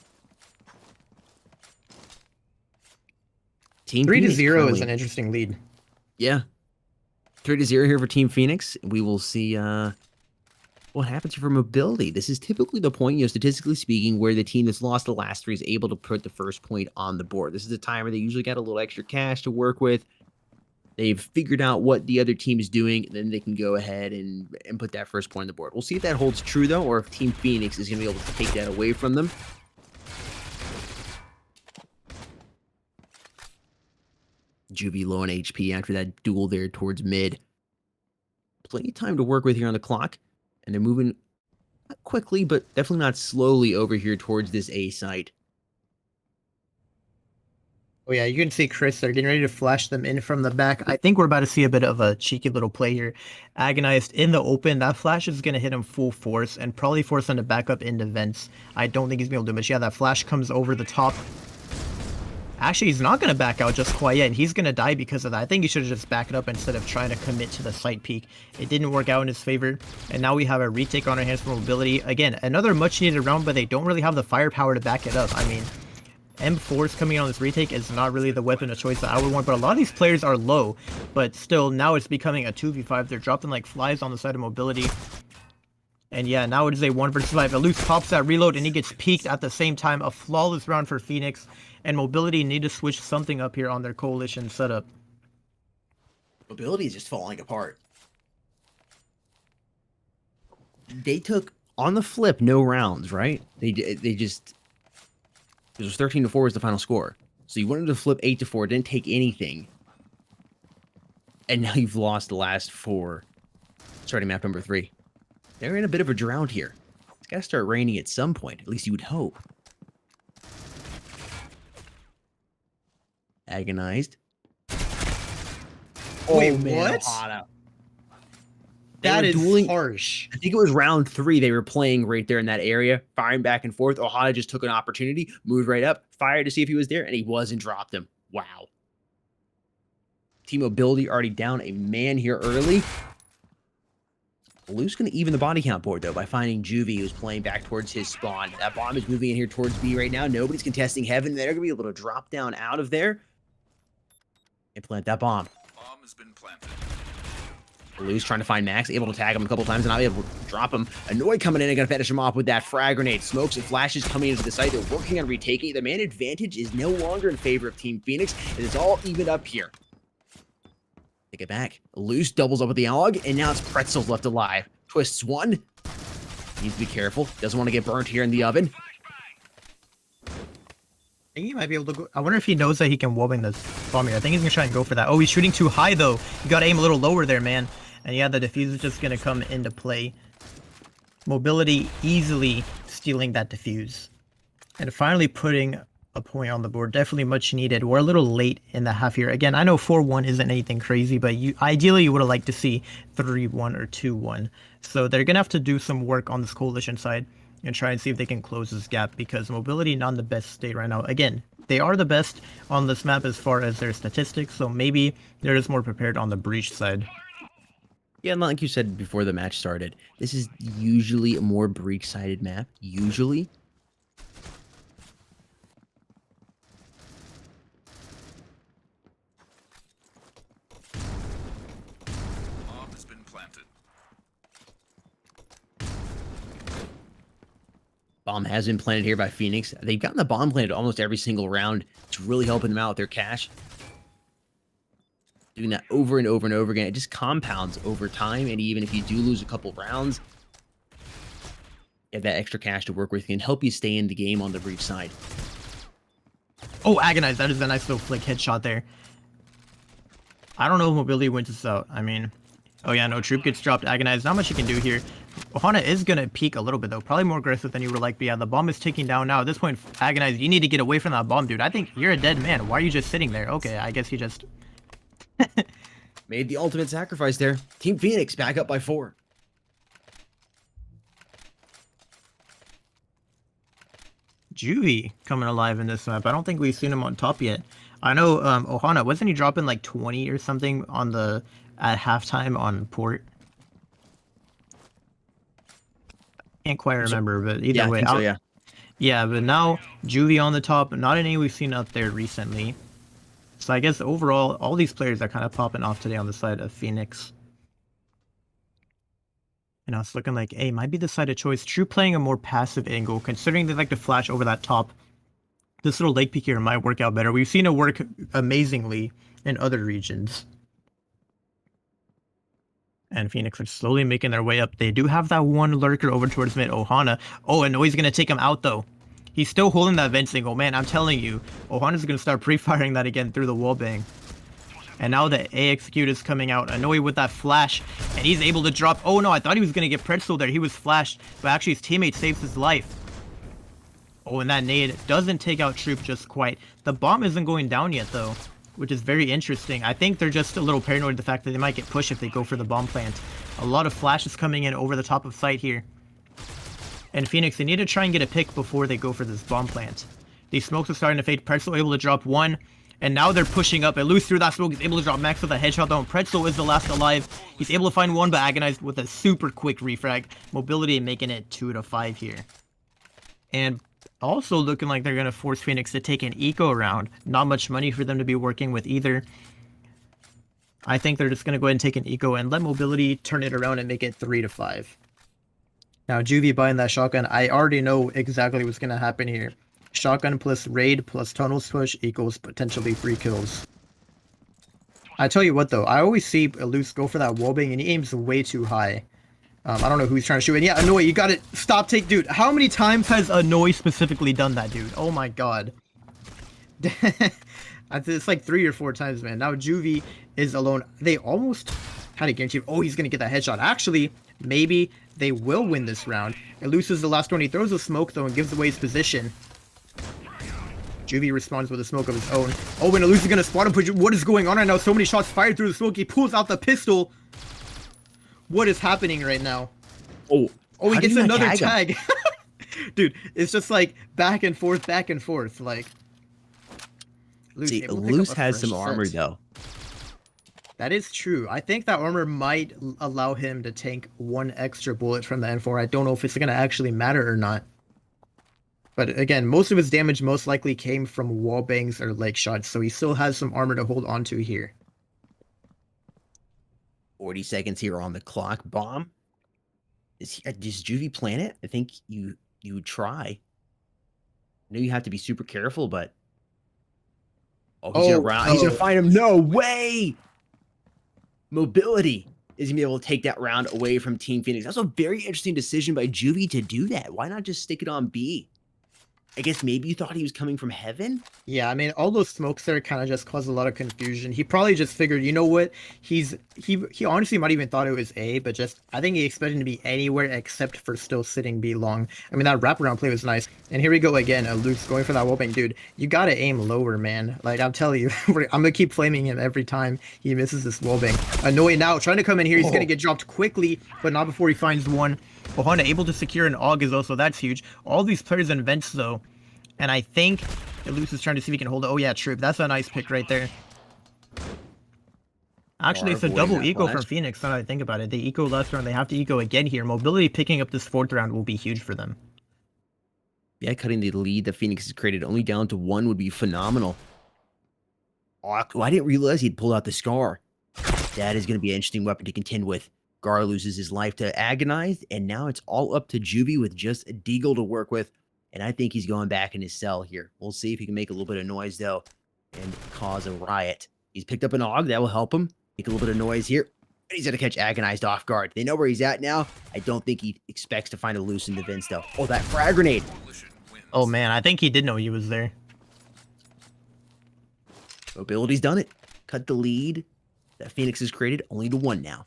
Team 3 to Phoenix 0 is currently- an interesting lead. Yeah. 3 to 0 here for Team Phoenix. We will see what happens here for mobility. This is typically the point, statistically speaking, where the team that's lost the last 3 is able to put the first point on the board. This is a time where they usually got a little extra cash to work with. They've figured out what the other team is doing, and then they can go ahead and put that first point on the board. We'll see if that holds true, though, or if Team Phoenix is going to be able to take that away from them. Juvie low on HP after that duel there towards mid. Plenty of time to work with here on the clock. And they're moving not quickly, but definitely not slowly over here towards this A site. Oh yeah, you can see Chris, they're getting ready to flash them in from the back. I think we're about to see a bit of a cheeky little play here. Agonized in the open, that flash is going to hit him full force and probably force him to back up into vents. I don't think he's going to be able to do much. Yeah, that flash comes over the top. Actually, he's not going to back out just quite yet. He's going to die because of that. I think he should have just backed up instead of trying to commit to the site peek. It didn't work out in his favor. And now we have a retake on our hands for mobility. Again, another much needed round, but they don't really have the firepower to back it up. I mean, M4s coming on this retake is not really the weapon of choice that I would want, but a lot of these players are low. But still, now it's becoming a 2v5. They're dropping like flies on the side of mobility. And yeah, now it is a 1 versus 5. Aloof pops that reload and he gets peeked at the same time. A flawless round for Phoenix. And mobility need to switch something up here on their coalition setup. Mobility is just falling apart. They took, on the flip, no rounds, right? They just... It was 13-4 was the final score. So you wanted to flip 8-4, didn't take anything. And now you've lost the last 4. Starting map number 3. They're in a bit of a drought here. It's got to start raining at some point. At least you would hope. Agonized. Wait, man, what? Ohana. That They is were dueling- harsh. I think it was round 3 they were playing right there in that area, firing back and forth. Ohana just took an opportunity, moved right up, fired to see if he was there, and he was and dropped him. Wow. Team Mobility already down a man here early. Luke's going to even the body count board, though, by finding Juvie, who's playing back towards his spawn. That bomb is moving in here towards B right now. Nobody's contesting heaven. They're going to be able to drop down out of there and plant that bomb. Bomb has been planted. Loose trying to find Max, able to tag him a couple times and not able to drop him. Annoy coming in and gonna finish him off with that frag grenade. Smokes and flashes coming into the site. They're working on retaking it. The man advantage is no longer in favor of Team Phoenix, and it's all even up here. Take it back. Loose doubles up with the analog, and now it's Pretzel's left alive. Twists one. Needs to be careful. Doesn't want to get burnt here in the oven. I think he might be able to go. I wonder if he knows that he can wallbang this bomb here. I think he's gonna try and go for that. Oh, he's shooting too high though. You gotta aim a little lower there, man. And yeah, the defuse is just gonna come into play. Mobility easily stealing that defuse. And finally putting a point on the board. Definitely much needed. We're a little late in the half here. Again, I know 4-1 isn't anything crazy, but ideally you would have liked to see 3-1 or 2-1. So they're gonna have to do some work on this coalition side and try and see if they can close this gap, because mobility not in the best state right now. Again, they are the best on this map as far as their statistics, so maybe they're just more prepared on the breach side. Yeah, and like you said before the match started, this is usually a more breach-sided map. Usually. Bomb has been planted. Bomb has been planted here by Phoenix. They've gotten the bomb planted almost every single round. It's really helping them out with their cash. Doing that over and over and over again. It just compounds over time, and even if you do lose a couple rounds, you have that extra cash to work with. It can help you stay in the game on the breach side. Oh, Agonize. That is a nice little flick headshot there. I don't know if mobility wins this out. I mean, oh yeah, no, Troop gets dropped. Agonize. Not much you can do here. Ohana is going to peek a little bit, though. Probably more aggressive than you would like. But yeah, the bomb is ticking down now. At this point, Agonize, you need to get away from that bomb, dude. I think you're a dead man. Why are you just sitting there? Okay, I guess you just... Made the ultimate sacrifice there. Team Phoenix back up by 4. Juvie coming alive in this map. I don't think we've seen him on top yet. I know Ohana, wasn't he dropping like 20 or something on the at halftime on port? Can't quite remember, but either Yeah, way. I think so, yeah. Yeah, but now Juvie on the top. Not any we've seen up there recently. So I guess overall, all these players are kind of popping off today on the side of Phoenix. And I was looking like, hey, might be the side of choice. True playing a more passive angle, considering they like to flash over that top. This little lake peek here might work out better. We've seen it work amazingly in other regions. And Phoenix are slowly making their way up. They do have that one lurker over towards mid, Ohana. Oh, and Noi's going to take him out, though. He's still holding that vent single. Man, I'm telling you, Ohana's going to start pre-firing that again through the wallbang. And now the A execute is coming out. Annoy with that flash. And he's able to drop. Oh no, I thought he was going to get Pretzel there. He was flashed. But actually his teammate saves his life. Oh, and that nade doesn't take out Troop just quite. The bomb isn't going down yet though, which is very interesting. I think they're just a little paranoid of the fact that they might get pushed if they go for the bomb plant. A lot of flashes coming in over the top of site here. And Phoenix, they need to try and get a pick before they go for this bomb plant. These smokes are starting to fade. Pretzel able to drop one. And now they're pushing up. And loose through that smoke. He's able to drop Max with a headshot though. And Pretzel is the last alive. He's able to find one, but agonized with a super quick refrag. Mobility making it 2-5 here. And also looking like they're going to force Phoenix to take an eco round. Not much money for them to be working with either. I think they're just going to go ahead and take an eco and let Mobility turn it around and make it 3-5. Now, Juvie buying that shotgun, I already know exactly what's going to happen here. Shotgun plus raid plus tunnels push equals potentially 3 kills. I tell you what though, I always see Loose go for that wallbang and he aims way too high. I don't know who he's trying to shoot. And yeah, Annoy, you got it. Stop, take, dude. How many times has Annoy specifically done that, dude? Oh my god. It's like 3 or 4 times, man. Now Juvie is alone. They almost had a guarantee. Oh, he's going to get that headshot. Actually, maybe they will win this round. It loses the last one. He throws a smoke, though, and gives away his position. Juvie responds with a smoke of his own. Oh, and Eluse is going to spot him. What is going on right now? So many shots fired through the smoke. He pulls out the pistol. What is happening right now? Oh, he gets another tag. Dude, it's just like back and forth, like. Loose has some armor though. That is true. I think that armor might allow him to tank 1 extra bullet from the N4. I don't know if it's going to actually matter or not. But again, most of his damage most likely came from wall bangs or leg shots, so he still has some armor to hold on to here. 40 seconds here on the clock. Bomb. Does Juvie plan it? I think you would try. I know you have to be super careful, but he's gonna find him. No way! Mobility is gonna be able to take that round away from Team Phoenix. That's a very interesting decision by Juvie to do that. Why not just stick it on B? I guess maybe you thought he was coming from heaven? Yeah, I mean, all those smokes there kind of just caused a lot of confusion. He probably just figured, you know what? He honestly might even thought it was A, but just I think he expected him to be anywhere except for still sitting B long. I mean, that wraparound play was nice. And here we go again. Luke's going for that wallbang. Dude, you gotta aim lower, man. Like, I'm telling you, I'm gonna keep flaming him every time he misses this wallbang. Annoying now, trying to come in here. He's gonna get dropped quickly, but not before he finds one. Ohana able to secure an AUG as well, so that's huge. All these players in vents though. And I think Eluse is trying to see if he can hold it. Oh yeah, Troop. That's a nice pick right there. Actually, it's a double eco from Phoenix, now that I think about it. They eco last round, they have to eco again here. Mobility picking up this 4th round will be huge for them. Yeah, cutting the lead that Phoenix has created only down to 1 would be phenomenal. Oh, I didn't realize he'd pulled out the Scar. That is going to be an interesting weapon to contend with. Gar loses his life to Agonize, and now it's all up to Juvie with just a Deagle to work with. And I think he's going back in his cell here. We'll see if he can make a little bit of noise, though, and cause a riot. He's picked up an AUG. That will help him make a little bit of noise here. And he's going to catch Agonized off guard. They know where he's at now. I don't think he expects to find a loose in the vents, though. Oh, that frag grenade. Oh, man. I think he did know he was there. Mobility's done it. Cut the lead that Phoenix has created only to 1 now.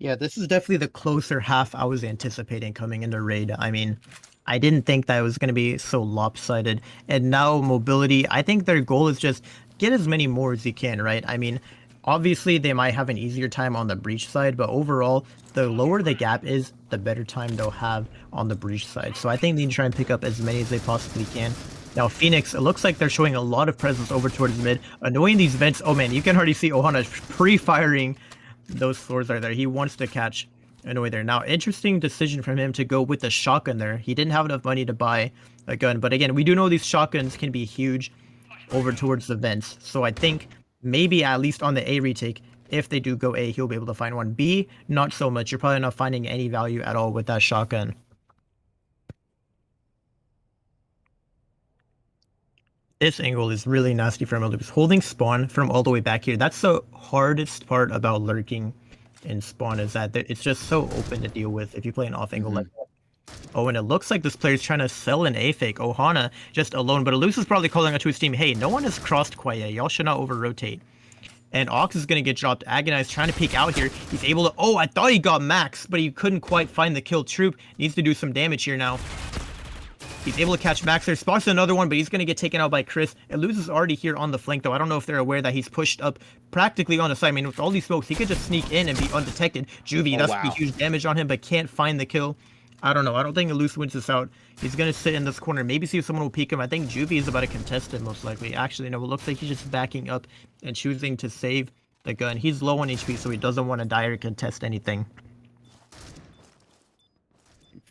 Yeah, this is definitely the closer half I was anticipating coming into Raid. I mean, I didn't think that it was going to be so lopsided. And now Mobility, I think their goal is just get as many more as you can, right? I mean, obviously they might have an easier time on the breach side, but overall, the lower the gap is, the better time they'll have on the breach side. So I think they need to try and pick up as many as they possibly can. Now, Phoenix, it looks like they're showing a lot of presence over towards mid. Annoying these vents. Oh man, you can already see Ohana pre-firing those floors are there. He wants to catch Annoy there. Now, interesting decision from him to go with the shotgun there. He didn't have enough money to buy a gun. But again, we do know these shotguns can be huge over towards the vents. So I think maybe at least on the A retake, if they do go A, he'll be able to find one. B, not so much. You're probably not finding any value at all with that shotgun. This angle is really nasty from Eluse. Holding spawn from all the way back here. That's the hardest part about lurking in spawn, is that it's just so open to deal with if you play an off angle like that. Oh, and it looks like this player's trying to sell an A fake. Ohana just alone, but Eluse is probably calling out to his team, hey, no one has crossed quite yet. Y'all should not over-rotate. And Ox is going to get dropped. Agonize trying to peek out here. He's able to... Oh, I thought he got max, but he couldn't quite find the kill. Troop needs to do some damage here now. He's able to catch Max there. Spots another one, but he's going to get taken out by Chris. Eluse is already here on the flank, though. I don't know if they're aware that he's pushed up practically on the side. I mean, with all these smokes, he could just sneak in and be undetected. Juvie, that's going to be huge damage on him, but can't find the kill. I don't know. I don't think Eluse wins this out. He's going to sit in this corner. Maybe see if someone will peek him. I think Juvie is about to contest it, most likely. Actually, no, it looks like he's just backing up and choosing to save the gun. He's low on HP, so he doesn't want to die or contest anything.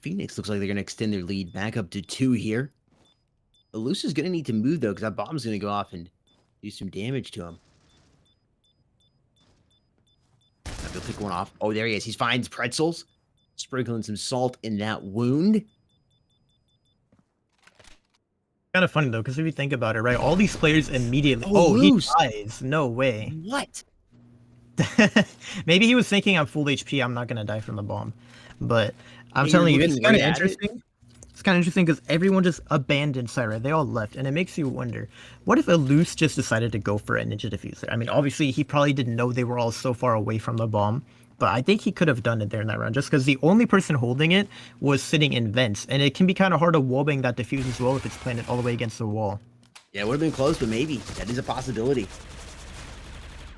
Phoenix looks like they're going to extend their lead back up to 2 here. Eluse is going to need to move, though, because that bomb's going to go off and do some damage to him. Have to pick one off. Oh, there he is. He finds pretzels. Sprinkling some salt in that wound. Kind of funny, though, because if you think about it, right? All these players immediately... Oh, he dies. No way. What? Maybe he was thinking I'm full HP. I'm not going to die from the bomb. But I'm telling you, it's kind of interesting. It's kind of interesting because everyone just abandoned Syra. They all left, and it makes you wonder, what if Eluse just decided to go for a ninja diffuser? I mean, obviously, he probably didn't know they were all so far away from the bomb, but I think he could have done it there in that round, just because the only person holding it was sitting in vents, and it can be kind of hard to wallbang that diffuse as well if it's planted all the way against the wall. Yeah, it would have been close, but maybe. That is a possibility.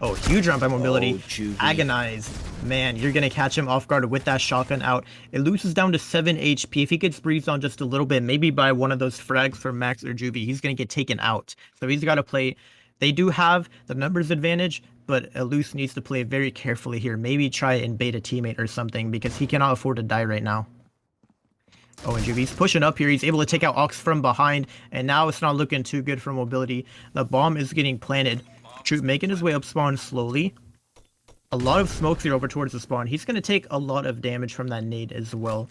Oh, huge round by Mobility. Juvie. Agonize. Man, you're going to catch him off guard with that shotgun out. It loses down to 7 HP. If he gets breathed on just a little bit, maybe by one of those frags from Max or Juvie, he's going to get taken out. So he's got to play. They do have the numbers advantage, but Eluse needs to play very carefully here. Maybe try and bait a teammate or something, because he cannot afford to die right now. Oh, and Juvie's pushing up here. He's able to take out Ox from behind, and now it's not looking too good for Mobility. The bomb is getting planted. Troop making his way up spawn slowly. A lot of smokes here over towards the spawn. He's going to take a lot of damage from that nade as well.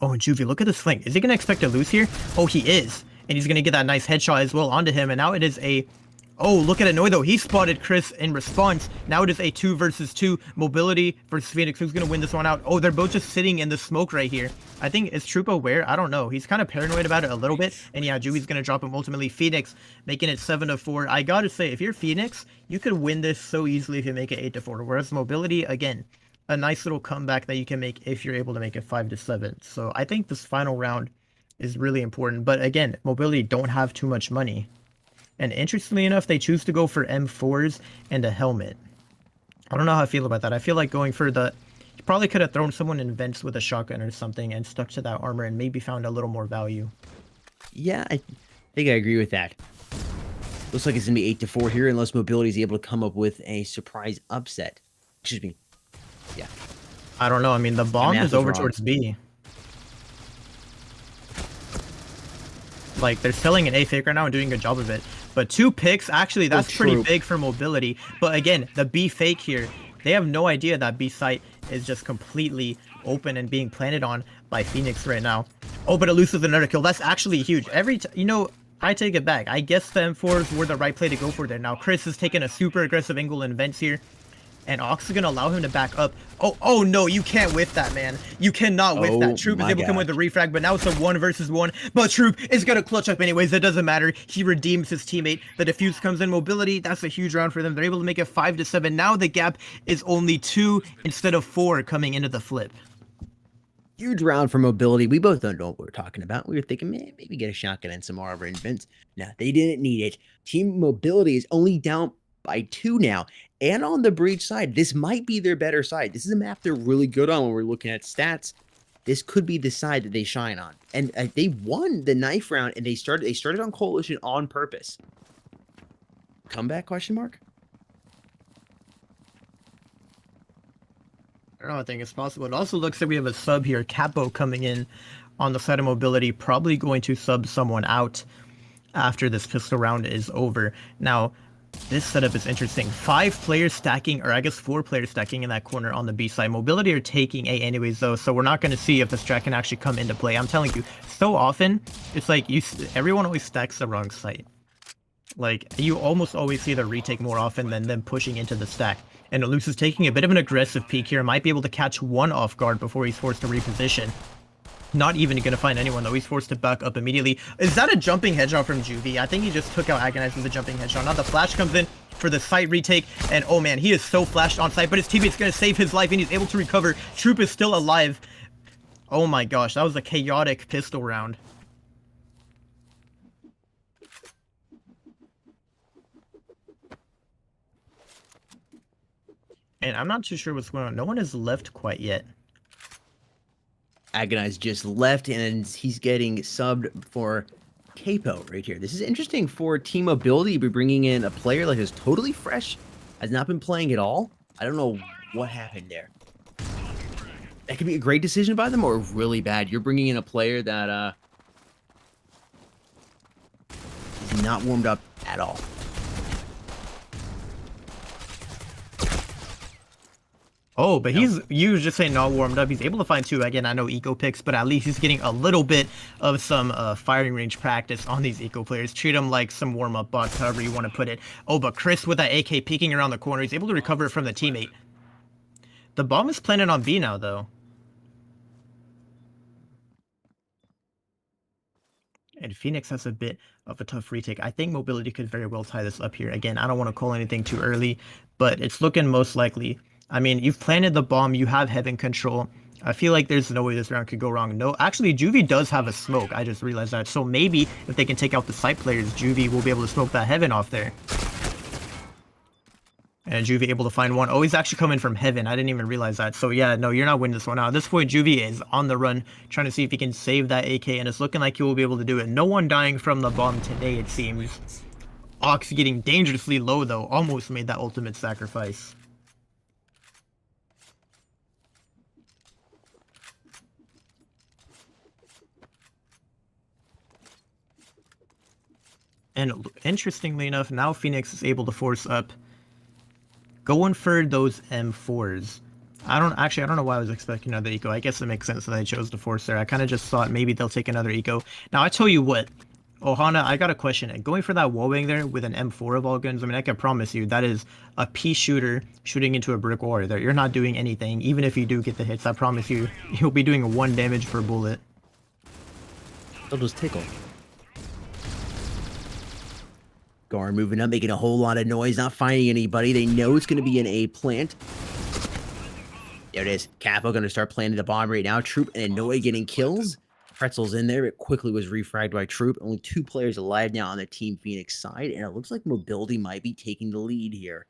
Oh, and Juvie, look at this flank. Is he going to expect to lose here? Oh, he is. And he's going to get that nice headshot as well onto him. And now it is a... Oh, look at Annoy though. He spotted Chris in response. Now it is a 2 versus 2. Mobility versus Phoenix. Who's going to win this one out? Oh, they're both just sitting in the smoke right here. I think, is Troop aware? I don't know. He's kind of paranoid about it a little bit. And yeah, Juvie's going to drop him ultimately. Phoenix making it 7-4. I got to say, if you're Phoenix, you could win this so easily if you make it 8-4. Whereas Mobility, again, a nice little comeback that you can make if you're able to make it 5-7. So I think this final round is really important. But again, Mobility don't have too much money. And interestingly enough, they choose to go for M4s and a helmet. I don't know how I feel about that. I feel like going for the... He probably could have thrown someone in vents with a shotgun or something and stuck to that armor and maybe found a little more value. Yeah, I think I agree with that. Looks like it's going to be 8-4 here unless Mobility is able to come up with a surprise upset. Excuse me. Yeah. I don't know. I mean, the bomb is over towards B. Like, they're selling an A fake right now and doing a good job of it. But 2 picks, actually, that's pretty big for Mobility. But again, the B fake here, they have no idea that B site is just completely open and being planted on by Phoenix right now. Oh, but it loses another kill. That's actually huge. You know, I take it back. I guess the M4s were the right play to go for there. Now, Chris is taking a super aggressive angle in vents here. And Ox is going to allow him to back up. Oh no, you can't whiff that, man. You cannot whiff that. Troop is able to come with the refrag, but now it's a 1 versus 1. But Troop is going to clutch up anyways. It doesn't matter. He redeems his teammate. The defuse comes in. Mobility, that's a huge round for them. They're able to make it 5-7. Now the gap is only 2 instead of 4 coming into the flip. Huge round for Mobility. We both don't know what we're talking about. We were thinking, man, maybe get a shotgun and some armor and vents. No, they didn't need it. Team Mobility is only down by 2 now. And on the breach side, this might be their better side. This is a map they're really good on when we're looking at stats. This could be the side that they shine on. And they won the knife round, and they started on Coalition on purpose. Comeback, question mark? I don't know, I think it's possible. It also looks like we have a sub here, Capo, coming in on the side of Mobility, probably going to sub someone out after this pistol round is over. Now, this setup is interesting. 5 players stacking, or I guess 4 players stacking in that corner on the B side. Mobility are taking A anyways, though, so we're not going to see if the strat can actually come into play. I'm telling you, so often, it's like everyone always stacks the wrong site. Like, you almost always see the retake more often than them pushing into the stack. And Eluse is taking a bit of an aggressive peek here. Might be able to catch one off guard before he's forced to reposition. Not even going to find anyone, though. He's forced to back up immediately. Is that a jumping headshot from Juvie? I think he just took out Agonize with a jumping headshot. Now the flash comes in for the site retake. And oh man, he is so flashed on site. But his teammate's going to save his life and he's able to recover. Troop is still alive. Oh my gosh, that was a chaotic pistol round. And I'm not too sure what's going on. No one has left quite yet. Agonize just left, and he's getting subbed for Capo right here. This is interesting for Team Mobility to be bringing in a player like who's totally fresh, has not been playing at all. I don't know what happened there. That could be a great decision by them or really bad. You're bringing in a player that is not warmed up at all. Oh, but you was just saying not warmed up. He's able to find 2. Again, I know eco picks, but at least he's getting a little bit of some firing range practice on these eco players. Treat them like some warm-up bots, however you want to put it. Oh, but Chris with that AK peeking around the corner, he's able to recover it from the teammate. The bomb is planted on B now, though. And Phoenix has a bit of a tough retake. I think Mobility could very well tie this up here. Again, I don't want to call anything too early, but it's looking most likely. I mean, you've planted the bomb, you have heaven control. I feel like there's no way this round could go wrong. No, actually, Juvie does have a smoke. I just realized that. So maybe if they can take out the site players, Juvie will be able to smoke that heaven off there. And Juvie able to find one. Oh, he's actually coming from heaven. I didn't even realize that. So yeah, no, you're not winning this one out. At this point, Juvie is on the run, trying to see if he can save that AK, and it's looking like he will be able to do it. No one dying from the bomb today, it seems. Ox getting dangerously low, though. Almost made that ultimate sacrifice. And interestingly enough, now Phoenix is able to force up, going for those M4s. I don't know why I was expecting another eco. I guess it makes sense that they chose to force there. I kind of just thought maybe they'll take another eco. Now, I tell you what, Ohana, I got a question. Going for that wallbang there with an M4 of all guns, I mean, I can promise you that is a pea shooter shooting into a brick wall there. You're not doing anything. Even if you do get the hits, I promise you, you'll be doing 1 damage per bullet. They'll just tickle. Gar moving up, making a whole lot of noise, not finding anybody. They know it's going to be an A plant. There it is. Capo going to start planting the bomb right now. Troop and Annoy getting kills. Pretzel's in there. It quickly was refragged by Troop. Only 2 players alive now on the Team Phoenix side, and it looks like Mobility might be taking the lead here.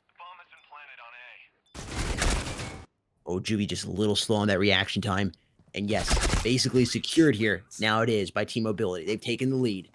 Oh, Juvie just a little slow on that reaction time. And yes, basically secured here. Now it is by Team Mobility. They've taken the lead.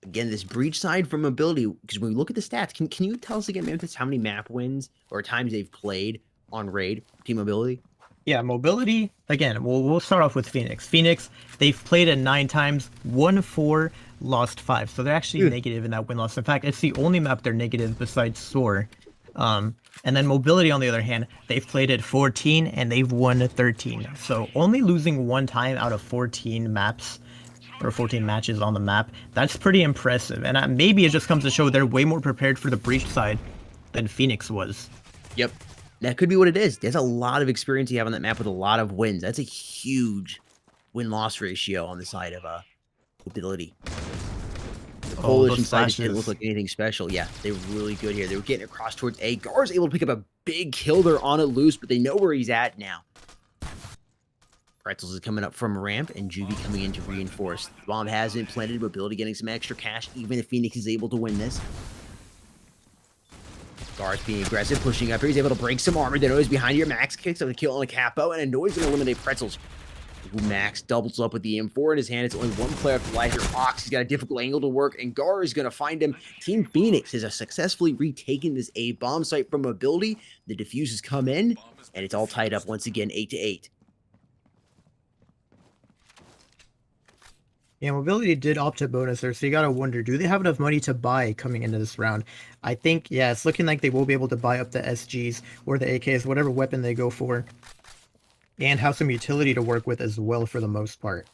Again, this breach side from Mobility, because when we look at the stats, can you tell us again, Memphis, how many map wins or times they've played on Raid, Team Mobility? Yeah, Mobility, again, we'll start off with Phoenix. Phoenix, they've played it 9 times, won 4, lost 5. So they're actually negative in that win-loss. In fact, it's the only map they're negative besides Soar. And then Mobility, on the other hand, they've played it 14 and they've won 13. So only losing 1 time out of 14 maps or 14 matches on the map, that's pretty impressive. And maybe it just comes to show they're way more prepared for the breach side than Phoenix was. Yep. That could be what it is. There's a lot of experience you have on that map with a lot of wins. That's a huge win-loss ratio on the side of Mobility. The Coalition side just didn't look like anything special. Yeah, they were really good here. They were getting across towards A. Gar's able to pick up a big kill there on it loose, but they know where he's at now. Pretzels is coming up from ramp, and Juvie coming in to reinforce. The bomb has been planted. Mobility getting some extra cash, even if Phoenix is able to win this. Gar's being aggressive, pushing up here. He's able to break some armor. The Noise behind here. Max kicks up the kill on the Capo, and Annoy's going to eliminate Pretzels. Ooh, Max doubles up with the M4 in his hand. It's only 1 player after life here. Ox, he's got a difficult angle to work, and Gar is going to find him. Team Phoenix has successfully retaken this A bomb site from Mobility. The defuses come in, and it's all tied up once again, 8-8. Yeah, Mobility did opt to bonus there, so you gotta wonder, do they have enough money to buy coming into this round? I think, yeah, it's looking like they will be able to buy up the SGs or the AKs, whatever weapon they go for, and have some utility to work with as well for the most part.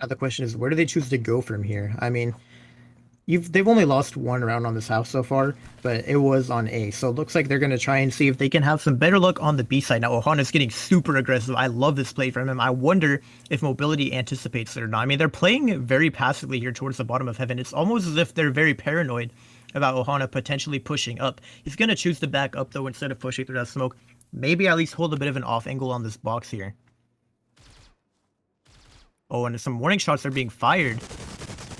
Now the question is, where do they choose to go from here? I mean, they've only lost 1 round on this house so far, but it was on A, so it looks like they're going to try and see if they can have some better luck on the B side. Now, Ohana's getting super aggressive. I love this play from him. I wonder if Mobility anticipates it or not. I mean, they're playing very passively here towards the bottom of heaven. It's almost as if they're very paranoid about Ohana potentially pushing up. He's going to choose to back up, though, instead of pushing through that smoke. Maybe at least hold a bit of an off angle on this box here. Oh, and some warning shots are being fired.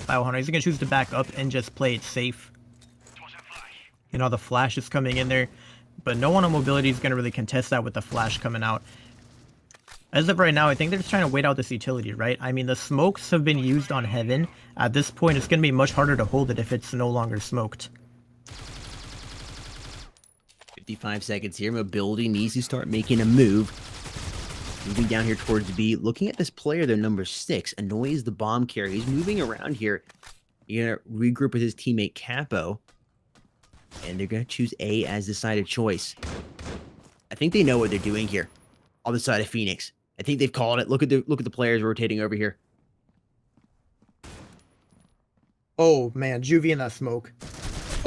Ohana, he's going to choose to back up and just play it safe. You know, the flash is coming in there, but no one on Mobility is going to really contest that with the flash coming out. As of right now, I think they're just trying to wait out this utility, right? I mean, the smokes have been used on Heaven. At this point, it's going to be much harder to hold it if it's no longer smoked. 55 seconds here. Mobility needs to start making a move. Moving down here towards B. Looking at this player, their number 6. Annoys the bomb carrier. He's moving around here. You're going to regroup with his teammate Capo. And they're going to choose A as the side of choice. I think they know what they're doing here. On the side of Phoenix. I think they've called it. Look at the players rotating over here. Oh, man. Juvie in that smoke.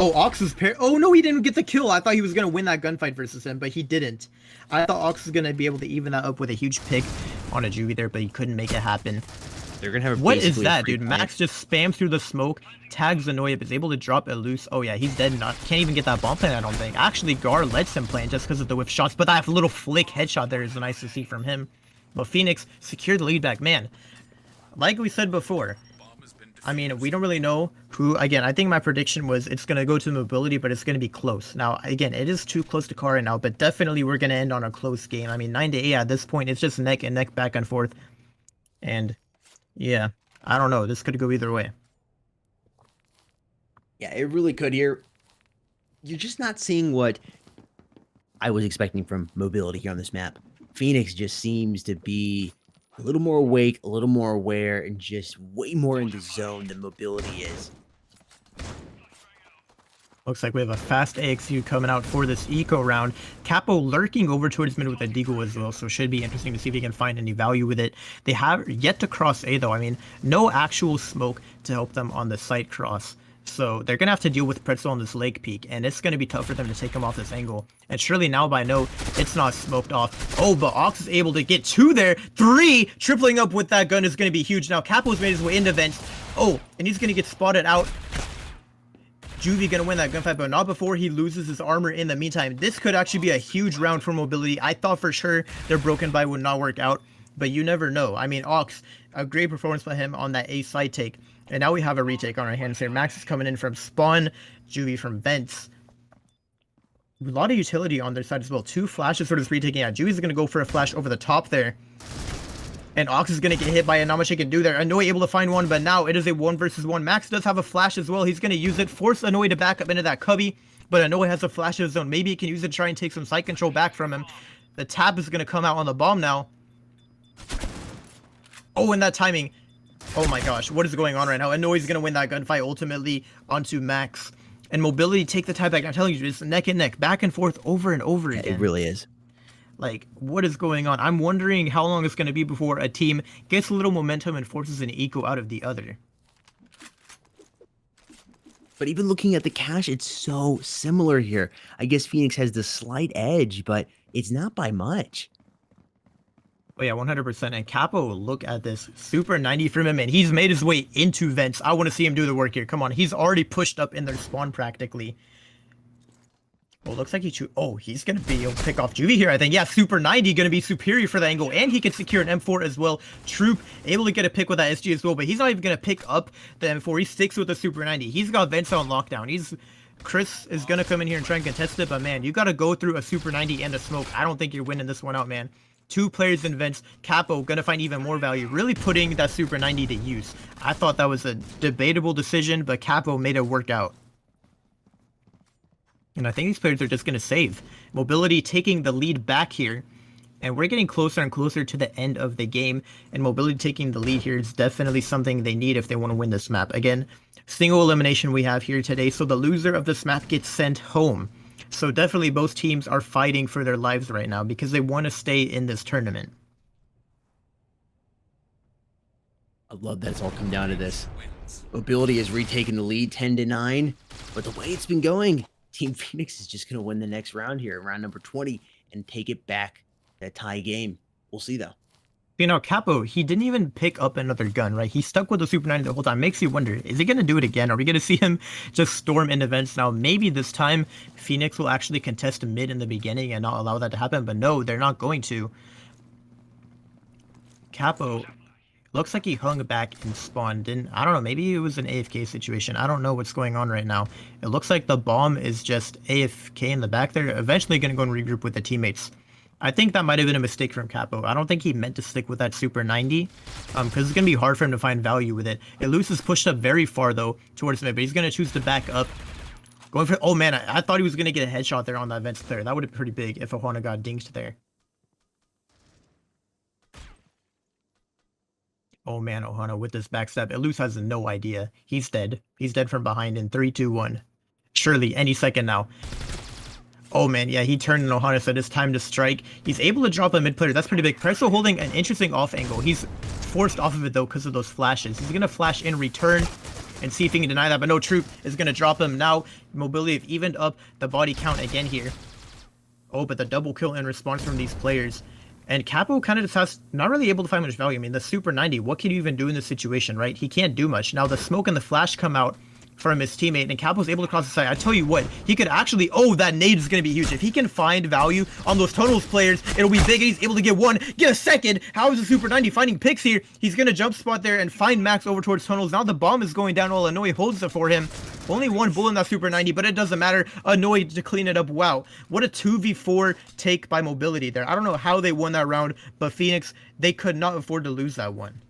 Oh, Ox is oh, no, he didn't get the kill. I thought he was going to win that gunfight versus him, but he didn't. I thought Ox was going to be able to even that up with a huge pick on a Juvie there, but he couldn't make it happen. They're going to have what is that, dude? Max just spams through the smoke, tags Annoy up, is able to drop it loose. Oh, yeah, he's dead. Can't even get that bomb plant, I don't think. Actually, Gar lets him plant just because of the whiff shots, but that little flick headshot there is nice to see from him. But Phoenix secured the lead back. Man, like we said before, I mean, we don't really know who. Again, I think my prediction was it's going to go to Mobility, but it's going to be close. Now, again, it is too close to Car right now, but definitely we're going to end on a close game. I mean, 9-8 at this point, it's just neck and neck, back and forth. And, yeah, I don't know. This could go either way. Yeah, it really could here. you're just not seeing what I was expecting from mobility here on this map. Phoenix just seems to be a little more awake, a little more aware, and just way more in the zone than mobility is. Looks like we have a fast AXU coming out for this eco round. Capo lurking over towards mid with a deagle as well, so should be interesting to see if he can find any value with it. They have yet to cross A though. I mean, no actual smoke to help them on the site cross. So they're going to have to deal with Pretzel on this lake peak, and it's going to be tough for them to take him off this angle. And surely now by now, it's not smoked off. Oh, but Ox is able to get 2 there. 3! Tripling up with that gun is going to be huge. Now Capo's made his way into vents. Oh, and he's going to get spotted out. Juvie gonna win that gunfight, but not before he loses his armor in the meantime. This could actually be a huge round for mobility. I thought for sure their broken buy would not work out, but you never know. I mean, Ox, a great performance by him on that A side take. And now we have a retake on our hands here. Max is coming in from spawn, Juvie from vents. A lot of utility on their side as well. 2 flashes for this retaking. Yeah, Juvie's gonna go for a flash over the top there. And Ox is going to get hit by it. Not much he can do there. Annoy able to find one, but now it is a 1 versus 1. Max does have a flash as well. He's going to use it. Force Annoy to back up into that cubby. But Annoy has a flash of his own. Maybe he can use it to try and take some site control back from him. The tap is going to come out on the bomb now. Oh, and that timing. Oh my gosh. What is going on right now? Annoy's going to win that gunfight ultimately onto Max. And mobility take the tie back. I'm telling you, it's neck and neck. Back and forth over and over again. It really is. Like, what is going on? I'm wondering how long it's going to be before a team gets a little momentum and forces an eco out of the other. But even looking at the cash, it's so similar here. I guess Phoenix has the slight edge, but it's not by much. Oh yeah, 100%. And Capo, look at this. Super 90 from him, and he's made his way into vents. I want to see him do the work here. Come on, he's already pushed up in their spawn practically. Well, looks like he's going to be able to pick off Juvie here, I think. Yeah, Super 90 going to be superior for the angle, and he can secure an M4 as well. Troop able to get a pick with that SG as well, but he's not even going to pick up the M4. He sticks with the Super 90. He's got vents on lockdown. Chris is going to come in here and try and contest it, but man, you got to go through a Super 90 and a smoke. I don't think you're winning this one out, man. 2 players in vents. Capo going to find even more value, really putting that Super 90 to use. I thought that was a debatable decision, but Capo made it work out. And I think these players are just going to save. Mobility taking the lead back here. And we're getting closer and closer to the end of the game. And Mobility taking the lead here is definitely something they need if they want to win this map. Again, single elimination we have here today. So the loser of this map gets sent home. So definitely both teams are fighting for their lives right now because they want to stay in this tournament. I love that it's all come down to this. Mobility has retaken the lead 10-9. But the way it's been going, Team Phoenix is just going to win the next round here, round number 20, and take it back, that tie game. We'll see, though. You know, Capo, he didn't even pick up another gun, right? He stuck with the Super 90 the whole time. Makes you wonder, is he going to do it again? Are we going to see him just storm into vents now? Maybe this time Phoenix will actually contest mid in the beginning and not allow that to happen, but no, they're not going to. Capo looks like he hung back and spawned. I don't know, maybe it was an AFK situation. I don't know what's going on right now. It looks like the bomb is just AFK in the back there. Eventually going to go and regroup with the teammates. I think that might have been a mistake from Capo. I don't think he meant to stick with that Super 90 because it's going to be hard for him to find value with it. Illuce is pushed up very far, though, towards mid, but he's going to choose to back up. Going for... Oh, man, I thought he was going to get a headshot there on that vents there. That would have been pretty big if Ohana got dinked there. Oh man, Ohana with this backstab. Illuce has no idea. He's dead. He's dead from behind in 3, 2, 1. Surely, any second now. Oh man, yeah, he turned and Ohana said it's time to strike. He's able to drop a mid player. That's pretty big. Presto holding an interesting off angle. He's forced off of it though because of those flashes. He's going to flash in return and see if he can deny that, but no, Troop is going to drop him. Now, Mobility have evened up the body count again here. Oh, but the double kill in response from these players. And Capo kind of just has not really able to find much value. I mean, the Super 90, what can you even do in this situation, right? He can't do much. Now, the smoke and the flash come out from his teammate, and Capo's able to cross the side. I tell you what, he could actually... Oh, that nade is going to be huge. If he can find value on those Tunnels players, it'll be big, and he's able to get one, get a second. How is the Super 90 finding picks here? He's going to jump spot there and find Max over towards Tunnels. Now the bomb is going down while Annoy holds it for him. Only one bullet in that Super 90, but it doesn't matter. Annoy to clean it up. Wow, what a 2v4 take by Mobility there. I don't know how they won that round, but Phoenix, they could not afford to lose that one.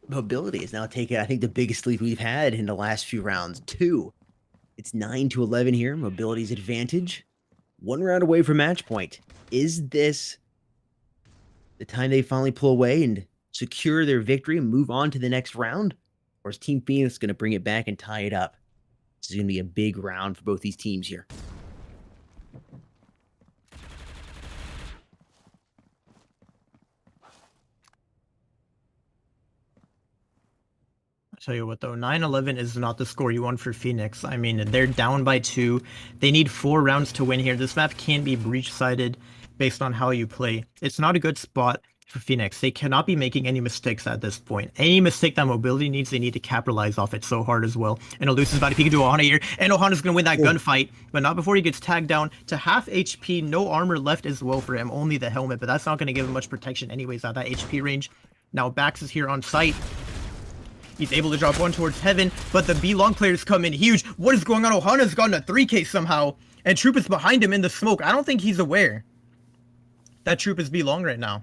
Mobility is now taking, I think, the biggest lead we've had in the last few rounds. 2. It's 9-11 here. Mobility's advantage. 1 round away from match point. Is this the time they finally pull away and secure their victory and move on to the next round? Or is Team Phoenix going to bring it back and tie it up? This is going to be a big round for both these teams here. Tell you what though, 9-11 is not the score you want for Phoenix. I mean, they're down by 2. They need 4 rounds to win here. This map can't be breach-sided based on how you play. It's not a good spot for Phoenix. They cannot be making any mistakes at this point. Any mistake that Mobility needs, they need to capitalize off it so hard as well. And Elus is about to peek into Ohana here, and Ohana's going to win that gunfight, but not before he gets tagged down to half HP. No armor left as well for him, only the helmet, but that's not going to give him much protection anyways at that HP range. Now Bax is here on site. He's able to drop one towards heaven, but the B long players come in huge. What is going on? Ohana's gotten a 3K somehow, and Troop is behind him in the smoke. I don't think he's aware that Troop is B long right now.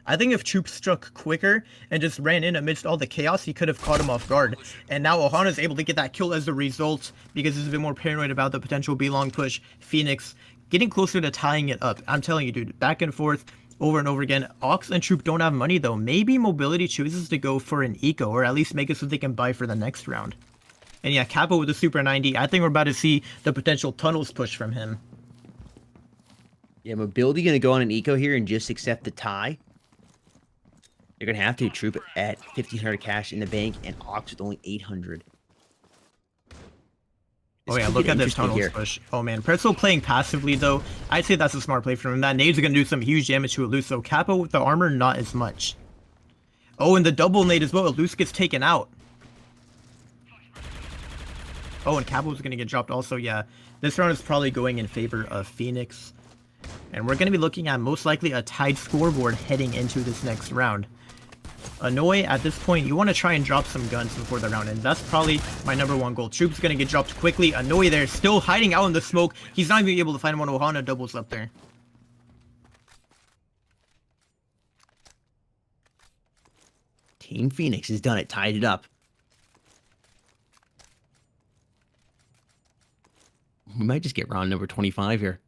I think if Troop struck quicker and just ran in amidst all the chaos, he could have caught him off guard. And now Ohana's able to get that kill as a result because he's a bit more paranoid about the potential B long push. Phoenix getting closer to tying it up. I'm telling you, dude, back and forth. Over and over again. Ox and Troop don't have money though. Maybe Mobility chooses to go for an eco, or at least make it so they can buy for the next round. And yeah, Kappa with the Super 90. I think we're about to see the potential tunnels push from him. Yeah, Mobility going to go on an eco here and just accept the tie. They're going to have to. Troop at 1,500 cash in the bank, and Ox with only 800. Oh yeah, look at this tunnels push. Oh man, Pretzel playing passively though. I'd say that's a smart play from him. That nade's gonna do some huge damage to Elus. So Kappa with the armor, not as much. Oh, and the double nade as well. Elus gets taken out. Oh, and Kappa was gonna get dropped also. Yeah, this round is probably going in favor of Phoenix. And we're gonna be looking at most likely a tied scoreboard heading into this next round. Annoy, at this point, you want to try and drop some guns before the round ends. That's probably my #1 goal. Troop's going to get dropped quickly. Annoy there, still hiding out in the smoke. He's not even able to find one. Ohana doubles up there. Team Phoenix has done it, tied it up. We might just get round number 25 here.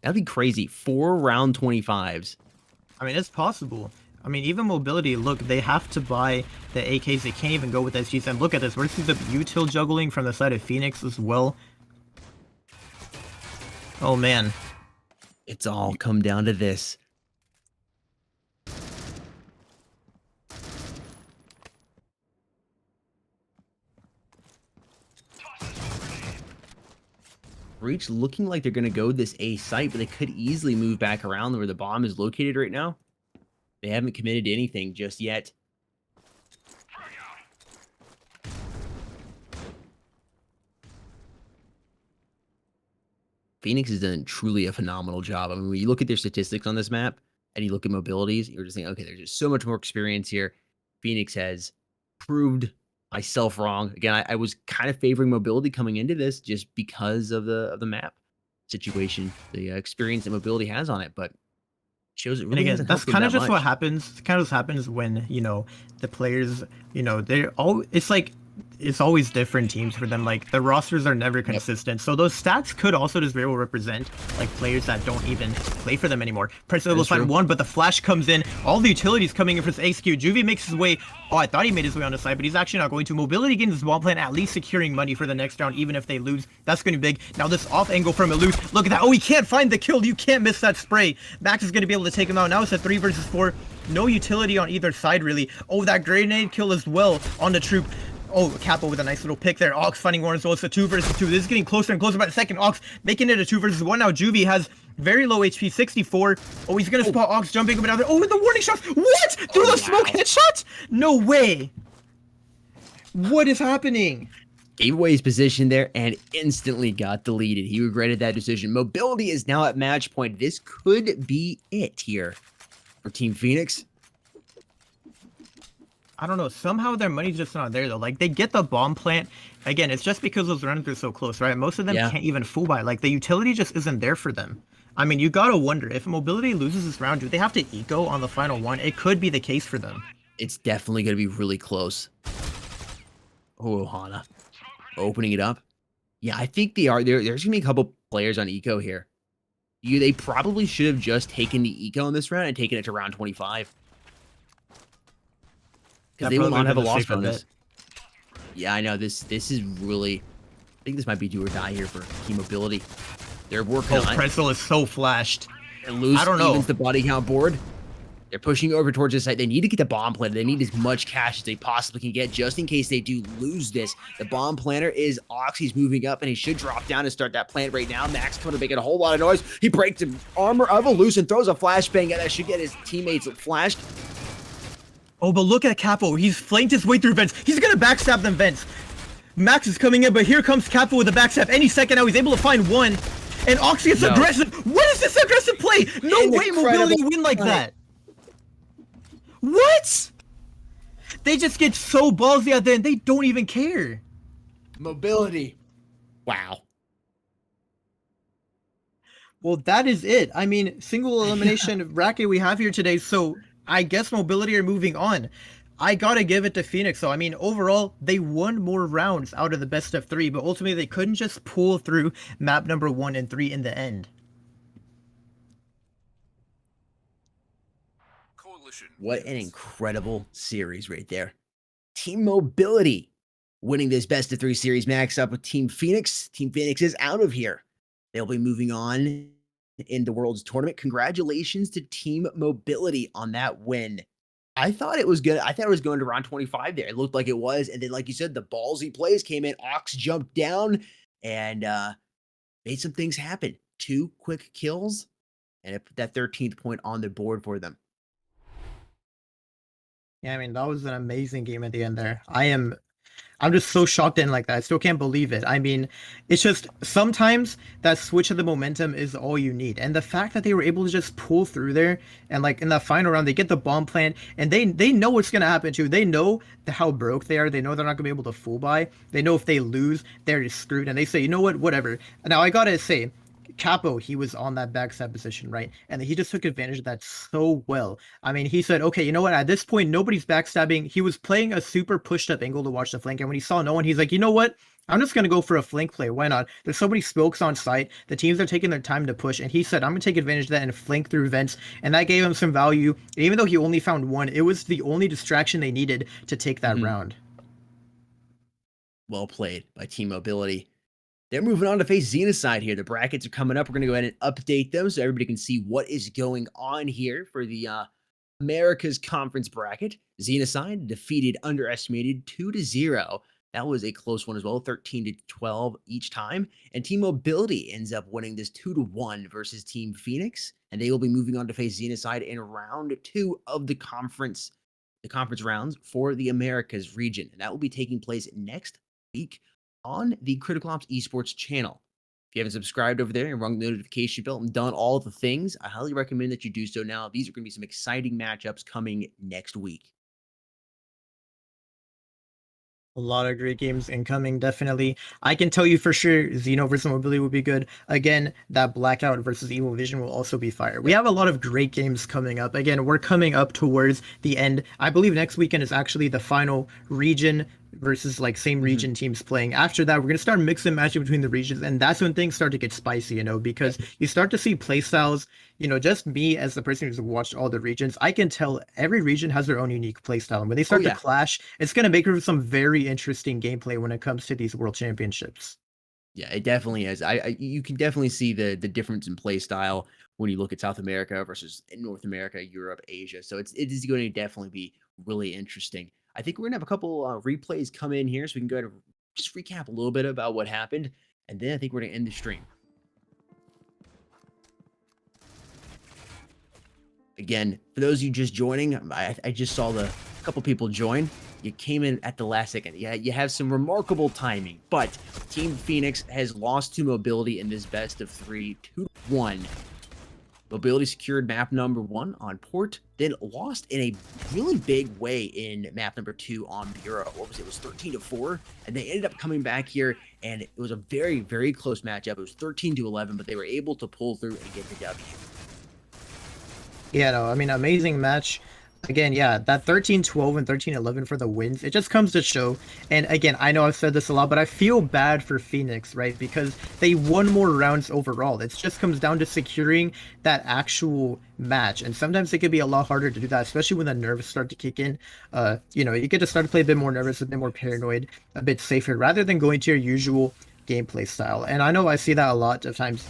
That'd be crazy. 4 round 25s. I mean, it's possible. I mean, even Mobility, look, they have to buy the AKs. They can't even go with SGs. And look at this. We're seeing the util juggling from the side of Phoenix as well. Oh, man. It's all come down to this. Breach looking like they're going to go this A site, but they could easily move back around where the bomb is located right now. They haven't committed to anything just yet. Phoenix has done truly a phenomenal job. I mean, when you look at their statistics on this map and you look at mobilities, you're just thinking, okay, there's just so much more experience here. Phoenix has proved myself wrong. Again, I was kind of favoring mobility coming into this just because of the map situation, the experience that mobility has on it, but shows it really. And again, that's kind of just what happens. Kind of just happens when, you know, the players, you know, they're all, it's like, it's always different teams for them. Like, the rosters are never consistent. So those stats could also just very well represent like players that don't even play for them anymore. Presto will find one, but the flash comes in. All the utilities coming in for this ASQ. Juvie makes his way. Oh, I thought he made his way on the side, but he's actually not going to. Mobility getting this wall plan, at least securing money for the next round, even if they lose. That's going to be big. Now this off angle from Elus. Look at that. Oh, he can't find the kill. You can't miss that spray. Max is going to be able to take him out. Now it's a 3 versus 4. No utility on either side, really. Oh, that grenade kill as well on the troop. Oh, Kappa with a nice little pick there. Ox finding one as well. It's a 2 versus 2. This is getting closer and closer by the second. Ox making it a 2 versus 1. Now Juvie has very low HP, 64. Oh, he's going to spot Ox jumping up and down there. Oh, with the warning shots. What? Through the smoke headshot? No way. What is happening? Gave away his position there and instantly got deleted. He regretted that decision. Mobility is now at match point. This could be it here for Team Phoenix. I don't know. Somehow their money's just not there, though. Like, they get the bomb plant. Again, it's just because those runs are so close, right? Most of them can't even full buy. Like, the utility just isn't there for them. I mean, you gotta wonder, if Mobility loses this round, do they have to eco on the final one? It could be the case for them. It's definitely going to be really close. Oh, Hana opening it up. Yeah, I think they are. There's going to be a couple players on eco here. They probably should have just taken the eco in this round and taken it to round 25. Because they will not have a loss bonus. Yeah, I know. This is really... I think this might be do or die here for Team Mobility. They're working on it. Pretzel is so flashed. And lose I don't know. evens the body count board. They're pushing over towards this side. They need to get the bomb planter. They need as much cash as they possibly can get just in case they do lose this. The bomb planter is Ox. He's moving up and he should drop down and start that plant right now. Max coming to make it a whole lot of noise. He breaks the armor of Eluse and throws a flashbang and that should get his teammates flashed. Oh, but look at Capo. He's flanked his way through vents. He's gonna backstab them vents. Max is coming in, but here comes Capo with a backstab. Any second now, he's able to find one. And Ox gets aggressive. What is this aggressive play? No way Mobility win like that. What? They just get so ballsy out there and they don't even care. Mobility. Wow. Well, that is it. I mean, single elimination bracket we have here today, so I guess Mobility are moving on. I gotta give it to Phoenix, though. I mean, overall, they won more rounds out of the best of 3, but ultimately they couldn't just pull through map number 1 and 3 in the end. What an incredible series right there. Team Mobility winning this best of 3 series, max up with Team Phoenix. Team Phoenix is out of here. They'll be moving on in the World's Tournament. Congratulations to Team Mobility on that win. I thought it was good. I thought it was going to round 25 there. It looked like it was. And then, like you said, the ballsy plays came in. Ox jumped down and made some things happen. 2 quick kills, and it put that 13th point on the board for them. Yeah, I mean, that was an amazing game at the end there. I'm just so shocked in like that. I still can't believe it. I mean, it's just sometimes that switch of the momentum is all you need. And the fact that they were able to just pull through there and like in that final round, they get the bomb plant and they know what's going to happen too. They know how broke they are. They know they're not going to be able to full buy. They know if they lose, they're just screwed. And they say, you know what, whatever. Now I got to say, Capo, he was on that backstab position, right? And he just took advantage of that so well. I mean, he said, okay, you know what? At this point, nobody's backstabbing. He was playing a super pushed up angle to watch the flank. And when he saw no one, he's like, you know what? I'm just going to go for a flank play. Why not? There's so many smokes on site. The teams are taking their time to push. And he said, I'm going to take advantage of that and flank through vents. And that gave him some value. And even though he only found one, it was the only distraction they needed to take that round. Well played by Team Mobility. They're moving on to face Xenocide here. The brackets are coming up. We're going to go ahead and update them so everybody can see what is going on here for the America's Conference bracket. Xenocide defeated Underestimated 2-0. That was a close one as well, 13-12 each time. And Team Mobility ends up winning this 2-1 versus Team Phoenix. And they will be moving on to face Xenocide in round 2 of the conference rounds for the Americas region. And that will be taking place next week on the Critical Ops Esports channel. If you haven't subscribed over there and rung the notification bell and done all the things, I highly recommend that you do so now. These are going to be some exciting matchups coming next week. A lot of great games incoming, definitely. I can tell you for sure, Xeno versus Mobility will be good. Again, that Blackout versus Evil Vision will also be fire. We have a lot of great games coming up. Again, we're coming up towards the end. I believe next weekend is actually the final region versus like same region teams playing. After that, we're going to start mixing and matching between the regions, and that's when things start to get spicy, you know, because you start to see play styles. You know, just me as the person who's watched all the regions, I can tell every region has their own unique play style. And when they start to clash, it's going to make for some very interesting gameplay when it comes to these world championships. Yeah, it definitely is. You can definitely see the difference in play style when you look at South America versus North America, Europe, Asia. So it is going to definitely be really interesting. I think we're going to have a couple replays come in here so we can go ahead and just recap a little bit about what happened. And then I think we're going to end the stream. Again, for those of you just joining, I just saw a couple people join. You came in at the last second. Yeah, you have some remarkable timing, but Team Phoenix has lost to Mobility in this best of 3, 2-1. Mobility secured map number 1 on Port, then lost in a really big way in map number 2 on Bureau. What was it? It was 13-4, and they ended up coming back here, and it was a very, very close matchup. It was 13-11, but they were able to pull through and get the W. Yeah, no, I mean, amazing match. Again, yeah, that 13-12 and 13-11 for the wins, it just comes to show. And again, I know I've said this a lot, but I feel bad for Phoenix, right? Because they won more rounds overall. It just comes down to securing that actual match. And sometimes it can be a lot harder to do that, especially when the nerves start to kick in. You get to start to play a bit more nervous, a bit more paranoid, a bit safer, rather than going to your usual gameplay style. And I know I see that a lot of times,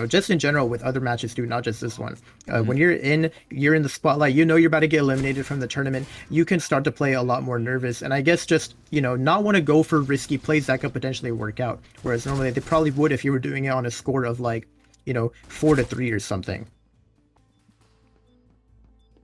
just in general with other matches too, not just this one. When you're in the spotlight, you're about to get eliminated from the tournament, you can start to play a lot more nervous. And I guess just, not want to go for risky plays that could potentially work out. Whereas normally they probably would if you were doing it on a score of like, 4-3 or something.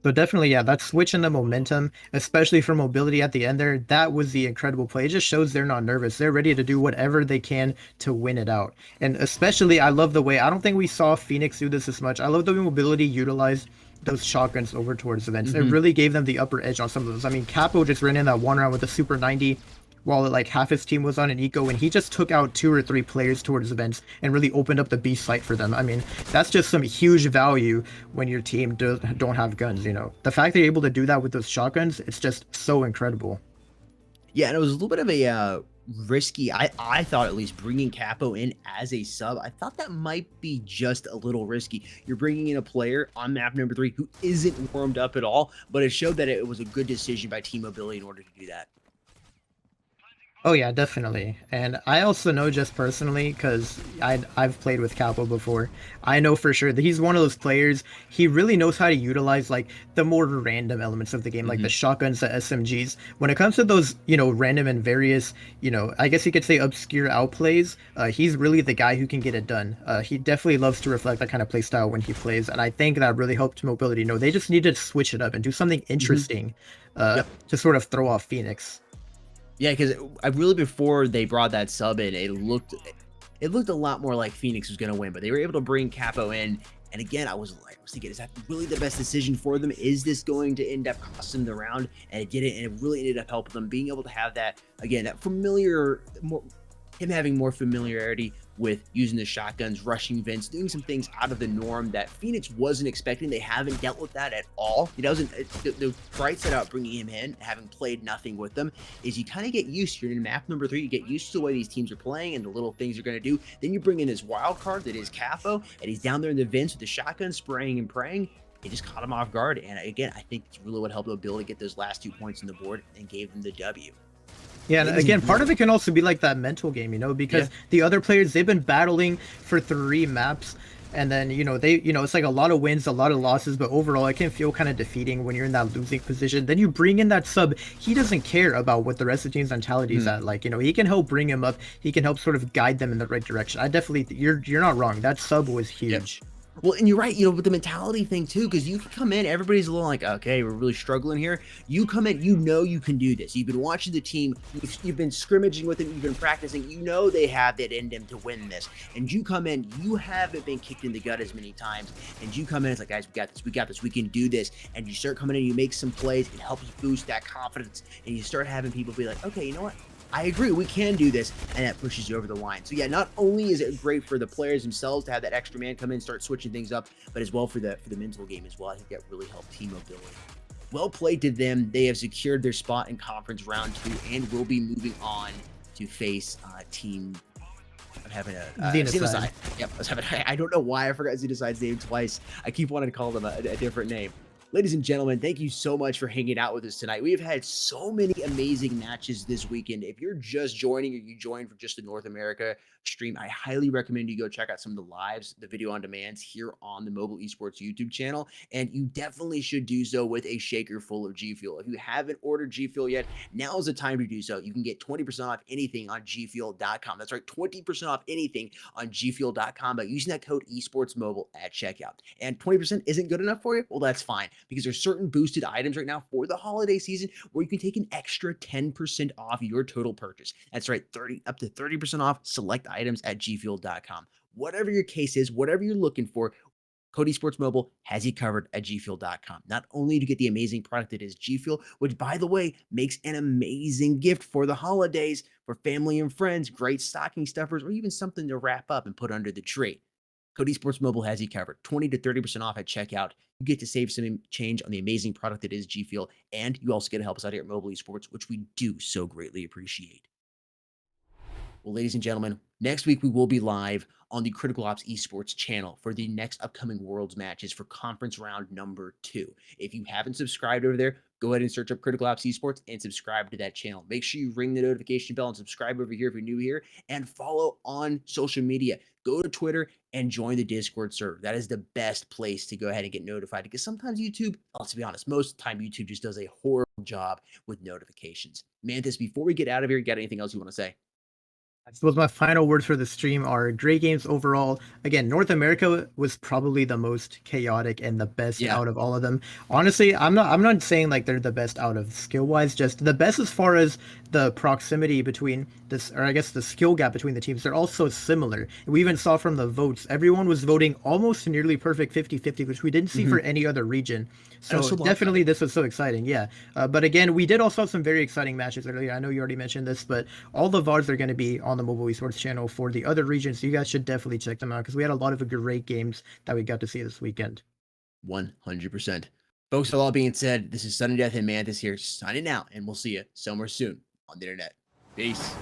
So definitely, yeah, that switch in the momentum, especially for mobility at the end there, that was the incredible play. It just shows they're not nervous. They're ready to do whatever they can to win it out. And especially, I love the way, I don't think we saw Phoenix do this as much. I love the way mobility utilized those shotguns over towards events. It really gave them the upper edge on some of those. I mean, Capo just ran in that one round with a Super 90 while like half his team was on an eco, and he just took out 2 or 3 players towards events and really opened up the B site for them. I mean, that's just some huge value when your team don't have guns. The fact that you're able to do that with those shotguns, it's just so incredible. Yeah, and it was a little bit of a risky. I thought, at least, bringing Capo in as a sub. I thought that might be just a little risky. You're bringing in a player on map number 3 who isn't warmed up at all, but it showed that it was a good decision by Team Mobility in order to do that. Oh yeah, definitely. And I also know just personally, because I've played with Capo before, I know for sure that he's one of those players, he really knows how to utilize like the more random elements of the game, like the shotguns, the SMGs. When it comes to those, random and various, I guess you could say obscure outplays, he's really the guy who can get it done. He definitely loves to reflect that kind of play style when he plays, and I think that really helped mobility. They just need to switch it up and do something interesting to sort of throw off Phoenix. Yeah, because I really, before they brought that sub in, it looked a lot more like Phoenix was going to win, but they were able to bring Capo in. And again, I was thinking, is that really the best decision for them? Is this going to end up costing the round? And it didn't, and it really ended up helping them being able to have that, again, that him having more familiarity with using the shotguns, rushing vents, doing some things out of the norm that Phoenix wasn't expecting. They haven't dealt with that at all. The bright side out bringing him in, having played nothing with them, is you kind of get used to, you're in map number 3, you get used to the way these teams are playing and the little things you're going to do. Then you bring in his wild card that is Capo, and he's down there in the vents with the shotgun, spraying and praying. It just caught him off guard. And again, I think it's really what helped Mobility get those last 2 points on the board and gave them the W. Yeah, and again, part of it can also be like that mental game, because the other players, they've been battling for 3 maps, and then, it's like a lot of wins, a lot of losses, but overall it can feel kind of defeating when you're in that losing position. Then you bring in that sub, he doesn't care about what the rest of the team's mentality is at. Like, he can help bring him up, he can help sort of guide them in the right direction. I definitely, you're not wrong, that sub was huge. Yep. Well, and you're right, with the mentality thing too, because you can come in, everybody's a little like, okay, we're really struggling here. You come in, you can do this. You've been watching the team, you've been scrimmaging with them, you've been practicing, they have it in them to win this. And you come in, you haven't been kicked in the gut as many times, and you come in, it's like, guys, we got this, we can do this. And you start coming in, you make some plays, it helps boost that confidence, and you start having people be like, okay, you know what? I agree, we can do this, and that pushes you over the line. So yeah, not only is it great for the players themselves to have that extra man come in and start switching things up, but as well for the mental game as well. I think that really helped Team Mobility. Well played to them. They have secured their spot in conference round 2 and will be moving on to face Team. I'm having a Xenocide. Yep, I don't know why I forgot Xenocide's name twice. I keep wanting to call them a different name. Ladies and gentlemen, thank you so much for hanging out with us tonight. We have had so many amazing matches this weekend. If you're just joining or you joined for just the North America stream, I highly recommend you go check out some of the lives, the video on demands here on the Mobile Esports YouTube channel. And you definitely should do so with a shaker full of G Fuel. If you haven't ordered G Fuel yet, now is the time to do so. You can get 20% off anything on gfuel.com. That's right, 20% off anything on gfuel.com by using that code esportsmobile at checkout. And 20% isn't good enough for you? Well, that's fine, because there's certain boosted items right now for the holiday season where you can take an extra 10% off your total purchase. That's right, up to 30% off select items at gfuel.com. Whatever your case is, whatever you're looking for, Cody Sports Mobile has you covered at gfuel.com. Not only to get the amazing product that is G Fuel, which, by the way, makes an amazing gift for the holidays for family and friends, great stocking stuffers, or even something to wrap up and put under the tree. Code Esports Mobile has you covered. 20 to 30% off at checkout. You get to save some change on the amazing product that is G Fuel, and you also get to help us out here at Mobile Esports, which we do so greatly appreciate. Well, ladies and gentlemen, next week we will be live on the Critical Ops Esports channel for the next upcoming Worlds matches for conference round number 2. If you haven't subscribed over there, go ahead and search up Critical Ops Esports and subscribe to that channel. Make sure you ring the notification bell and subscribe over here if you're new here, and follow on social media. Go to Twitter and join the Discord server. That is the best place to go ahead and get notified, because sometimes YouTube, let's be honest, most of the time YouTube just does a horrible job with notifications. Mantis, before we get out of here, you got anything else you want to say? I suppose my final words for the stream are great games overall. Again, North America was probably the most chaotic and the best out of all of them. Honestly, I'm not saying like they're the best out of skill wise, just the best as far as the proximity between this, or I guess the skill gap between the teams. They're all so similar. We even saw from the votes, everyone was voting almost nearly perfect 50-50, which we didn't see for any other region. So definitely this was so exciting. Yeah. But again, we did also have some very exciting matches earlier. I know you already mentioned this, but all the VODs are going to be on the Mobile Esports channel for the other regions. So you guys should definitely check them out, because we had a lot of great games that we got to see this weekend. 100%. Folks, with all being said, this is Sudden Death and Mantis here signing out, and we'll see you somewhere soon on the internet. Peace.